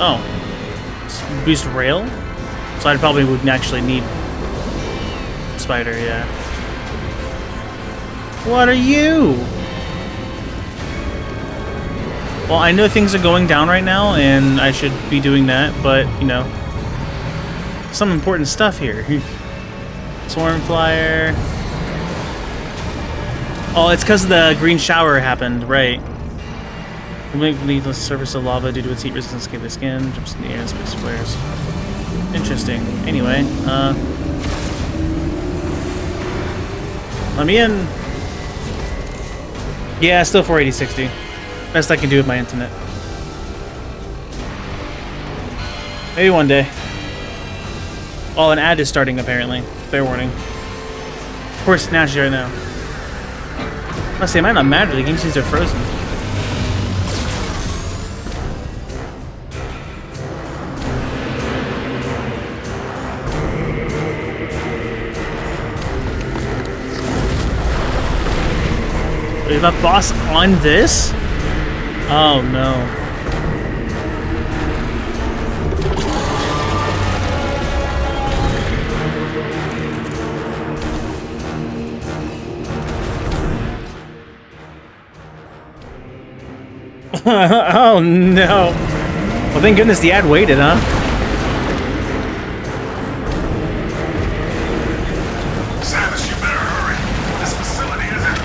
Oh. Boost rail? So I probably wouldn't actually need spider, yeah. What are you? Well, I know things are going down right now, and I should be doing that, but, you know, some important stuff here. Swarm Flyer. Oh, it's because the green shower happened, right. Leave the surface of lava due to its heat resistance escape the skin, jumps in the air and space flares. Interesting. Anyway, let me in. Yeah, still 480-60. Best I can do with my internet. Maybe one day. Oh, an ad is starting apparently. Fair warning. Of course, Nash right now. I say, it might not matter. The game seems they're frozen. Is that boss on this? Oh no. Oh no. Well, thank goodness the ad waited, huh? Samus, you better hurry. This facility isn't...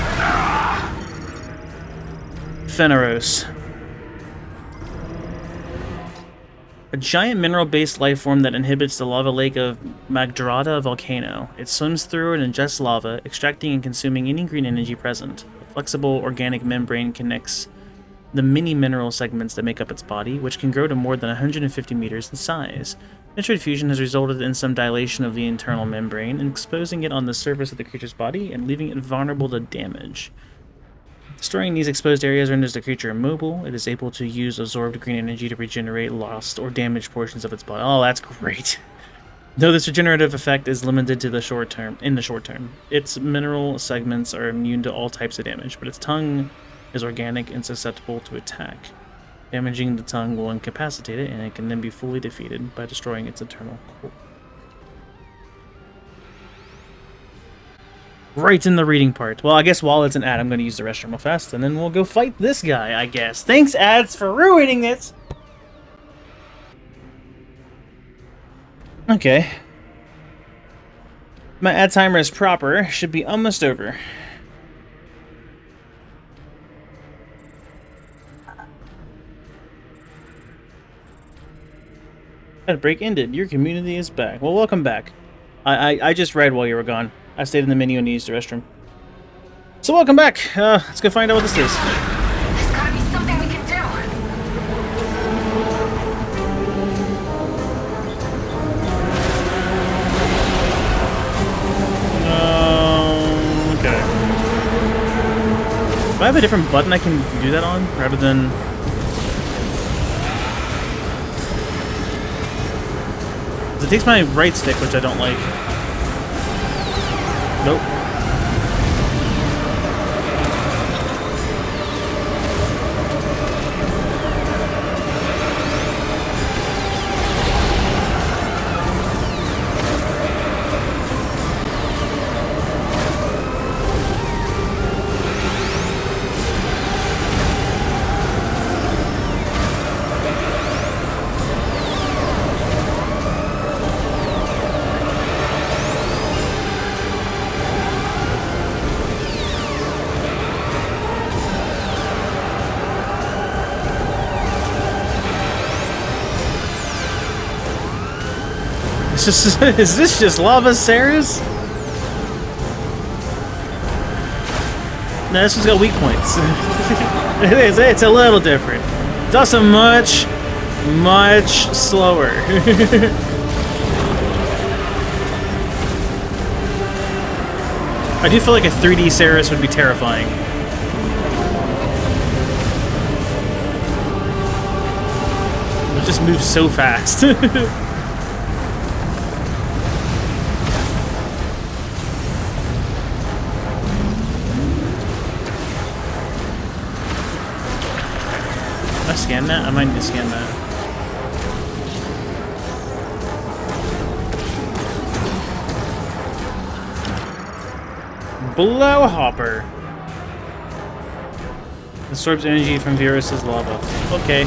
Feneros. A giant mineral-based life form that inhabits the lava lake of Magdrada volcano. It swims through and ingests lava, extracting and consuming any green energy present. A flexible organic membrane connects the many mineral segments that make up its body, which can grow to more than 150 meters in size. Metroid fusion has resulted in some dilation of the internal membrane, exposing it on the surface of the creature's body and leaving it vulnerable to damage. Destroying these exposed areas renders the creature immobile. It is able to use absorbed green energy to regenerate lost or damaged portions of its body. Oh, that's great. Though this regenerative effect is limited to the short term, its mineral segments are immune to all types of damage, but its tongue is organic and susceptible to attack. Damaging the tongue will incapacitate it, and it can then be fully defeated by destroying its internal core. Right in the reading part. Well, I guess while it's an ad, I'm going to use the restroom real fast, and then we'll go fight this guy, I guess. Thanks, ads, for ruining it! Okay. My ad timer is proper. Should be almost over. That break ended. Your community is back. Well, welcome back. I just read while you were gone. I stayed in the menu and used the restroom. So welcome back. Let's go find out what this is. There's gotta be something we can do. Okay. Do I have a different button I can do that on, rather than... It takes my right stick, which I don't like. Nope. Is this just Lava Ceres? No, this one's got weak points. It's a little different. It's also much, much slower. I do feel like a 3D Ceres would be terrifying. It just moves so fast. Did I scan that? I might need to scan that. Blowhopper. Absorbs energy from Virus's lava. Okay.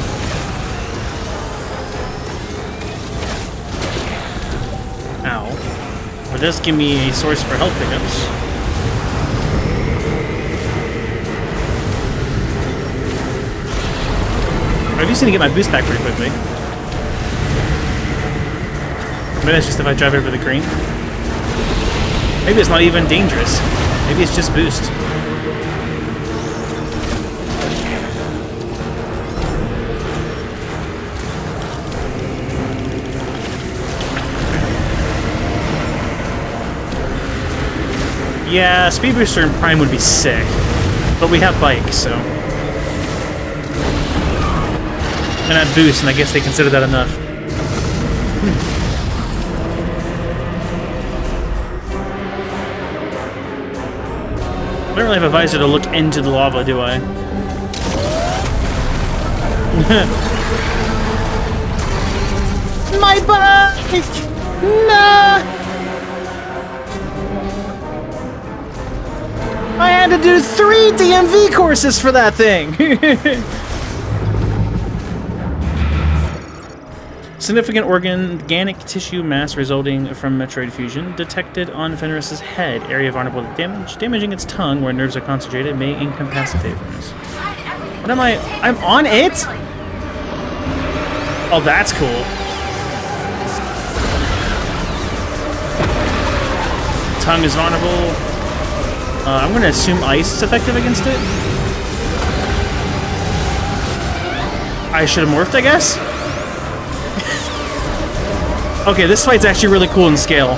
Ow. Well, it does give me a source for health pickups. I just need to get my boost back pretty quickly. Maybe that's just if I drive over the crane. Maybe it's not even dangerous. Maybe it's just boost. Yeah, speed booster in Prime would be sick, but we have bikes, so. And at boost, and I guess they consider that enough. I don't really have a visor to look into the lava, do I? My bike! Nah! I had to do 3 DMV courses for that thing! Significant organic tissue mass resulting from Metroid fusion detected on Fenris's head. Area vulnerable to damage. Damaging its tongue, where nerves are concentrated, may incapacitate Fenris. What am I? I'm on it? Oh, that's cool. Tongue is vulnerable. I'm going to assume ice is effective against it. I should have morphed, I guess? Okay, this fight's actually really cool in scale.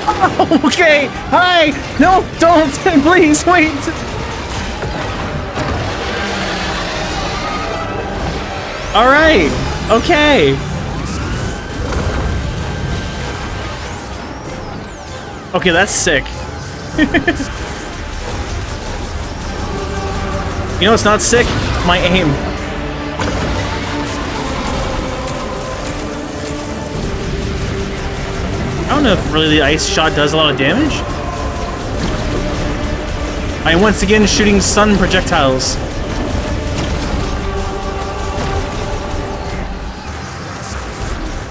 Oh, okay! Hi! No, don't! Please, wait! Alright! Okay! Okay, that's sick. You know what's not sick? My aim. I don't know if really the ice shot does a lot of damage. I am once again shooting sun projectiles.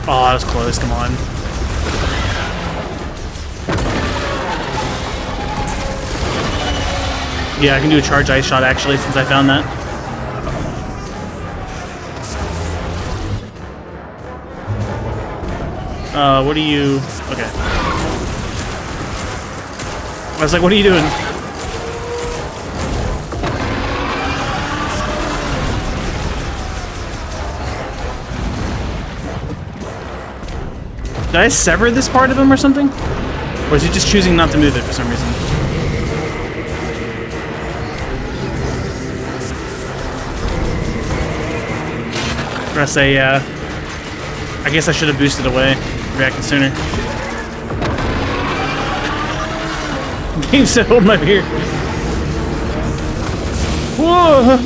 Oh, that was close, come on. Yeah, I can do a charge ice shot actually, since I found that. What are you... Okay. I was like, what are you doing? Did I sever this part of him or something? Or is he just choosing not to move it for some reason? I'm gonna say, yeah. I guess I should have boosted away. Reacted sooner. Game said, hold my beer. Whoa!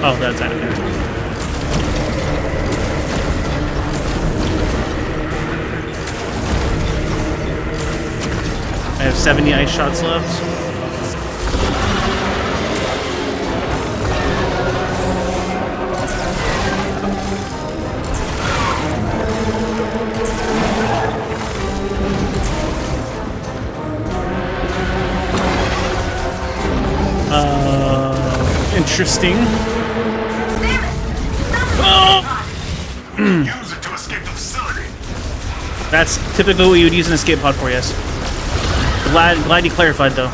Oh, that's out of there. I have 70 ice shots left. Interesting. Oh. Use it to escape the facility. That's typically what you would use an escape pod for, yes. Glad you clarified, though.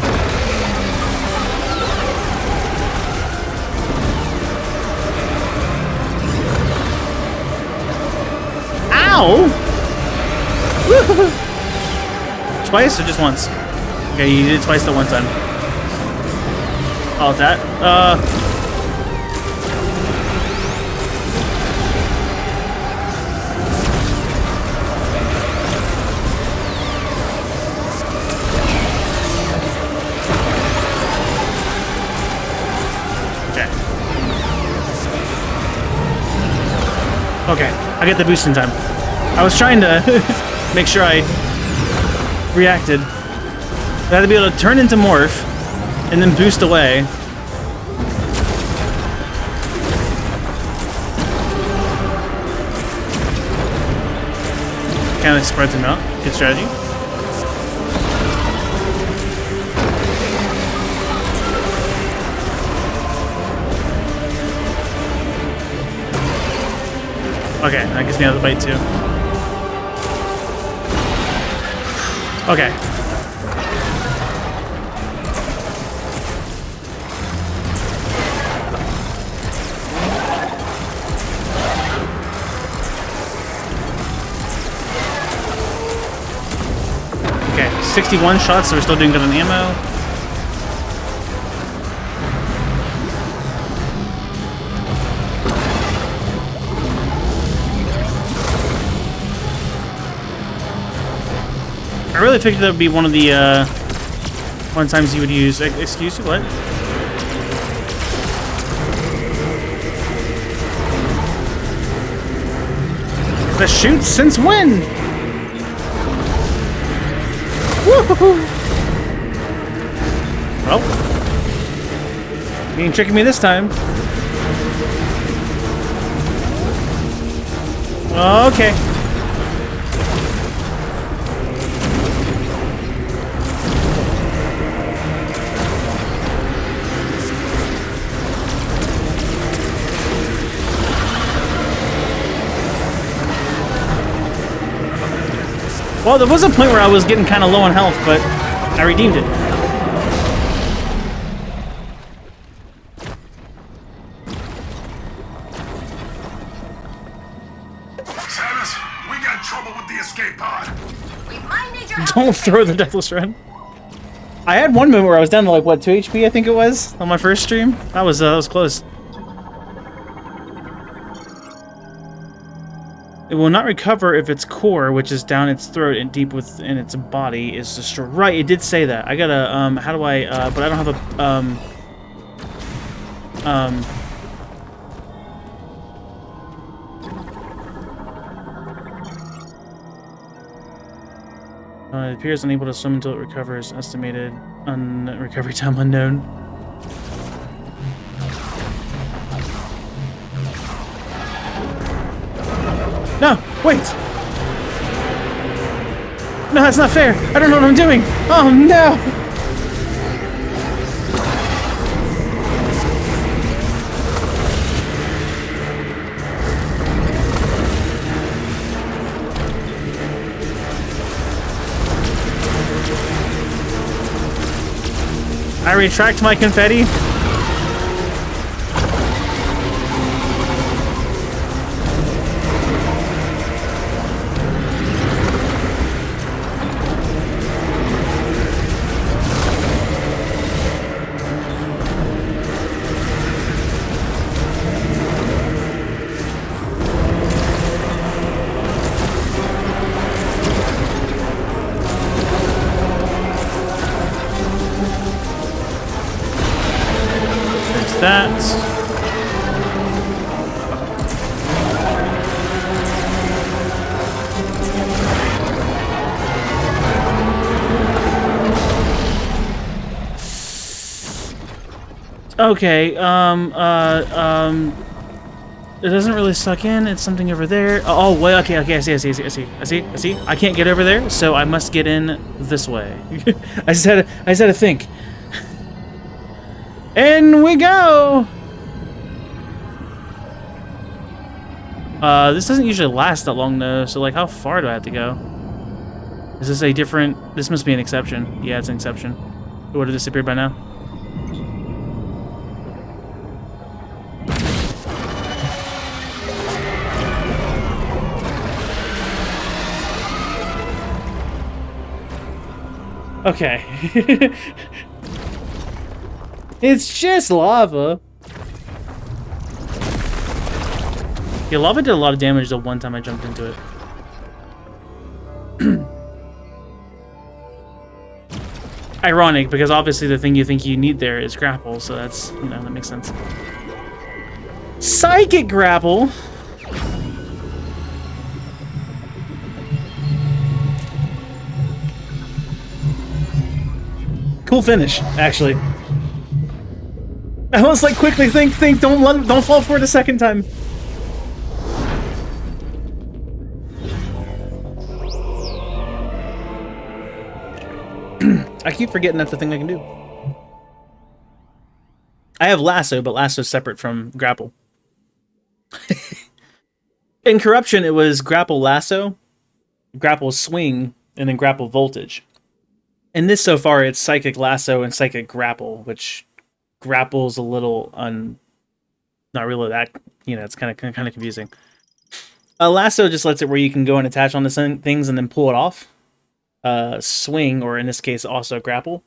Ow! Twice or just once? Okay, you did it twice that one time. Oh, that? Okay, I get the boost in time. I was trying to make sure I reacted. I had to be able to turn into morph and then boost away. Kind of spreads him out. Good strategy. Okay, that gives me another bite too. Okay. Okay, 61 shots, so we're still doing good on ammo. I really figured that would be one of the times you would use. Excuse me, what? The shoot since when? Woohoo! Well, you ain't tricking me this time. Okay. Well, there was a point where I was getting kind of low on health, but I redeemed it. Samus, we got trouble with the escape pod. We might need your help. Don't throw the Deathless Shred. I had one moment where I was down to like, what, 2 HP, I think it was, on my first stream. That was close. It will not recover if its core, which is down its throat and deep within its body, is destroyed. Right, it did say that. I gotta, how do I, but I don't have a, it appears unable to swim until it recovers. Estimated recovery time unknown. No, wait! No, that's not fair! I don't know what I'm doing! Oh no! I retract my confetti. That. Okay, it doesn't really suck in. It's something over there. Oh, wait, okay, I see. I can't get over there, so I must get in this way. I just had to think. In we go! This doesn't usually last that long though, so like how far do I have to go? Is this a different... This must be an exception. Yeah, it's an exception. It would have disappeared by now. Okay. It's just lava. Yeah, lava did a lot of damage the one time I jumped into it. Ironic, because obviously the thing you think you need there is grapple, so that's, you know, that makes sense. Psychic grapple? Cool finish, actually. I was like, quickly, think, don't fall for it a second time. I keep forgetting that's the thing I can do. I have lasso, but lasso's separate from grapple. In Corruption, it was grapple lasso, grapple swing, and then grapple voltage. In this so far, it's psychic lasso and psychic grapple, which grapple's a little not really that, you know, it's kind of confusing. A lasso just lets it where you can go and attach on the things and then pull it off. Swing, or in this case also grapple,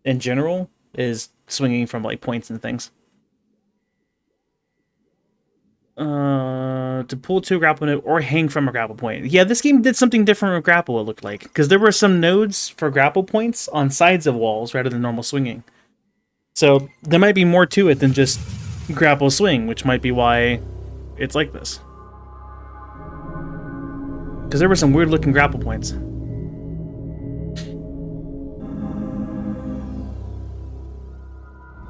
in general, is swinging from like points and things. To pull to a grapple node or hang from a grapple point. Yeah, this game did something different with grapple, it looked like, because there were some nodes for grapple points on sides of walls rather than normal swinging. So there might be more to it than just grapple swing, which might be why it's like this. Because there were some weird looking grapple points.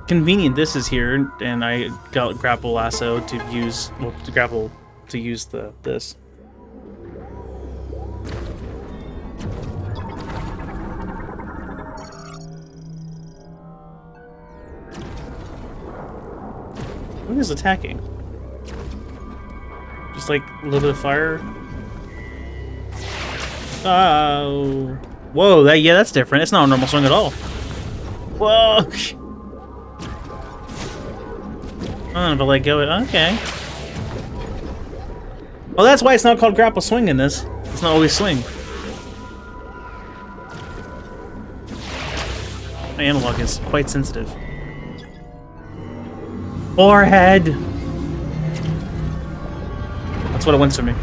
Convenient this is here, and I got grapple lasso to use, well, to grapple to use this. What is attacking? Just like a little bit of fire. Oh, whoa! That's different. It's not a normal swing at all. Whoa! Oh, but let go. Okay. Well, that's why it's not called grapple swing in this. It's not always swing. My analog is quite sensitive. Forehead! That's what it wants from me.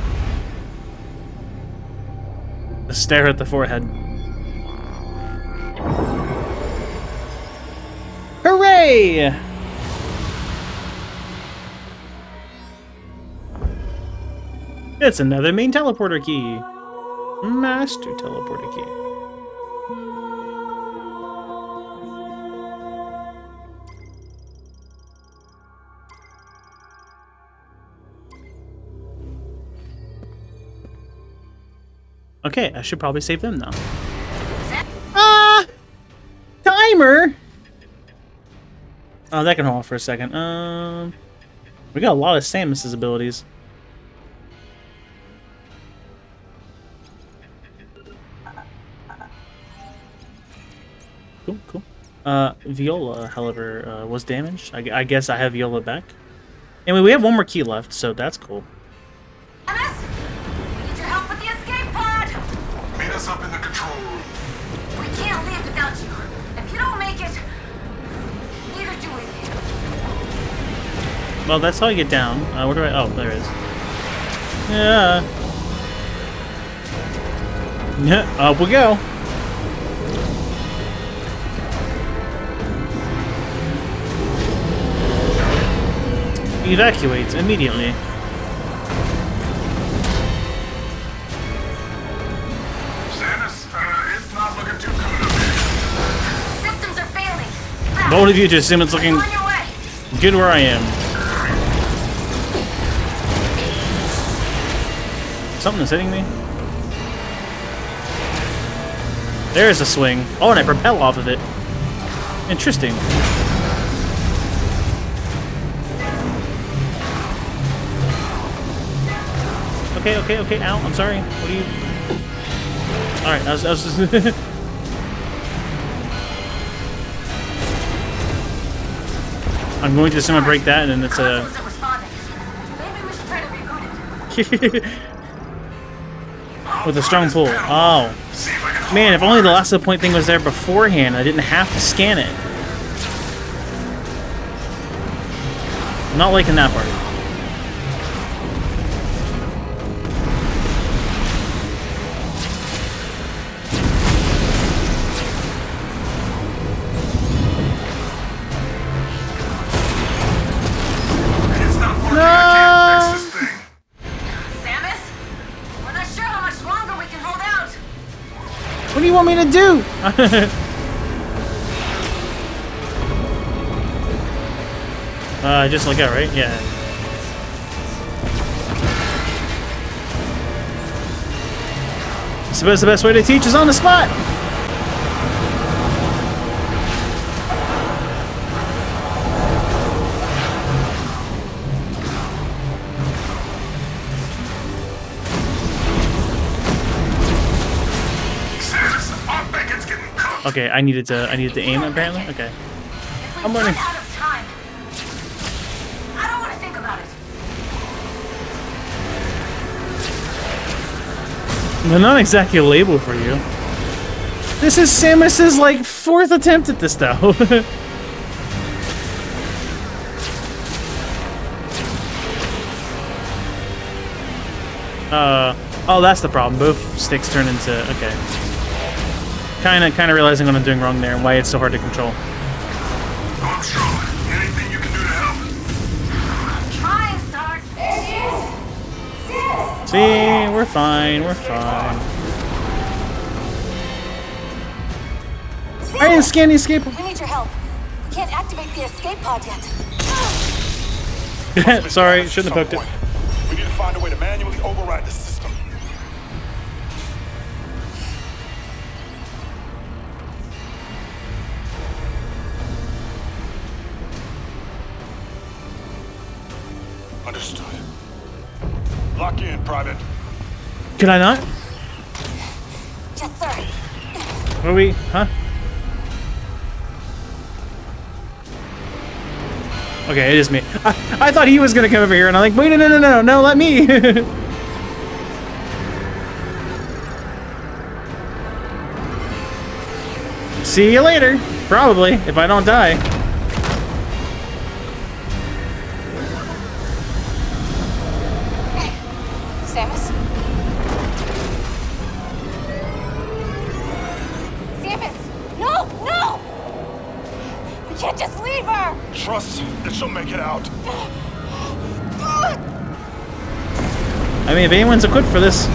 The stare at the forehead. Hooray! It's another main teleporter key. Master teleporter key. Okay, I should probably save them now. Timer! Oh, that can hold off for a second. We got a lot of Samus's abilities. Cool. Viola, however, was damaged. I guess I have Viola back. Anyway, we have one more key left, so that's cool. Dennis, we need your help with the escape pod. Meet us up in the control room. We can't leave without you. If you don't make it, neither do we. Well, that's how I get down. Where do I? Oh, there it is. Yeah. Up we go. Evacuate immediately. Samus, it's not looking too good up here. Systems are failing. Both of you just assume it's looking On your way. good where I am. Something is hitting me. There's a swing. Oh, and I propel off of it. Interesting. Okay, ow, I'm sorry. What are you... Alright, I was just... I'm going to assume I break that, and it's a... With a strong pull. Oh. Man, if only the lasso point thing was there beforehand, I didn't have to scan it. I'm not liking that part. What do you want me to do? Just like that, right? Yeah. I suppose the best way to teach is on the spot. Okay, I needed to aim apparently. Okay, I'm learning. Out of time. I don't want to think about it. They're not exactly a label for you. This is Samus's like 4th attempt at this though. Oh, that's the problem. Both sticks turn into okay. Kind of realizing what I'm doing wrong there and why it's so hard to control. I'm Charlotte. Anything you can do to help? I'm trying, Sarge. There she is. See, we're fine. We're fine. I didn't scan the escape. We need your help. We can't activate the escape pod yet. Sorry, shouldn't have poked it. We need to find a way to manually override the system. Understood. Lock in, Private. Can I not? Yes, sir. What are we? Huh? Okay, it is me. I thought he was gonna come over here, and I'm like, wait, no, let me. See you later. Probably, if I don't die. Samus? Samus! No! No! We can't just leave her! Trust that she'll make it out. I mean, if anyone's equipped for this,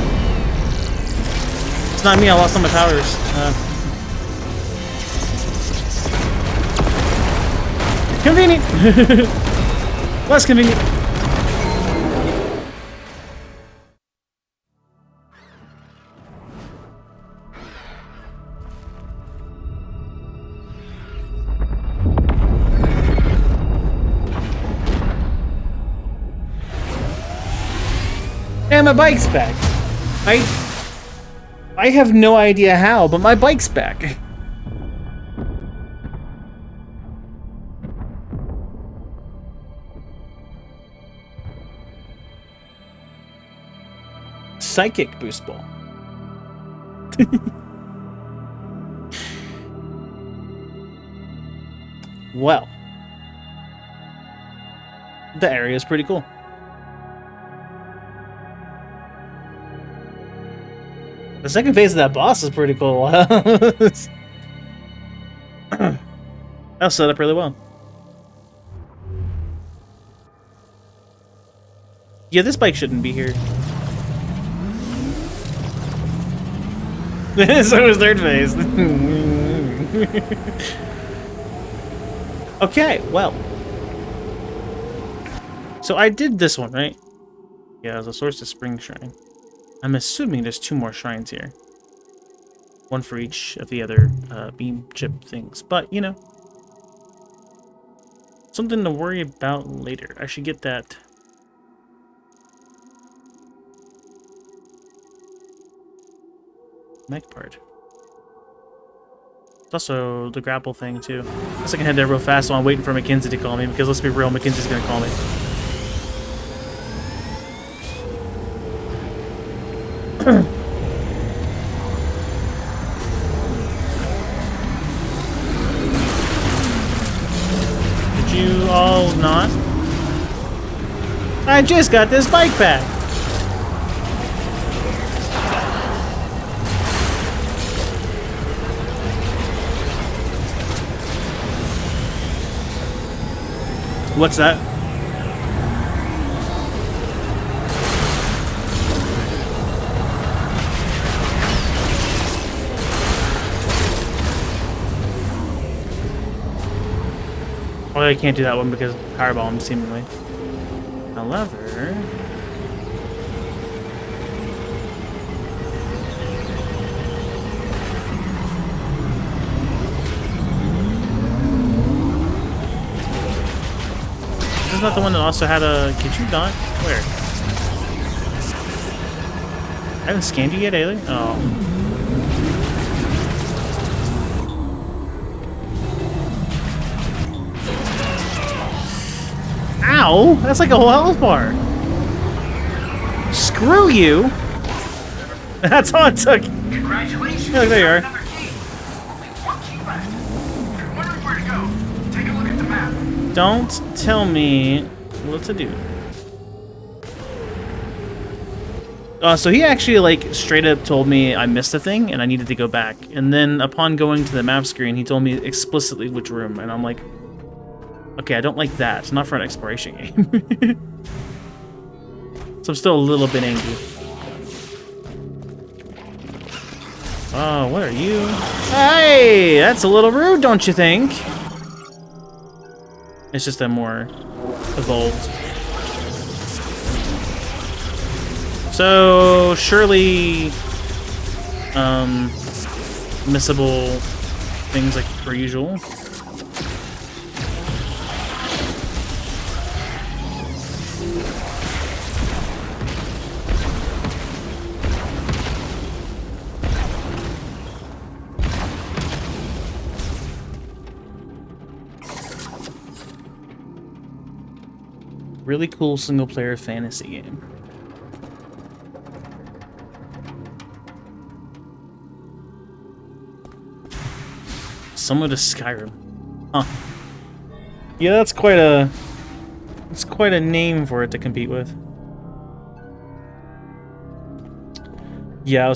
it's not me. I lost all my powers. Convenient. Less convenient. And my bike's back. I have no idea how, but my bike's back. Psychic boost ball. Well, the area is pretty cool. The second phase of that boss is pretty cool. That was set up really well. Yeah, this bike shouldn't be here. So was third phase. Okay, well. So I did this one, right? Yeah, as a source of Spring Shrine. I'm assuming there's 2 more shrines here. One for each of the other beam chip things. But, you know. Something to worry about later. I should get that. Mech part. It's also the grapple thing, too. I guess I can head there real fast while I'm waiting for Mackenzie to call me, because let's be real, Mackenzie's gonna call me. not. I just got this bike back. What's that? Well, I can't do that one because power bomb seemingly. However, isn't that the one that also had a? Could you not? Where? I haven't scanned you yet, Ailey. Oh. Ow! That's like a whole health bar. Screw you! That's all it took. Congratulations. Look, there you are. Another key. Only one key left. If you're wondering where to go, take a look at the map. Don't tell me what to do. So he actually, like, straight up told me I missed a thing and I needed to go back. And then upon going to the map screen, he told me explicitly which room. And I'm like, okay, I don't like that. It's not for an exploration game. So I'm still a little bit angry. Oh, what are you? Hey, that's a little rude, don't you think? It's just a more evolved. So surely, missable things like per usual. Really cool single-player fantasy game. Similar to Skyrim. Huh. Yeah, that's quite a name for it to compete with. Yeah,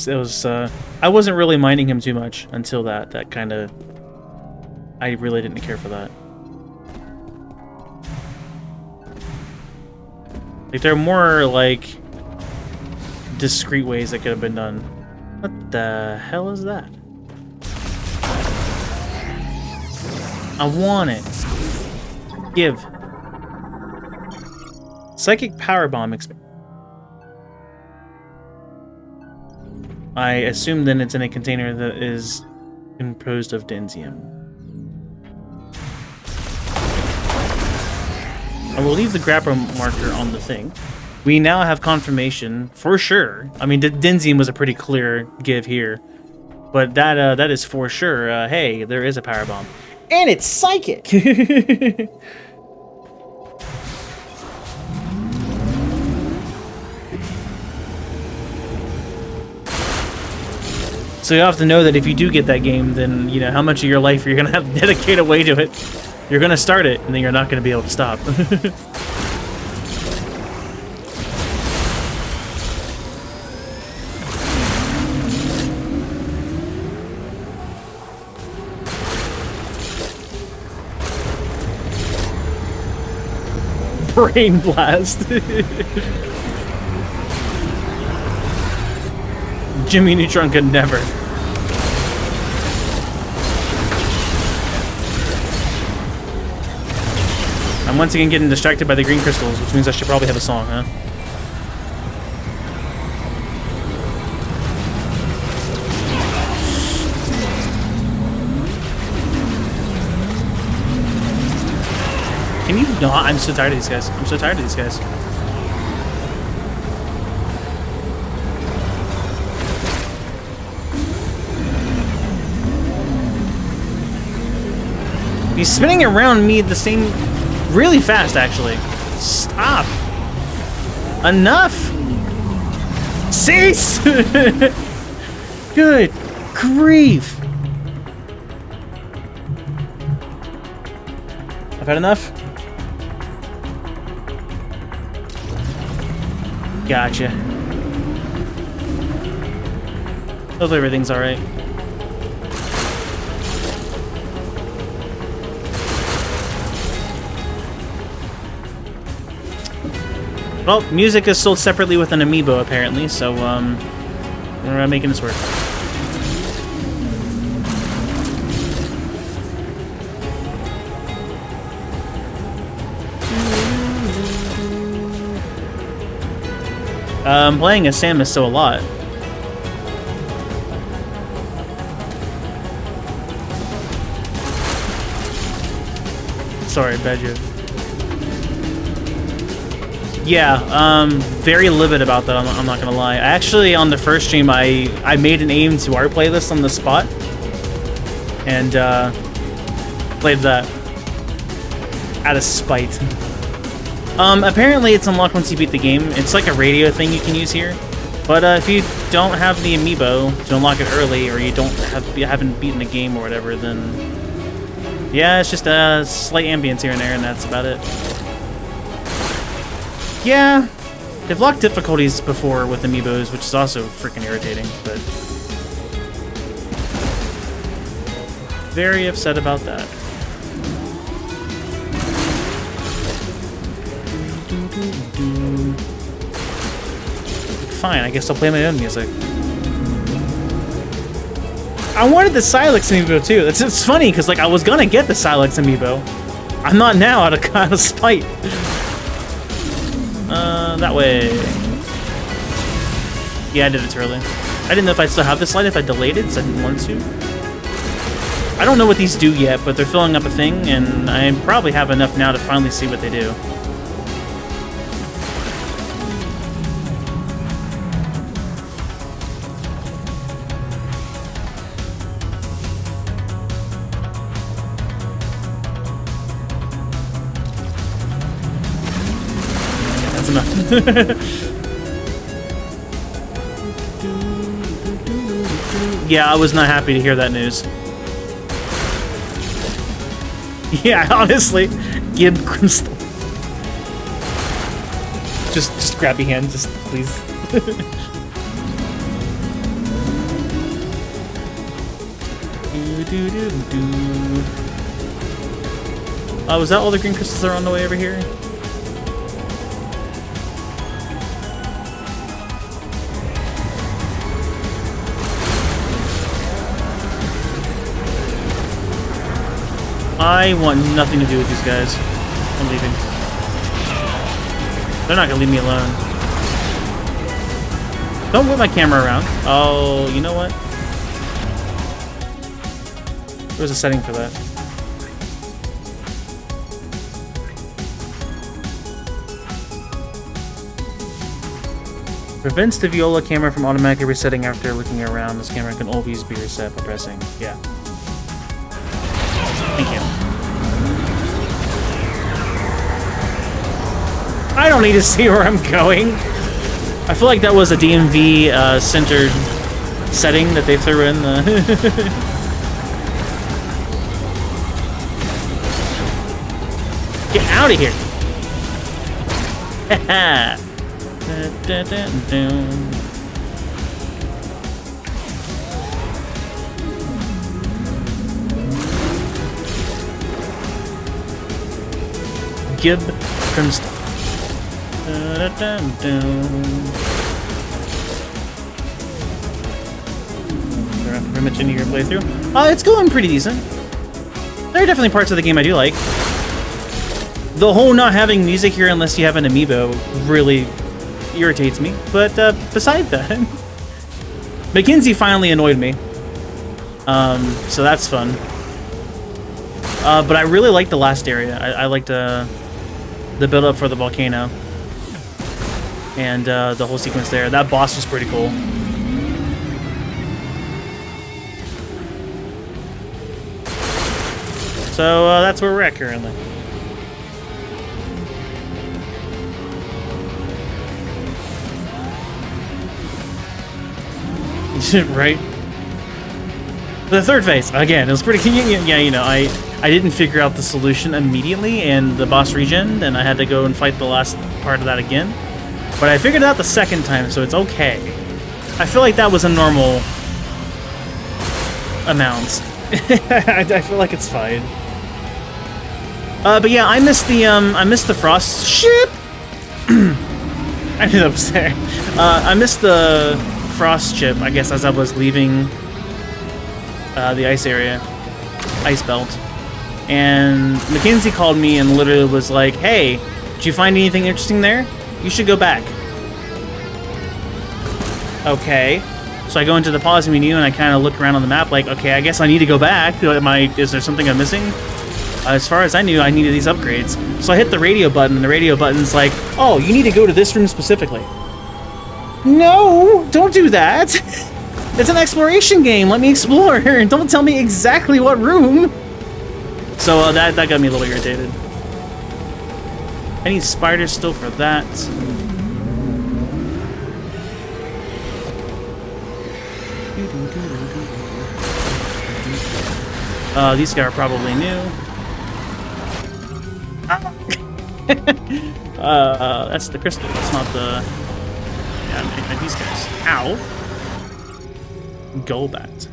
I wasn't really minding him too much until that kind of, I really didn't care for that. Like, there are more, like, discreet ways that could have been done. What the hell is that? I want it. Give. Psychic power bomb. I assume then it's in a container that is composed of densium. I will leave the grapple marker on the thing. We now have confirmation for sure. I mean, densium was a pretty clear give here, but that is for sure. Hey, there is a power bomb. And it's psychic! So you have to know that if you do get that game, then, you know, how much of your life you're going to have to dedicate away to it. You're going to start it, and then you're not going to be able to stop. Brain blast. Jimmy Neutron could never. I'm once again getting distracted by the green crystals, which means I should probably have a song, huh? Can you not? I'm so tired of these guys. I'm so tired of these guys. He's spinning around me the same... really fast, actually. Stop. Enough. Cease! Good grief. I've had enough. Gotcha. Hopefully everything's alright. Well, music is sold separately with an amiibo, apparently, so, we're making this work. Playing as Samus so a lot. Sorry, bad joke. Yeah, very livid about that, I'm not gonna lie. Actually, on the first stream, I made an aim to our playlist on the spot. And, played that. Out of spite. Apparently it's unlocked once you beat the game. It's like a radio thing you can use here. But, if you don't have the amiibo to unlock it early, or you haven't beaten the game or whatever, then... Yeah, it's just a slight ambience here and there, and that's about it. Yeah, they've locked difficulties before with amiibos, which is also freaking irritating, but... Very upset about that. Fine, I guess I'll play my own music. I wanted the Silex amiibo too. It's funny, because like I was gonna get the Silex amiibo. I'm not now out of spite. That way. Yeah, I did it too early. I didn't know if I'd still have this light if I delayed it, so I didn't want to. I don't know what these do yet, but they're filling up a thing, and I probably have enough now to finally see what they do. Yeah, I was not happy to hear that news. Yeah, honestly, Gib Crystal. Just grab your hand, just please. Oh, was that all the green crystals that are on the way over here? I want nothing to do with these guys. I'm leaving. They're not gonna leave me alone. Don't whip my camera around. Oh, you know what? There's a setting for that. Prevents the Viola camera from automatically resetting after looking around. This camera can always be reset by pressing. Yeah. Thank you. I don't need to see where I'm going. I feel like that was a DMV centered setting that they threw in. Get out of here! Haha. Gib Crimson. Pretty much into your playthrough. It's going pretty decent. There are definitely parts of the game I do like. The whole not having music here unless you have an amiibo really irritates me. But besides that, Mackenzie finally annoyed me. So that's fun. But I really like the last area. I liked the build-up for the volcano. And the whole sequence there. That boss is pretty cool. So that's where we're at currently. Right? The third phase, again, it was pretty... Yeah, you know, I didn't figure out the solution immediately, and the boss regened, and I had to go and fight the last part of that again. But I figured it out the second time, so it's okay. I feel like that was a normal amount. I feel like it's fine. But yeah, I missed the frost ship. I knew that was there. I missed the frost ship, I guess, as I was leaving the ice area, ice belt. And Mackenzie called me and literally was like, "Hey, did you find anything interesting there? You should go back." Okay. So I go into the pause menu and I kind of look around on the map like, okay, I guess I need to go back. Is there something I'm missing? As far as I knew, I needed these upgrades. So I hit the radio button, and the radio button's like, "Oh, you need to go to this room specifically." No, don't do that. It's an exploration game. Let me explore. Don't tell me exactly what room. So that got me a little irritated. I need spiders still for that. These guys are probably new. That's the crystal. That's not the... Yeah, these guys. Ow. Golbat.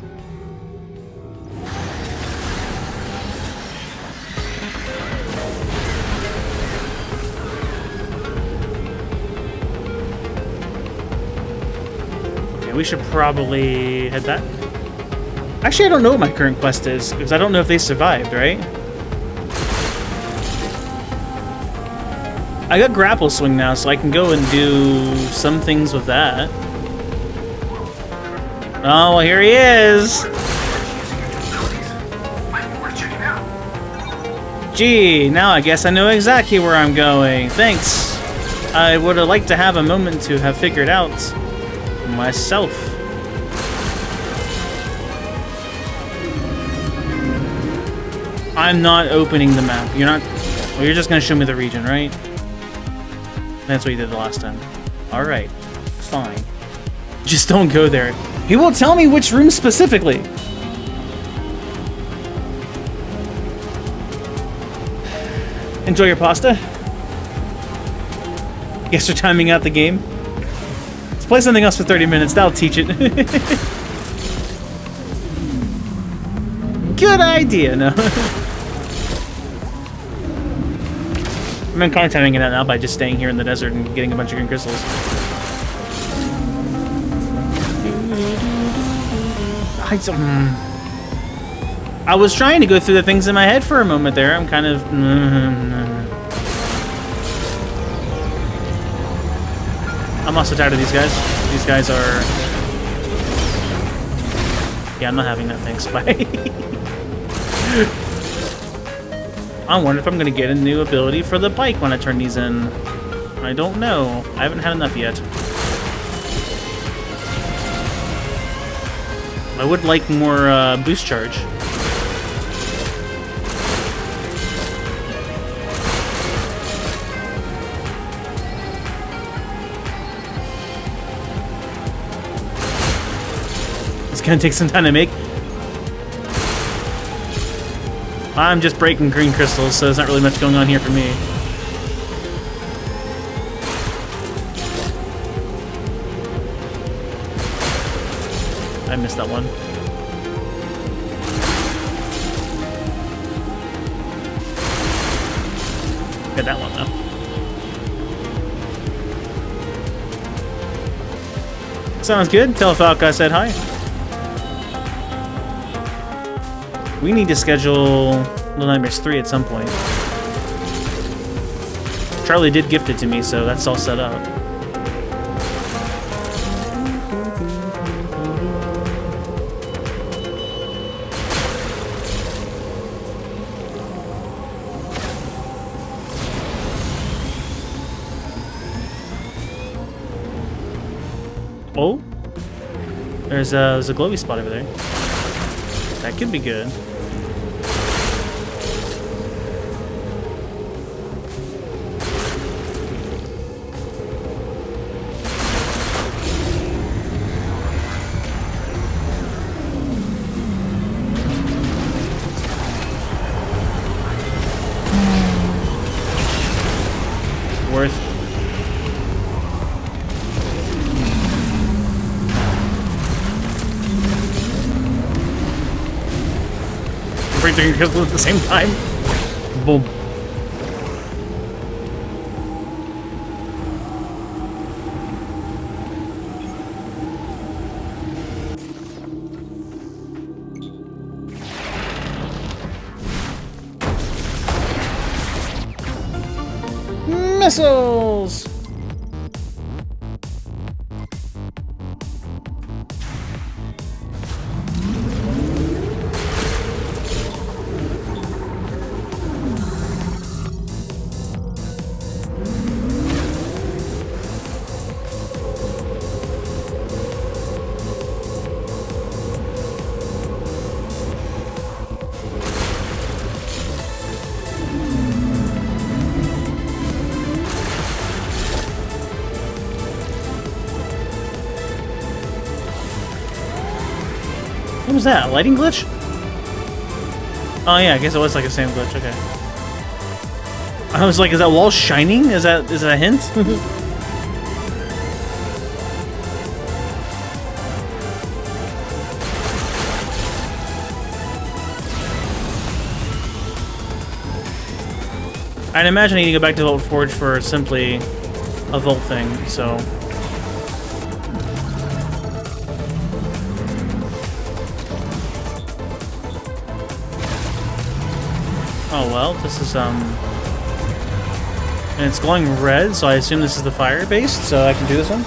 Okay, we should probably head back. Actually, I don't know what my current quest is, because I don't know if they survived, right? I got grapple swing now, so I can go and do some things with that. Oh, well, here he is! Gee, now I guess I know exactly where I'm going. Thanks. I would have liked to have a moment to have figured out myself. I'm not opening the map. You're not... Well, you're just gonna show me the region, right? That's what you did the last time. Alright. Fine. Just don't go there. He won't tell me which room specifically. Enjoy your pasta. Guess you're timing out the game. Let's play something else for 30 minutes. That'll teach it. Good idea, no? I'm kind of timing it out now by just staying here in the desert and getting a bunch of green crystals. I was trying to go through the things in my head for a moment there. I'm kind of... I'm also tired of these guys. These guys are... Yeah, I'm not having that. Thanks. Bye. I wonder if I'm going to get a new ability for the bike when I turn these in. I don't know. I haven't had enough yet. I would like more boost charge. It's going to take some time to make. I'm just breaking green crystals, so there's not really much going on here for me. I missed that one. Get that one, though. Sounds good. Tell Falk I said hi. We need to schedule Little Nightmares 3 at some point. Charlie did gift it to me, so that's all set up. Oh? There's a glowy spot over there. That could be good. bring three crystals at the same time. Boom. Missiles! What was that? A lighting glitch? Oh yeah, I guess it was like a same glitch. Okay. I was like, is that wall shining? Is that a hint? I'd imagine I need to go back to Vault Forge for simply a vault thing. So. Oh well, this is and it's glowing red, so I assume this is the fire based, so I can do this one.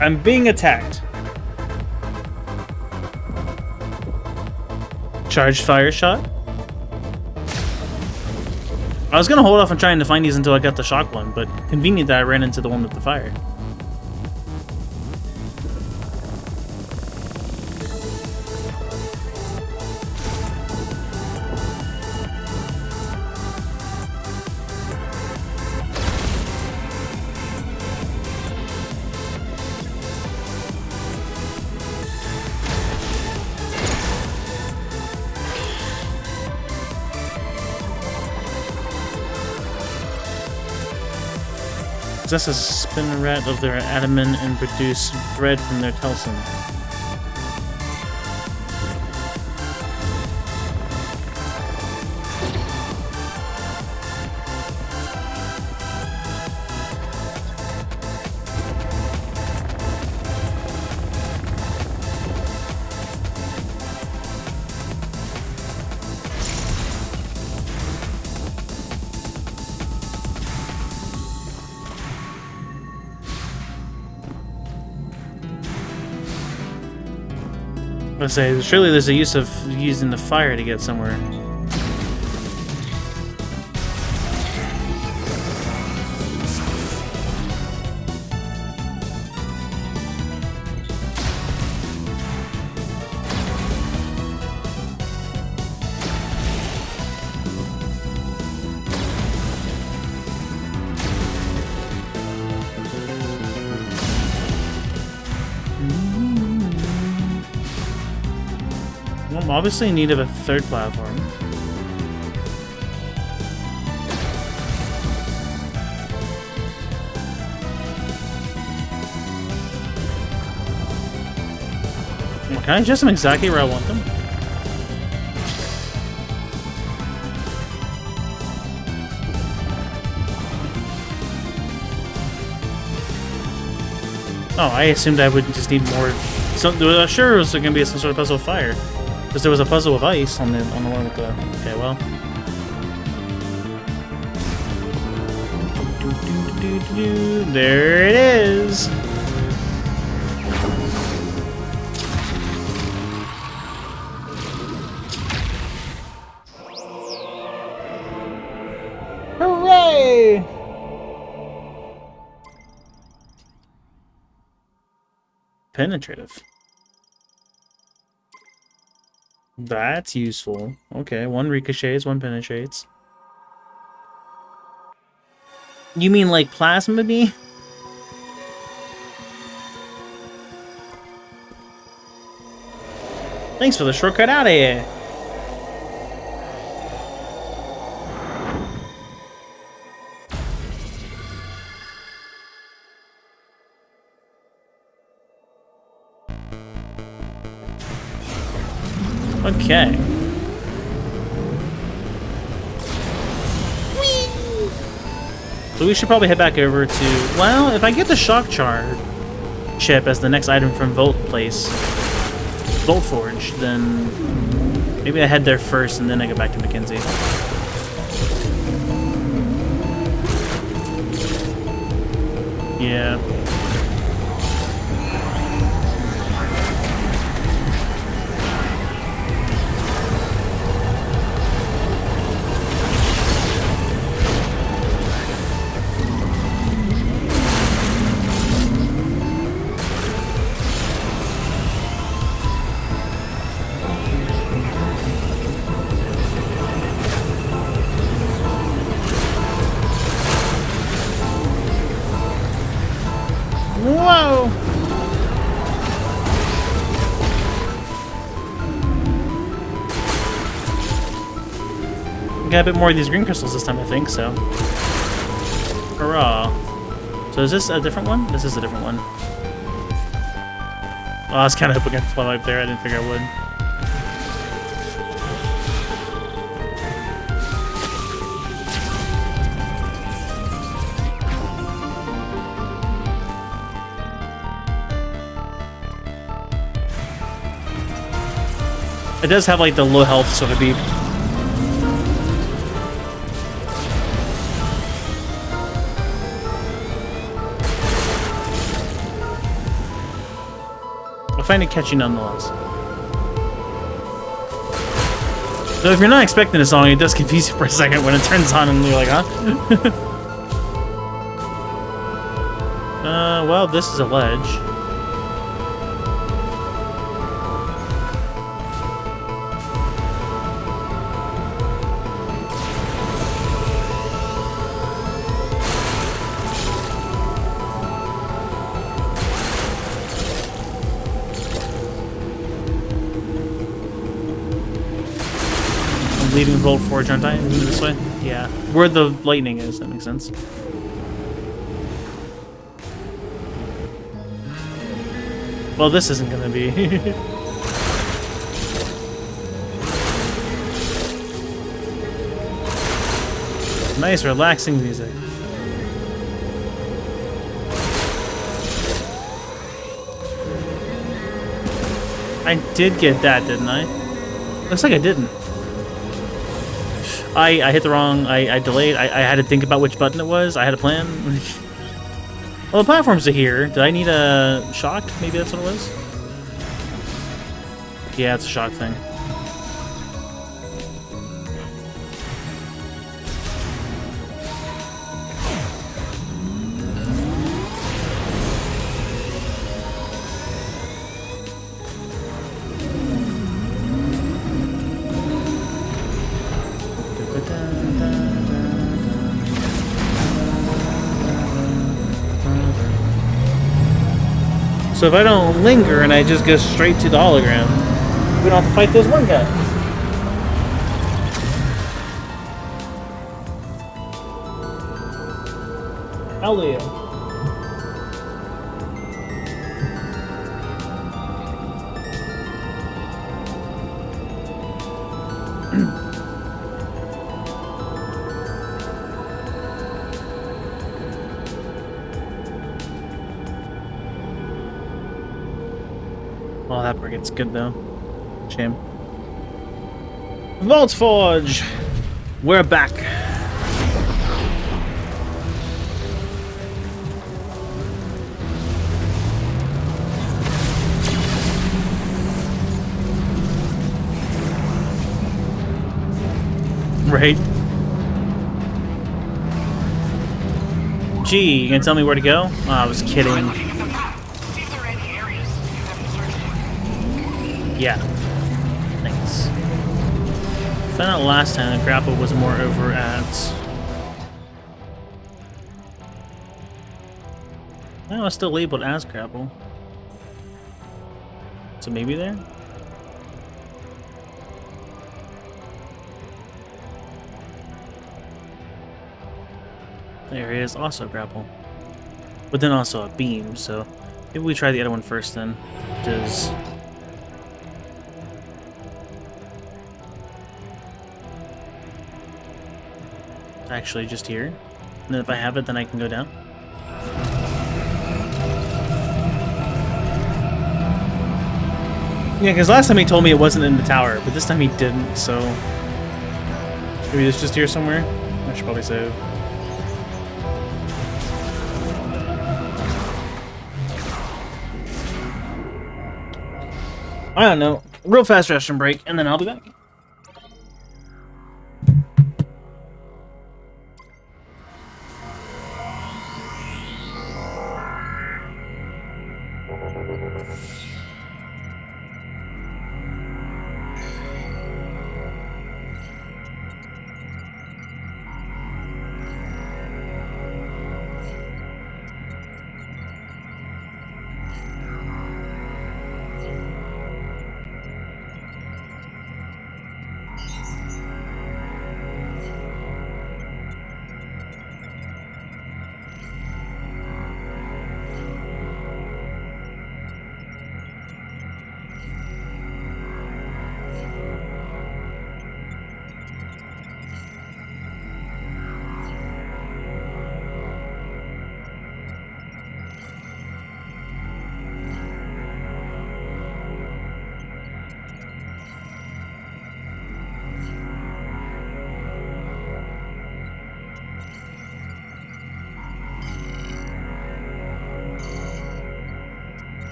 I'm being attacked. Charged fire shot. I was gonna hold off on trying to find these until I got the shock one, but convenient that I ran into the one with the fire. Possess a spinneret of their adamant and produce thread from their telson. Let's say, surely there's a use of using the fire to get somewhere. I'm obviously in need of a third platform. Can I adjust them exactly where I want them? Oh, I assumed I would just need more. So, sure, was there going to be some sort of puzzle of fire. Because there was a puzzle of ice on the one with the... Okay, well. There it is! Hooray! Penetrative. That's useful. Okay, one ricochets, one penetrates. You mean like plasma bee? Thanks for the shortcut out of here. Okay. So we should probably head back over to... Well, if I get the shock charge chip as the next item from Volt Forge, then maybe I head there first and then I go back to Mackenzie. Yeah. Whoa! Got a bit more of these green crystals this time, I think, so. Hurrah. So is this a different one? This is a different one. Oh, I was kind of hoping I'd fly up there. I didn't figure I would. It does have like the low health sort of beep. I find it catchy nonetheless. Though if you're not expecting a song, it does confuse you for a second when it turns on and you're like, huh? Well, this is a ledge. Leaving Volt Forge, aren't I? Isn't it this way? Yeah. Where the lightning is, that makes sense. Well, this isn't gonna be. Nice, relaxing music. I did get that, didn't I? Looks like I didn't. I hit the wrong... I delayed. I had to think about which button it was. I had a plan. Well, the platforms are here. Did I need a shock? Maybe that's what it was? Yeah, it's a shock thing. So if I don't linger and I just go straight to the hologram, we don't have to fight those one guys. Hell yeah. Well, that part gets good though. Shame. Volt Forge! We're back. Right? Gee, you gonna tell me where to go? Oh, I was kidding. Yeah. Thanks. Found out last time the grapple was more over at... No, it's still labeled as grapple. So maybe there? There is also grapple. But then also a beam, so maybe we try the other one first then. Which is... actually just here. And then if I have it, then I can go down. Yeah, because last time he told me it wasn't in the tower, but this time he didn't, so... Maybe it's just here somewhere? I should probably save. I don't know. Real fast restroom break, and then I'll be back.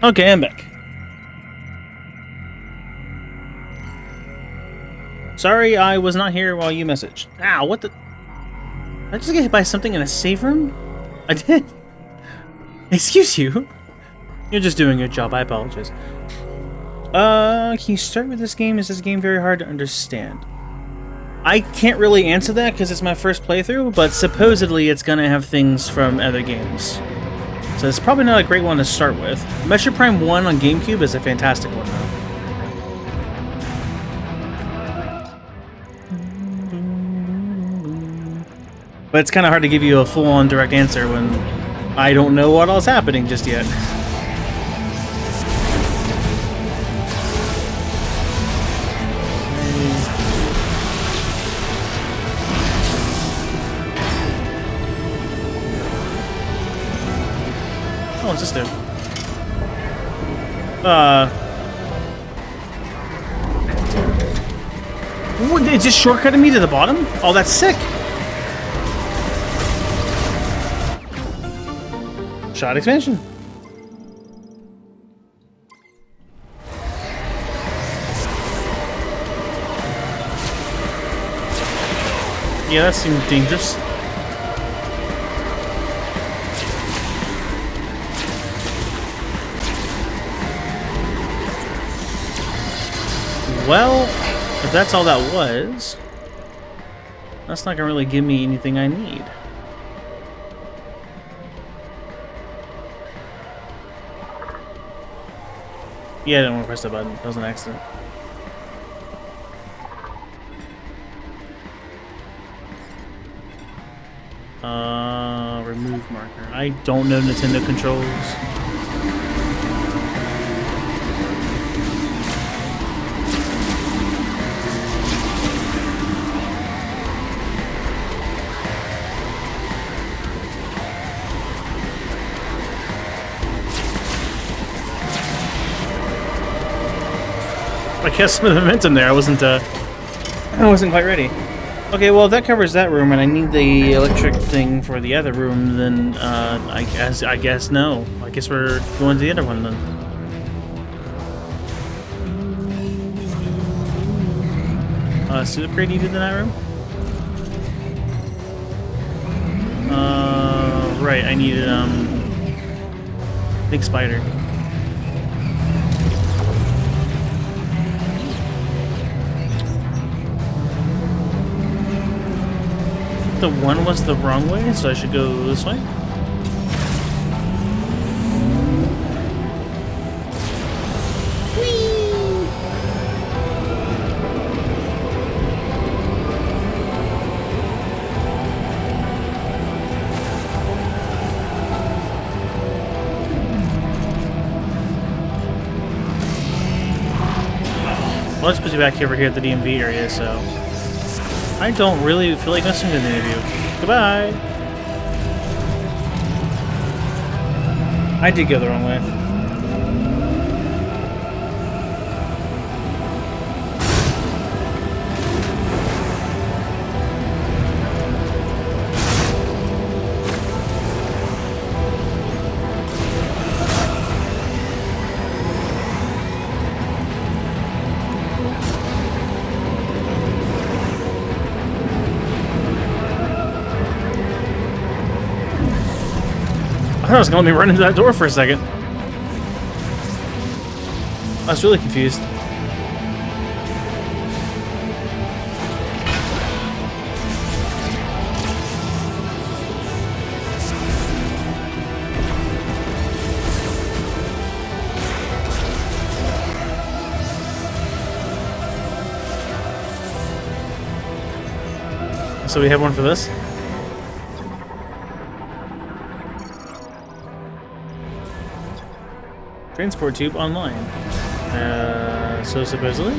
Okay, I'm back. Sorry I was not here while you messaged. Ow, what the... Did I just get hit by something in a safe room? I did. Excuse you. You're just doing your job, I apologize. Can you start with this game? Is this game very hard to understand? I can't really answer that because it's my first playthrough, but supposedly it's gonna have things from other games. So it's probably not a great one to start with. Metroid Prime 1 on GameCube is a fantastic one, though. But it's kind of hard to give you a full-on direct answer when I don't know what all's happening just yet. What's this do? What, it just shortcutted me to the bottom? Oh, that's sick! Shot expansion. Yeah, that seemed dangerous. Well, if that's all that was, that's not gonna really give me anything I need. Yeah, I didn't want to press that button. That was an accident. Remove marker. I don't know Nintendo controls. I guess some of the momentum there. I wasn't quite ready. Okay, well, if that covers that room, and I need the electric thing for the other room, then I guess no. I guess we're going to the other one then. Suit upgrade needed in that room? Right. I needed big spider. the one was the wrong way, so I should go this way. Well, it's supposed to be back over here at the DMV area, so I don't really feel like messing with any of you. Goodbye! I did go the wrong way. I was gonna let me run into that door for a second. I was really confused. So we have one for this? Transport tube online. So supposedly?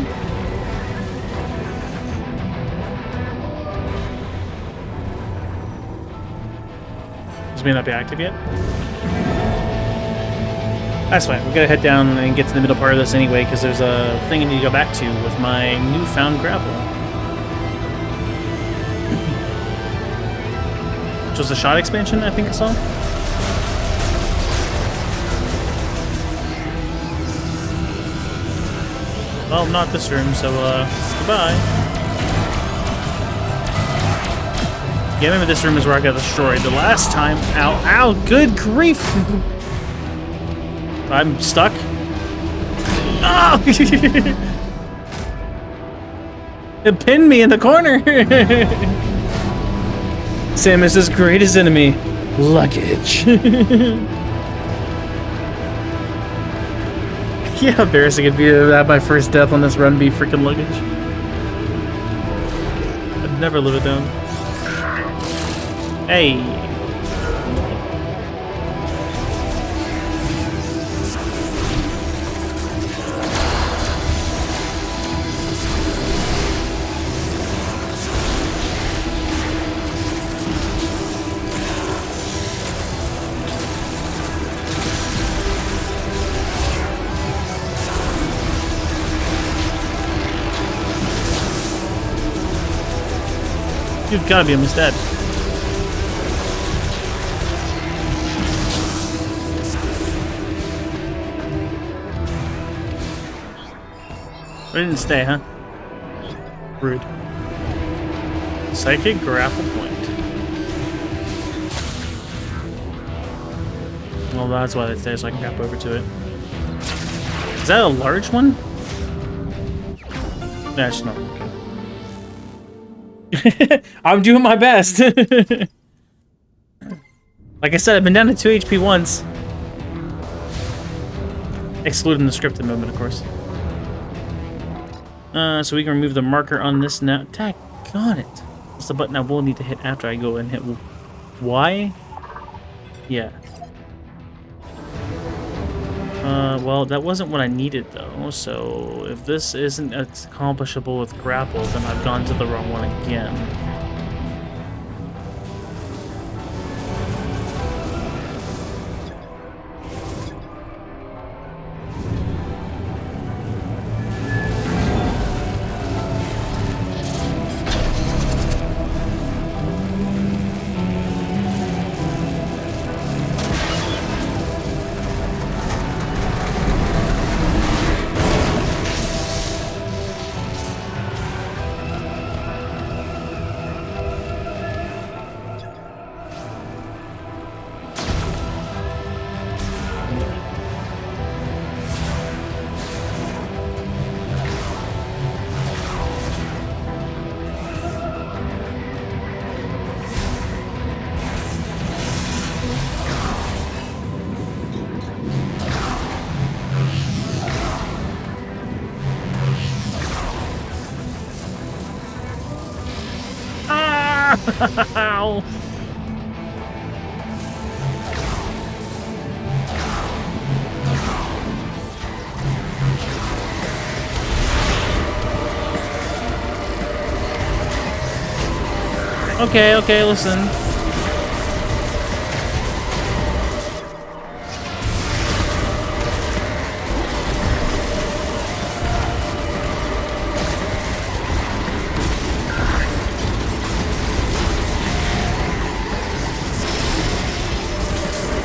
This may not be active yet. That's fine. We gotta head down and get to the middle part of this anyway, because there's a thing I need to go back to with my newfound grapple. Which was a shot expansion, I think I saw. Well, not this room, so, goodbye. Yeah, maybe this room is where I got destroyed the last time. Ow, ow, good grief! I'm stuck. Oh! It pinned me in the corner! Samus's greatest enemy, luggage. Yeah, how embarrassing it'd be to have my first death on this run be freaking luggage. I'd never live it down. Hey. You've gotta be almost dead. I didn't stay, huh? Rude. Psychic grapple point. Well, that's why they stay, so I can grab over to it. Is that a large one? That's not okay. I'm doing my best. Like I said, I've been down to 2 HP once. Excluding the scripted moment, of course. So we can remove the marker on this now. Daggone it. That's the button I will need to hit after I go and hit Y? Yeah. Well, that wasn't what I needed, though, so if this isn't accomplishable with grapple, then I've gone to the wrong one again. Ow. Okay, listen.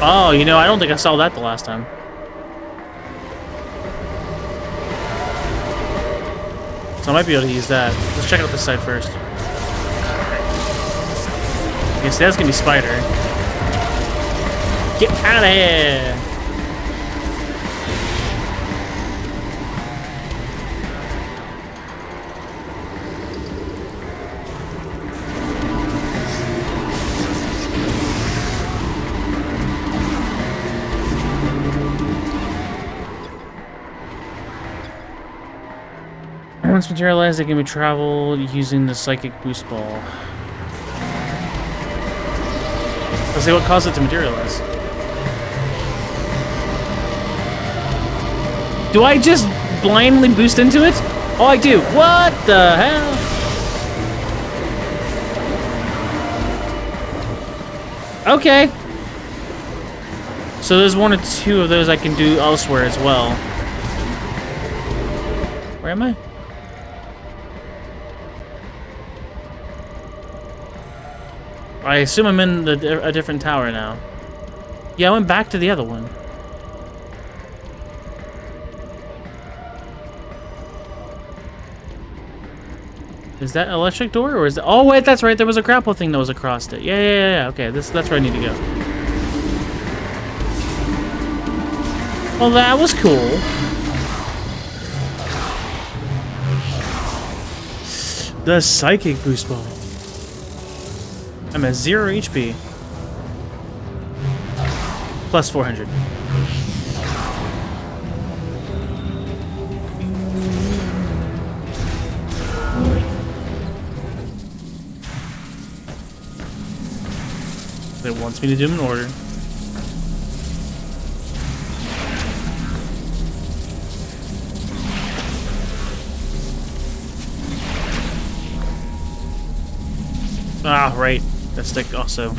Oh, you know, I don't think I saw that the last time. So I might be able to use that. Let's check out this side first. Okay, so that's gonna be Spider. Get out of here! Once materialized, they can be traveled using the psychic boost ball. Let's see what caused it to materialize. Do I just blindly boost into it? Oh, I do. What the hell? Okay. So there's one or two of those I can do elsewhere as well. Where am I? I assume I'm in a different tower now. Yeah, I went back to the other one. Is that electric door or is that? Oh wait, that's right. There was a grapple thing that was across it. Yeah. Okay, that's where I need to go. Well, that was cool. The psychic boost ball. I'm at 0 HP. Plus 400. It wants me to do them in order. Ah, right. That stick also.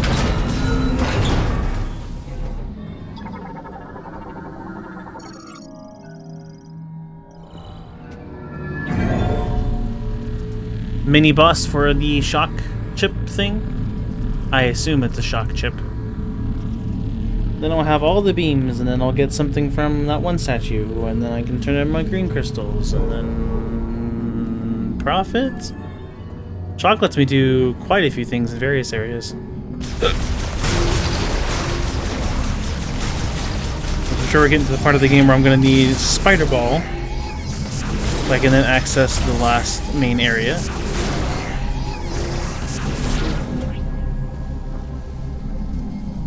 Mini boss for the shock chip thing. I assume it's a shock chip. Then I'll have all the beams, and then I'll get something from that one statue, and then I can turn it into my green crystals, and then profit. Shock lets me do quite a few things in various areas. I'm sure we're getting to the part of the game where I'm going to need Spider Ball, so I can then access the last main area.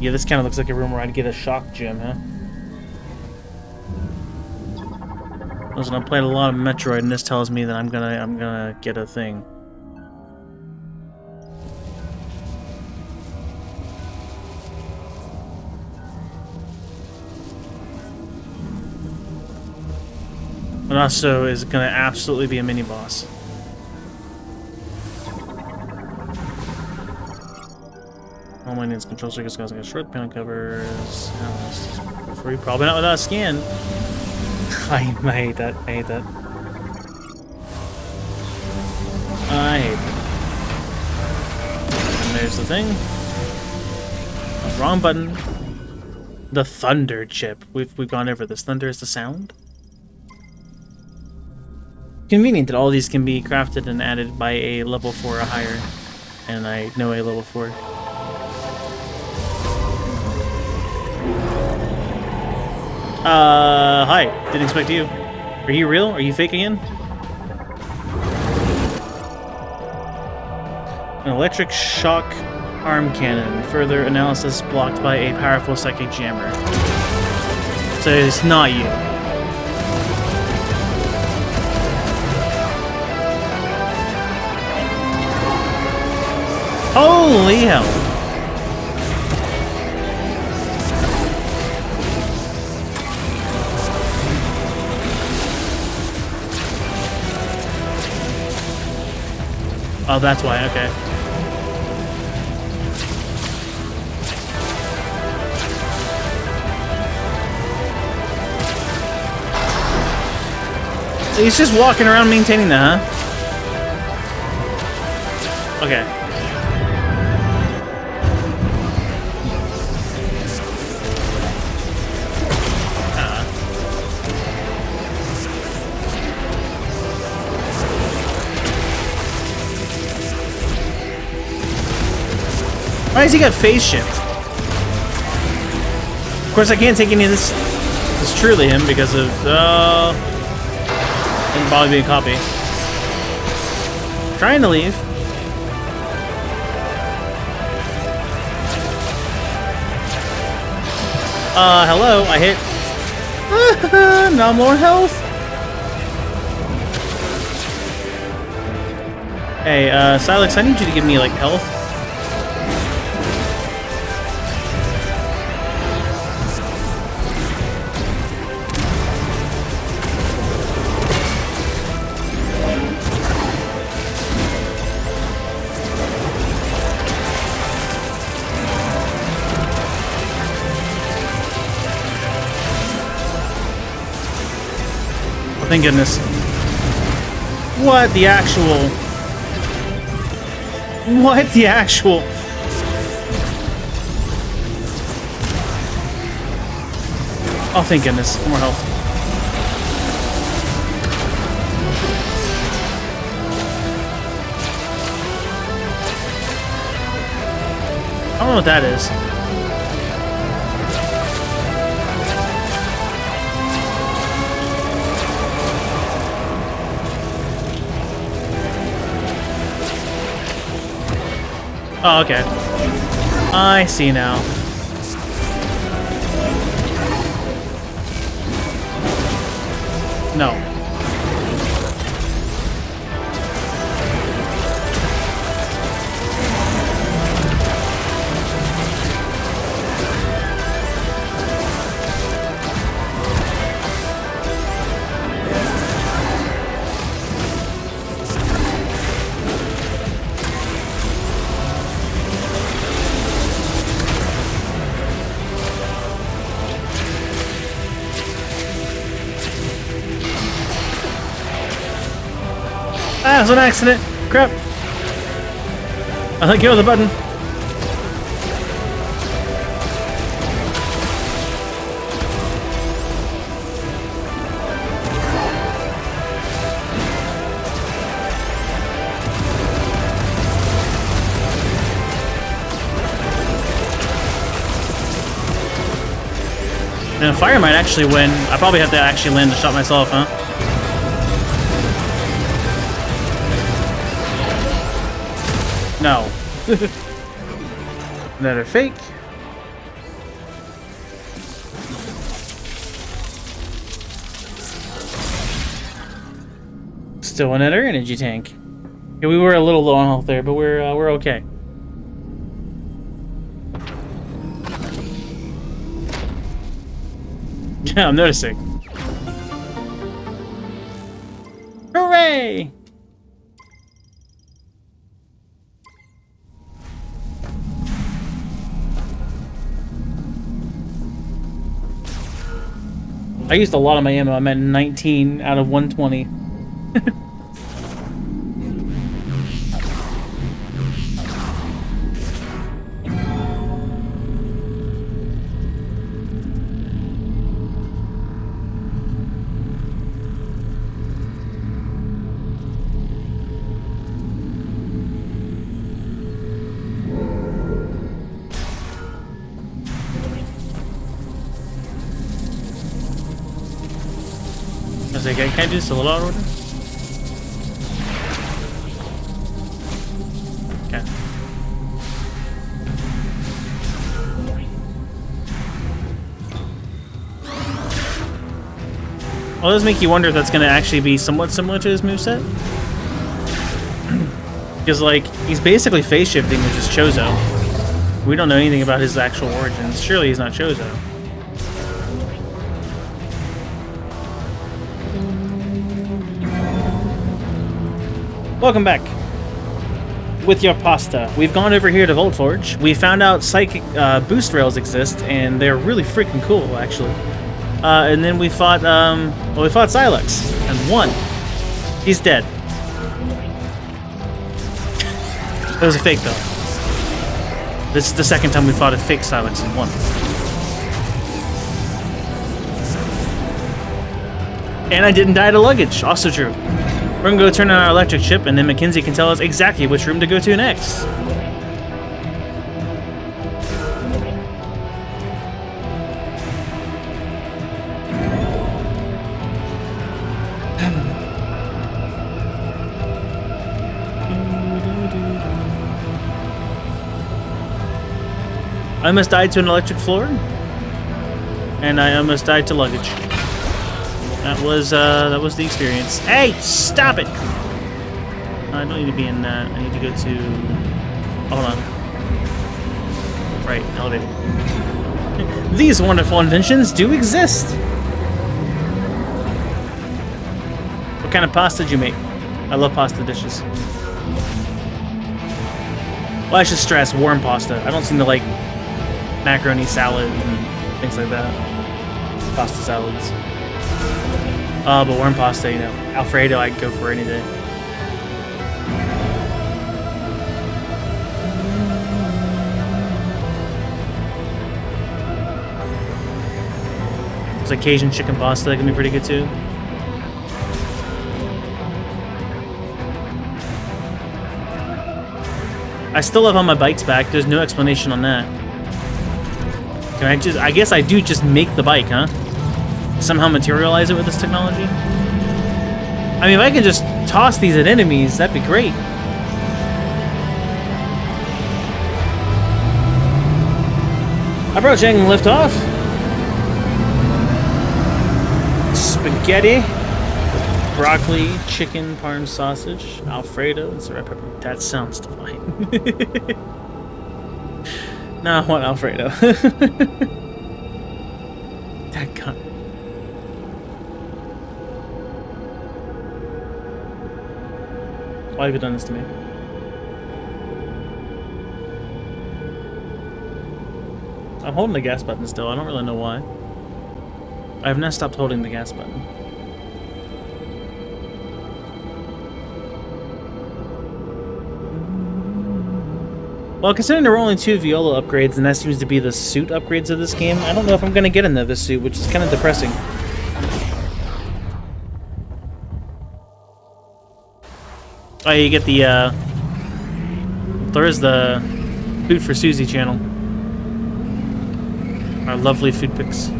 Yeah, this kind of looks like a room where I'd get a shock gem, huh? Listen, I played a lot of Metroid, and this tells me that I'm gonna get a thing. But also is gonna absolutely be a mini boss. All my needs control circuits causing a short panel covers. Free, probably not without a scan. I hate that. I hate that. I hate that. And there's the thing. Wrong button. The thunder chip. We've gone over this. Thunder is the sound. Convenient that all these can be crafted and added by a level 4 or higher. And I know a level 4. Hi. Didn't expect you. Are you real? Are you fake again? An electric shock arm cannon. Further analysis blocked by a powerful psychic jammer. So it's not you. Holy hell. Oh, that's why, okay. So he's just walking around maintaining that, huh? Okay. Why has he got phase shift? Of course, I can't take any of this. It's truly him because of didn't bother being a copy. Trying to leave. Hello. I hit. Now more health. Hey, Silex, I need you to give me like health. Thank goodness. What the actual? What the actual? Oh, thank goodness. More health. I don't know what that is. Oh, okay. I see now. No. Ah, it was an accident. Crap. I let go of the button. And a fire might actually win. I probably have to actually land a shot myself, huh? No. Another fake. Still another energy tank. Yeah, we were a little low on health there, but we're okay. Yeah, I'm noticing. Hooray! I used a lot of my ammo. I'm at 19 out of 120. Can I do this a little out of order? Okay. Well, it does make you wonder if that's going to actually be somewhat similar to his moveset. Because, like, he's basically phase shifting, which is Chozo. We don't know anything about his actual origins. Surely he's not Chozo. Welcome back. With your pasta. We've gone over here to Voltforge. We found out psychic boost rails exist, and they're really freaking cool, actually. And then we fought, we fought Silex, and won. He's dead. It was a fake, though. This is the second time we fought a fake Silex and won. And I didn't die to luggage. Also true. We're gonna go turn on our electric chip, and then Mackenzie can tell us exactly which room to go to next. I almost died to an electric floor, and I almost died to luggage. That was the experience. Hey, stop it! I don't need to be in that. I need to go to... Hold on. Right, elevator. These wonderful inventions do exist! What kind of pasta did you make? I love pasta dishes. Well, I should stress warm pasta. I don't seem to like macaroni salad and things like that. Pasta salads. But warm pasta, you know, Alfredo I'd go for any day. There's like Cajun chicken pasta that can be pretty good too. I still have all my bikes back. There's no explanation on that. Can I guess I do just make the bike, huh? Somehow materialize it with this technology? I mean, if I can just toss these at enemies, that'd be great. Approaching liftoff. Spaghetti, broccoli, chicken, parm sausage, Alfredo, and some red pepper. That sounds divine. No, I want Alfredo. That gun. Why have you done this to me? I'm holding the gas button still. I don't really know why. I've now stopped holding the gas button. Well, considering there were only 2 Viola upgrades, and that seems to be the suit upgrades of this game, I don't know if I'm going to get another suit, which is kind of depressing. Oh, you get the, there's the Food for Susie channel. Our lovely food pics. So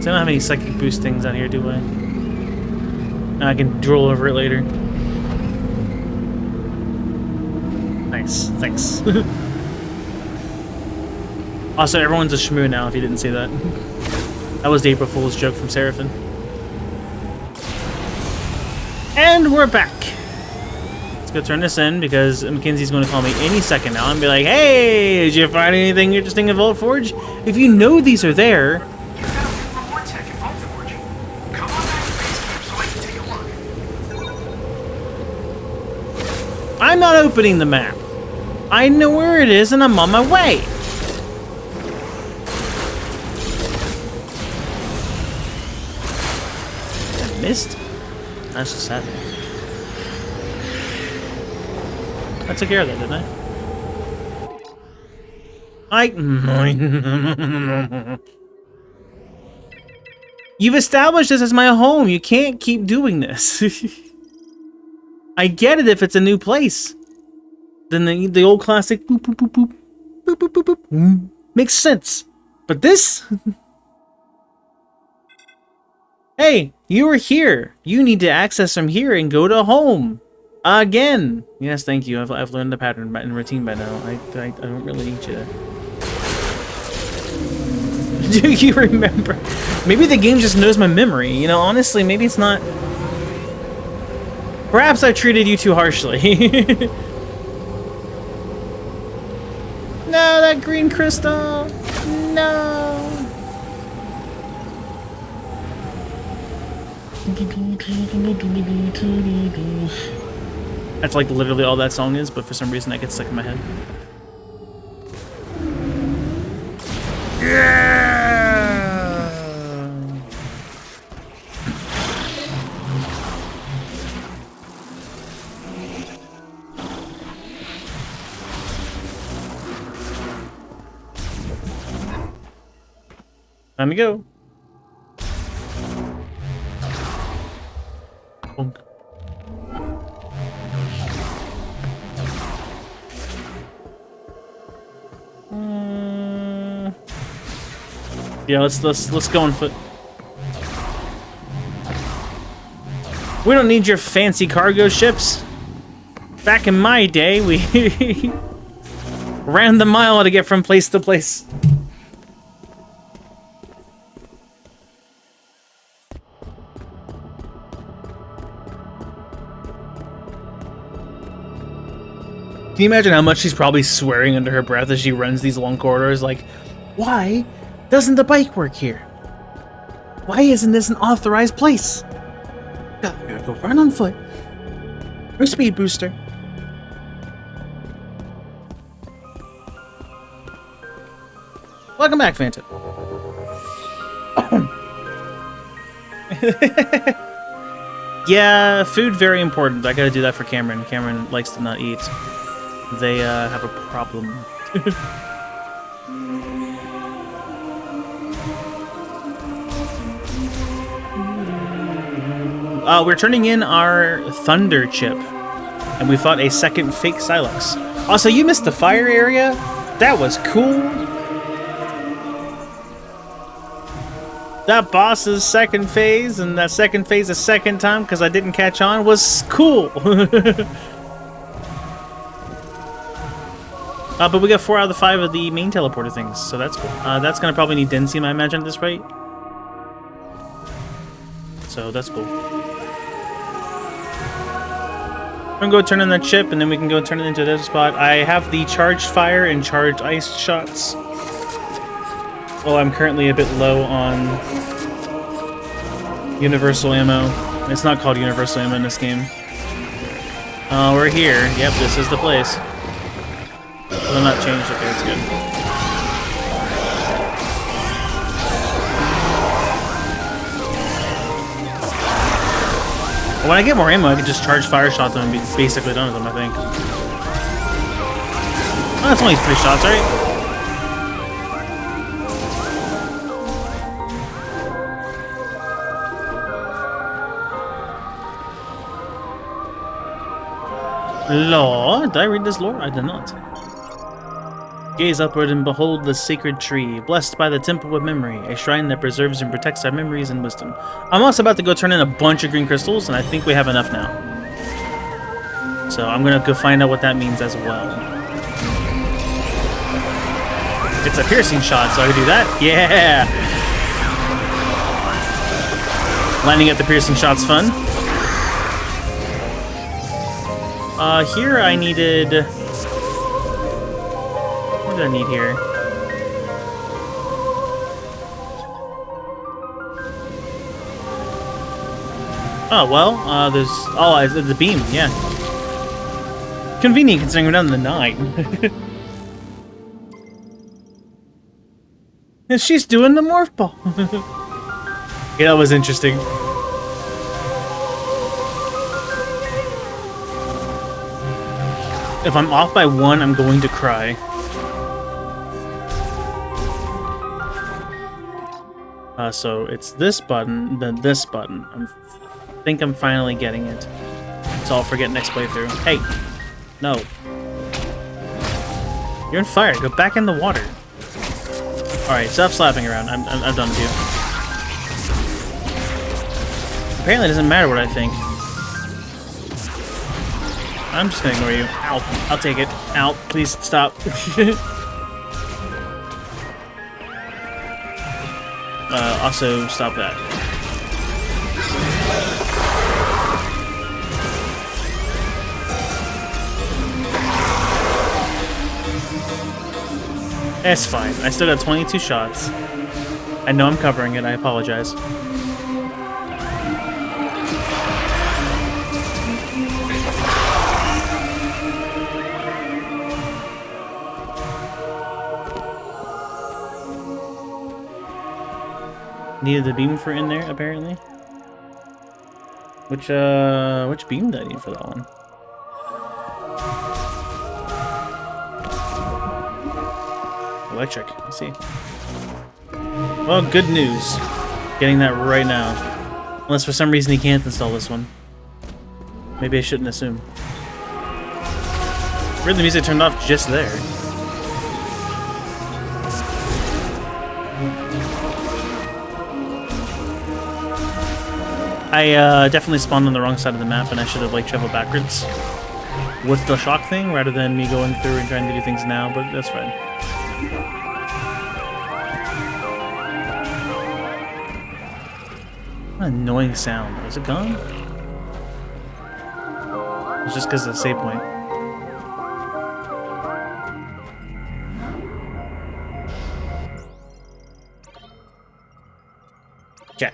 I don't have any psychic boost things out here, do I? No, I can drool over it later. Nice, thanks. Also, everyone's a shmoo now, if you didn't see that. That was the April Fool's joke from Seraphin. And we're back. Let's go turn this in, because Mackenzie's going to call me any second now and be like, hey, did you find anything interesting in Voltforge? If you know these are there... You found reward tech in Voltforge. Come on back to base camp so I can take a look. I'm not opening the map. I know where it is and I'm on my way. I missed? That's just sad. I took care of that, didn't I? You've established this as my home. You can't keep doing this. I get it if it's a new place. Then the old classic boop boop boop boop boop boop boop boop makes sense. But this? Hey, you were here. You need to access from here and go to home. Again. Yes, thank you. I've learned the pattern and routine by now. I don't really need you to... Do you remember? Maybe the game just knows my memory. You know, honestly, maybe it's not Perhaps I treated you too harshly. No, that green crystal! No! That's like literally all that song is, but for some reason that gets stuck in my head. Yeah! Time to go. Bonk. Yeah, let's go on foot. We don't need your fancy cargo ships. Back in my day, we ran the mile to get from place to place. Can you imagine how much she's probably swearing under her breath as she runs these long corridors? Like, why doesn't the bike work here? Why isn't this an authorized place? Gotta go run on foot. Or speed booster. Welcome back, Phantom. Yeah, food very important. I gotta do that for Cameron. Cameron likes to not eat. They have a problem. We're turning in our Thunder chip, and we fought a second fake Silex. Also, you missed the fire area? That was cool. That boss's second phase, and that second phase a second time because I didn't catch on, was cool. But we got 4 out of the 5 of the main teleporter things, so that's cool. That's gonna probably need Densium, I imagine, at this rate. So that's cool. I'm gonna go turn in that chip, and then we can go turn it into a desert spot. I have the charged fire and charged ice shots. Well, I'm currently a bit low on universal ammo. It's not called universal ammo in this game. We're here. Yep, this is the place. Well, not changed. Okay, that's good. When I get more ammo, I can just charge fire shot them and be basically done with them, I think. Oh, that's only 3 shots, right? Lore? Did I read this lore? I did not. Gaze upward and behold the sacred tree, blessed by the temple of memory, a shrine that preserves and protects our memories and wisdom. I'm also about to go turn in a bunch of green crystals, and I think we have enough now. So I'm gonna go find out what that means as well. It's a piercing shot, so I can do that? Yeah! Landing at the piercing shot's fun. Here I needed... What do I need here? Oh, well, there's... Oh, it's the beam, yeah. Convenient considering we're down to the 9. And she's doing the morph ball. Yeah, that was interesting. If I'm off by 1, I'm going to cry. So it's this button, then this button. I think I'm finally getting it. So I'll forget next playthrough. Hey! No. You're on fire. Go back in the water. Alright, stop slapping around. I'm done with you. Apparently it doesn't matter what I think. I'm just gonna ignore you. Ow. I'll take it. Ow. Please stop. Also, stop that. It's fine. I still got 22 shots. I know I'm covering it. I apologize. Needed the beam for in there, apparently. Which beam did I need for that one? Electric. Let's see. Well, good news. Getting that right now. Unless for some reason he can't install this one. Maybe I shouldn't assume. Weird, the music turned off just there. I definitely spawned on the wrong side of the map, and I should have like traveled backwards with the shock thing rather than me going through and trying to do things now. But that's fine. What an annoying sound. Is it gone? It's just because of the save point. Okay.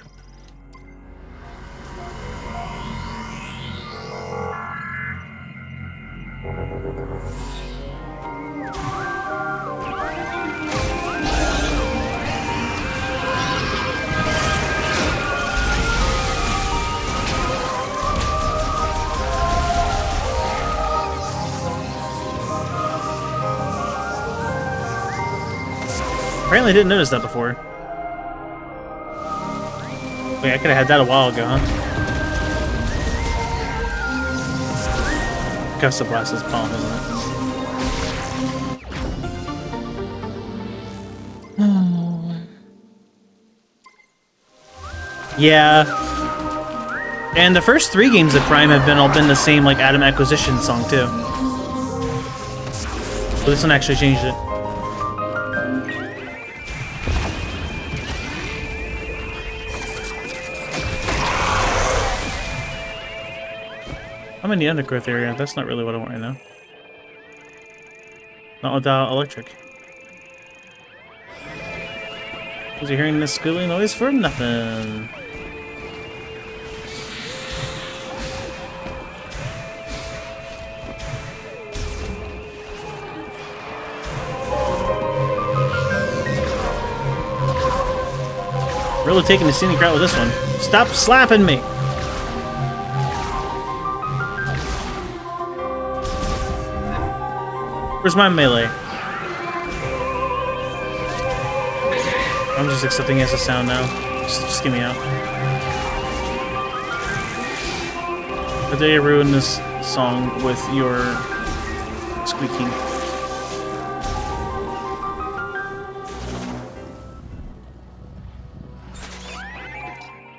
Apparently I didn't notice that before. Wait, I could have had that a while ago, huh? Gust Blast is bomb, isn't it? Yeah. And the first 3 games of Prime have all been the same, like, Atom Acquisition song, too. But this one actually changed it. I'm in the undergrowth area. That's not really what I want right now. Not without electric. Was you hearing this squealing noise for nothing? Really taking the scenic route with this one. Stop slapping me! Where's my melee? I'm just accepting it as a sound now. Just get me out. How dare you ruin this song with your squeaking?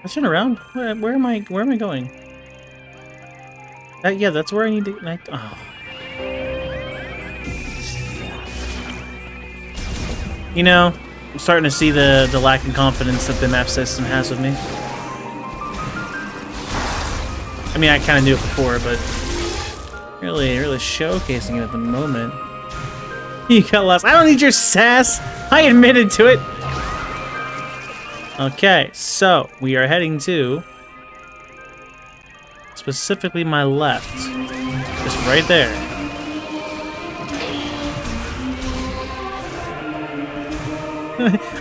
Let's turn around. Where am I going? Yeah, that's where I need to. Oh. You know, I'm starting to see the lack in confidence that the map system has with me. I mean, I kind of knew it before, but really showcasing it at the moment. You got lost. I don't need your sass. I admitted to it. Okay, so we are heading to specifically my left, just right there.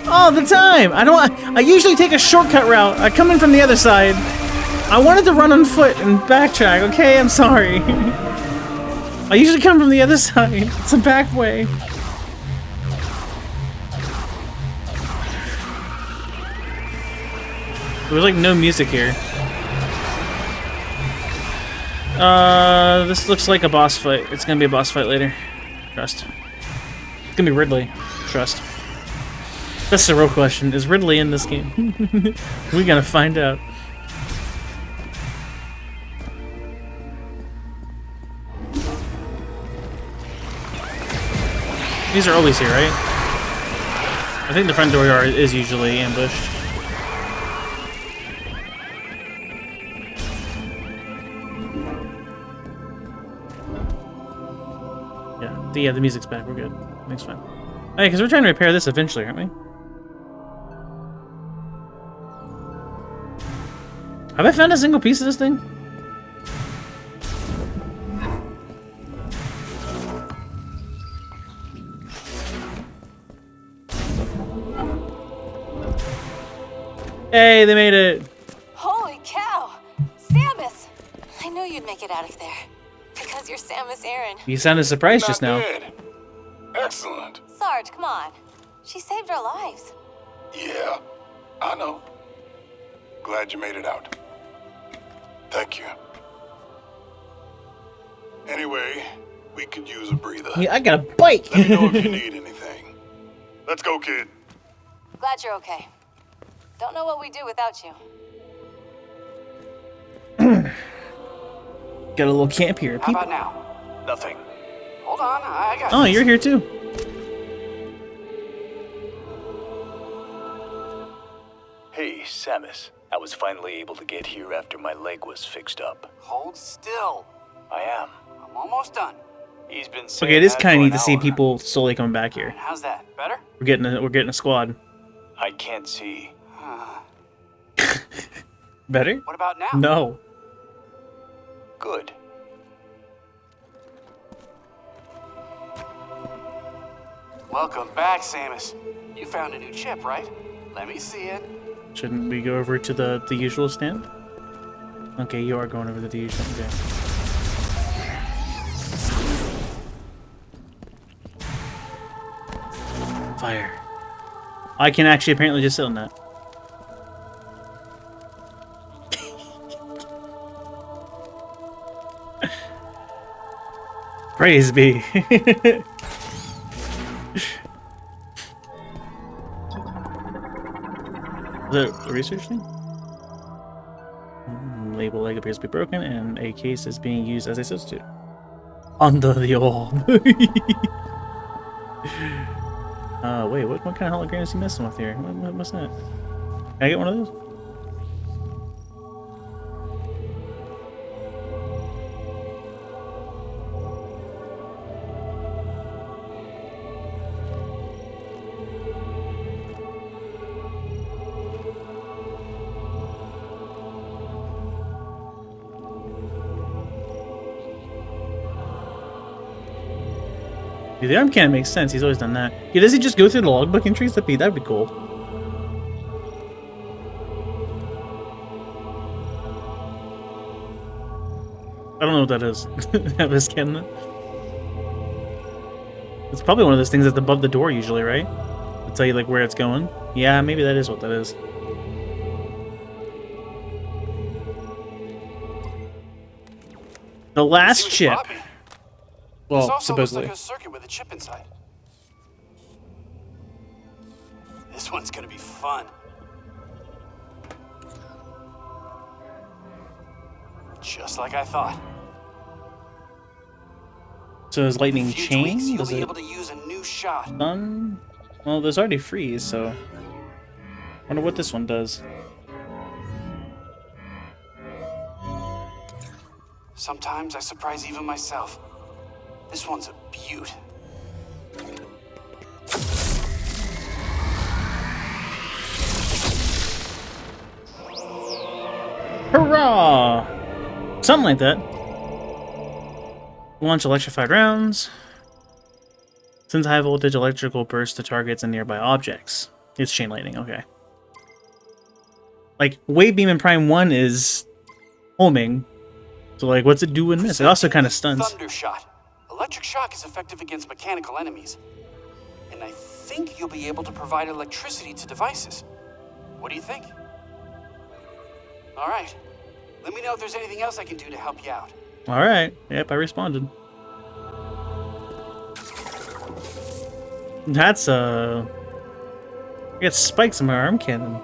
All the time! I usually take a shortcut route. I come in from the other side. I wanted to run on foot and backtrack, okay? I'm sorry. I usually come from the other side. It's a back way. There's like no music here. This looks like a boss fight. It's gonna be a boss fight later. Trust. It's gonna be Ridley. Trust. That's the real question. Is Ridley in this game? We gotta find out. These are always here, right? I think the front door is usually ambushed. Yeah, the music's back. We're good. Everything's fine. Hey, because we're trying to repair this eventually, aren't we? Have I found a single piece of this thing? Hey, they made it! Holy cow! Samus! I knew you'd make it out of there. Because you're Samus Aran. You sounded surprised just now. Dead. Excellent. Sarge, come on. She saved our lives. Yeah, I know. Glad you made it out. Thank you. Anyway, we could use a breather. Yeah, I got a bike! Let me know if you need anything. Let's go, kid. Glad you're okay. Don't know what we'd do without you. Got a little camp here. How about now? Nothing. Hold on, I got Oh, this. you're here too. Hey, Samus. I was finally able to get here after my leg was fixed up. Hold still. I am. I'm almost done. He's been saying Okay, it is that kind of for neat an to see hour. people slowly coming back here. How's that? Better? We're getting a squad. I can't see. Better? What about now? No. Good. Welcome back, Samus. You found a new chip, right? Let me see it. Shouldn't we go over to the usual stand? Okay, you are going over to the usual. Okay. Fire. I can actually apparently just sit on that. Praise be. The research thing? Label leg appears to be broken, and a case is being used as a substitute. Under the orb. Wait, what kind of hologram is he messing with here? What's that? Can I get one of those? Dude, the arm cannon makes sense. He's always done that. Yeah, does he just go through the logbook entries? That'd be cool. I don't know what that is. Have a scan that. It's probably one of those things that's above the door usually, right? To tell you like where it's going. Yeah, maybe that is what that is. The last chip. Well, this also supposedly. looks like a circuit with a chip inside. This one's gonna be fun. Just like I thought. So is lightning In a few chain? tweaks, you'll Does be it able to use a new shot. stun? Well, there's already freeze, so wonder what this one does. Sometimes I surprise even myself. This one's a beaut. Hurrah! Something like that. Launch electrified rounds. Sends high voltage electrical bursts to targets and nearby objects. It's chain lightning, okay. Like, Wave Beam in Prime 1 is homing. So, like, what's it do in this? It also kind of stuns. Thunder shot. Electric shock is effective against mechanical enemies. And I think you'll be able to provide electricity to devices. What do you think? All right. Let me know if there's anything else I can do to help you out. Alright. Yep, I responded. That's, I got spikes in my arm cannon.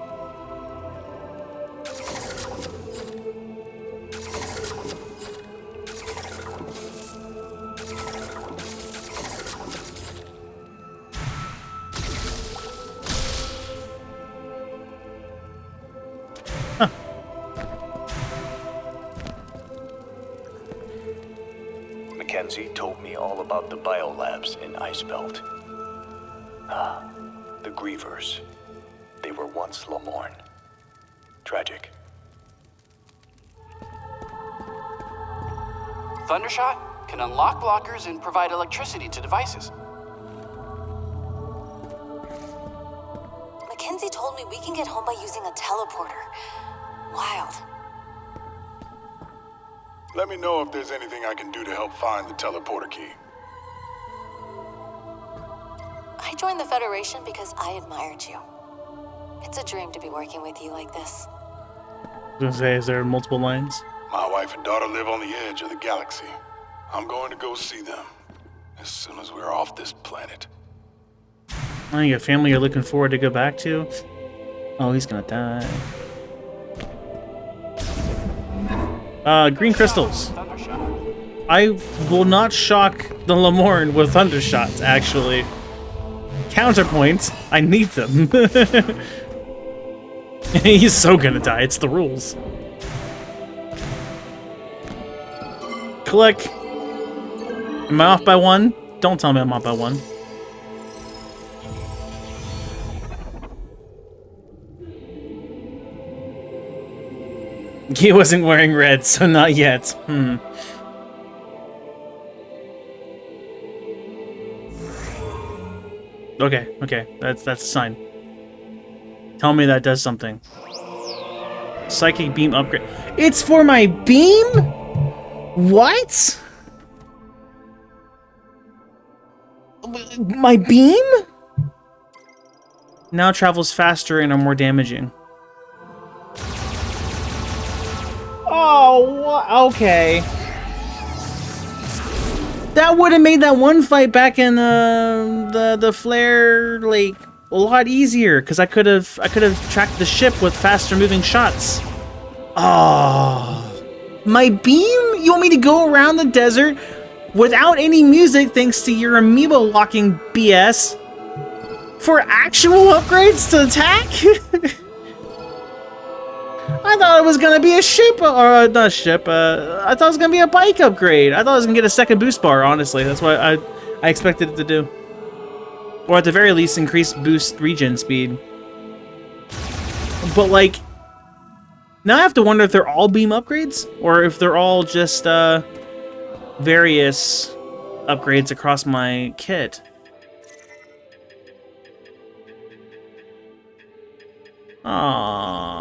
Mackenzie told me all about the biolabs in Icebelt. The Grievers. They were once Lamorne. Tragic. Thundershot can unlock blockers and provide electricity to devices. Mackenzie told me we can get home by using a teleporter. Wild. Let me know if there's anything I can do to help find the teleporter key. I joined the Federation because I admired you. It's a dream to be working with you like this. I was gonna say, is there multiple lines? My wife and daughter live on the edge of the galaxy. I'm going to go see them as soon as we're off this planet. Oh, you got family you're looking forward to go back to? Oh, he's gonna die. Green crystals. I will not shock the Lamorne with Thundershots, actually. Counterpoint, I need them. He's so gonna die, it's the rules. Click. Am I off by one? Don't tell me I'm off by one. He wasn't wearing red, so not yet. Okay, that's a sign. Tell me that does something. Psychic beam upgrade. It's for my beam? What? My beam? Now travels faster and are more damaging. Oh, okay. That would have made that one fight back in the flare lake a lot easier, because I could have tracked the ship with faster moving shots. Oh, my beam? You want me to go around the desert without any music thanks to your amiibo locking BS for actual upgrades to attack? I thought it was gonna be a ship, or not a ship. I thought it was gonna be a bike upgrade. I thought I was gonna get a second boost bar. Honestly, that's what I expected it to do, or at the very least, increase boost regen speed. But like, now I have to wonder if they're all beam upgrades, or if they're all just various upgrades across my kit. Aww.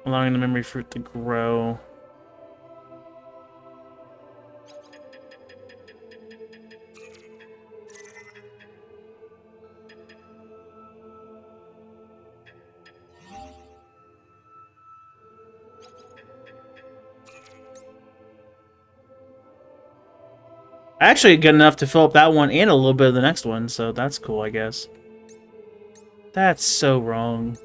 Allowing the memory fruit to grow. I actually get enough to fill up that one and a little bit of the next one, so that's cool, I guess. That's so wrong.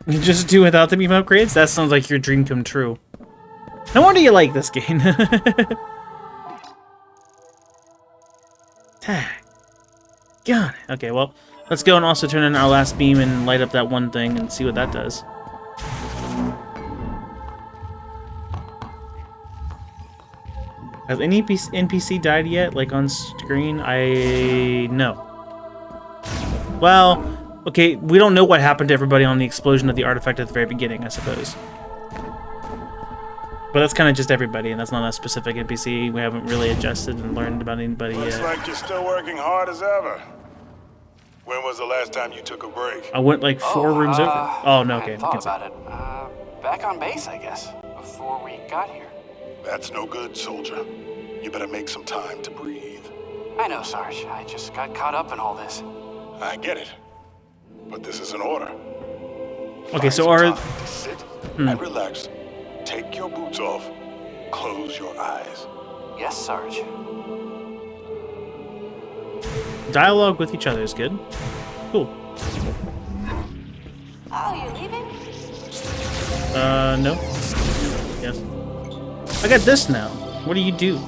You just do without the beam upgrades? That sounds like your dream come true. No wonder you like this game. Got it. Okay, well, let's go and also turn in our last beam and light up that one thing and see what that does. Has any NPC died yet, like on screen? No. Well, okay, we don't know what happened to everybody on the explosion of the artifact at the very beginning, I suppose. But that's kind of just everybody, and that's not a specific NPC. We haven't really adjusted and learned about anybody yet. Looks like you're still working hard as ever. When was the last time you took a break? I went like 4 rooms over. Oh, no, okay. I thought about it. Back on base, I guess, before we got here. That's no good, soldier. You better make some time to breathe. I know, Sarge. I just got caught up in all this. I get it. But this is an order. Okay, so are... Sit and relax. Take your boots off. Close your eyes. Yes, Sarge. Dialogue with each other is good. Cool. Oh, you're leaving? No. Yes. I got this now. What do you do?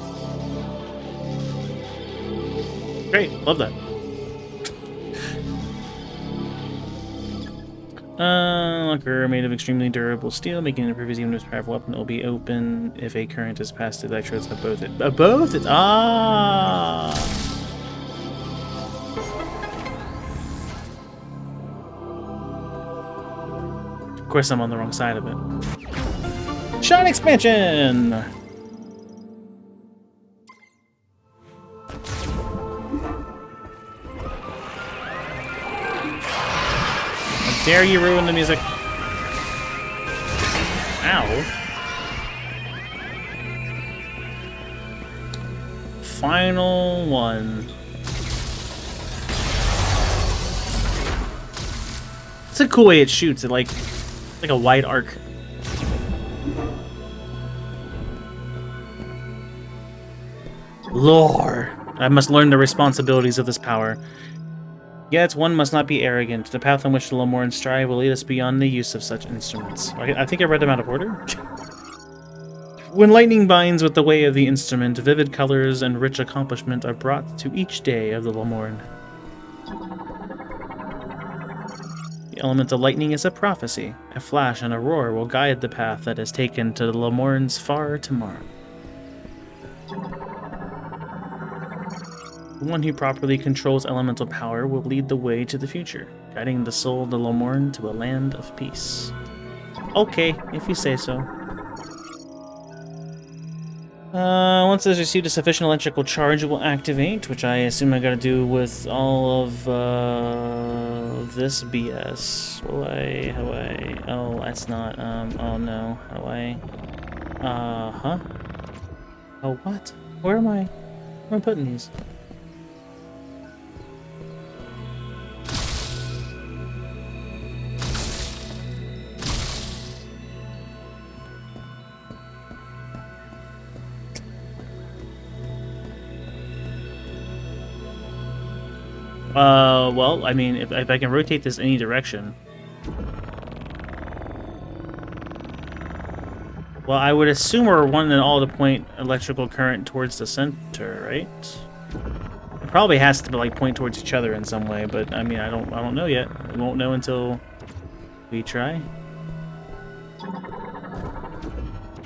Great, love that. Locker made of extremely durable steel, making it a previous even powerful weapon that will be open if a current is passed. The electrodes have both it. Both it. Ah. Of course, I'm on the wrong side of it. Shot expansion. Dare you ruin the music? Ow. Final one. It's a cool way it shoots. It like a wide arc. Lore. I must learn the responsibilities of this power. Yet one must not be arrogant. The path on which the Lemorans strive will lead us beyond the use of such instruments. I think I read them out of order. When lightning binds with the way of the instrument, vivid colors and rich accomplishment are brought to each day of the Lemoran. The element of lightning is a prophecy. A flash and a roar will guide the path that is taken to the Lemorans' far tomorrow. The one who properly controls elemental power will lead the way to the future, guiding the soul of the Lemoran to a land of peace. Okay, if you say so. Once it's received a sufficient electrical charge, it will activate, which I assume I gotta do with all of this BS. Oh, that's not, oh no, huh? Oh, what? Where am I putting these? Well, I mean, if I can rotate this any direction. Well, I would assume we're wanting all to point electrical current towards the center, right? It probably has to like point towards each other in some way, but I mean, I don't know yet. We won't know until we try.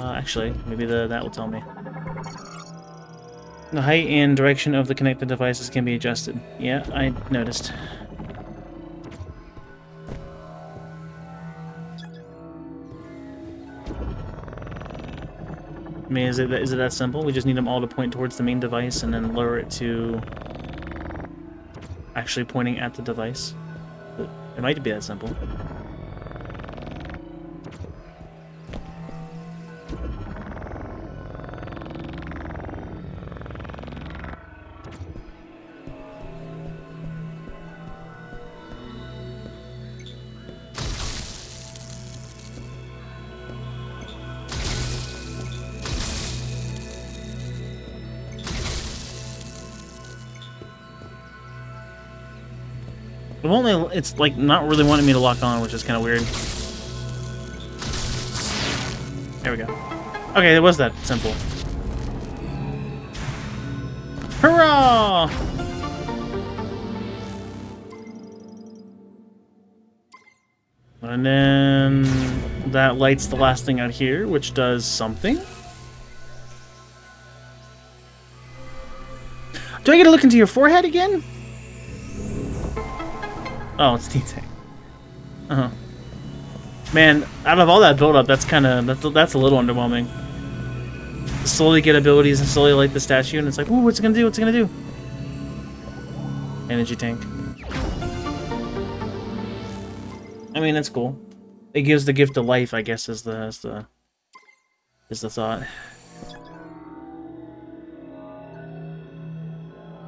Actually, maybe that will tell me. The height and direction of the connected devices can be adjusted. Yeah, I noticed. I mean, is it that simple? We just need them all to point towards the main device and then lower it to actually pointing at the device. But it might be that simple. It's like not really wanting me to lock on, which is kind of weird. There we go. Okay, it was that simple. Hurrah! And then that lights the last thing out here, which does something. Do I get to look into your forehead again? Oh, it's D-Tank. Man, out of all that build-up, that's a little underwhelming. Slowly get abilities and slowly light the statue, and it's like, ooh, what's it gonna do? What's it gonna do? Energy tank. I mean, that's cool. It gives the gift of life, I guess, is the thought.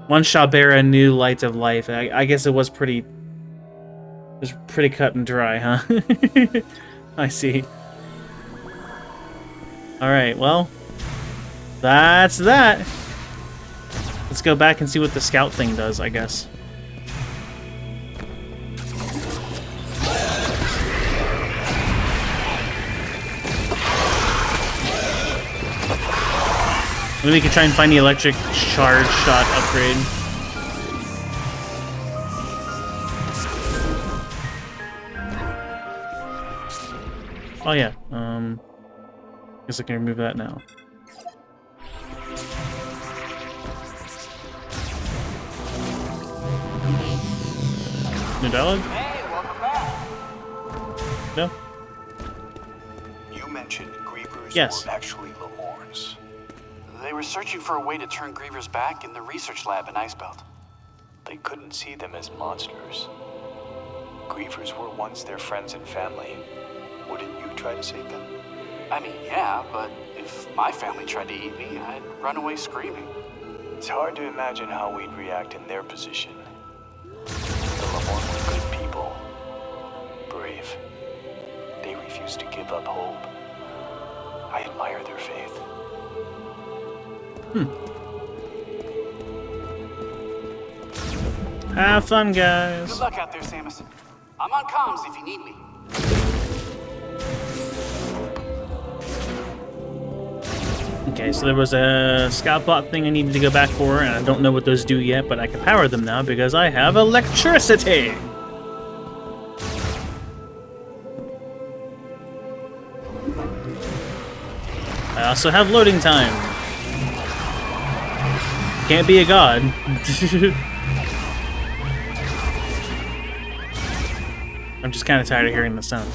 One shall bear a new light of life. I guess it was pretty cut and dry, huh? I see. Alright, well, that's that. Let's go back and see what the scout thing does, I guess. Maybe we can try and find the electric charge shot upgrade. Oh yeah. Guess I can remove that now. New dialogue? Hey, welcome back. No. You mentioned Grievers Yes. were actually Lemorns. They were searching for a way to turn Grievers back in the research lab in Icebelt. They couldn't see them as monsters. Grievers were once their friends and family. Wouldn't you try to save them? I mean, yeah, but if my family tried to eat me, I'd run away screaming. It's hard to imagine how we'd react in their position. The Lemorn were good people. Brave. They refused to give up hope. I admire their faith. Have fun, guys. Good luck out there, Samus. I'm on comms if you need me. Okay, so there was a scout bot thing I needed to go back for, and I don't know what those do yet, but I can power them now because I have electricity! I also have loading time. Can't be a god. I'm just kind of tired of hearing the sound.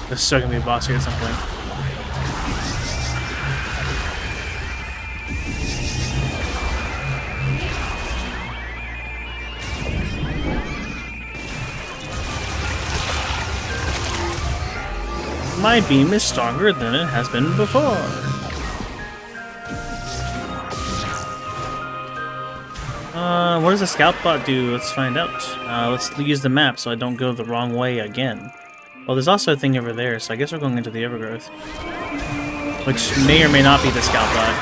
There's still gonna be a boss here at some point. My beam is stronger than it has been before. What does the scout bot do? Let's find out. Let's use the map so I don't go the wrong way again. Well, there's also a thing over there, so I guess we're going into the Evergrowth. Which may or may not be the scout bot.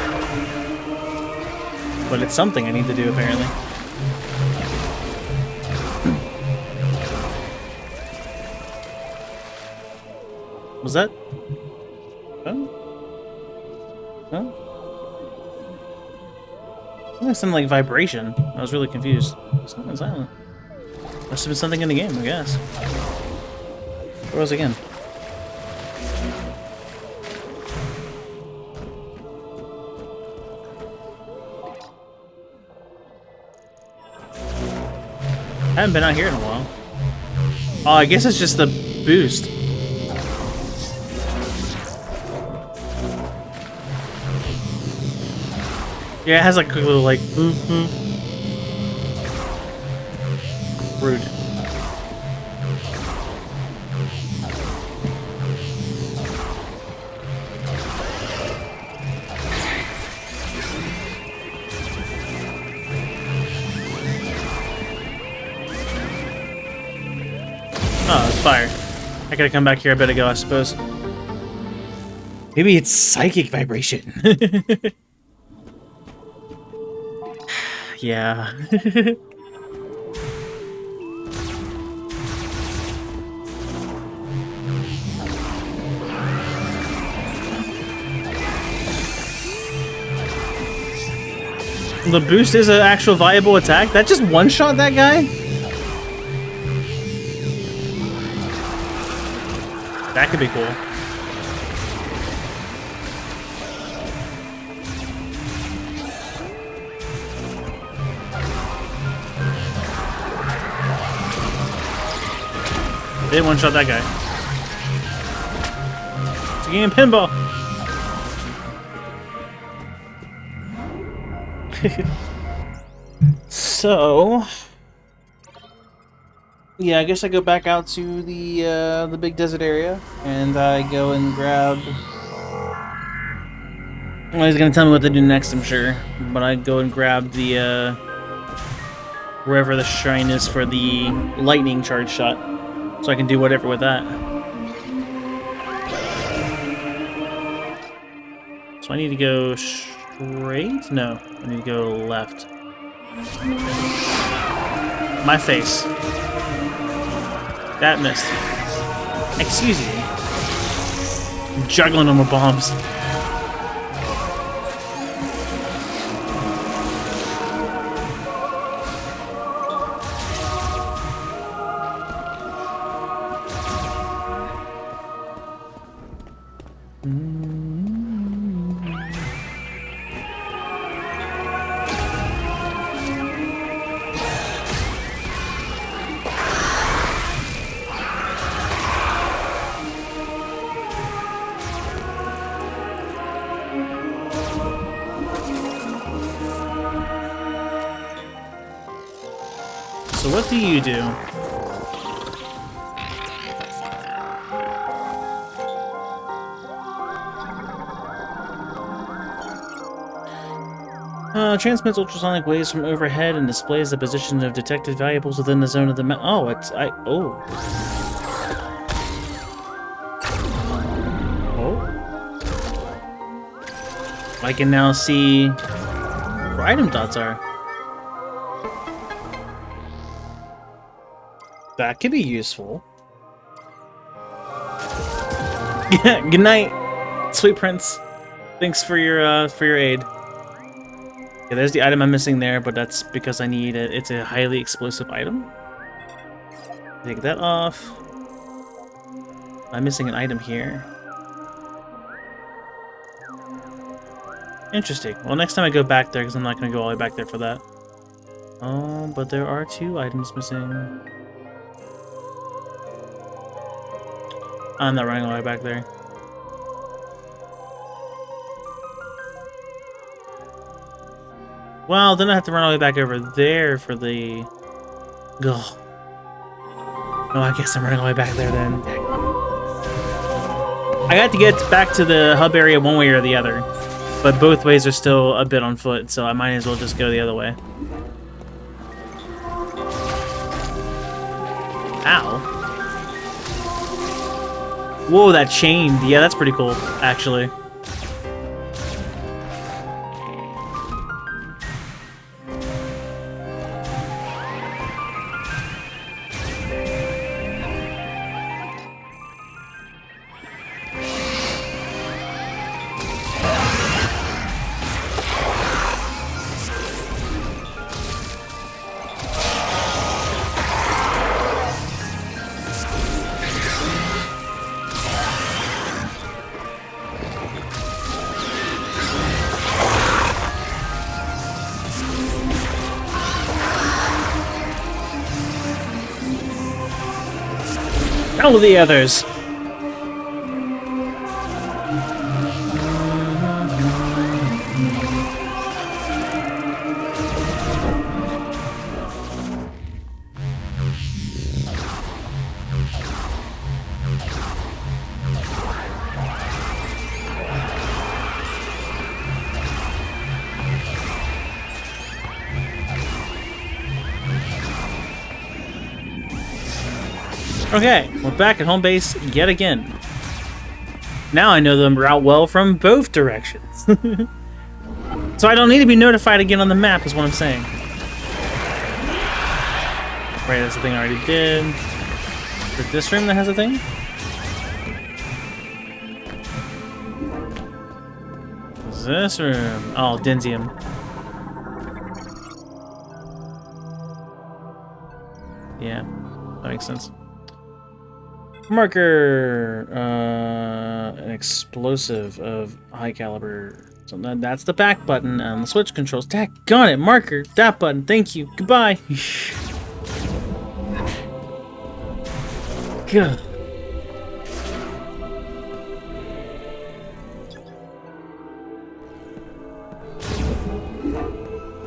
But it's something I need to do, apparently. Was that? Oh? Huh? It sounded like vibration. I was really confused. Something silent. Must have been something in the game, I guess. Where was it again? I haven't been out here in a while. Oh, I guess it's just the boost. Yeah, it has like a little like rude. Oh, it's fire. I gotta come back here a bit ago, I suppose. Maybe it's psychic vibration. Yeah. The boost is an actual viable attack? That just one-shot that guy? That could be cool. They one-shot that guy. It's a game of pinball. So, yeah, I guess I go back out to the big desert area, and I go and grab. Well, he's gonna tell me what to do next, I'm sure. But I go and grab the wherever the shrine is for the lightning charge shot. So I can do whatever with that. So I need to go straight? No, I need to go left. My face. That missed. Excuse me. I'm juggling them with bombs. So what do you do? Transmits ultrasonic waves from overhead and displays the position of detected valuables within the zone of the map. Oh, oh. I can now see where item dots are. That could be useful. Good night, sweet prince. Thanks for your aid. Yeah, there's the item I'm missing there, but that's because I need it. It's a highly explosive item. Take that off. I'm missing an item here. Interesting. Well, next time I go back there, because I'm not going to go all the way back there for that. Oh, but there are 2 items missing. I'm not running all the way back there. Well, then I have to run all the way back over there for the... Ugh. Oh, I guess I'm running all the way back there then. I got to get back to the hub area one way or the other. But both ways are still a bit on foot, so I might as well just go the other way. Ow. Whoa, that chained. Yeah, that's pretty cool, actually. All the others. Okay, we're back at home base yet again. Now I know the route well from both directions. So I don't need to be notified again on the map is what I'm saying. Right, that's the thing I already did. Is it this room that has a thing? Is this room? Oh, Denzium. Yeah, that makes sense. Marker, an explosive of high caliber. So that's the back button on the switch controls. Daggone it, marker, that button. Thank you. Goodbye. God.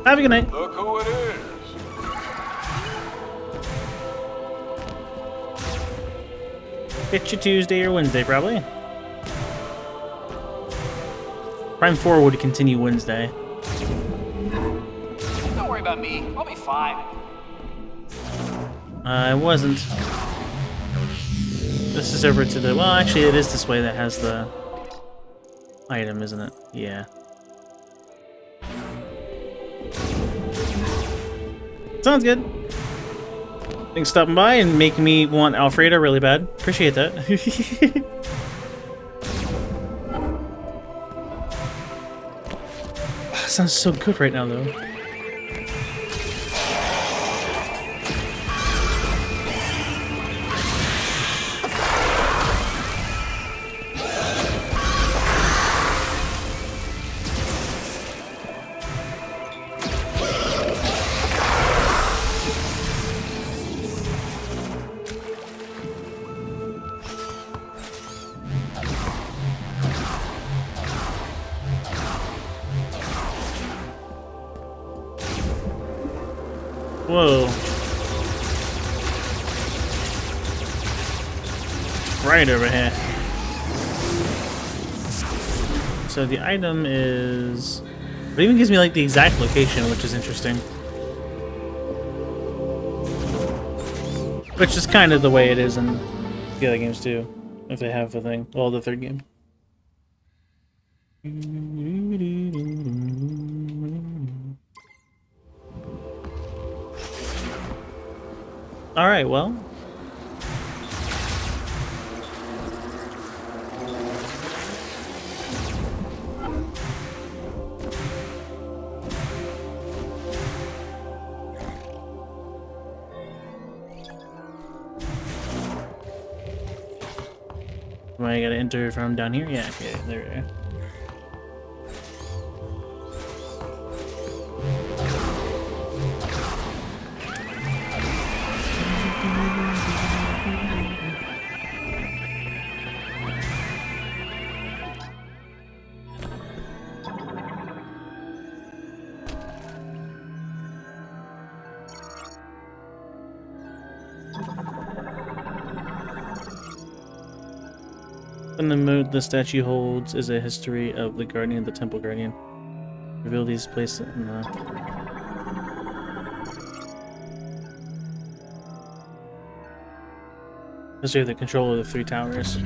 Have a good night. Look who it is. Get you Tuesday or Wednesday, probably. Prime 4 would continue Wednesday. Don't worry about me. I'll be fine. I wasn't. This is over to the... Well, actually, it is this way that has the item, isn't it? Yeah. Sounds good. Thanks for stopping by and making me want Alfredo really bad. Appreciate that. Sounds so good right now, though. Whoa. Right over here. So the item is... It even gives me like the exact location, which is interesting. Which is kind of the way it is in the other games too, if they have the thing. Well, the third game. Alright, well. I gotta enter from down here? Yeah, okay, there we go. In the mood the statue holds is a history of the Guardian, the Temple Guardian. Reveal these places. No. History of the control of the 3 towers.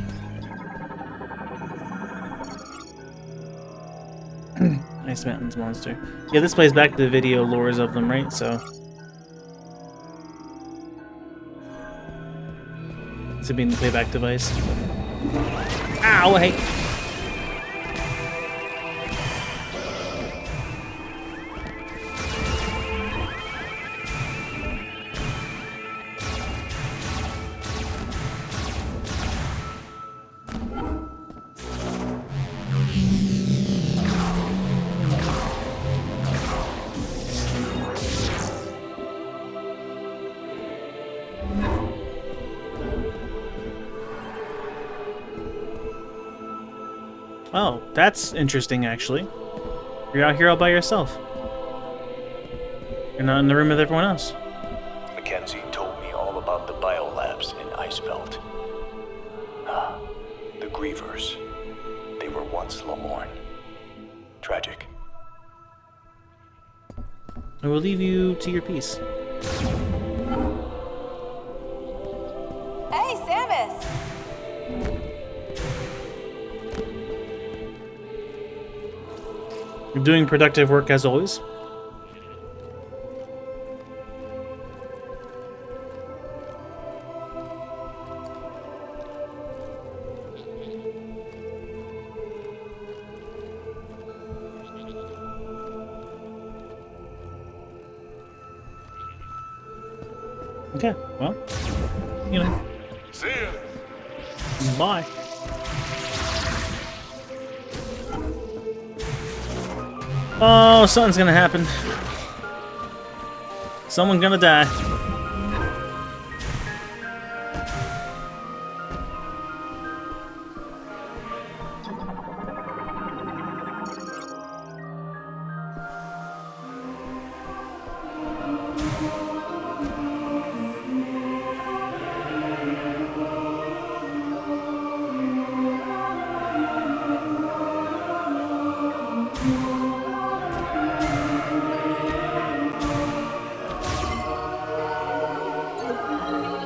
Ice Mountains monster. Yeah, this plays back to the video lores of them, right? So. This would be the playback device. Ow, hey! Oh, that's interesting, actually. You're out here all by yourself. You're not in the room with everyone else. Mackenzie told me all about the biolabs in Icebelt. Ah, the Grievers. They were once Lamorne. Tragic. I will leave you to your peace. Hey, Samus! You're doing productive work as always. Okay, well, you know. See ya. Bye. Oh, something's gonna happen. Someone's gonna die.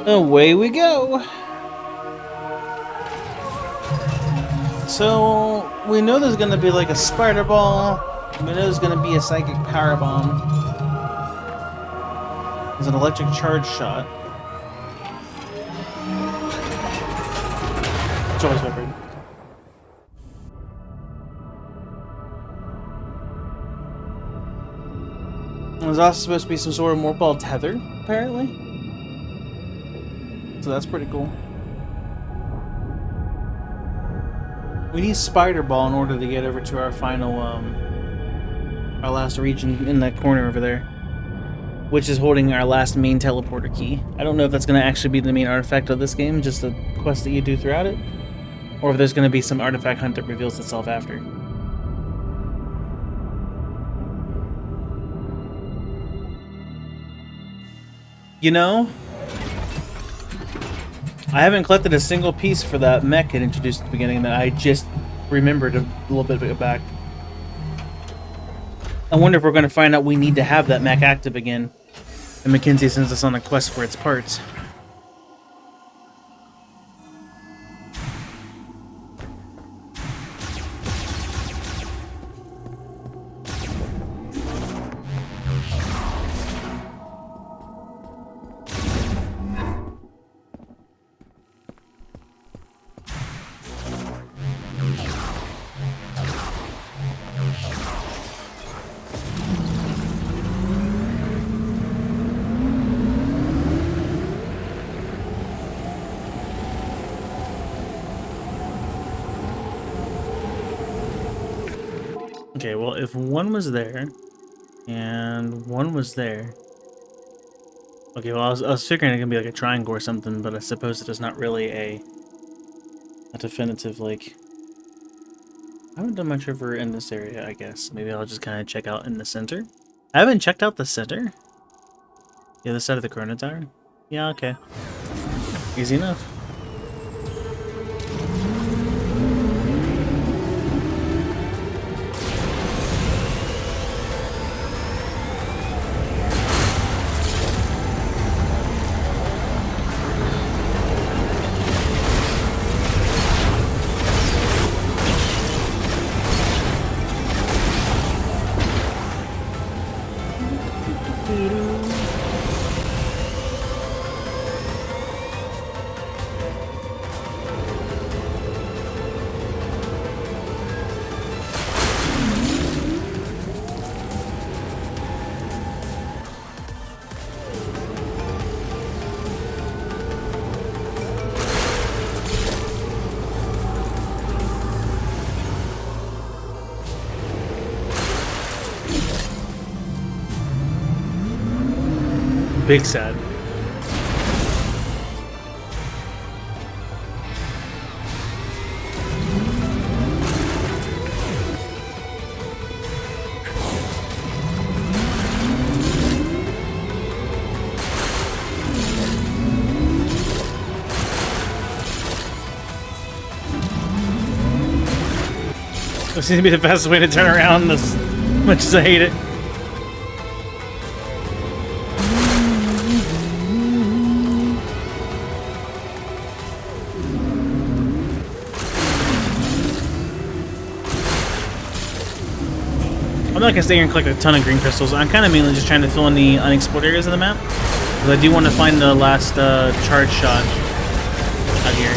Away we go. So we know there's gonna be like a spider ball. We know there's gonna be a psychic power bomb. There's an electric charge shot. It's always vibrating. There's also supposed to be some sort of morph ball tether, apparently. So that's pretty cool. We need Spider Ball in order to get over to our final, our last region in that corner over there, which is holding our last main teleporter key. I don't know if that's going to actually be the main artifact of this game, just a quest that you do throughout it, or if there's going to be some artifact hunt that reveals itself after. You know, I haven't collected a single piece for that mech it introduced at the beginning that I just remembered a little bit back. I wonder if we're going to find out we need to have that mech active again. And Mackenzie sends us on a quest for its parts. Okay, well, if one was there, and one was there... Okay, well, I was figuring it could be like a triangle or something, but I suppose it is not really a definitive, like... I haven't done much over in this area, I guess. Maybe I'll just kind of check out in the center. I haven't checked out the center? The other side of the Corona Tower? Yeah, okay. Easy enough. Big sad. This seems to be the fastest way to turn around as much as I hate it. I'm not gonna stay here and collect a ton of green crystals. I'm kind of mainly just trying to fill in the unexplored areas of the map. Because I do want to find the last charge shot out here.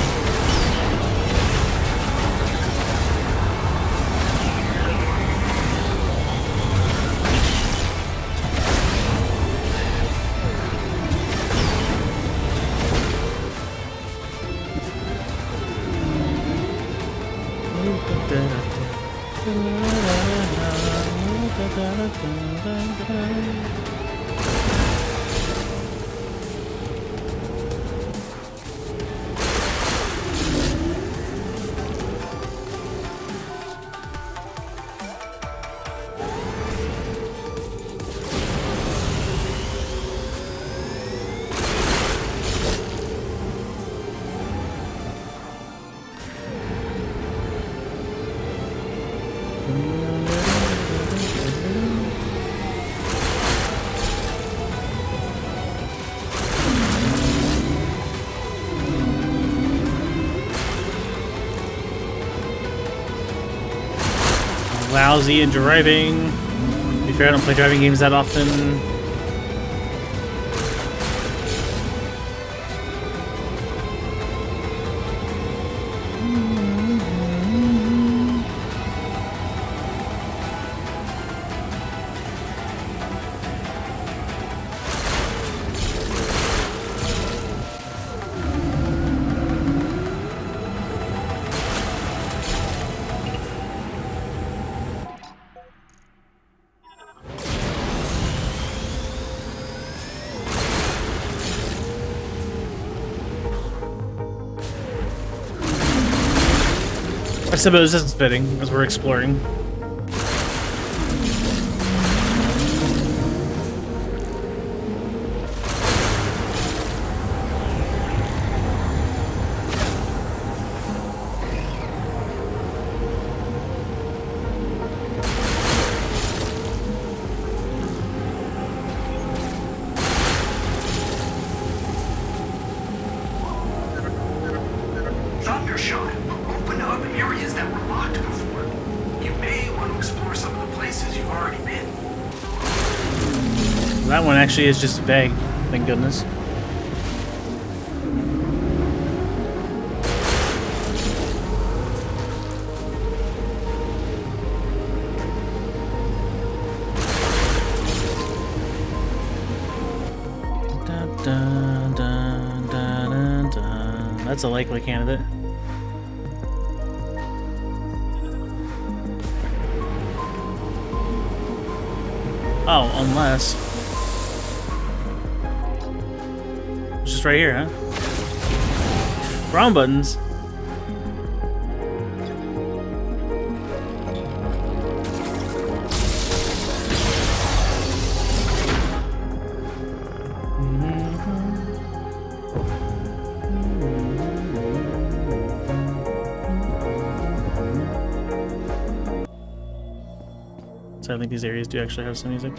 Lousy at driving. To be fair, I don't play driving games that often. I suppose this is fitting as we're exploring. explore some of the places you've already been. That one actually is just vague, thank goodness. That's a likely candidate. Oh, unless... It's just right here, huh? Wrong buttons. So I think these areas do actually have some music.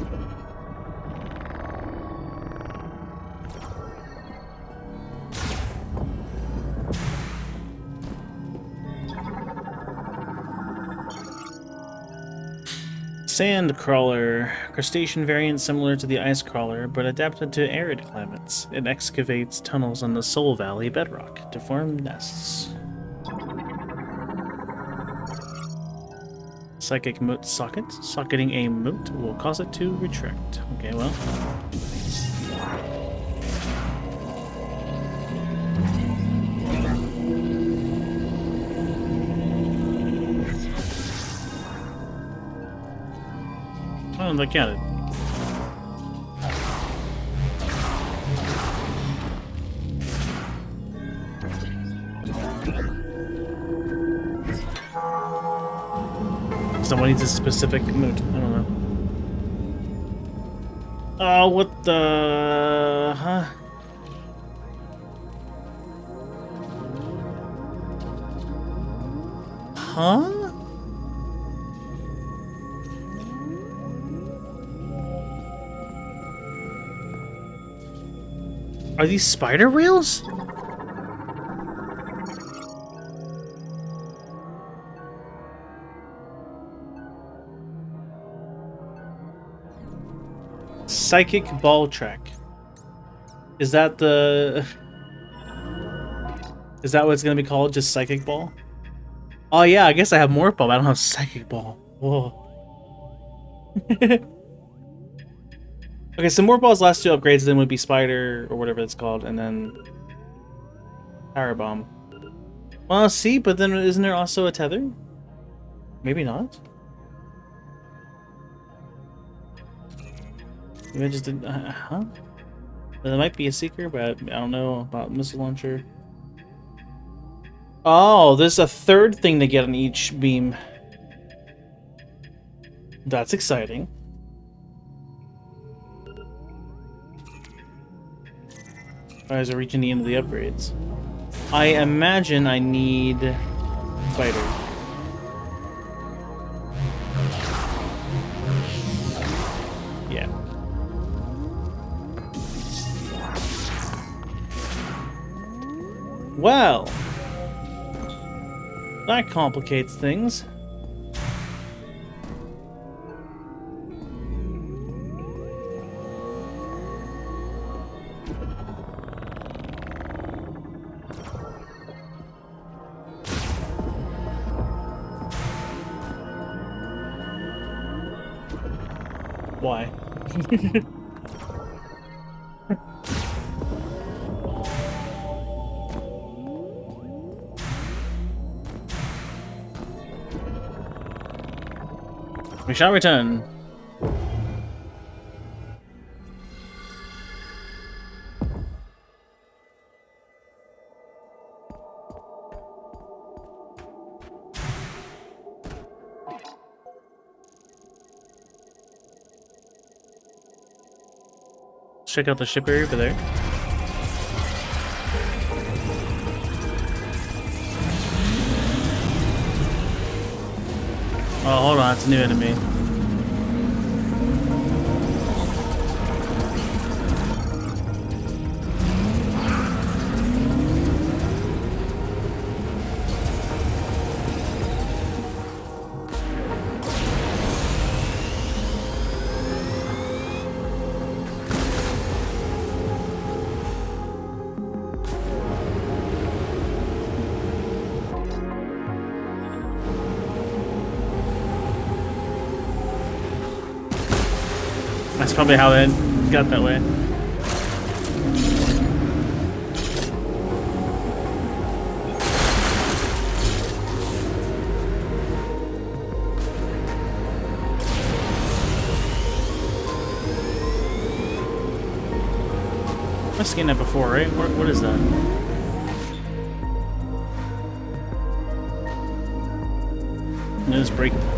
Sand crawler, crustacean variant similar to the ice crawler, but adapted to arid climates. It excavates tunnels in the Soul Valley bedrock to form nests. Psychic moat socket. Socketing a moat will cause it to retract. Okay, well. Oh, that counted. Someone needs a specific mood. I don't know. Oh, what the... Huh? Huh? Are these spider rails? Psychic ball track. Is that the... Is that what it's gonna be called? Just psychic ball? Oh yeah, I guess I have morph ball, but I don't have psychic ball. Whoa. Okay, so morph ball's last two upgrades then would be spider or whatever it's called, and then power bomb. Well, see, but then isn't there also a tether? Maybe not. Maybe I just didn't. Huh? There might be a seeker, but I don't know about missile launcher. Oh, there's a third thing to get on each beam. That's exciting. As we're reaching the end of the upgrades. I imagine I need spider. Yeah. Well, that complicates things. Why? We shall return. Check out the ship area over there. Oh, hold on, it's a new enemy. That's probably how it got that way. I've seen that before, right? What is that? It is breakable.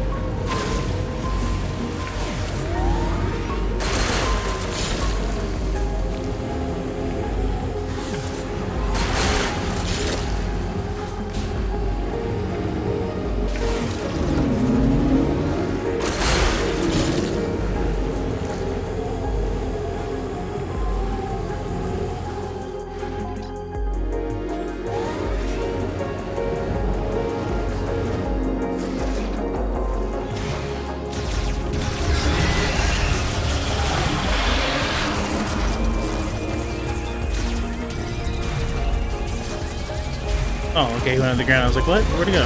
Oh, okay, he went on the ground. I was like, what? Where'd he go?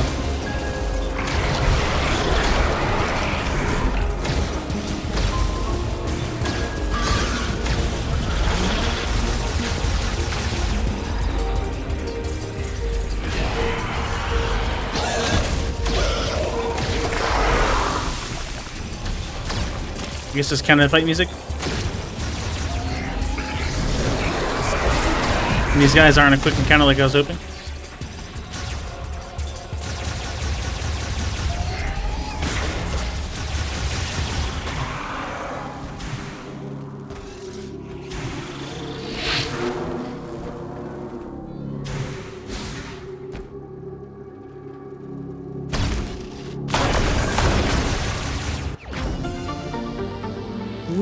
I guess it's kind of fight music. And these guys aren't a quick encounter like I was hoping.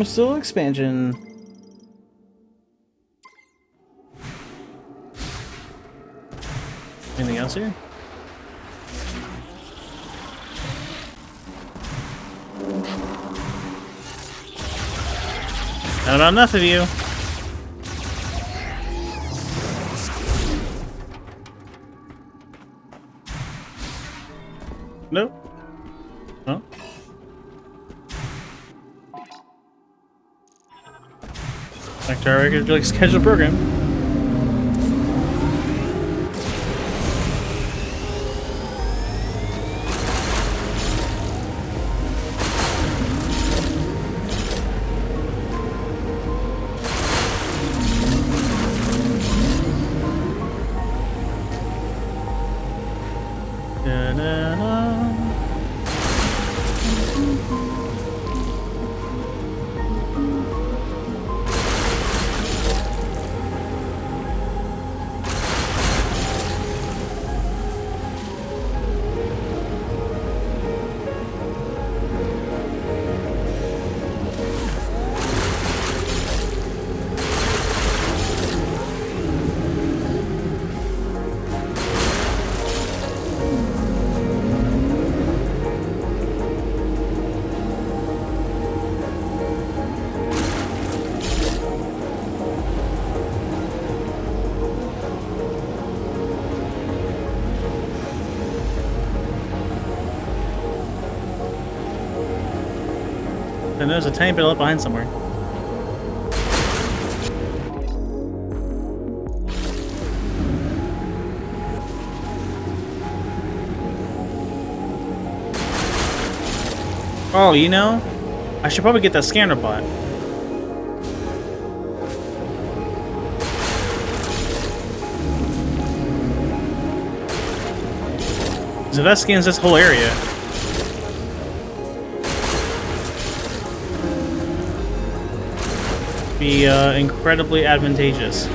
Still expansion. Anything else here? Not enough of you. Nope. No. Back to our regular scheduled program. And there's a tiny bit left behind somewhere. Oh, you know, I should probably get that scanner bot. So that scans this whole area. Be incredibly advantageous.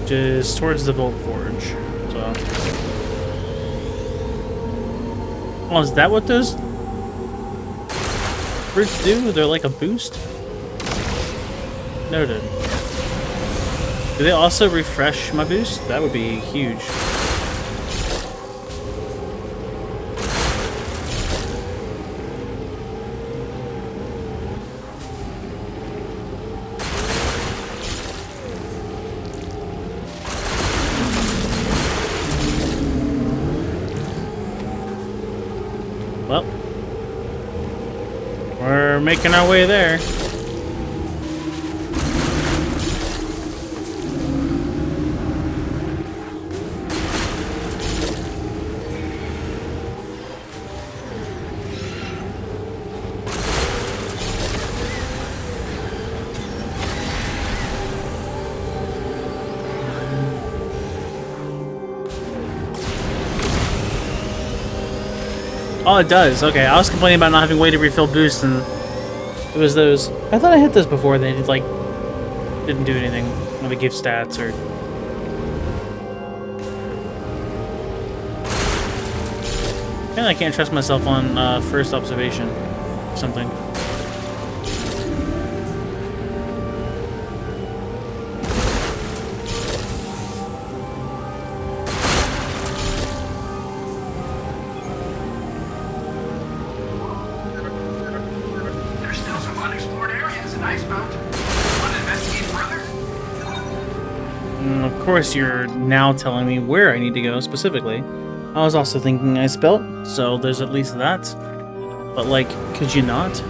Which is towards the Vault Forge. So Oh, is that what those fruits do? They're like a boost? Noted. Do they also refresh my boost? That would be huge. Well, we're making our way there. Oh, it does. Okay, I was complaining about not having a way to refill boosts, and it was those. I thought I hit those before. They like didn't do anything. When they gave stats or. I can't trust myself on first observation. Or something. Of course, you're now telling me where I need to go specifically. I was also thinking I spelt, so there's at least that. But, like, could you not?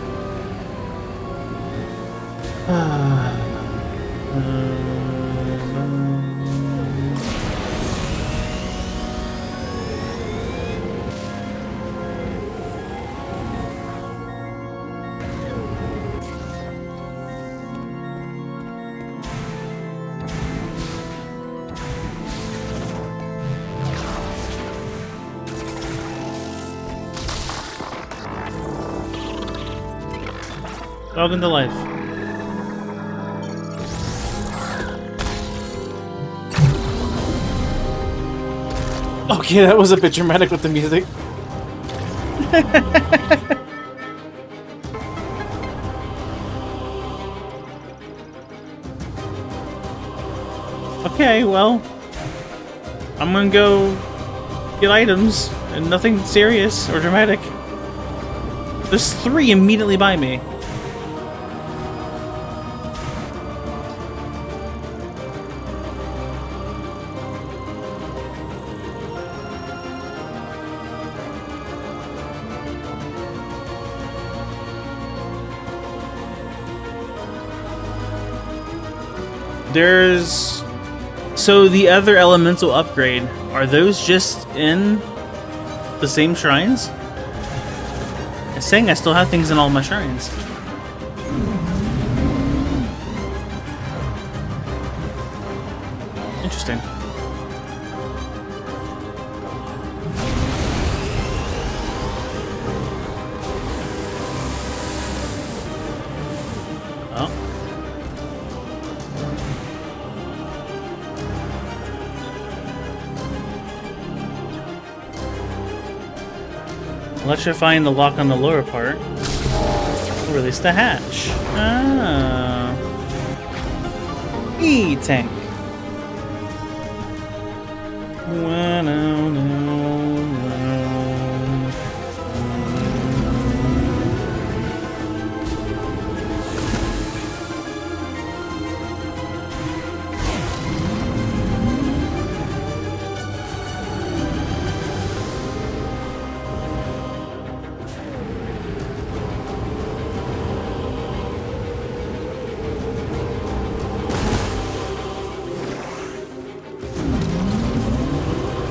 Welcome to life. Okay, that was a bit dramatic with the music. Okay, well, I'm gonna go get items and nothing serious or dramatic. There's 3 immediately by me. There's... So the other elemental upgrade, are those just in the same shrines? It's saying I still have things in all my shrines. Interesting. Electrifying the lock on the lower part. Release the hatch. Ah. E-tank.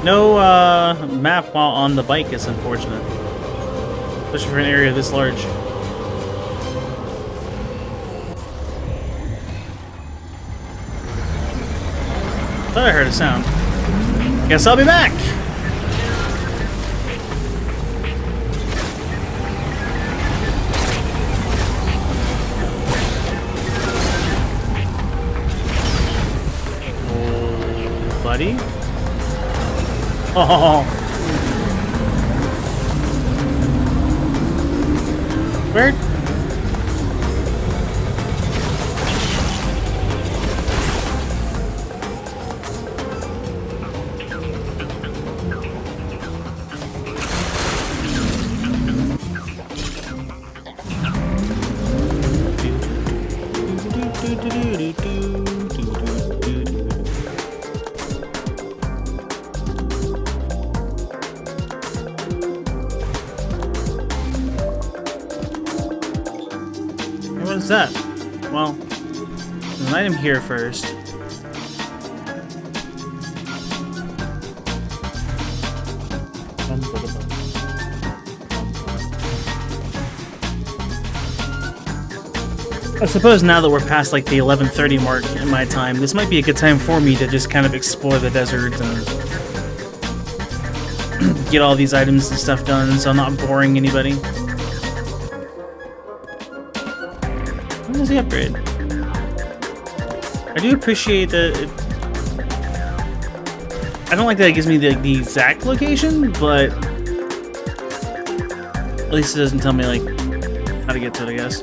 No map while on the bike is unfortunate. Especially for an area this large. Thought I heard a sound. Guess I'll be back! Oh, buddy? Oh. Weird. What is that? Well, there's an item here first. I suppose now that we're past like the 11:30 mark in my time, this might be a good time for me to just kind of explore the desert and get all these items and stuff done so I'm not boring anybody. What is the upgrade? I do appreciate that I don't like that it gives me the exact location, but at least it doesn't tell me like how to get to it, I guess.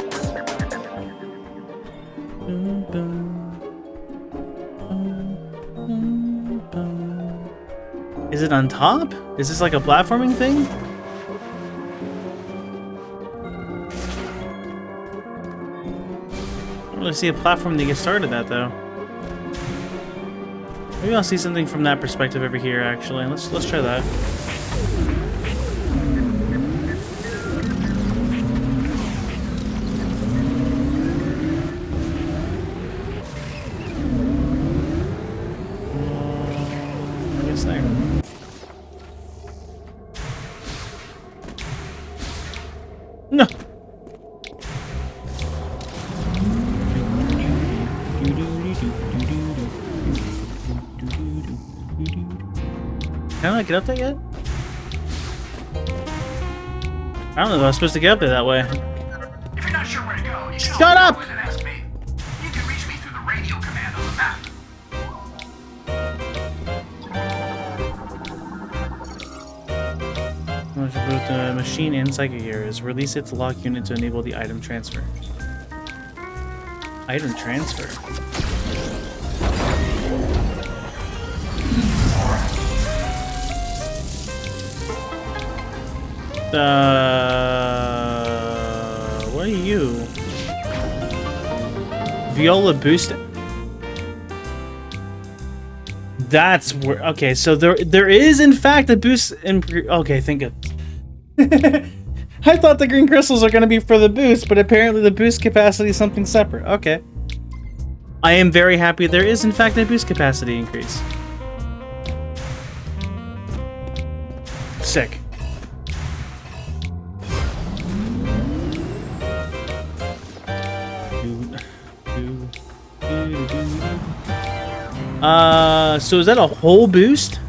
Is it on top? Is this like a platforming thing? I don't really see a platform to get started at though. Maybe I'll see something from that perspective over here actually. Let's try that. I guess there. No. Can I not get up there yet? I don't know if I was supposed to get up there that way. If you're not sure where to go, you can Shut up! always ask me. You can reach me through the radio command on the map. Both the machine and psychic areas. Release its lock unit to enable the item transfer. Item transfer. What are you? Viola boost. That's where. Okay, so there is in fact a boost in. Okay, think of. I thought the green crystals are going to be for the boost, but apparently the boost capacity is something separate. Okay. I am very happy there is in fact a boost capacity increase. Sick. So is that a whole boost?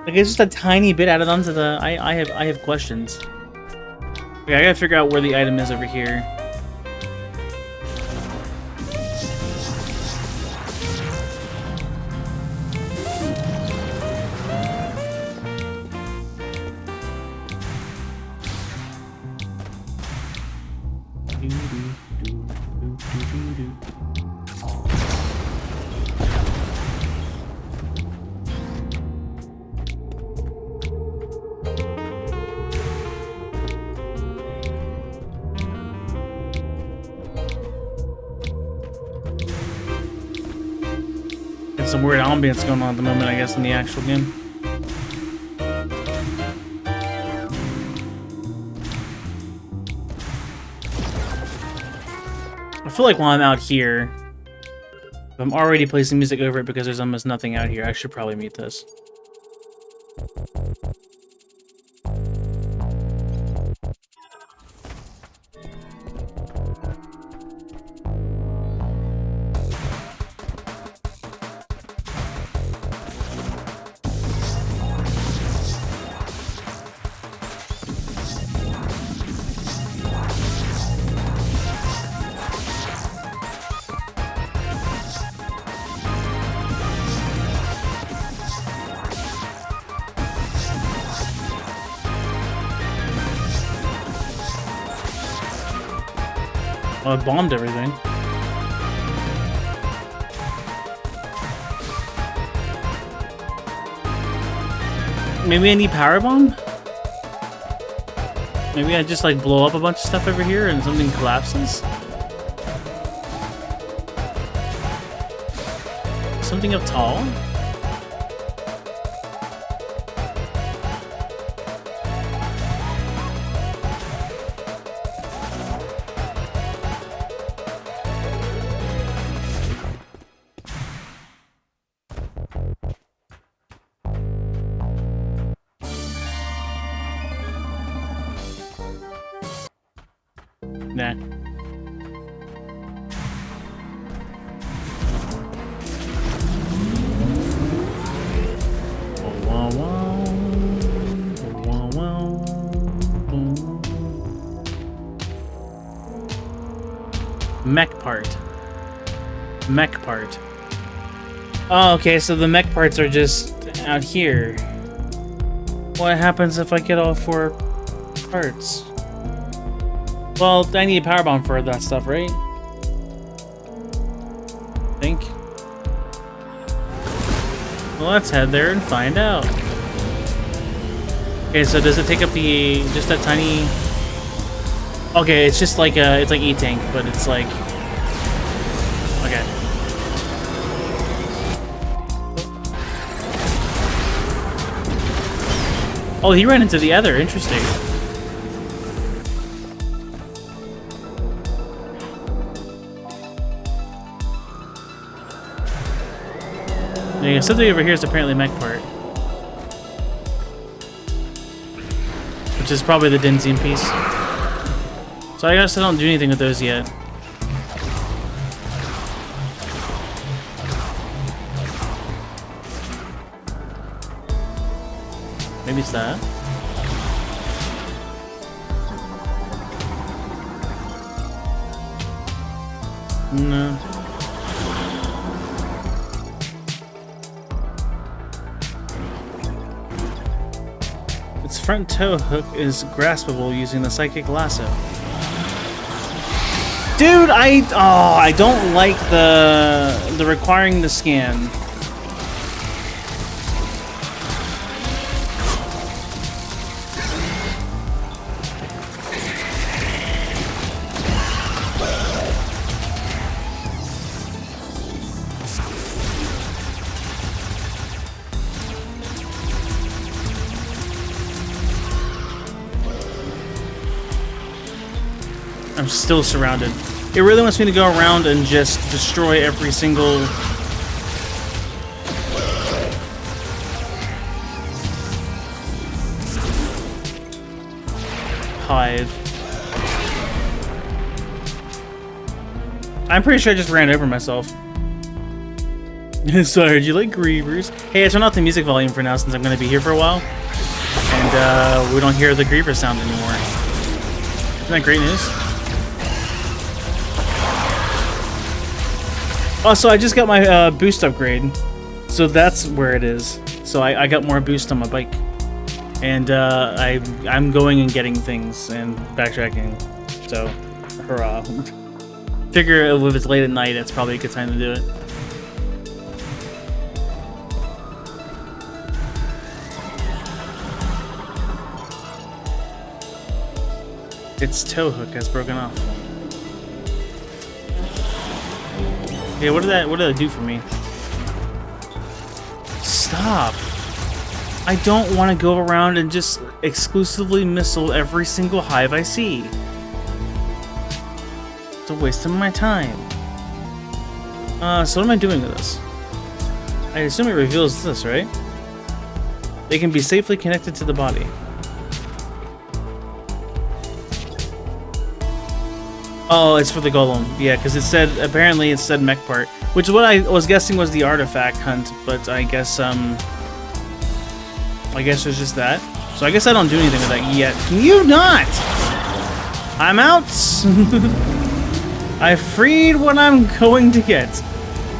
Like it's just a tiny bit added onto the. I have questions. Okay, I gotta figure out where the item is over here. Some weird ambience going on at the moment, I guess, in the actual game. I feel like while I'm out here, if I'm already placing music over it because there's almost nothing out here, I should probably mute this. Oh, I bombed everything. Maybe I need power bomb? Maybe I just like blow up a bunch of stuff over here and something collapses? Something up tall? Nah. Mech part. Mech part. Oh, okay, so the mech parts are just out here. What happens if I get all 4 parts? Well, I need a power bomb for that stuff, right? I think. Well, let's head there and find out. Okay, so does it take up the just that tiny? Okay, it's just like it's like E-Tank, but it's like okay. Oh, he ran into the other. Interesting. Yeah, something over here is apparently mech part. Which is probably the Denzian piece. So I guess I don't do anything with those yet. Maybe it's that. No. Its front toe hook is graspable using the psychic lasso. Dude, I don't like the requiring the scan. I'm still surrounded. It really wants me to go around and just destroy every single hive. I'm pretty sure I just ran over myself. Sorry, do you like Grievers? Hey, I turned off the music volume for now since I'm going to be here for a while. And we don't hear the Griever sound anymore. Isn't that great news? Oh, so I just got my boost upgrade, so that's where it is. So I got more boost on my bike, and I'm going and getting things and backtracking. So, hurrah! Figure if it's late at night, it's probably a good time to do it. Its tow hook has broken off. Yeah, what did that do for me? Stop! I don't want to go around and just exclusively missile every single hive I see. It's a waste of my time. So what am I doing with this? I assume it reveals this, right? They can be safely connected to the body. Oh, it's for the golem. Yeah, because it said, apparently it said mech part, which is what I was guessing was the artifact hunt, but I guess there's just that. So I guess I don't do anything with that yet. Can you not? I'm out. I freed what I'm going to get.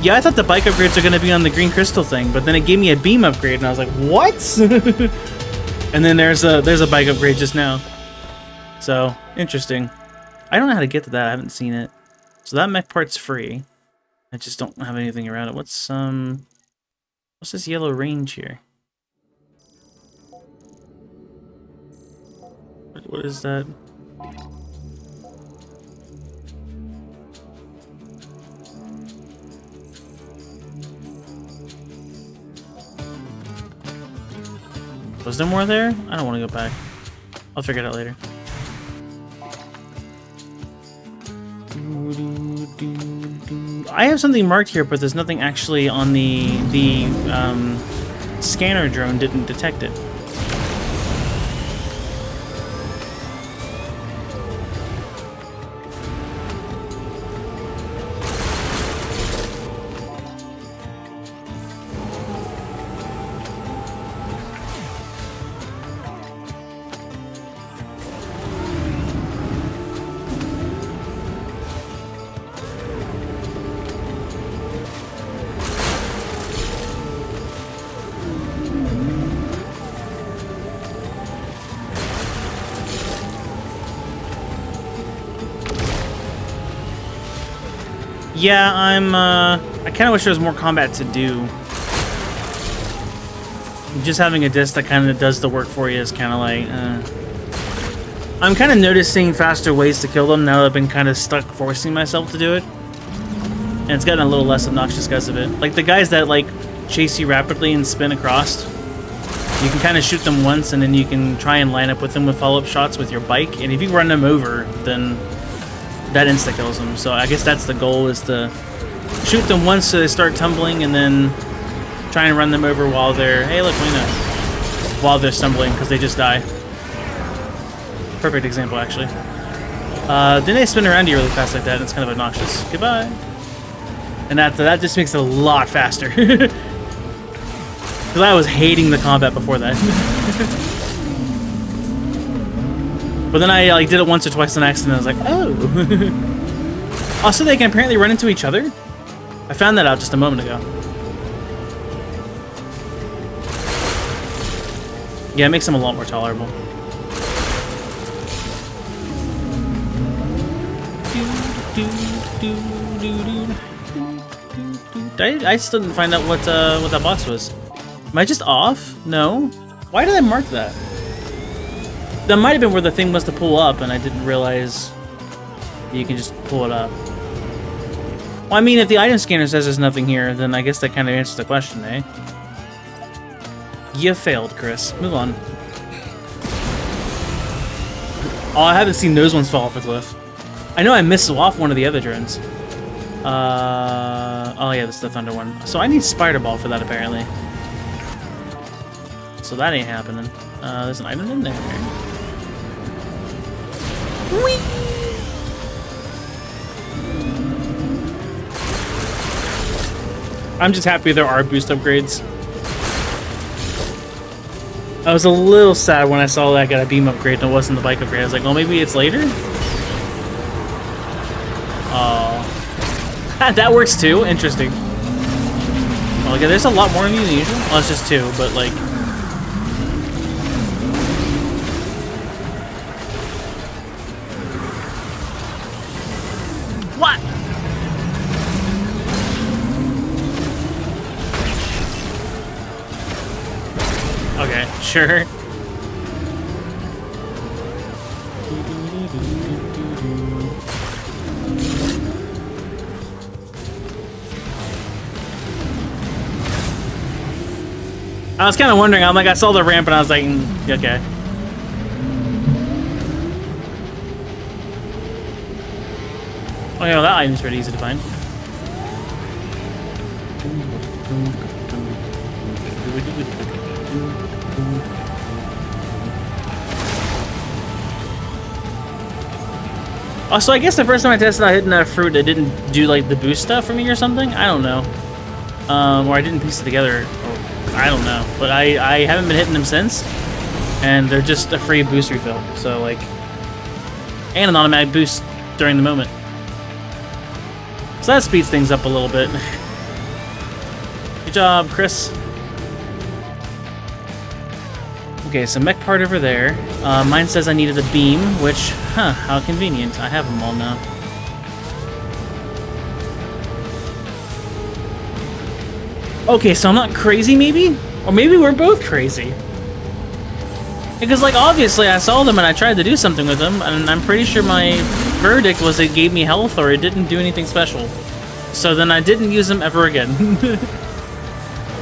Yeah, I thought the bike upgrades are going to be on the green crystal thing, but then it gave me a beam upgrade, and I was like, what? And then there's a bike upgrade just now. So, interesting. I don't know how to get to that. I haven't seen it. So that mech part's free. I just don't have anything around it. What's this yellow range here? What is that? Was there more there? I don't want to go back. I'll figure it out later. I have something marked here, but there's nothing actually on the scanner drone. Didn't detect it. Yeah, I kind of wish there was more combat to do. Just having a disc that kind of does the work for you is kind of like, I'm kind of noticing faster ways to kill them now that I've been kind of stuck forcing myself to do it. And it's gotten a little less obnoxious because of it. Like the guys that like chase you rapidly and spin across, you can kind of shoot them once and then you can try and line up with them with follow-up shots with your bike. And if you run them over, then that insta-kills them. So I guess that's the goal, is to shoot them once so they start tumbling and then try and run them over while they're, hey look, Lena, while they're stumbling because they just die. Perfect example, actually. Then they spin around you really fast like that, and it's kind of obnoxious. Goodbye. And that just makes it a lot faster. Because I was hating the combat before that. But then I like did it once or twice on accident, and I was like, oh. Also, they can apparently run into each other. I found that out just a moment ago. Yeah, it makes them a lot more tolerable. I still didn't find out what that box was. Am I just off? No. Why did I mark that? That might have been where the thing was to pull up, and I didn't realize you can just pull it up. Well, I mean, if the item scanner says there's nothing here, then I guess that kind of answers the question, eh? You failed, Chris. Move on. Oh, I haven't seen those ones fall off a cliff. I know I missed off one of the other drones. Oh yeah, this is the Thunder one. So I need Spider Ball for that, apparently. So that ain't happening. There's an item in there. Whee! I'm just happy there are boost upgrades. I was a little sad when I saw that I got a beam upgrade and it wasn't the bike upgrade. I was like, well, maybe it's later? Oh. That works too? Interesting. Well, okay, there's a lot more of you than usual. Well, it's just two, but like... What? Okay, sure. I was kind of wondering, I'm like, I saw the ramp and I was like, okay. Oh yeah, well, that item's pretty easy to find. Also, I guess the first time I tested out hitting that fruit, it didn't do like the boost stuff for me or something. I don't know. Or I didn't piece it together. Or I don't know. But I haven't been hitting them since. And they're just a free boost refill. So like, and an automatic boost during the moment. So that speeds things up a little bit. Good job, Chris. Okay, so mech part over there. Mine says I needed a beam, which, how convenient. I have them all now. Okay, so I'm not crazy, maybe? Or maybe we're both crazy. Because, like, obviously I saw them and I tried to do something with them, and I'm pretty sure my verdict was it gave me health or it didn't do anything special. So then I didn't use them ever again.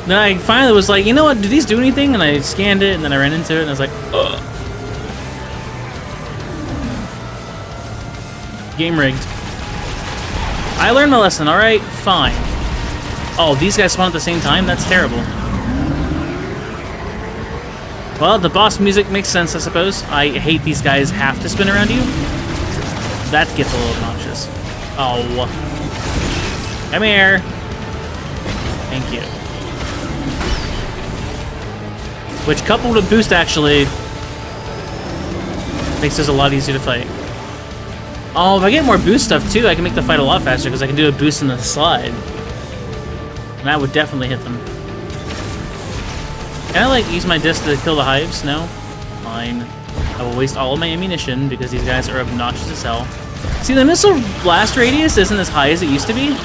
Then I finally was like, you know what, do these do anything? And I scanned it, and then I ran into it, and I was like, ugh. Game rigged. I learned my lesson, alright? Fine. Oh, these guys spawn at the same time? That's terrible. Well, the boss music makes sense, I suppose. I hate these guys have to spin around you. That gets a little obnoxious. Oh. Come here. Thank you. Which, coupled with boost, actually makes this a lot easier to fight. Oh, if I get more boost stuff, too, I can make the fight a lot faster, because I can do a boost in the slide. And that would definitely hit them. Can I, like, use my disc to kill the hives? No? Fine. I will waste all of my ammunition, because these guys are obnoxious as hell. See, the missile blast radius isn't as high as it used to be.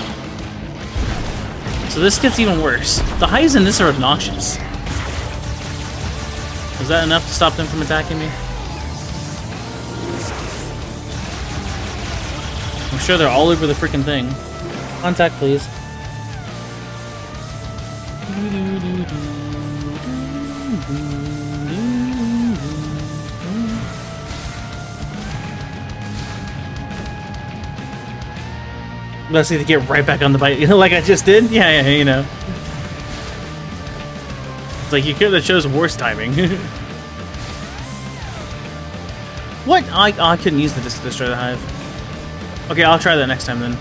So this gets even worse. The hives in this are obnoxious. Is that enough to stop them from attacking me? I'm sure they're all over the freaking thing. Contact, please. Let's see to get right back on the bike, like I just did? Yeah, you know. It's like you could have chose worse timing. What? I couldn't use the disc to destroy the hive. Okay, I'll try that next time then.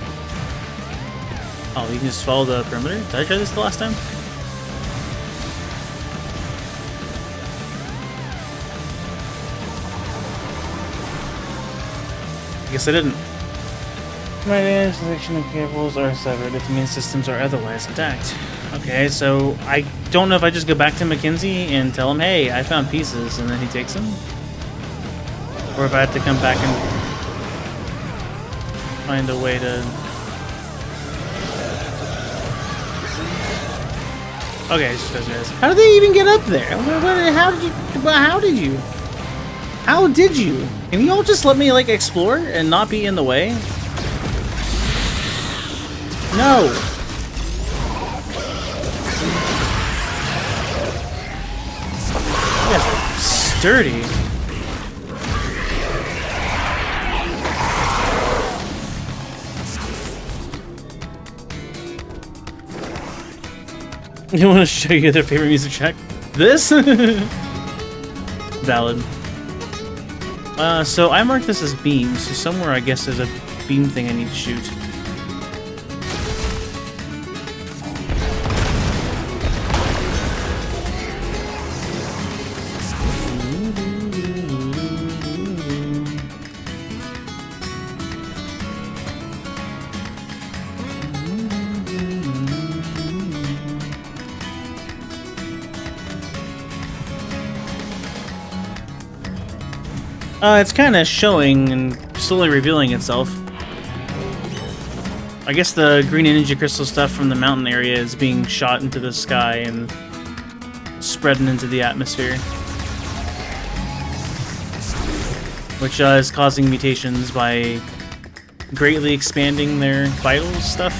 Oh, you can just follow the perimeter? Did I try this the last time? I guess I didn't. My intersection of cables are severed if the main systems are otherwise intact. Okay, so I don't know if I just go back to Mackenzie and tell him, hey, I found pieces, and then he takes them? Or if I have to come back and find a way to... Okay, it's just those guys. How did they even get up there? How did you? How did you? Can you all just let me, like, explore and not be in the way? No! You guys are sturdy. You want to show you their favorite music track? This? Valid. So I marked this as beams, so somewhere I guess there's a beam thing I need to shoot. It's kind of showing and slowly revealing itself. I guess the green energy crystal stuff from the mountain area is being shot into the sky and spreading into the atmosphere. Which is causing mutations by greatly expanding their vital stuff.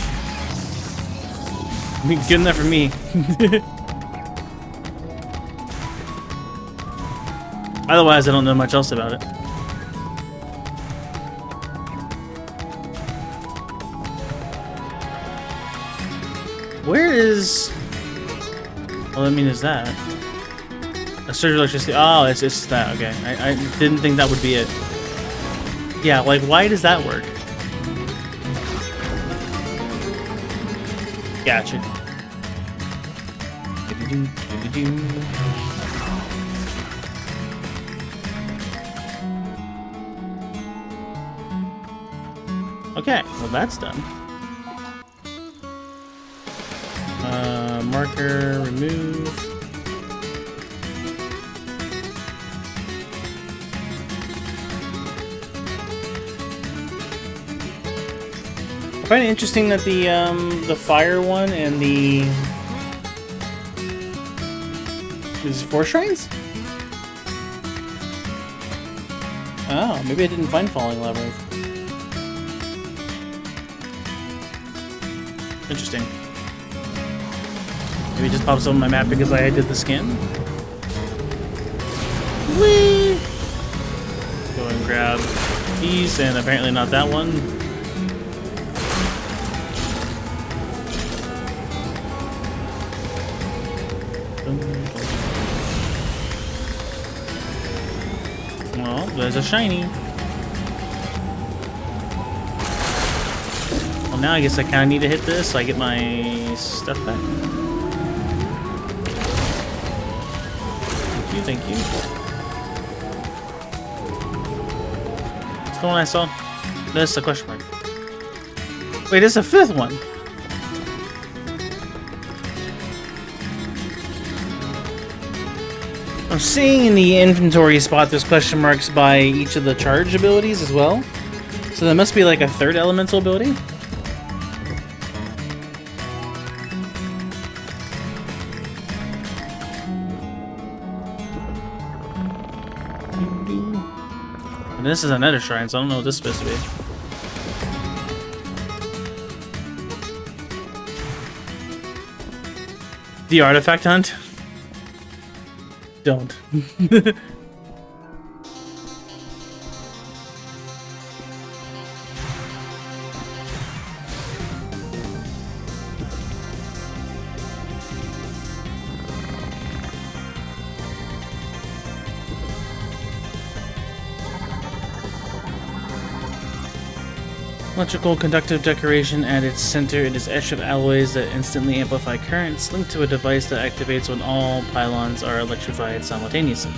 Good enough for me. Otherwise, I don't know much else about it. Where is... Well, I mean, is that? A surge of electricity. Oh, it's just that. Okay. I didn't think that would be it. Yeah, like, why does that work? Gotcha. Okay, well that's done. Marker, remove. I find it interesting that the fire one and the... Is it 4 shrines? Oh, maybe I didn't find Falling Labyrinth. Interesting. Maybe it just pops up on my map because I did the skin. Whee! Go and grab these, and apparently not that one. Well, there's a shiny. Well, now I guess I kind of need to hit this so I get my stuff back. Thank you, thank you. What's the one I saw? This is a question mark. Wait, this is a 5th one. I'm seeing in the inventory spot there's question marks by each of the charge abilities as well. So there must be like a 3rd elemental ability. And this is another shrine, so I don't know what this is supposed to be. The artifact hunt? Don't. Electrical conductive decoration at its center. It is etched with alloys that instantly amplify currents, linked to a device that activates when all pylons are electrified simultaneously.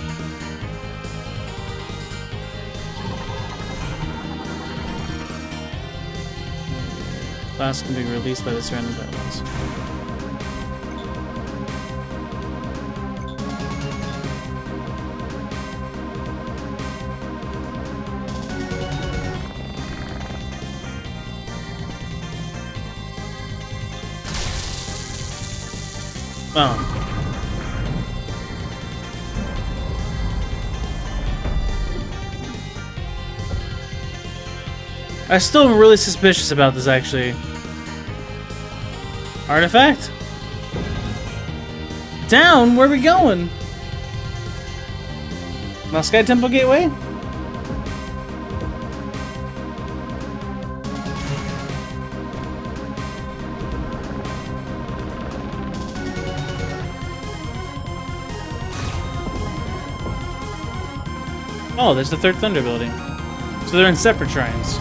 Glass can be released by the surrounding pylons. Oh. I'm still really suspicious about this, actually. Artifact? Down? Where are we going? Now Sky Temple Gateway? Oh, there's the 3rd Thunder building. So they're in separate shrines.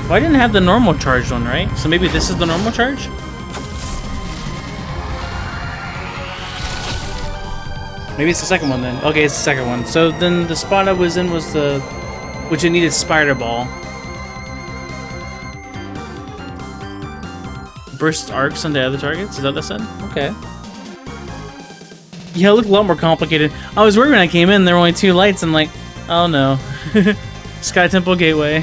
Well, I didn't have the normal charged one, right? So maybe this is the normal charge? Maybe it's the 2nd one then. Okay, it's the 2nd one. So then the spot I was in was the... which it needed Spider Ball. Burst arcs on the other targets? Is that what that said? Okay. Yeah, it looked a lot more complicated. I was worried when I came in, there were only 2 lights. I'm like, oh no. Sky Temple Gateway.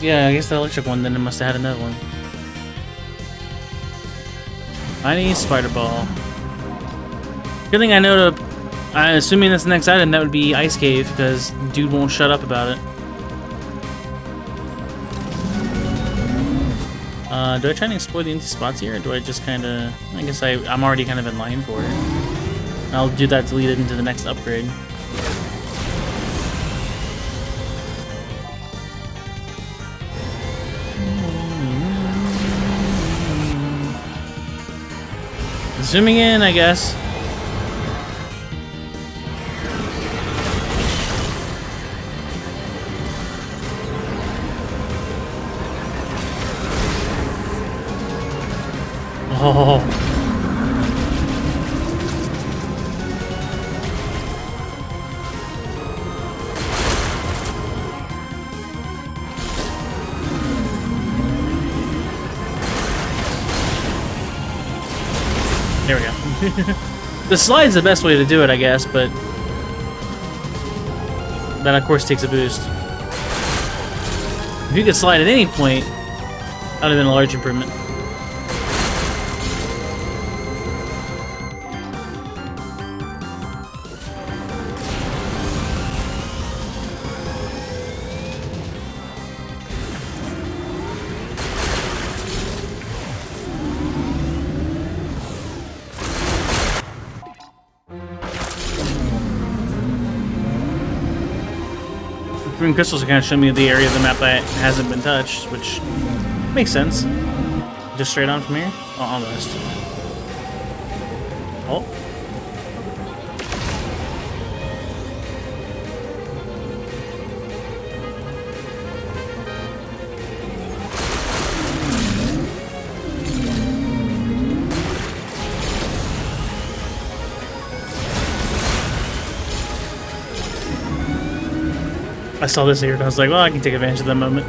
Yeah, I guess the electric one then it must have had another one. I need Spider Ball. Good thing I know to... I'm assuming that's the next item, that would be Ice Cave, because dude won't shut up about it. Do I try and explore the empty spots here, or do I just kind of... I guess I'm already kind of in line for it. I'll do that to lead it into the next upgrade. Zooming in, I guess. Oh. There we go. The slide's the best way to do it, I guess, but that of course takes a boost. If you could slide at any point, that would have been a large improvement. Green crystals are kind of showing me the area of the map that hasn't been touched, which makes sense. Just straight on from here? Oh, almost. Oh. I saw this here and I was like, well, I can take advantage of that moment.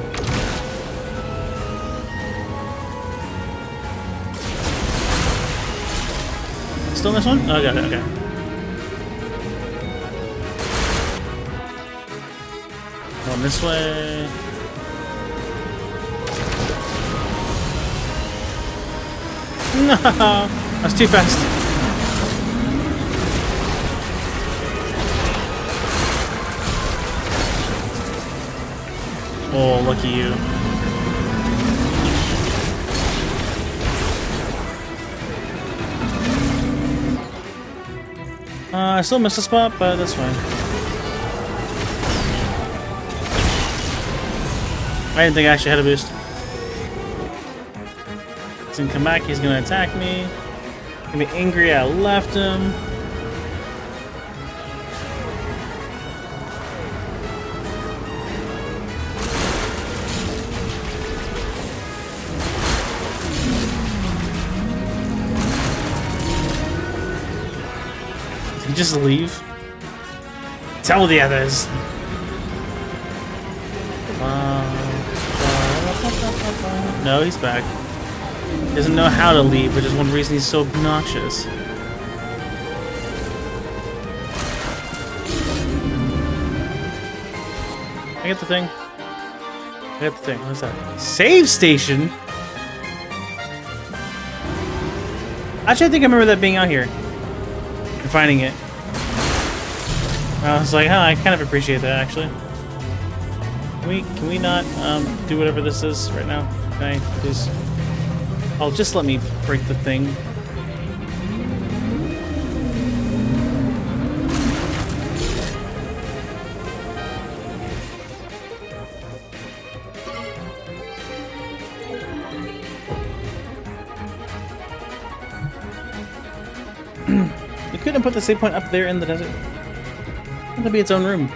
Still in this one? Oh, I got it, okay. Going this way. No! That's too fast. Oh, lucky you. I still missed a spot, but that's fine. I didn't think I actually had a boost. He's gonna come back, he's gonna attack me. Gonna be angry I left him. Just leave. Tell the others. No, he's back. He doesn't know how to leave, which is one reason he's so obnoxious. I get the thing. I get the thing. What's that? Save station? Actually, I think I remember that being out here. And finding it. I was like, huh, I kind of appreciate that, actually. Can we not do whatever this is right now? Can I please? Oh, just let me break the thing. You couldn't put the save point up there in the desert. That'd be its own room.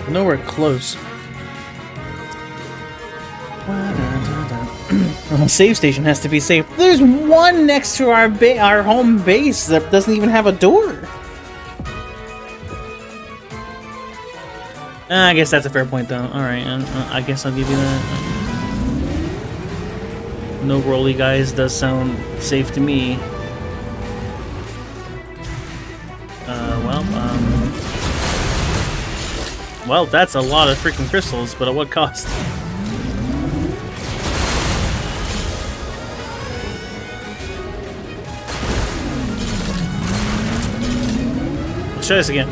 Nowhere close. The save station has to be safe. There's one next to our home base that doesn't even have a door. I guess that's a fair point, though. Alright, I guess I'll give you that. No rolly guys does sound safe to me. Well, that's a lot of freaking crystals, but at what cost? Let's try this again.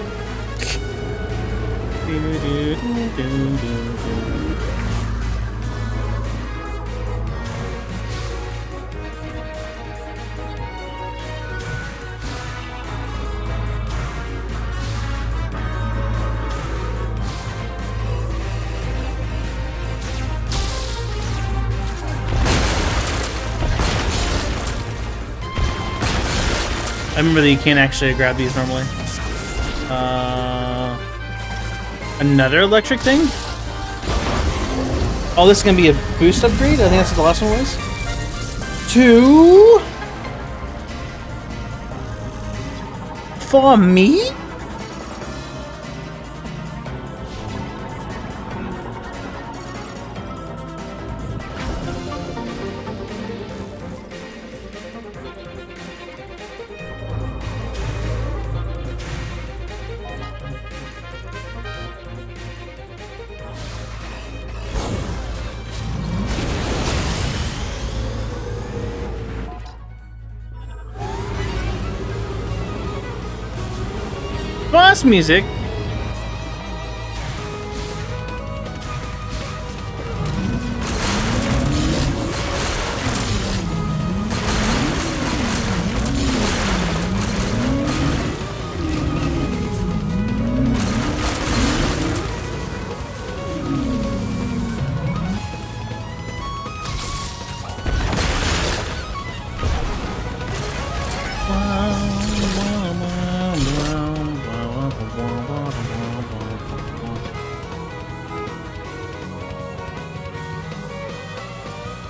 I remember that you can't actually grab these normally. Another electric thing? Oh, this is gonna be a boost upgrade? I think that's what the last one was. 2 For me? Boss music.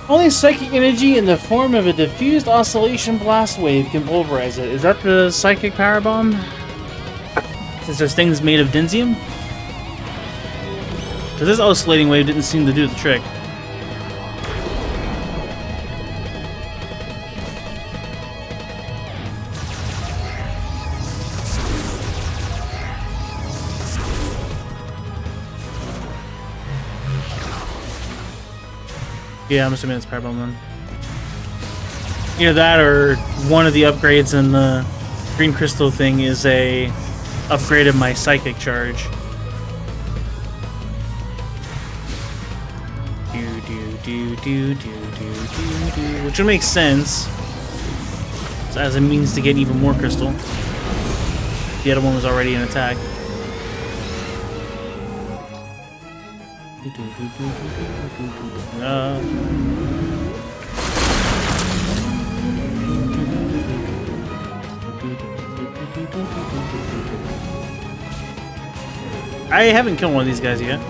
Only psychic energy in the form of a diffused oscillation blast wave can pulverize it. Is that the psychic power bomb? Since this thing's made of densium? Because this oscillating wave didn't seem to do the trick. Yeah, I'm assuming it's power bomb then. Either that or one of the upgrades in the green crystal thing is a upgrade of my psychic charge. Which would make sense as a means to get even more crystal. The other one was already an attack. I haven't killed one of these guys yet.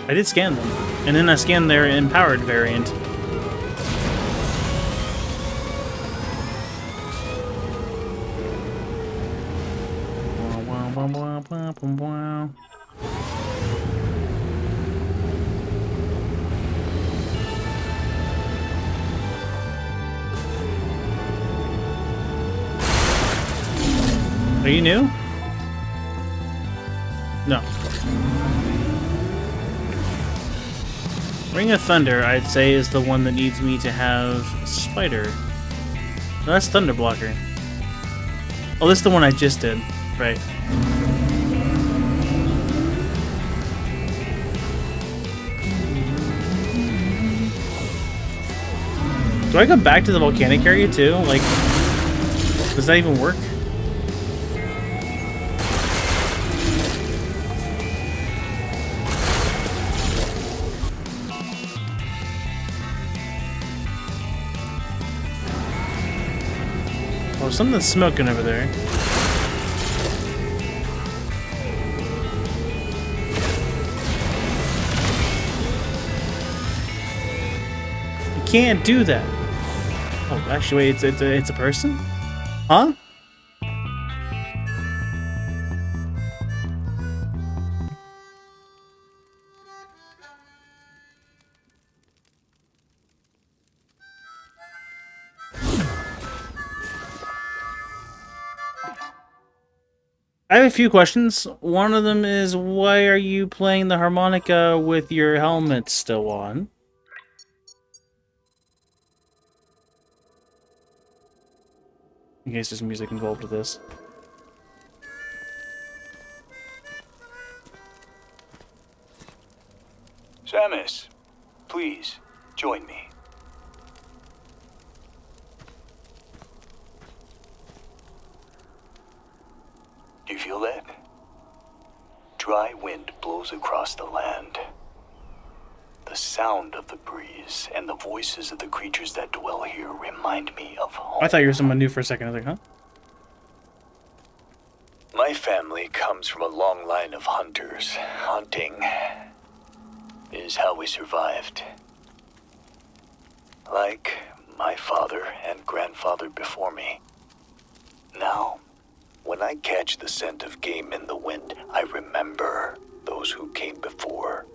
I did scan them, and then I scanned their empowered variant. Are you new? No. Ring of Thunder, I'd say, is the one that needs me to have Spider. No, that's Thunder Blocker. Oh, this is the one I just did. Right. Do I go back to the volcanic area too? Like, does that even work? Oh, something's smoking over there. You can't do that. Oh, actually, wait, it's a person? Huh? I have a few questions. One of them is, why are you playing the harmonica with your helmet still on? In case there's music involved with this. Samus, please, join me. Do you feel that? Dry wind blows across the land. The sound of the breeze and the voices of the creatures that dwell here remind me of home. I thought you were someone new for a second. I was like, huh? My family comes from a long line of hunters. Hunting is how we survived. Like my father and grandfather before me. Now, When I catch the scent of game in the wind, I remember those who came before.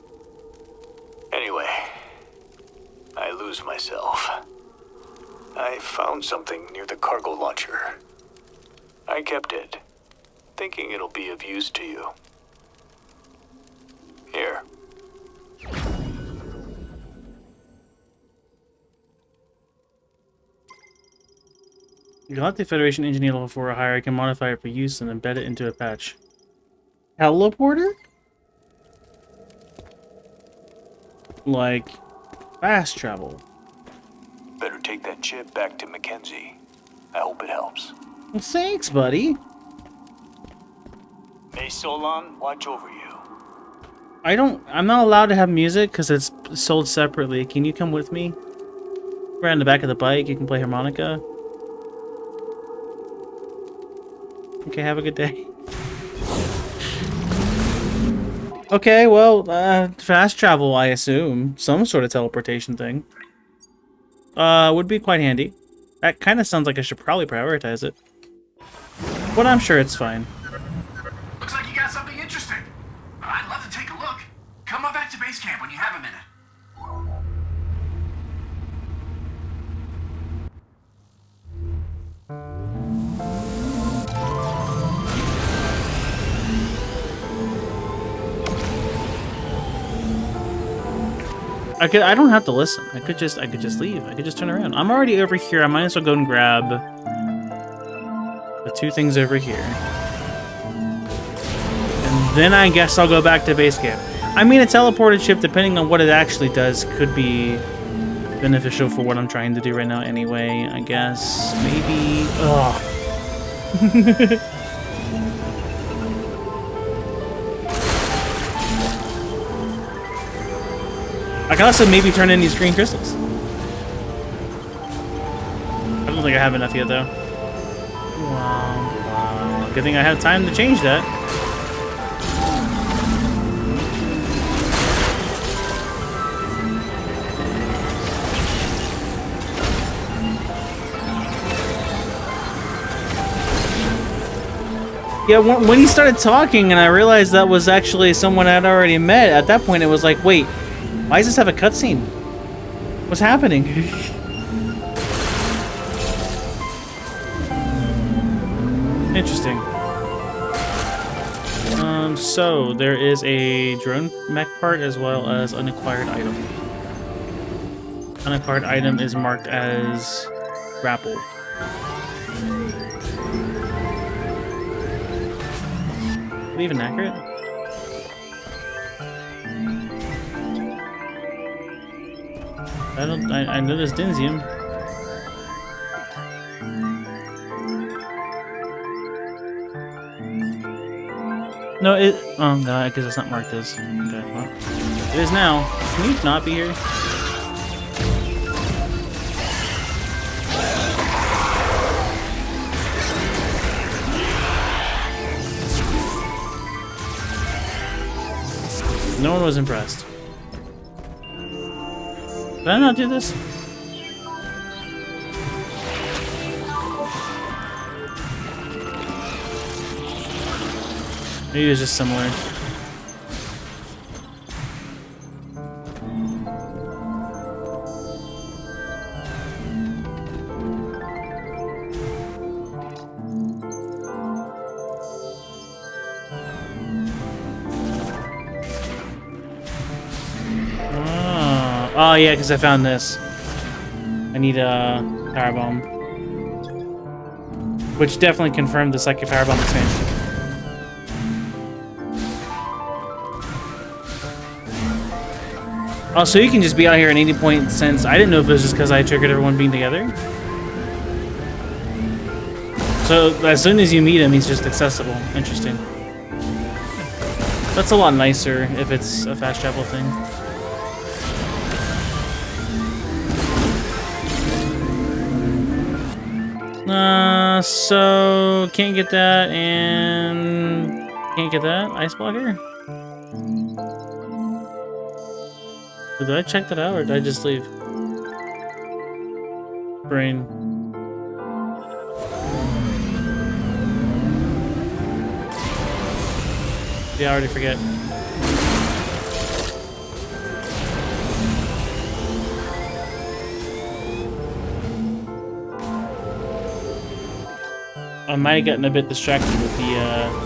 Anyway, I lose myself. I found something near the cargo launcher. I kept it, thinking it'll be of use to you. Here. Galactic Federation Engineer Level 4 or higher can modify it for use and embed it into a patch. Teleporter? Like, fast travel. Better take that chip back to Mackenzie. I hope it helps. Well, thanks, buddy. May Solon watch over you. I'm not allowed to have music because it's sold separately. Can you come with me? We're on the back of the bike. You can play harmonica. Okay, have a good day. Okay, well, fast travel, I assume. Some sort of teleportation thing. Would be quite handy. That kind of sounds like I should probably prioritize it. But I'm sure it's fine. Looks like you got something interesting. I'd love to take a look. Come on back to base camp when you have a minute. I don't have to listen. I could just leave. I could just turn around. I'm already over here. I might as well go and grab the two things over here. And then I guess I'll go back to base camp. I mean, a teleported ship, depending on what it actually does, could be beneficial for what I'm trying to do right now anyway, I guess. Maybe... Ugh. I can also maybe turn in these green crystals. I don't think I have enough yet, though. Wow. Good thing I have time to change that. Yeah, when he started talking and I realized that was actually someone I'd already met, at that point it was like, wait, why does this have a cutscene? What's happening? Interesting. So there is a drone mech part as well as an acquired item. An acquired item is marked as grapple. Is it even accurate? I know there's Denzium. No, oh no, I guess it's not marked as. Okay, well. It is now. Can you not be here? No one was impressed. Did I not do this? Maybe it's just similar. Oh yeah, because I found this. I need a power bomb, which definitely confirmed the psychic power bomb expansion. Oh, so you can just be out here at any point since I didn't know if it was just because I triggered everyone being together. So as soon as you meet him, he's just accessible. Interesting. That's a lot nicer if it's a fast travel thing. So can't get that and can't get that ice blocker. Did I check that out or did I just leave? Brain. Yeah, I already forget. I might have gotten a bit distracted with the,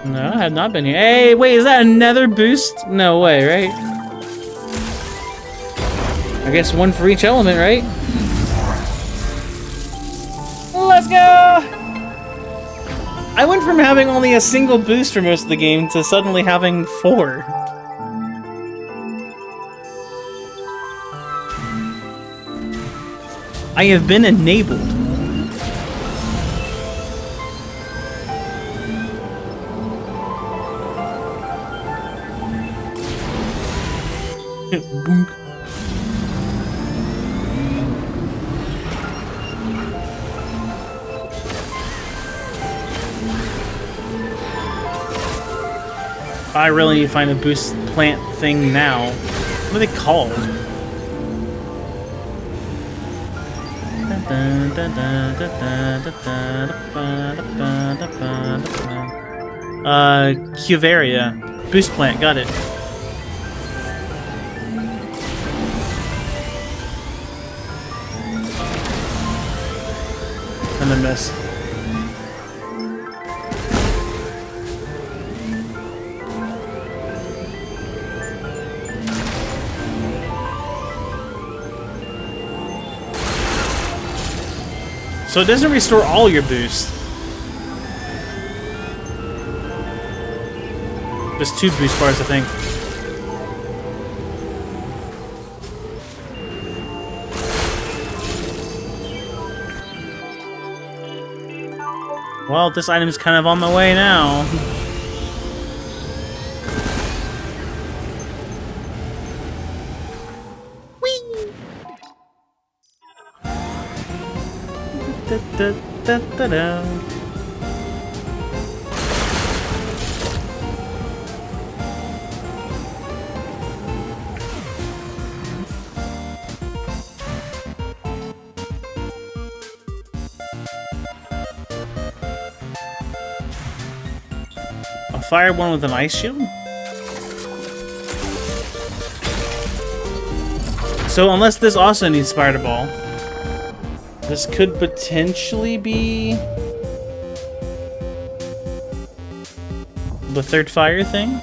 No, I have not been here. Hey, wait, is that another boost? No way, right? I guess one for each element, right? Let's go! I went from having only a single boost for most of the game to suddenly having 4. I have been enabled. Boonk. I really need to find a boost plant thing now. What are they called? Cuvaria. Boost plant, got it. And a miss. So it doesn't restore all your boost. Just 2 boost bars, I think. Well, this item's kind of on the way now. Whee! Da, da, da, da, da. Fire one with an ice shield? So unless this also needs Spider Ball, this could potentially be the 3rd fire thing?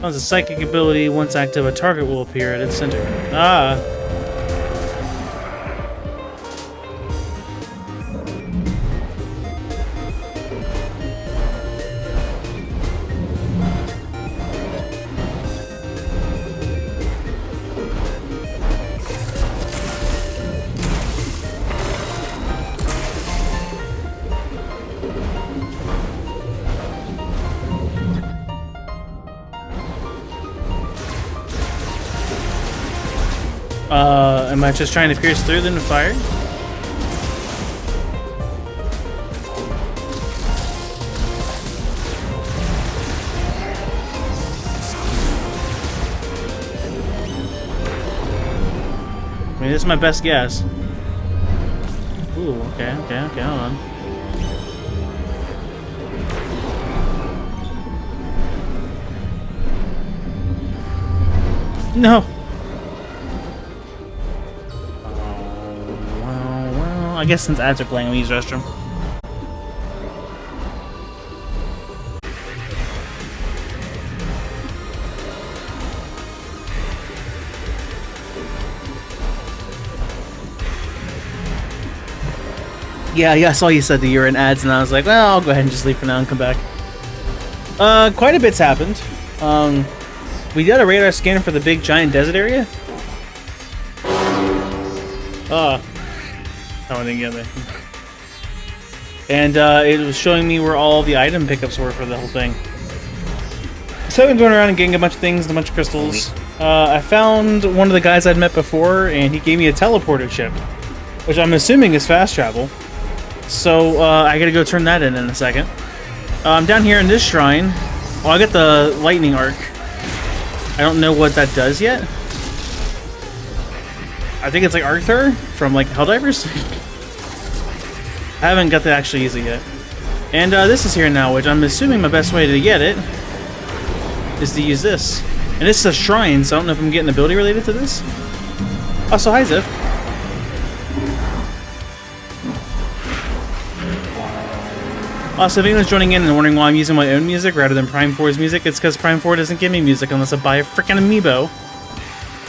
As a psychic ability, once active, a target will appear at its center. Ah. Am I just trying to pierce through them to fire? I mean, this is my best guess. Ooh, okay, hold on. No! I guess since ads are playing, I'll use restroom. Yeah, I saw you said that you were in ads, and I was like, well, I'll go ahead and just leave for now and come back. Quite a bit's happened. We did a radar scan for the big giant desert area. That one didn't get me. And it was showing me where all the item pickups were for the whole thing. So I've been going around and getting a bunch of things and a bunch of crystals. I found one of the guys I'd met before, and he gave me a teleporter chip, which I'm assuming is fast travel. So I gotta go turn that in a second. I'm down here in this shrine. Oh, I got the lightning arc. I don't know what that does yet. I think it's like Arthur from like Helldivers. I haven't got to actually use it yet. And this is here now, which I'm assuming my best way to get it is to use this. And this is a shrine, so I don't know if I'm getting an ability related to this. Oh, so hi, Ziv. Also, if anyone's joining in and wondering why I'm using my own music rather than Prime 4's music, it's because Prime 4 doesn't give me music unless I buy a freaking amiibo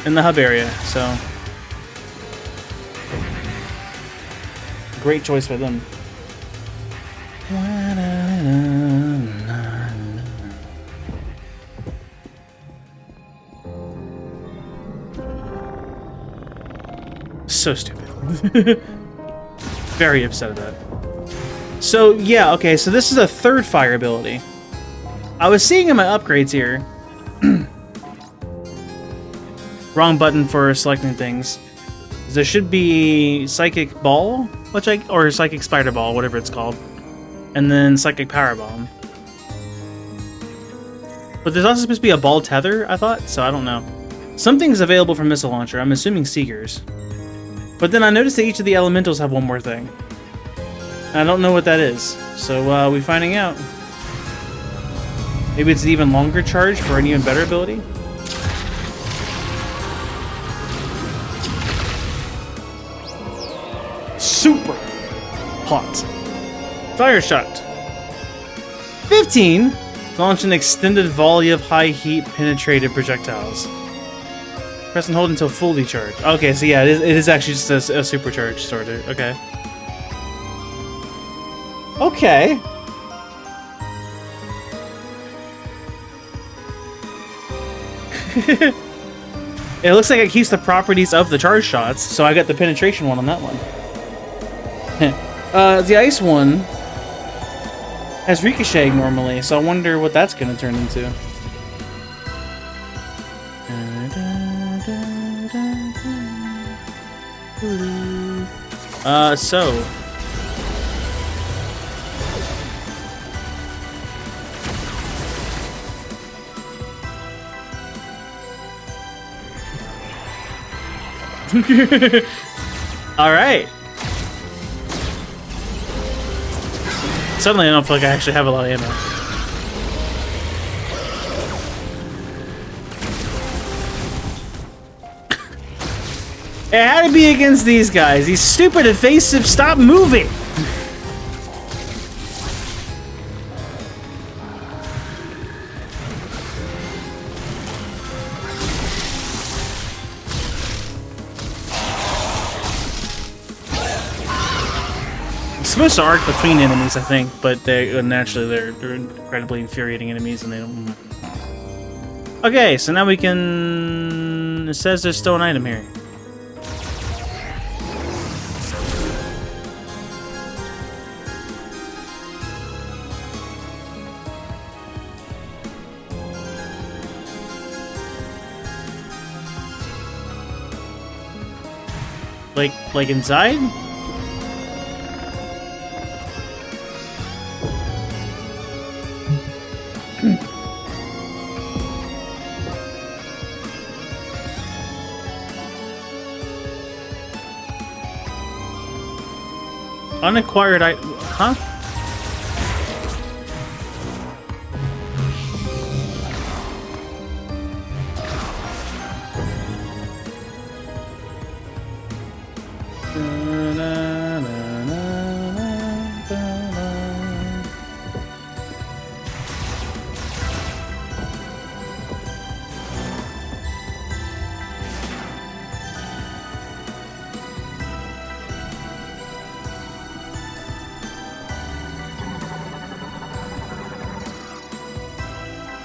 in the hub area, so... Great choice by them. So stupid. Very upset at that. So, yeah, okay, so this is a third fire ability. I was seeing in my upgrades here... Wrong button for selecting things. There should be Psychic Ball, or Psychic Spider Ball, whatever it's called. And then Psychic Power Bomb. But there's also supposed to be a Ball Tether, I thought, so I don't know. Something's available from Missile Launcher, I'm assuming Seekers. But then I noticed that each of the elementals have one more thing. I don't know what that is, so we're finding out. Maybe it's an even longer charge for an even better ability? Super hot. Fire shot. 15. Launch an extended volley of high heat penetrated projectiles. Press and hold until fully charged. Okay, so yeah, it is actually just a supercharged sort of. Okay. Okay. It looks like it keeps the properties of the charge shots, so I got the penetration one on that one. The ice one has ricocheting normally, so I wonder what that's going to turn into. So... Alright. Suddenly I don't feel like I actually have a lot of ammo. It had to be against these guys. These stupid evasive, stop moving! Supposed to arc between enemies, I think, but they're incredibly infuriating enemies, and they don't. Okay, so now we can. It says there's still an item here. Like inside? Unacquired huh?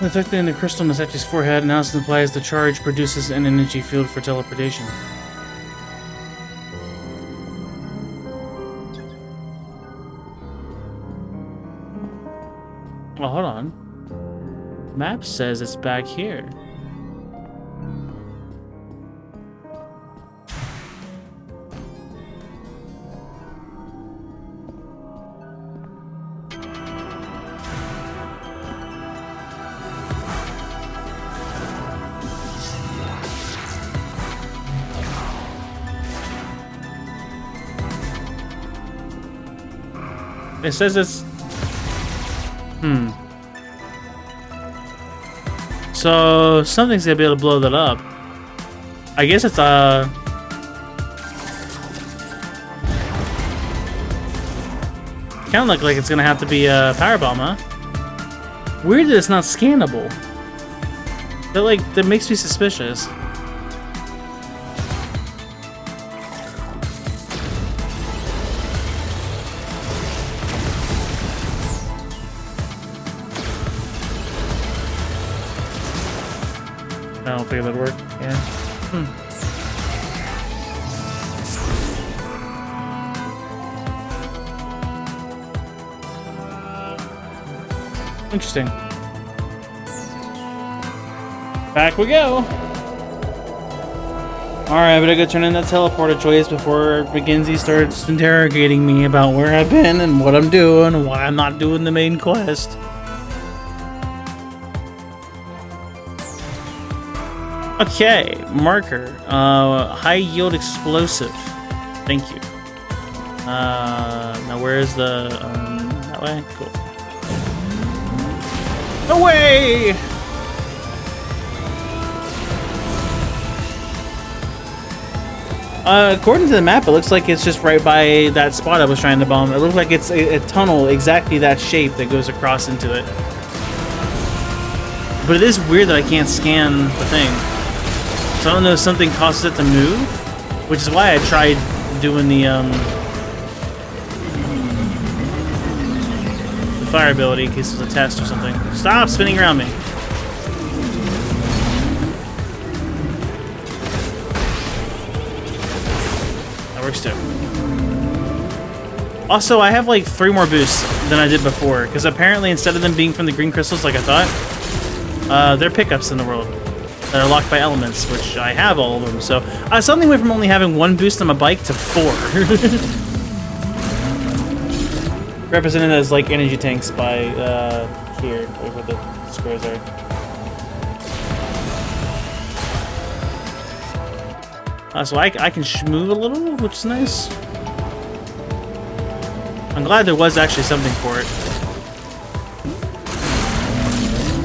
Detecting the crystal on Masachi's forehead now implies the charge produces an energy field for teleportation. Oh, hold on. Map says it's back here. It says it's... So, something's gonna be able to blow that up. I guess it's, kinda look like it's gonna have to be a power bomb, huh? Weird that it's not scannable. That makes me suspicious. I don't think that'd work. Yeah. Interesting. Back we go. Alright, but I gotta turn in that teleporter choice before McKenzie starts interrogating me about where I've been and what I'm doing and why I'm not doing the main quest. Okay, marker. High yield explosive. Thank you. Now where is the that way? Cool. Away! According to the map, it looks like it's just right by that spot I was trying to bomb. It looks like it's a tunnel exactly that shape that goes across into it. But it is weird that I can't scan the thing. So I don't know if something causes it to move, which is why I tried doing the fire ability in case it's a test or something. Stop spinning around me. That works too. Also, I have like 3 more boosts than I did before, because apparently instead of them being from the green crystals like I thought, they're pickups in the world that are locked by elements, which I have all of them. So something went from only having 1 boost on my bike to 4. Represented as like energy tanks by here, where the squares are. So I can move a little, which is nice. I'm glad there was actually something for it.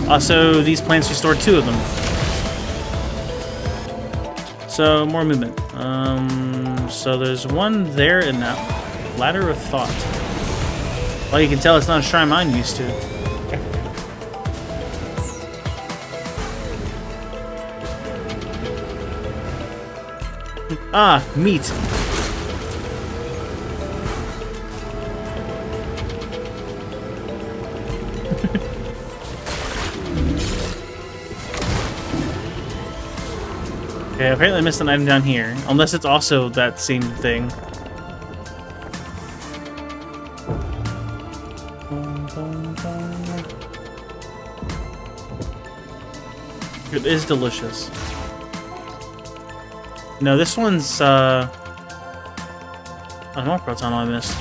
Also, these plants restored 2 of them. So, more movement. So there's one there in that Ladder of Thought. Well, you can tell it's not a shrine I'm used to. Ah, meat. Okay, apparently I missed an item down here. Unless it's also that same thing. It is delicious. No, this one's, I don't know what proton I missed.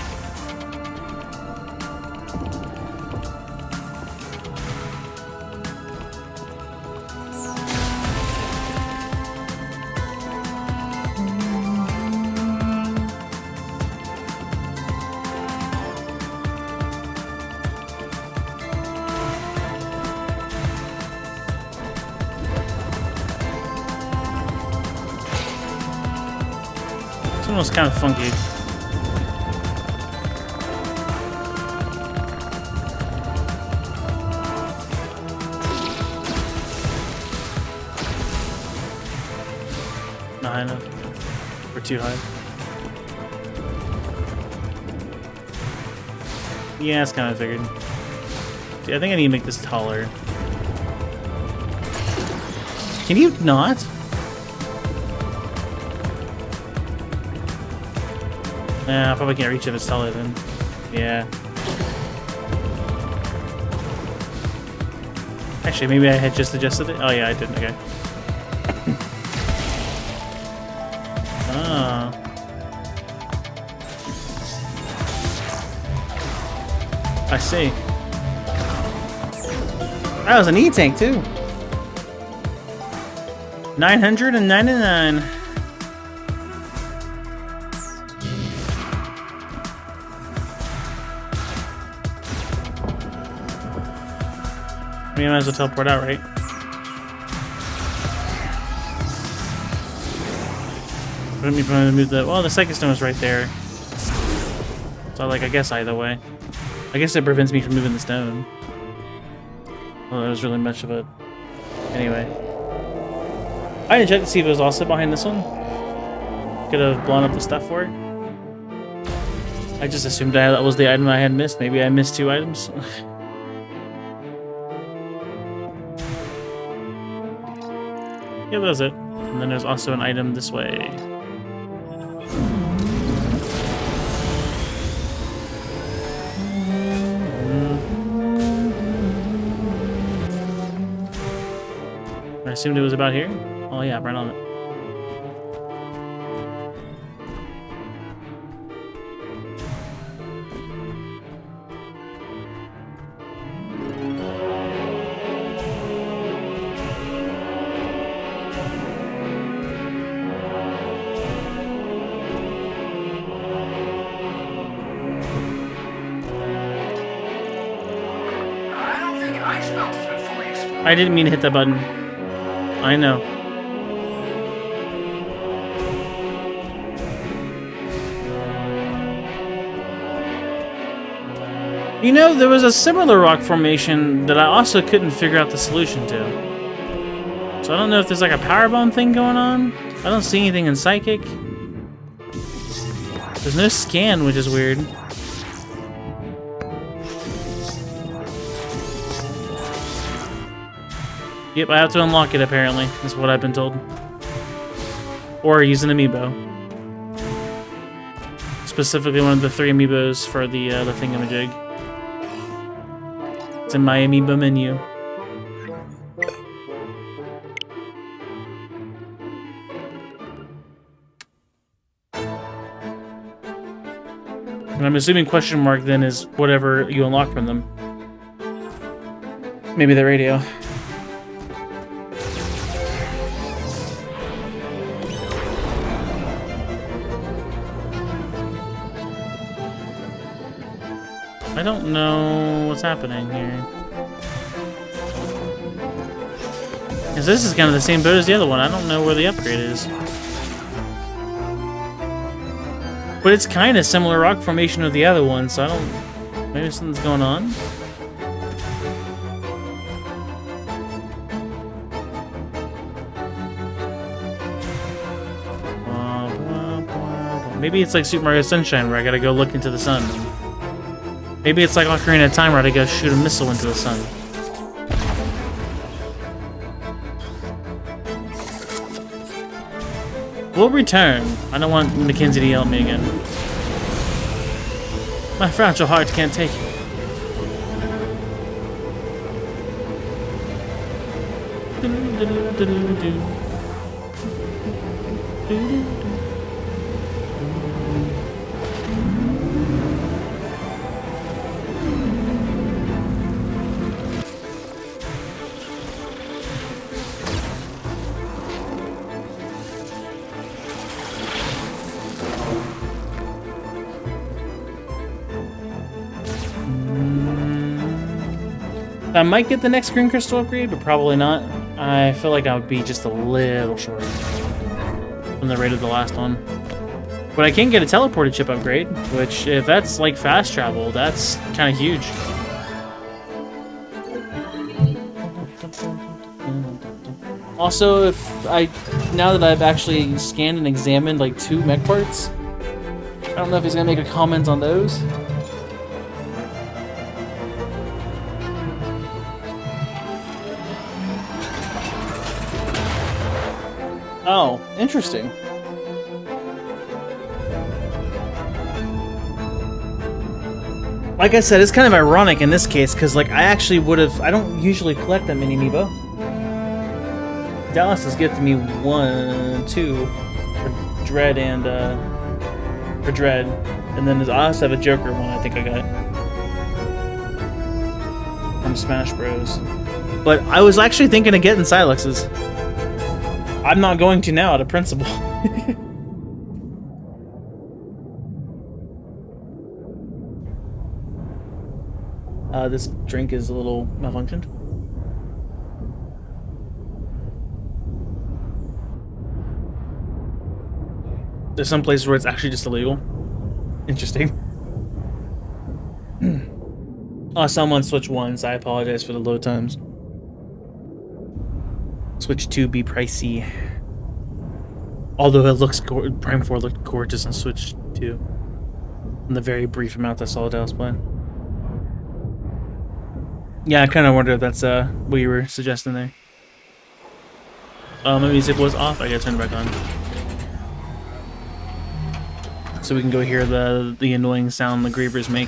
This one was kind of funky. Not high enough. We're too high. Yeah, that's kind of figured. See, I think I need to make this taller. Can you not? Nah, I probably can't reach if it's taller then. Yeah. Actually, maybe I had just adjusted it. Oh yeah, I didn't. Okay. Ah. I see. That was an E-tank too. 999. We might as well teleport out, right? Let me move the. Well, the second stone is right there. So, like, I guess either way. I guess it prevents me from moving the stone. Well, that was really much of it. Anyway. I didn't check to see if it was also behind this one. Could have blown up the stuff for it. I just assumed that was the item I had missed. Maybe I missed 2 items. Yeah, that was it. And then there's also an item this way. I assumed it was about here. Oh yeah, right on it. I didn't mean to hit that button. I know. You know, there was a similar rock formation that I also couldn't figure out the solution to. So I don't know if there's like a power bomb thing going on. I don't see anything in Psychic. There's no scan, which is weird. Yep, I have to unlock it apparently, is what I've been told. Or use an amiibo. Specifically one of the 3 amiibos for the thingamajig. It's in my amiibo menu. And I'm assuming question mark then is whatever you unlock from them. Maybe the radio. I don't know what's happening here. Because this is kind of the same boat as the other one. I don't know where the upgrade is. But it's kind of similar rock formation to the other one, so I don't... Maybe something's going on? Maybe it's like Super Mario Sunshine where I gotta go look into the sun. Maybe it's like Ocarina of Time where I gotta shoot a missile into the sun. We'll return. I don't want Mackenzie to yell at me again. My fragile heart can't take it. I might get the next green crystal upgrade, but probably not. I feel like I would be just a little short from the rate of the last one. But I can get a teleported chip upgrade, which, if that's like fast travel, that's kind of huge. Also, now that I've actually scanned and examined like 2 mech parts, I don't know if he's gonna make a comment on those. Oh, interesting. Like I said, it's kind of ironic in this case, because like I actually would have... I don't usually collect that many amiibo. Dallas has gifted me 1, 2 for Dread and and then I also have a Joker one I think I got from Smash Bros. But I was actually thinking of getting Silex's. I'm not going to now out of principle. This drink is a little malfunctioned. There's some places where it's actually just illegal. Interesting. Oh, someone switch once. I apologize for the load times. Switch 2 be pricey. Although it looks Prime 4 looked gorgeous on Switch 2. In the very brief amount I saw Dallas play. Yeah, I kind of wonder if that's what you were suggesting there. My music was off. I gotta turn it back on. So we can go hear the annoying sound the grievers make.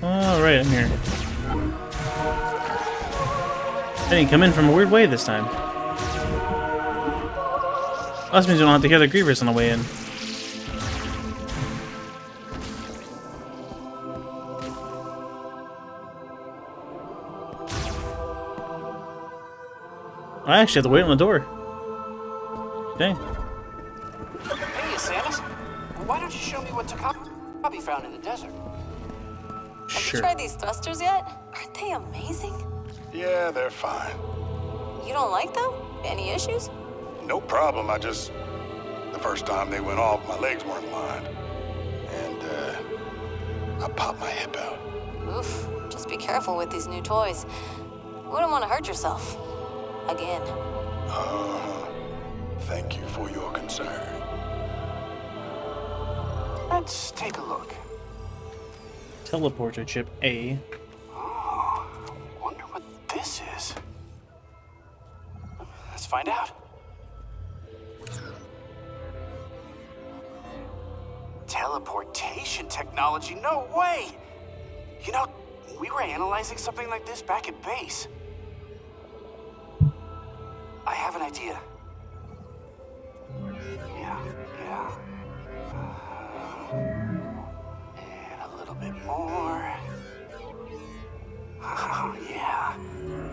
Alright, I'm here. I didn't come in from a weird way this time. That means we don't have to hear the grievers on the way in. I actually have to wait on the door. Dang. Hey, Samus. Why don't you show me what Takabi found in the desert? Have you tried these thrusters yet? Aren't they amazing? Yeah, they're fine. You don't like them? Any issues? No problem. The first time they went off, my legs weren't lined. And, I popped my hip out. Oof. Just be careful with these new toys. Wouldn't want to hurt yourself. Again. Thank you for your concern. Let's take a look. Teleporter chip A. Oh, wonder what this is. Let's find out. Teleportation technology? No way! You know, we were analyzing something like this back at base. I have an idea. Yeah. And a little bit more. Oh, yeah.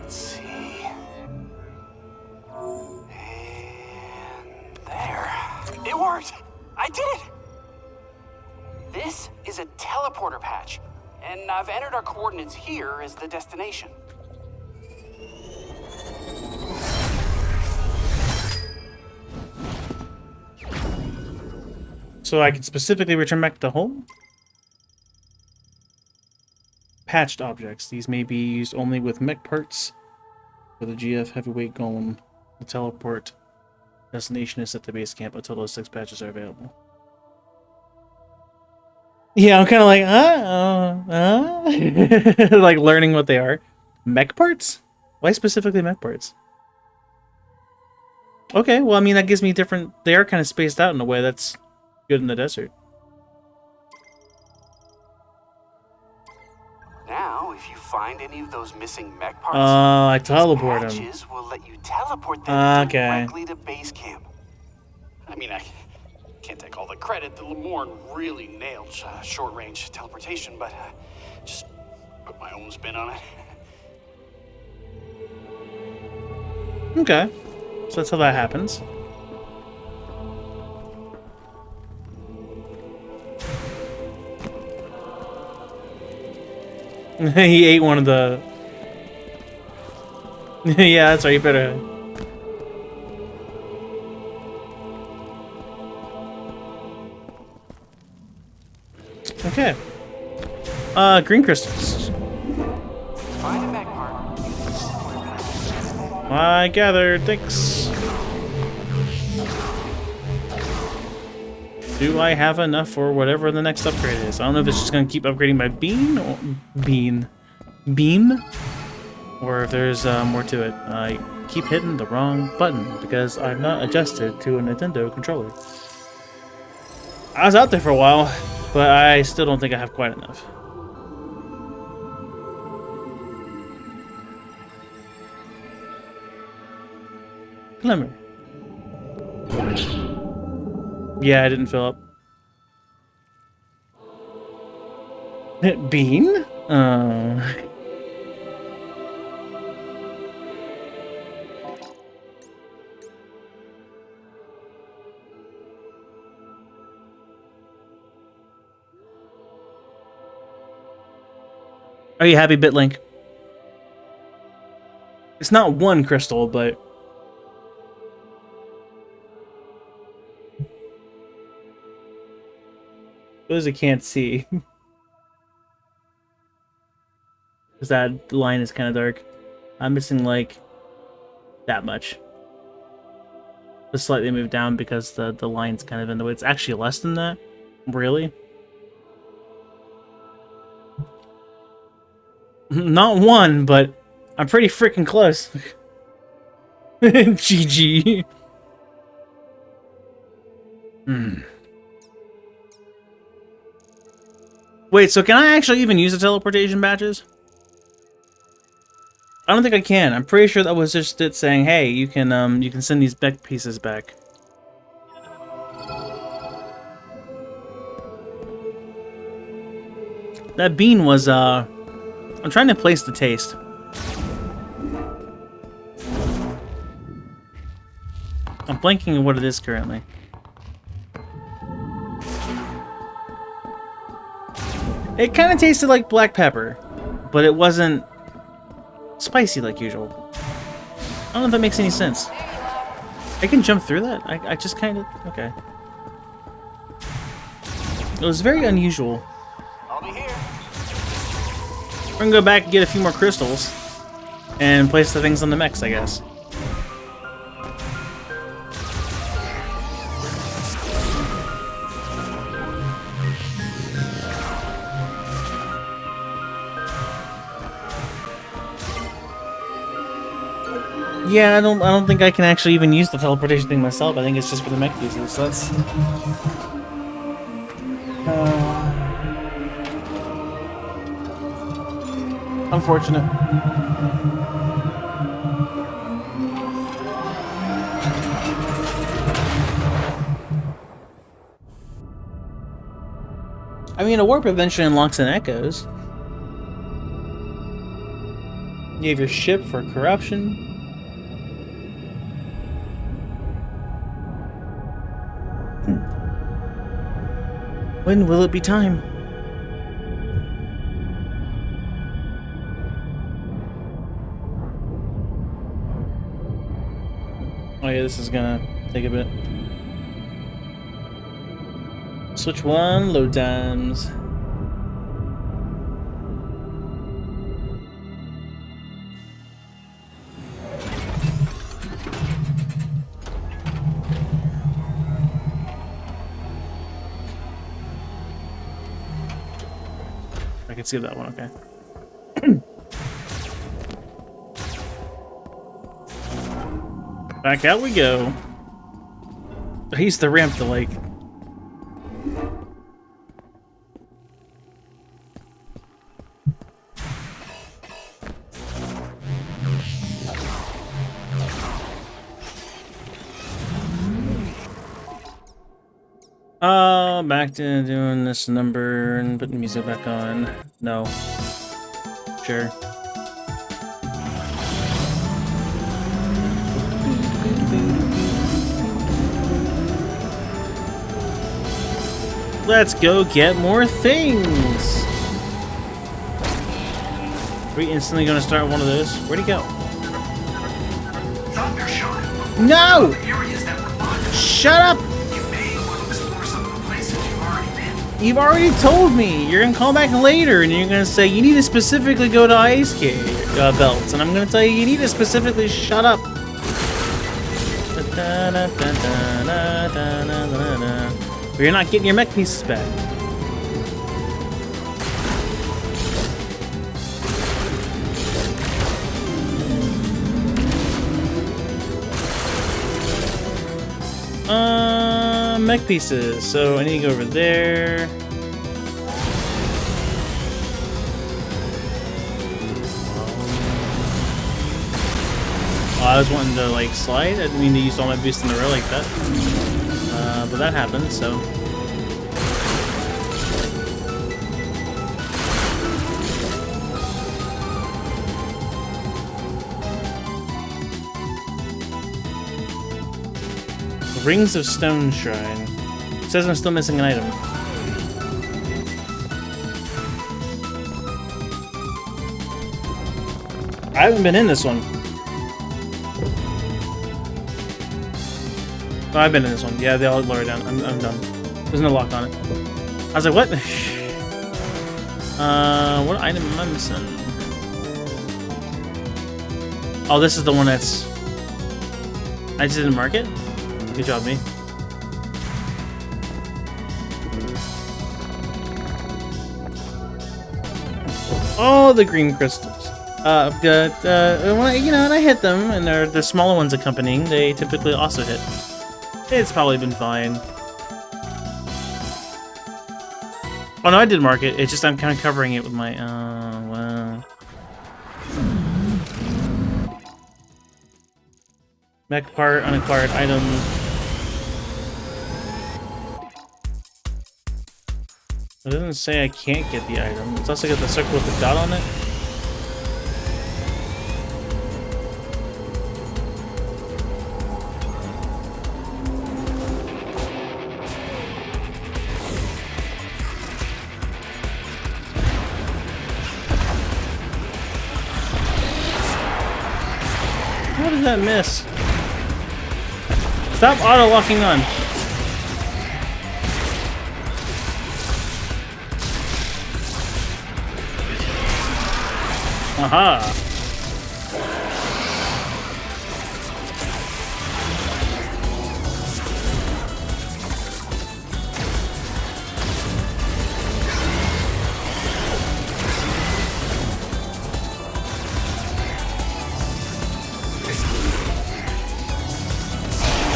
Let's see. And there. It worked! I did it! This is a teleporter patch, and I've entered our coordinates here as the destination. So I can specifically return back to home? Patched objects. These may be used only with mech parts. For the GF heavyweight golem, the teleport destination is at the base camp until those 6 patches are available. Yeah, I'm kind of like, like learning what they are. Mech parts? Why specifically mech parts? Okay, well, I mean, that gives me different... They are kind of spaced out in a way that's good in the desert. Now, if you find any of those missing mech parts, I teleport them. patches will let you teleport them Okay. directly to base camp. I mean, I can't take all the credit. The Lemorne really nailed short-range teleportation, but just put my own spin on it. Okay. So that's how that happens. He ate one of the... Yeah, that's right, you better... Okay. Green crystals. Find a back part. I gathered. Thanks. Do I have enough for whatever the next upgrade is? I don't know if it's just gonna keep upgrading my beam, or if there's more to it. I keep hitting the wrong button because I've not adjusted to a Nintendo controller. I was out there for a while, but I still don't think I have quite enough. Glimmer. Yeah, I didn't fill up. Bean? Are you happy, BitLink? It's not one crystal, but... those I can't see. Because that line is kind of dark. I'm missing, like, that much. Just slightly moved down because the line's kind of in the way. It's actually less than that? Really? Not one, but I'm pretty freaking close. GG. Wait, so can I actually even use the teleportation badges? I don't think I can. I'm pretty sure that was just it saying, "Hey, you can send these back pieces back." That bean was I'm trying to place the taste. I'm blanking on what it is currently. It kind of tasted like black pepper, but it wasn't spicy like usual. I don't know if that makes any sense. I can jump through that? I just kind of... okay. It was very unusual. I'll be here. We're gonna go back and get a few more crystals and place the things on the mechs, I guess. Yeah, I don't think I can actually even use the teleportation thing myself. I think it's just for the mech pieces. So that's unfortunate. I mean, a warp eventually unlocks an echoes. You have your ship for corruption. When will it be time? Oh yeah, this is gonna take a bit. Switch 1, load times. I can see that one, okay. Back out we go. I used the ramp to like... back to doing this number and putting music back on. No. Sure. Let's go get more things! Are we instantly gonna start one of those? Where'd he go? No! Shut up! You may want to explore some of the places you've already been. You've already told me. You're gonna call back later and you're gonna say you need to specifically go to ice cave belts, and I'm gonna tell you you need to specifically shut up. But you're not getting your mech pieces back. Mech pieces. So I need to go over there. Oh, I was wanting to like slide. I didn't mean to use all my boosts in a row like that. But that happened, so. Rings of Stone Shrine. It says I'm still missing an item. I haven't been in this one. Oh, I've been in this one. Yeah, they all lower down. I'm done. There's no lock on it. I was like, what? What item am I missing? Oh, this is the one that's... I just didn't mark it? Good job, me. Oh, the green crystals. Good. When I hit them, and they're the smaller ones accompanying, they typically also hit. It's probably been fine. Oh no, I did mark it. It's just I'm kind of covering it with my. Wow. Mech part, unacquired item. It doesn't say I can't get the item. It's also got the circle with the dot on it. How did that miss? Stop auto-locking on. Aha!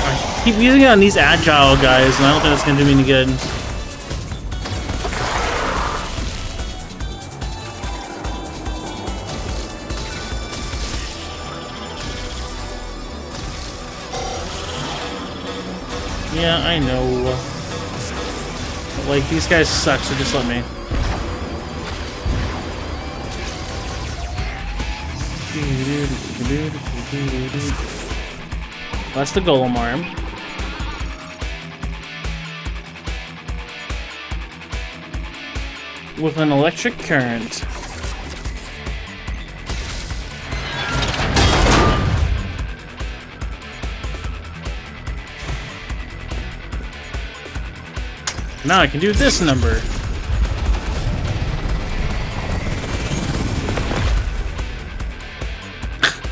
I keep using it on these agile guys, and I don't think that's gonna do me any good. Yeah, I know. Like, these guys suck, so just let me. That's the golem arm. With an electric current. Now I can do this number.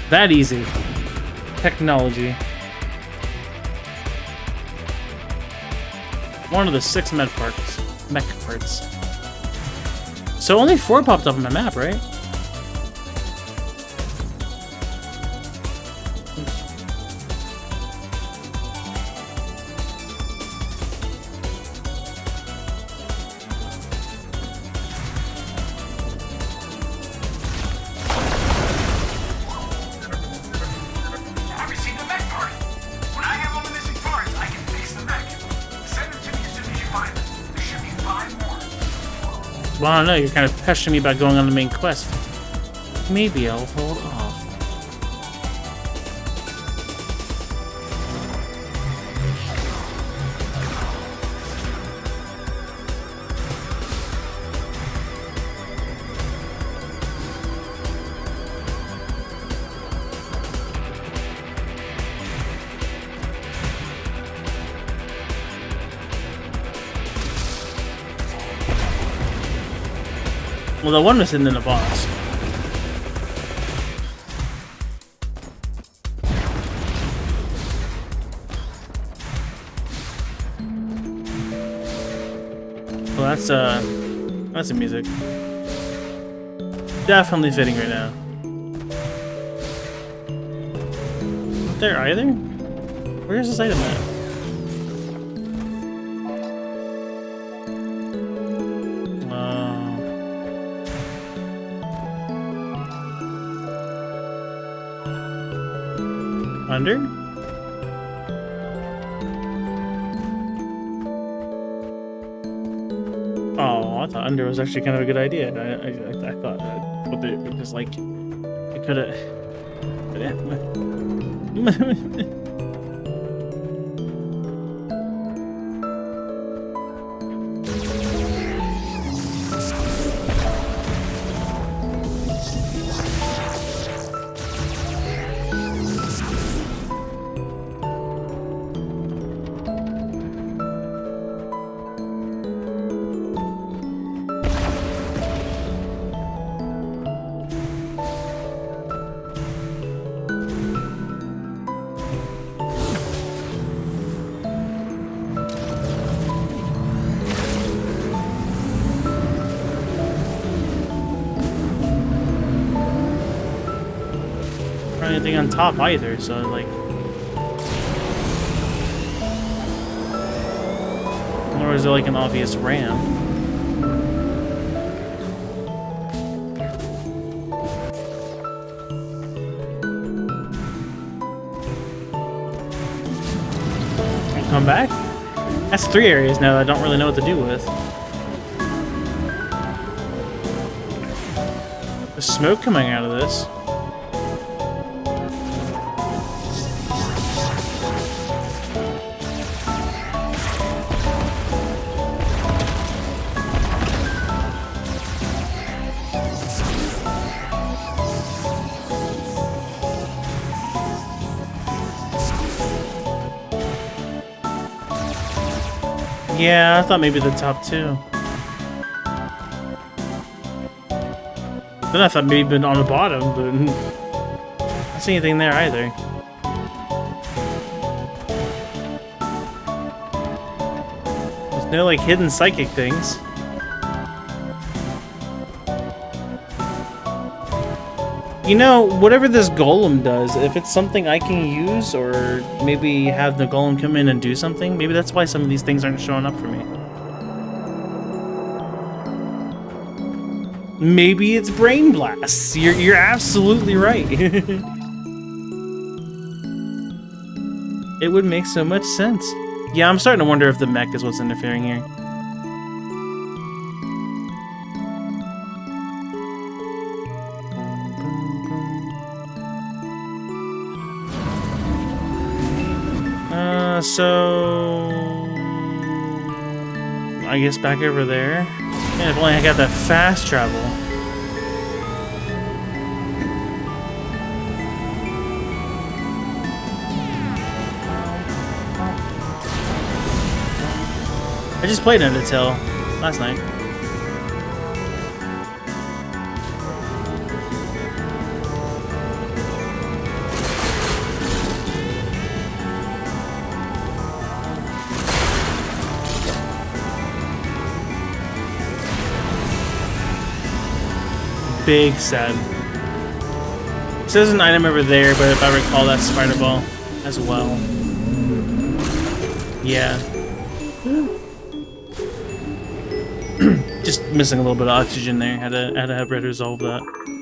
That easy. Technology. One of the 6 mech parts. So only 4 popped up on the map, right? Well, I don't know, you're kind of pestering me about going on the main quest. Maybe I'll hold off. Well, the one was hidden in the box. Well, that's the music. Definitely fitting right now. Not there either? Where's this item at? Under? Oh, I thought under was actually kind of a good idea. I thought with it because like it could have. Anything on top either, so like, or is there like an obvious ramp? And come back? That's 3 areas now that I don't really know what to do with. There's smoke coming out of this. Yeah, I thought maybe the top 2. Then I thought maybe on the bottom, but I don't see anything there either. There's no like hidden psychic things. You know, whatever this golem does, if it's something I can use, or maybe have the golem come in and do something, maybe that's why some of these things aren't showing up for me. Maybe it's brain blasts. You're absolutely right. It would make so much sense. Yeah, I'm starting to wonder if the mech is what's interfering here. So I guess back over there. Yeah, if only I got that fast travel. I just played Undertale last night. Big sad. So there's an item over there, but if I recall, that's Spider Ball as well. Yeah. Just missing a little bit of oxygen there. Had to have Red resolve that.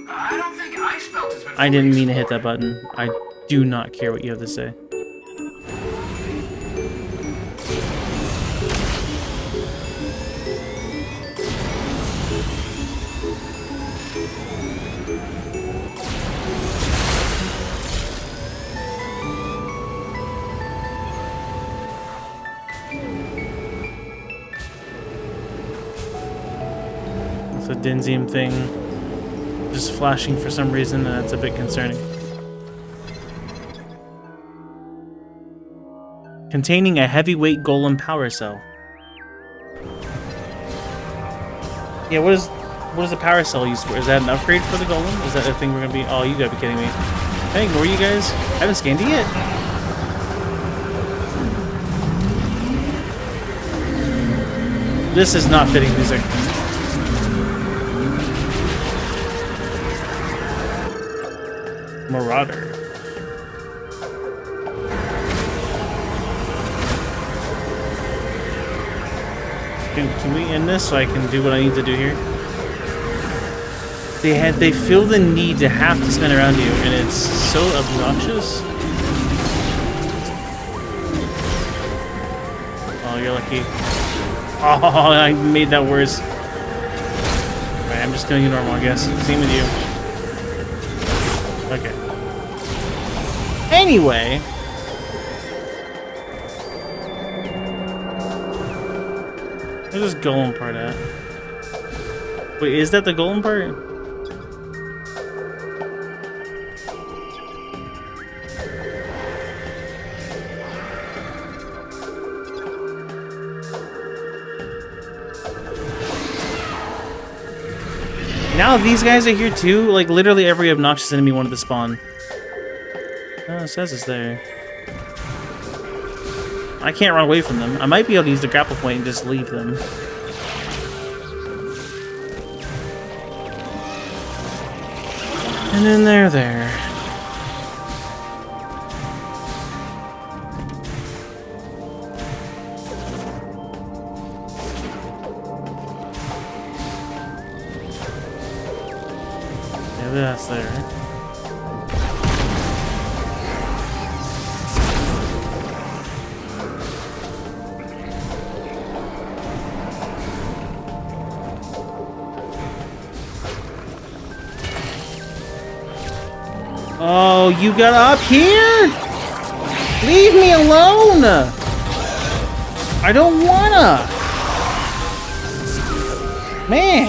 I don't think ice melt has been. I didn't mean to hit that button. I do not care what you have to say. A Denzium thing just flashing for some reason, and that's a bit concerning. Containing a heavyweight golem power cell. Yeah, what is... What is the power cell used for? Is that an upgrade for the golem? Is that a thing we're gonna be? Oh, you gotta be kidding me. Can I ignore you guys? I haven't scanned it yet. This is not fitting music. Marauder. Can we end this so I can do what I need to do here? They feel the need to have to spin around you, and it's so obnoxious. Oh, you're lucky. Oh, I made that worse. Alright, I'm just doing it normal, I guess. Same with you. Okay. Anyway. Where's this golem part at? Wait, is that the golem part? Now these guys are here too? Like, literally every obnoxious enemy wanted to spawn. Oh, it says it's there. I can't run away from them. I might be able to use the grapple point and just leave them. And then they're there. Yeah, that's there. Oh, you got up here? Leave me alone! I don't wanna! Man!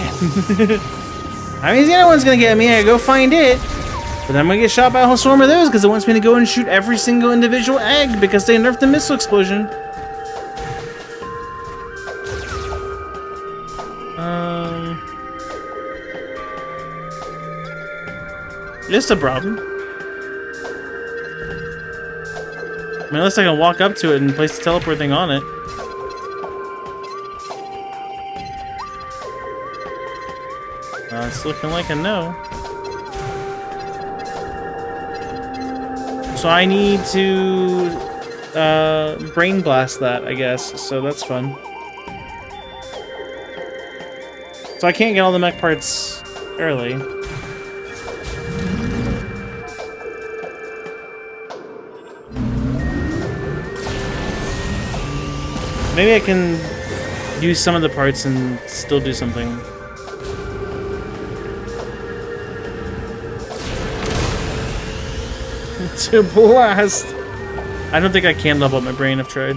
I mean, the other one's gonna get me, I go find it. But then I'm gonna get shot by a whole swarm of those because it wants me to go and shoot every single individual egg because they nerfed the missile explosion. It's a problem. I mean, unless I can walk up to it and place the teleport thing on it. It's looking like a no. So I need to brain blast that, I guess. So that's fun. So I can't get all the mech parts early. Maybe I can use some of the parts and still do something. To blast! I don't think I can level up my brain, I've tried.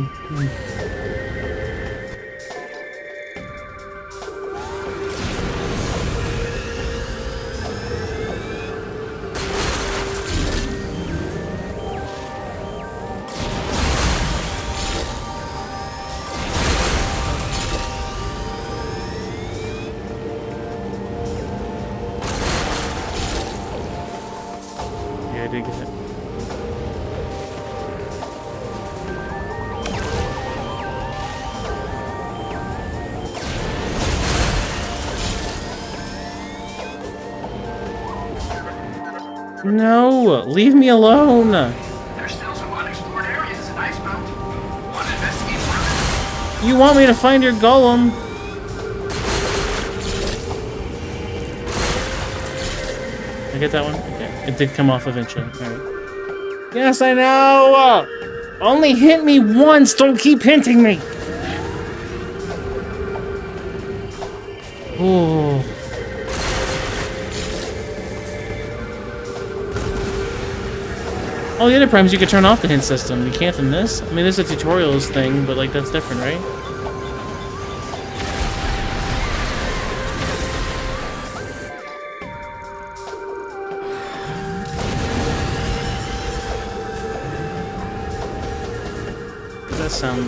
I did get it. No! Leave me alone! There's still some unexplored areas in Icebound. Want to investigate further? You want me to find your golem? I get that one? Okay. It did come off eventually. Alright. Yes, I know! Only hint me once! Don't keep hinting me! Ooh. All the other primes you could turn off the hint system. You can't in this? I mean, there's a tutorials thing, but like that's different, right? Does that sound,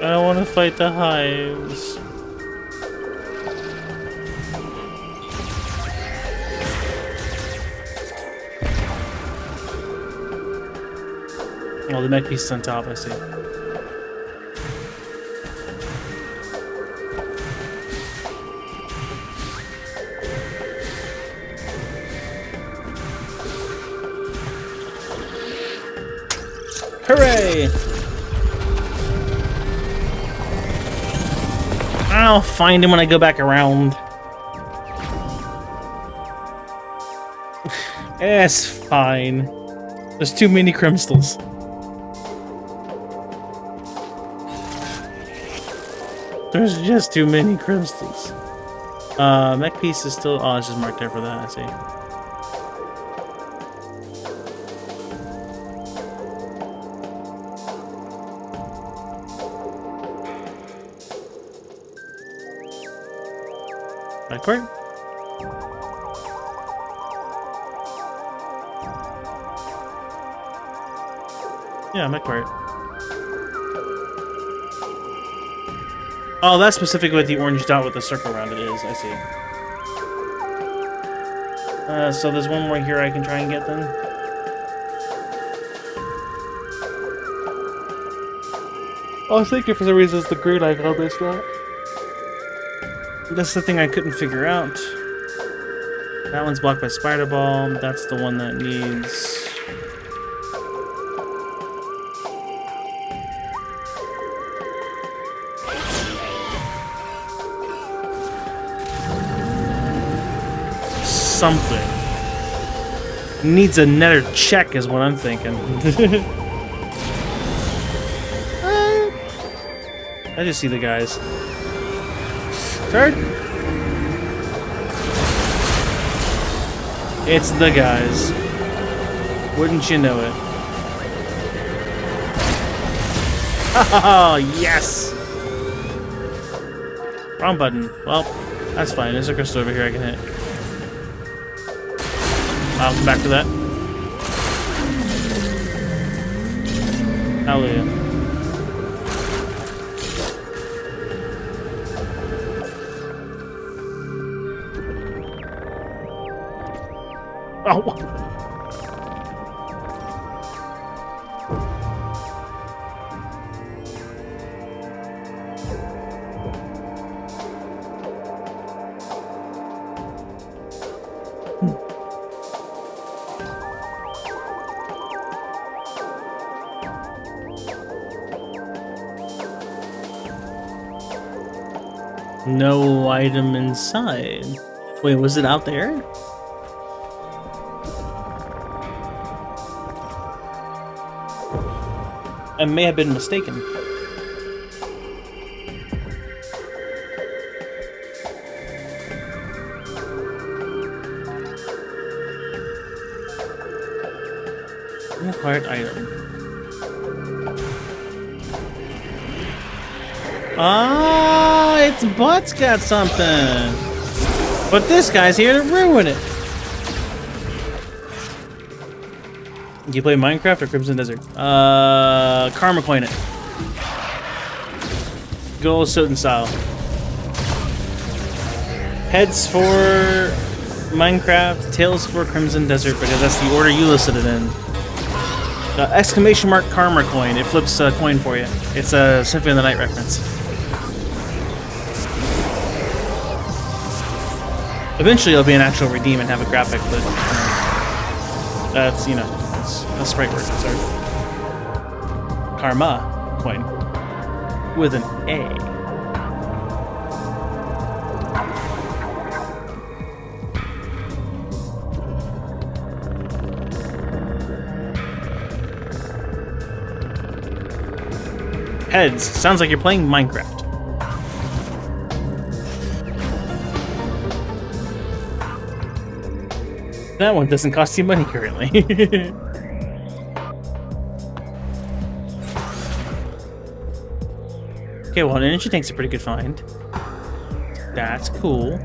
I don't want to fight the hives. Oh, the mech piece is on top, I see. Hooray! I'll find him when I go back around. It's fine. There's too many crystals. There's just too many crystals. Mech piece is still... Oh, it's just marked there for that, I see. Backward? Yeah, backward. Oh, that's specifically what the orange dot with the circle around it is. I see. So there's one more here I can try and get then. I was thinking for some reason it's the green icon, but it's not. That's the thing I couldn't figure out. That one's blocked by Spider Ball. That's the one that needs... something. Needs another check is what I'm thinking. I just see the guys. Third? It's the guys. Wouldn't you know it? Oh, yes! Wrong button. Well, that's fine. There's a crystal over here I can hit. I'll come back to that. Hallelujah. Oh! No item inside. Wait, was it out there? I may have been mistaken. Inquired item. Ah, it's Butt's got something. But this guy's here to ruin it. Do you play Minecraft or Crimson Desert? Karma coin it. Good old Soten style. Heads for Minecraft, tails for Crimson Desert because that's the order you listed it in. Exclamation mark Karma coin. It flips a coin for you. It's a Symphony of the Night reference. Eventually it'll be an actual redeem and have a graphic, but that's, you know, it's a sprite work. Sorry. Karma coin with an A. Heads. Sounds like you're playing Minecraft. That one doesn't cost you money currently. Okay, well, an energy tank's a pretty good find. That's cool.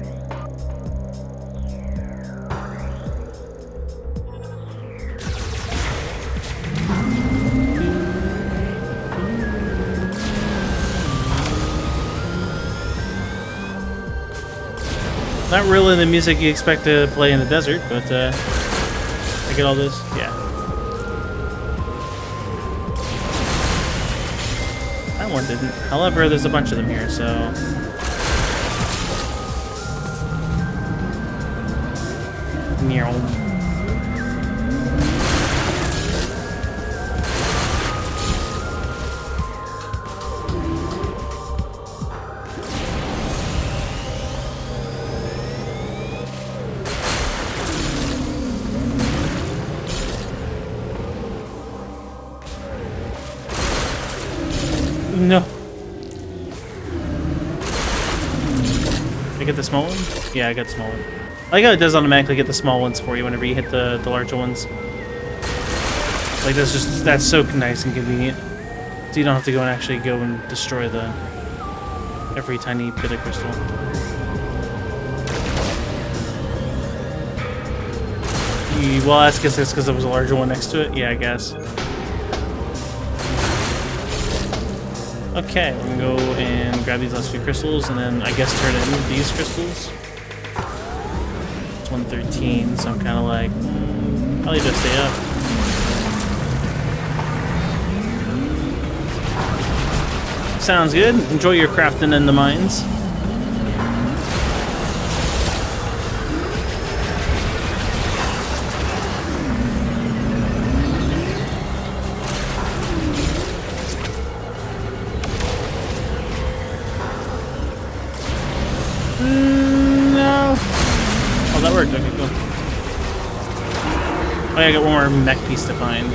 Not really the music you expect to play in the desert, but I get all this. Yeah. That one didn't. However, there's a bunch of them here, so. Meow. No. I get the small one? Yeah, I got the small one. I like how it does automatically get the small ones for you whenever you hit the larger ones. Like that's so nice and convenient. So you don't have to go and actually go and destroy every tiny bit of crystal. Well, I guess that's because there was a larger one next to it. Yeah, I guess. Okay, we're gonna go and grab these last few crystals and then I guess turn in these crystals. It's 113, so I'm kind of like, probably just stay up. Sounds good. Enjoy your crafting in the mines. Okay, cool. Oh yeah, I got one more mech piece to find.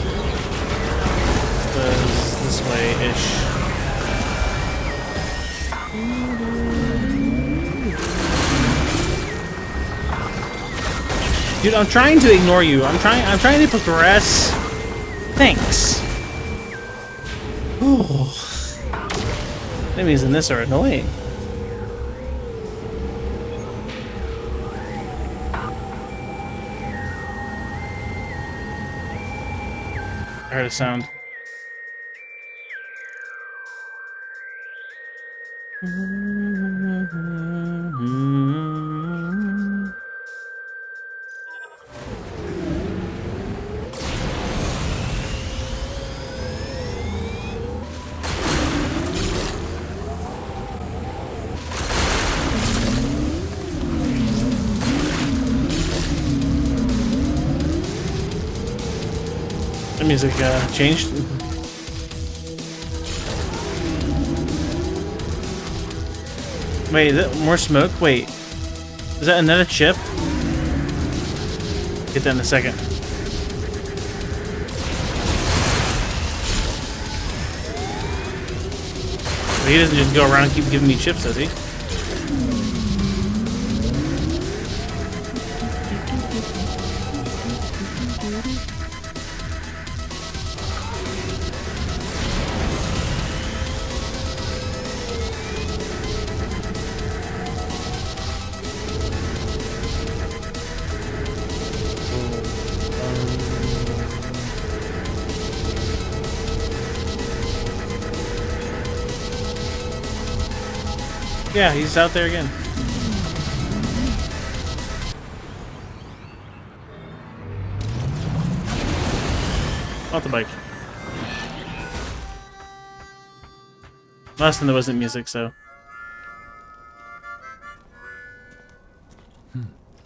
This way-ish. Dude, I'm trying to ignore you. I'm trying to progress. Thanks. Ooh. Enemies in this are annoying. I heard a sound. The music changed. Wait, is that more smoke? Wait. Is that another chip? Get that in a second. He doesn't just go around and keep giving me chips, does he? Yeah, he's out there again. Off the bike. Last time there wasn't music, so.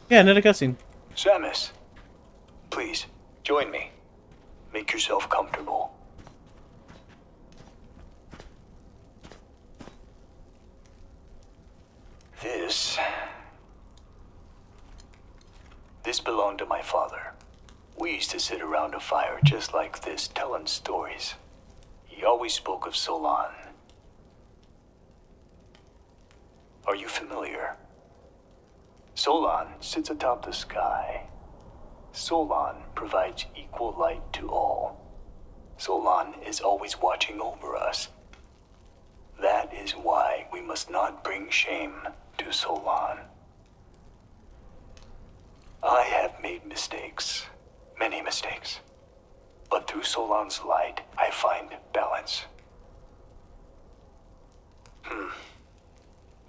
Yeah, another cutscene. Samus, please, join me. Make yourself comfortable. This belonged to my father. We used to sit around a fire just like this, telling stories. He always spoke of Solon. Are you familiar? Solon sits atop the sky. Solon provides equal light to all. Solon is always watching over us. That is why we must not bring shame to Solon. I have made mistakes, many mistakes. But through Solon's light, I find balance.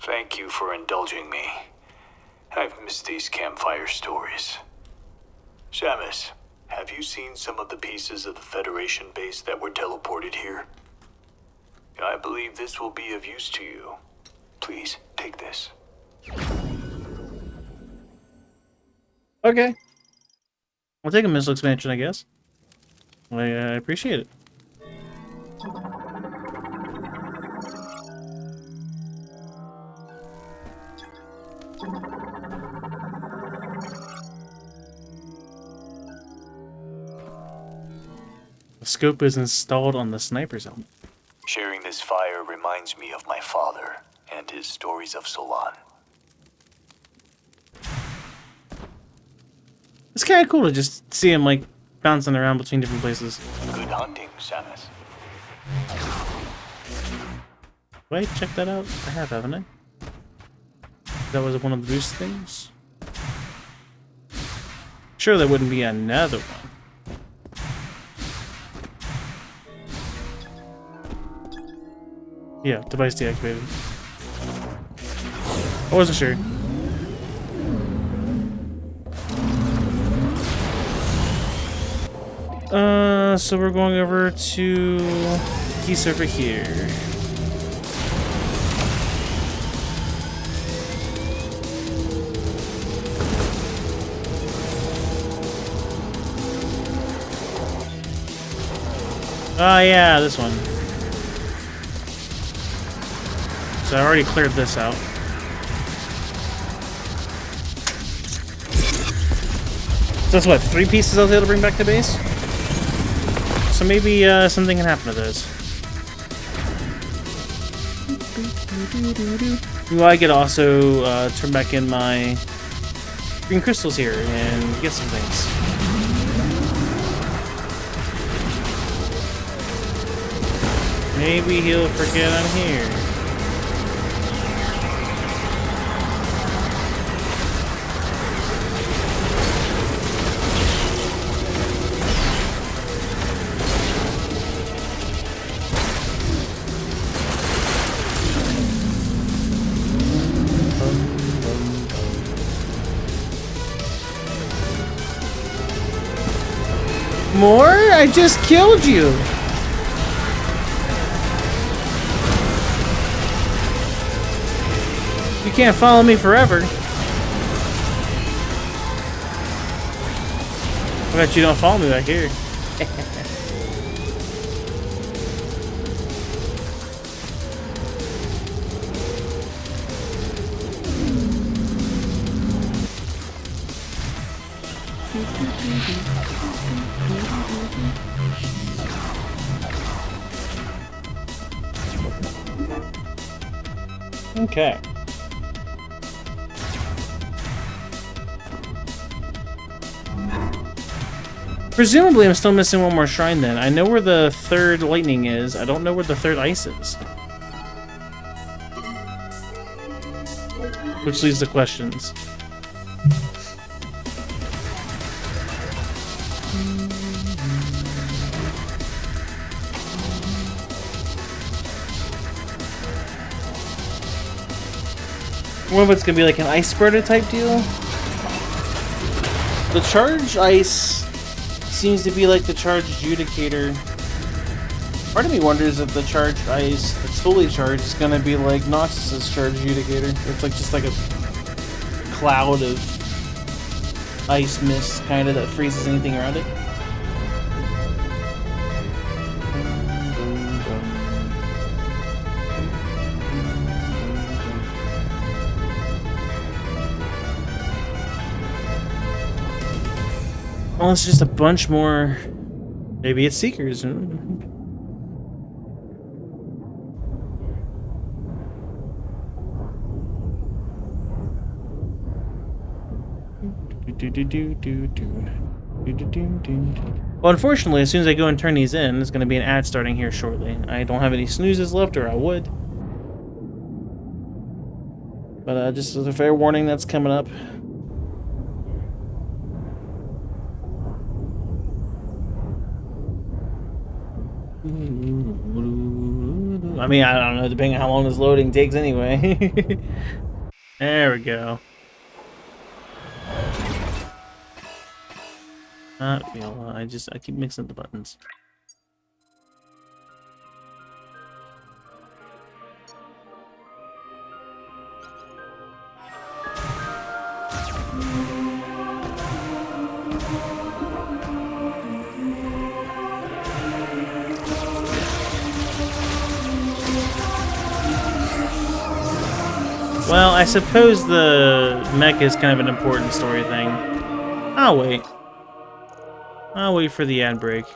Thank you for indulging me. I've missed these campfire stories. Samus, have you seen some of the pieces of the Federation base that were teleported here? I believe this will be of use to you. Please, take this. Okay. I'll take a missile expansion, I guess. I appreciate it. The scope is installed on the sniper's helmet. Sharing this fire reminds me of my father and his stories of Solon. It's kind of cool to just see him like bouncing around between different places. Good hunting, Samus. Wait, check that out. I have, haven't I? That was one of the boost things. Sure, there wouldn't be another one. Yeah, device deactivated. I wasn't sure. So we're going over to key server here. Oh yeah, this one. So I already cleared this out. So that's what, 3 pieces I was able to bring back to base? So maybe something can happen to those. Well, I could also turn back in my green crystals here and get some things. Maybe he'll forget I'm here. More? I just killed you! You can't follow me forever. I bet you don't follow me back here. Okay. Presumably I'm still missing one more shrine then. I know where the third lightning is. I don't know where the third ice is. Which leads to questions. What if it's gonna be like an ice spreader type deal? The charge ice seems to be like the charge adjudicator. Part of me wonders if the charge ice that's fully charged is gonna be like Noxus's charge adjudicator. It's like just like a cloud of ice mist kind of that freezes anything around it. Well, it's just a bunch more. Maybe it's Seekers. Well, unfortunately, as soon as I go and turn these in, there's going to be an ad starting here shortly. I don't have any snoozes left, or I would. But just as a fair warning, that's coming up. I mean, I don't know, depending on how long this loading takes anyway. There we go. Not Viola. I keep mixing up the buttons. Well, I suppose the mech is kind of an important story thing. I'll wait. I'll wait for the ad break.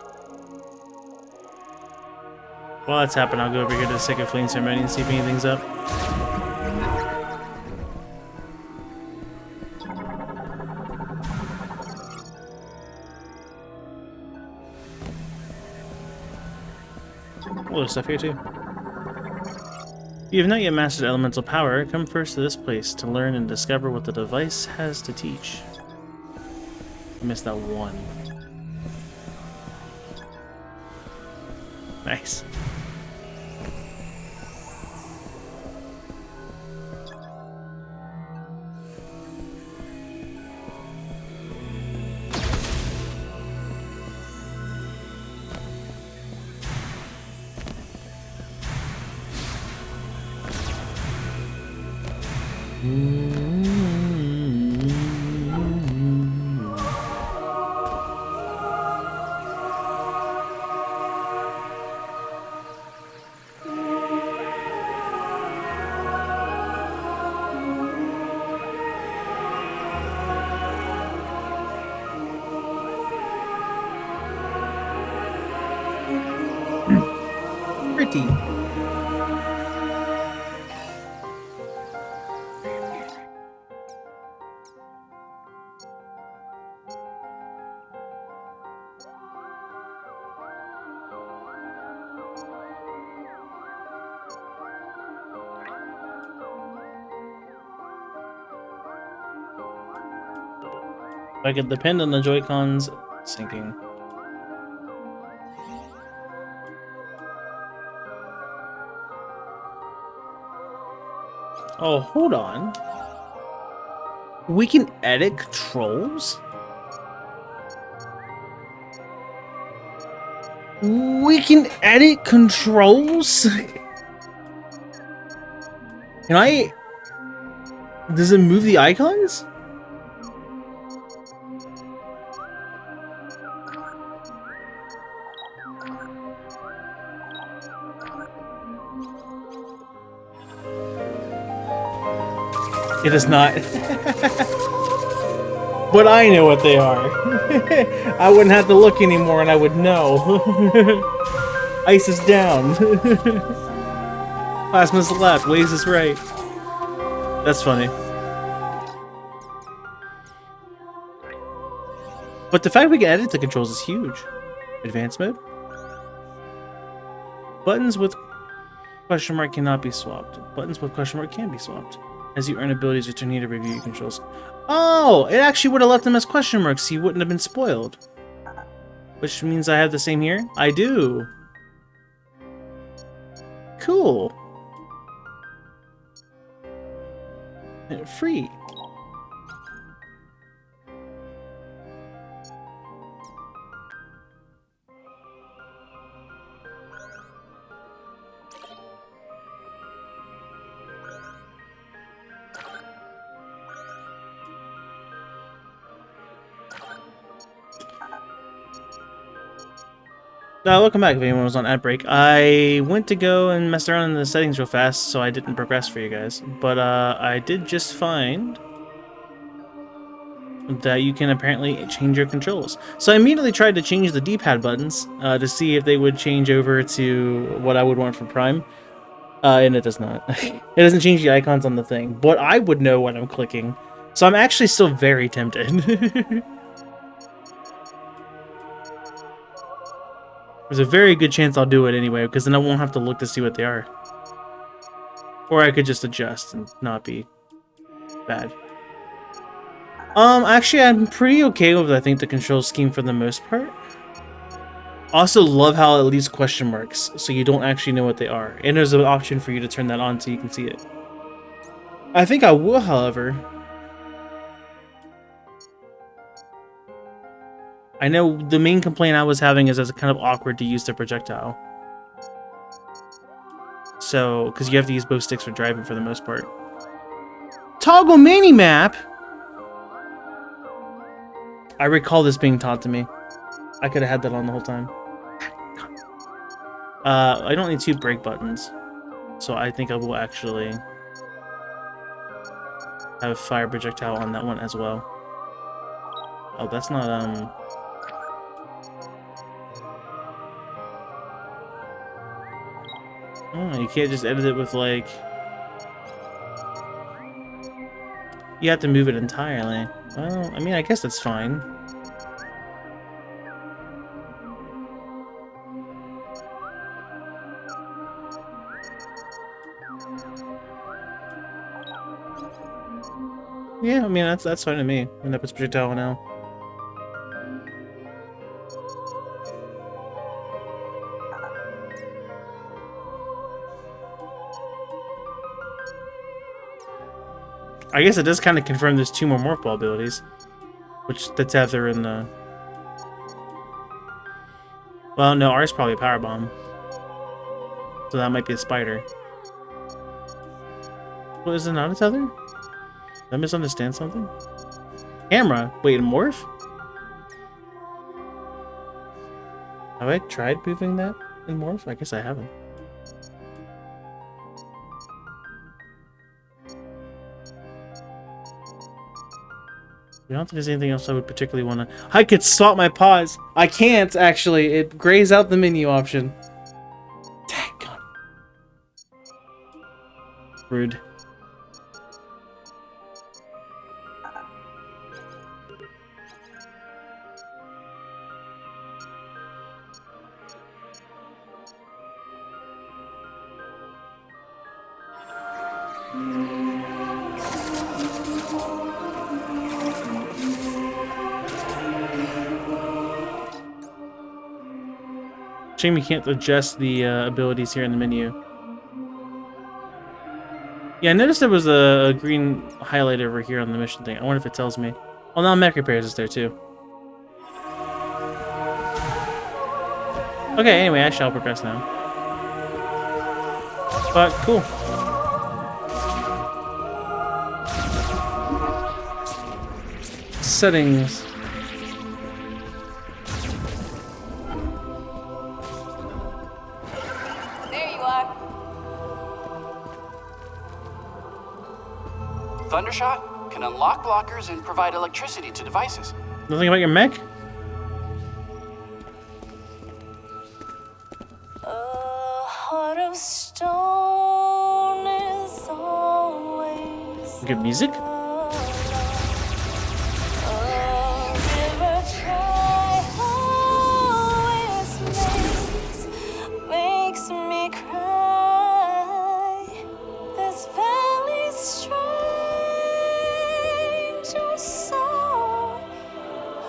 While that's happening, I'll go over here to the Sacred Flame Ceremony and see if anything's up. A little stuff here too. If you have not yet mastered elemental power, come first to this place to learn and discover what the device has to teach. I missed that one. Nice. Pretty. I could depend on the Joy-Cons syncing. Oh, hold on. We can edit controls? We can edit controls? Can I... Does it move the icons? It is not. But I know what they are. I wouldn't have to look anymore and I would know. Ice is down. Plasma's left, Waze is right. That's funny. But the fact we can edit the controls is huge. Advanced mode. Buttons with question mark cannot be swapped. Buttons with question mark can be swapped. As you earn abilities, return here to review your controls. Oh! It actually would have left them as question marks, so you wouldn't have been spoiled. Which means I have the same here? I do. Cool. And free. Welcome back if anyone was on ad break. I went to go and mess around in the settings real fast, so I didn't progress for you guys. But I did just find that you can apparently change your controls. So I immediately tried to change the D-pad buttons to see if they would change over to what I would want for Prime. And it does not. It doesn't change the icons on the thing, but I would know when I'm clicking. So I'm actually still very tempted. There's a very good chance I'll do it anyway, because then I won't have to look to see what they are. Or I could just adjust and not be bad. Actually, I'm pretty okay with, I think, the control scheme for the most part. Also love how it leaves question marks, so you don't actually know what they are. And there's an option for you to turn that on so you can see it. I think I will, however... I know the main complaint I was having is it's kind of awkward to use the projectile. So, because you have to use both sticks for driving for the most part. Toggle mini-map? I recall this being taught to me. I could have had that on the whole time. I don't need 2 brake buttons. So I think I will actually have fire projectile on that one as well. Oh, that's not, Oh, you can't just edit it with, like... You have to move it entirely. Well, I mean, I guess that's fine. Yeah, I mean, that's fine to me. And that puts projectile now. I guess it does kind of confirm there's 2 more morph ball abilities. Which the tether and the... Well, no, ours is probably a power bomb. So that might be a spider. Well, is it not a tether? Did I misunderstand something? Camera? Wait, a morph? Have I tried moving that in morph? I guess I haven't. I don't think there's anything else I would particularly want to... I could swap my paws! I can't, actually! It grays out the menu option. Daggone. Rude. Shame you can't adjust the abilities here in the menu. Yeah, I noticed there was a green highlight over here on the mission thing. I wonder if it tells me. Well, now Mech Repairs is there too. Okay, anyway, I shall progress now. But, cool. Settings. Thundershot can unlock blockers and provide electricity to devices. Nothing about your mech? Heart of stone is always Good music? makes me cry. This valley strange or so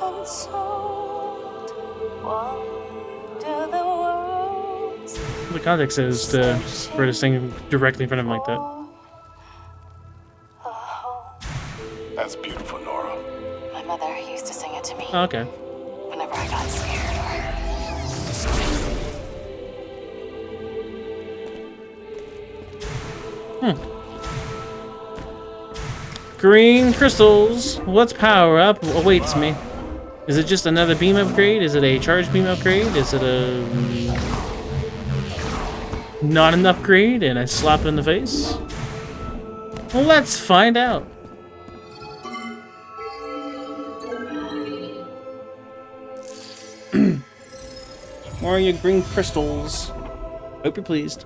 untold. Wonder the words. The context is to for to sing directly in front of him like that. That's beautiful, Nora. My mother used to sing it to me. Oh, okay. Whenever I got scared Green crystals. What's power up awaits me? Is it just another beam upgrade? Is it a charge beam upgrade? Is it a not an upgrade and a slap in the face? Well, let's find out. More of your green crystals. Hope you're pleased.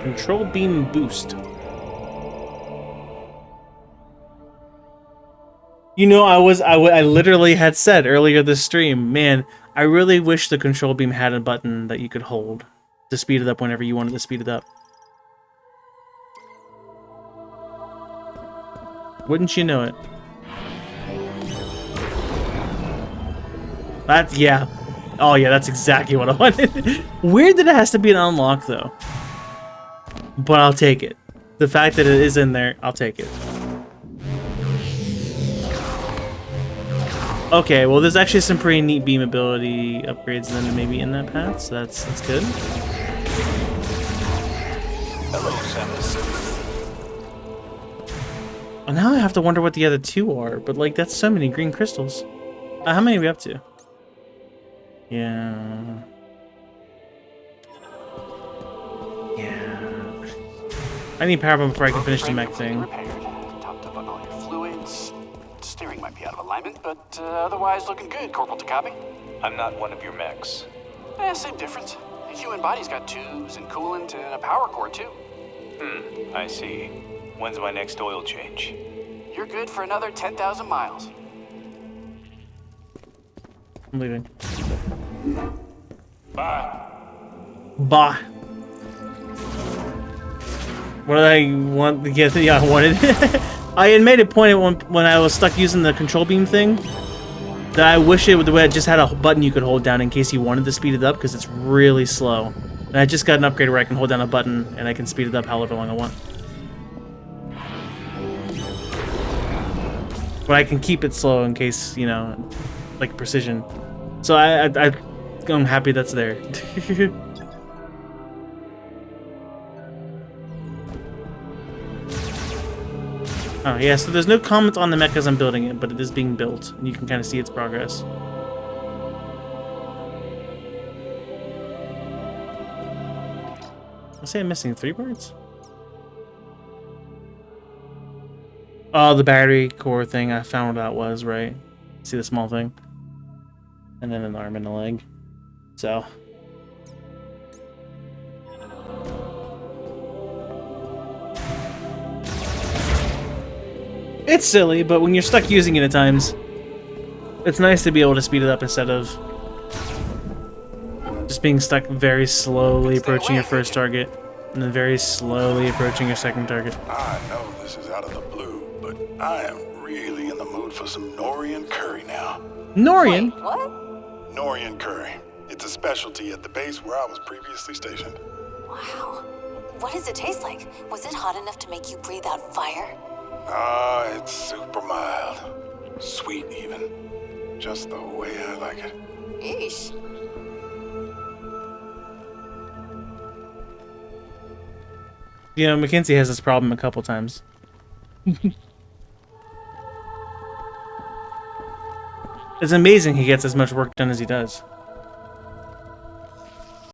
Control beam boost. You know, I literally had said earlier this stream, man, I really wish the control beam had a button that you could hold to speed it up whenever you wanted to speed it up. Wouldn't you know it? That's, yeah. Oh yeah, that's exactly what I wanted. Weird that it has to be an unlock though. But I'll take it. The fact that it is in there, I'll take it. Okay, well there's actually some pretty neat beam ability upgrades then maybe in that path, so that's good. Hello, Samus. Oh, now I have to wonder what the other two are, but like that's so many green crystals. How many are we up to? Yeah. I need power bomb before I can finish the mech thing. Topped up on all your fluids. Steering might be out of alignment, but otherwise looking good, Corporal Takabe. I'm not one of your mechs. Same difference. The human body's got tubes and coolant and a power core too. I see. When's my next oil change? You're good for another 10,000 miles. I'm leaving. Bye. Bah. What did I want to get? Yeah, I wanted. I had made a point at when I was stuck using the control beam thing that I wish it would have just had a button you could hold down in case you wanted to speed it up because it's really slow. And I just got an upgrade where I can hold down a button and I can speed it up however long I want. But I can keep it slow in case, you know, like precision. So I'm happy that's there. Oh yeah, so there's no comments on the mech as I'm building it, but it is being built, and you can kind of see its progress. I say I'm missing 3 parts? Oh, the battery core thing, I found what that was, right? See the small thing? And then an arm and a leg. So... it's silly, but when you're stuck using it at times, it's nice to be able to speed it up instead of just being stuck very slowly approaching your first target and then very slowly approaching your second target. I know this is out of the blue, but I am really in the mood for some Norian curry now. Norian? Wait, what? Norian curry. It's a specialty at the base where I was previously stationed. Wow. What does it taste like? Was it hot enough to make you breathe out fire? Ah, it's super mild. Sweet, even. Just the way I like it. Eesh. You know, Mackenzie has this problem a couple times. It's amazing he gets as much work done as he does.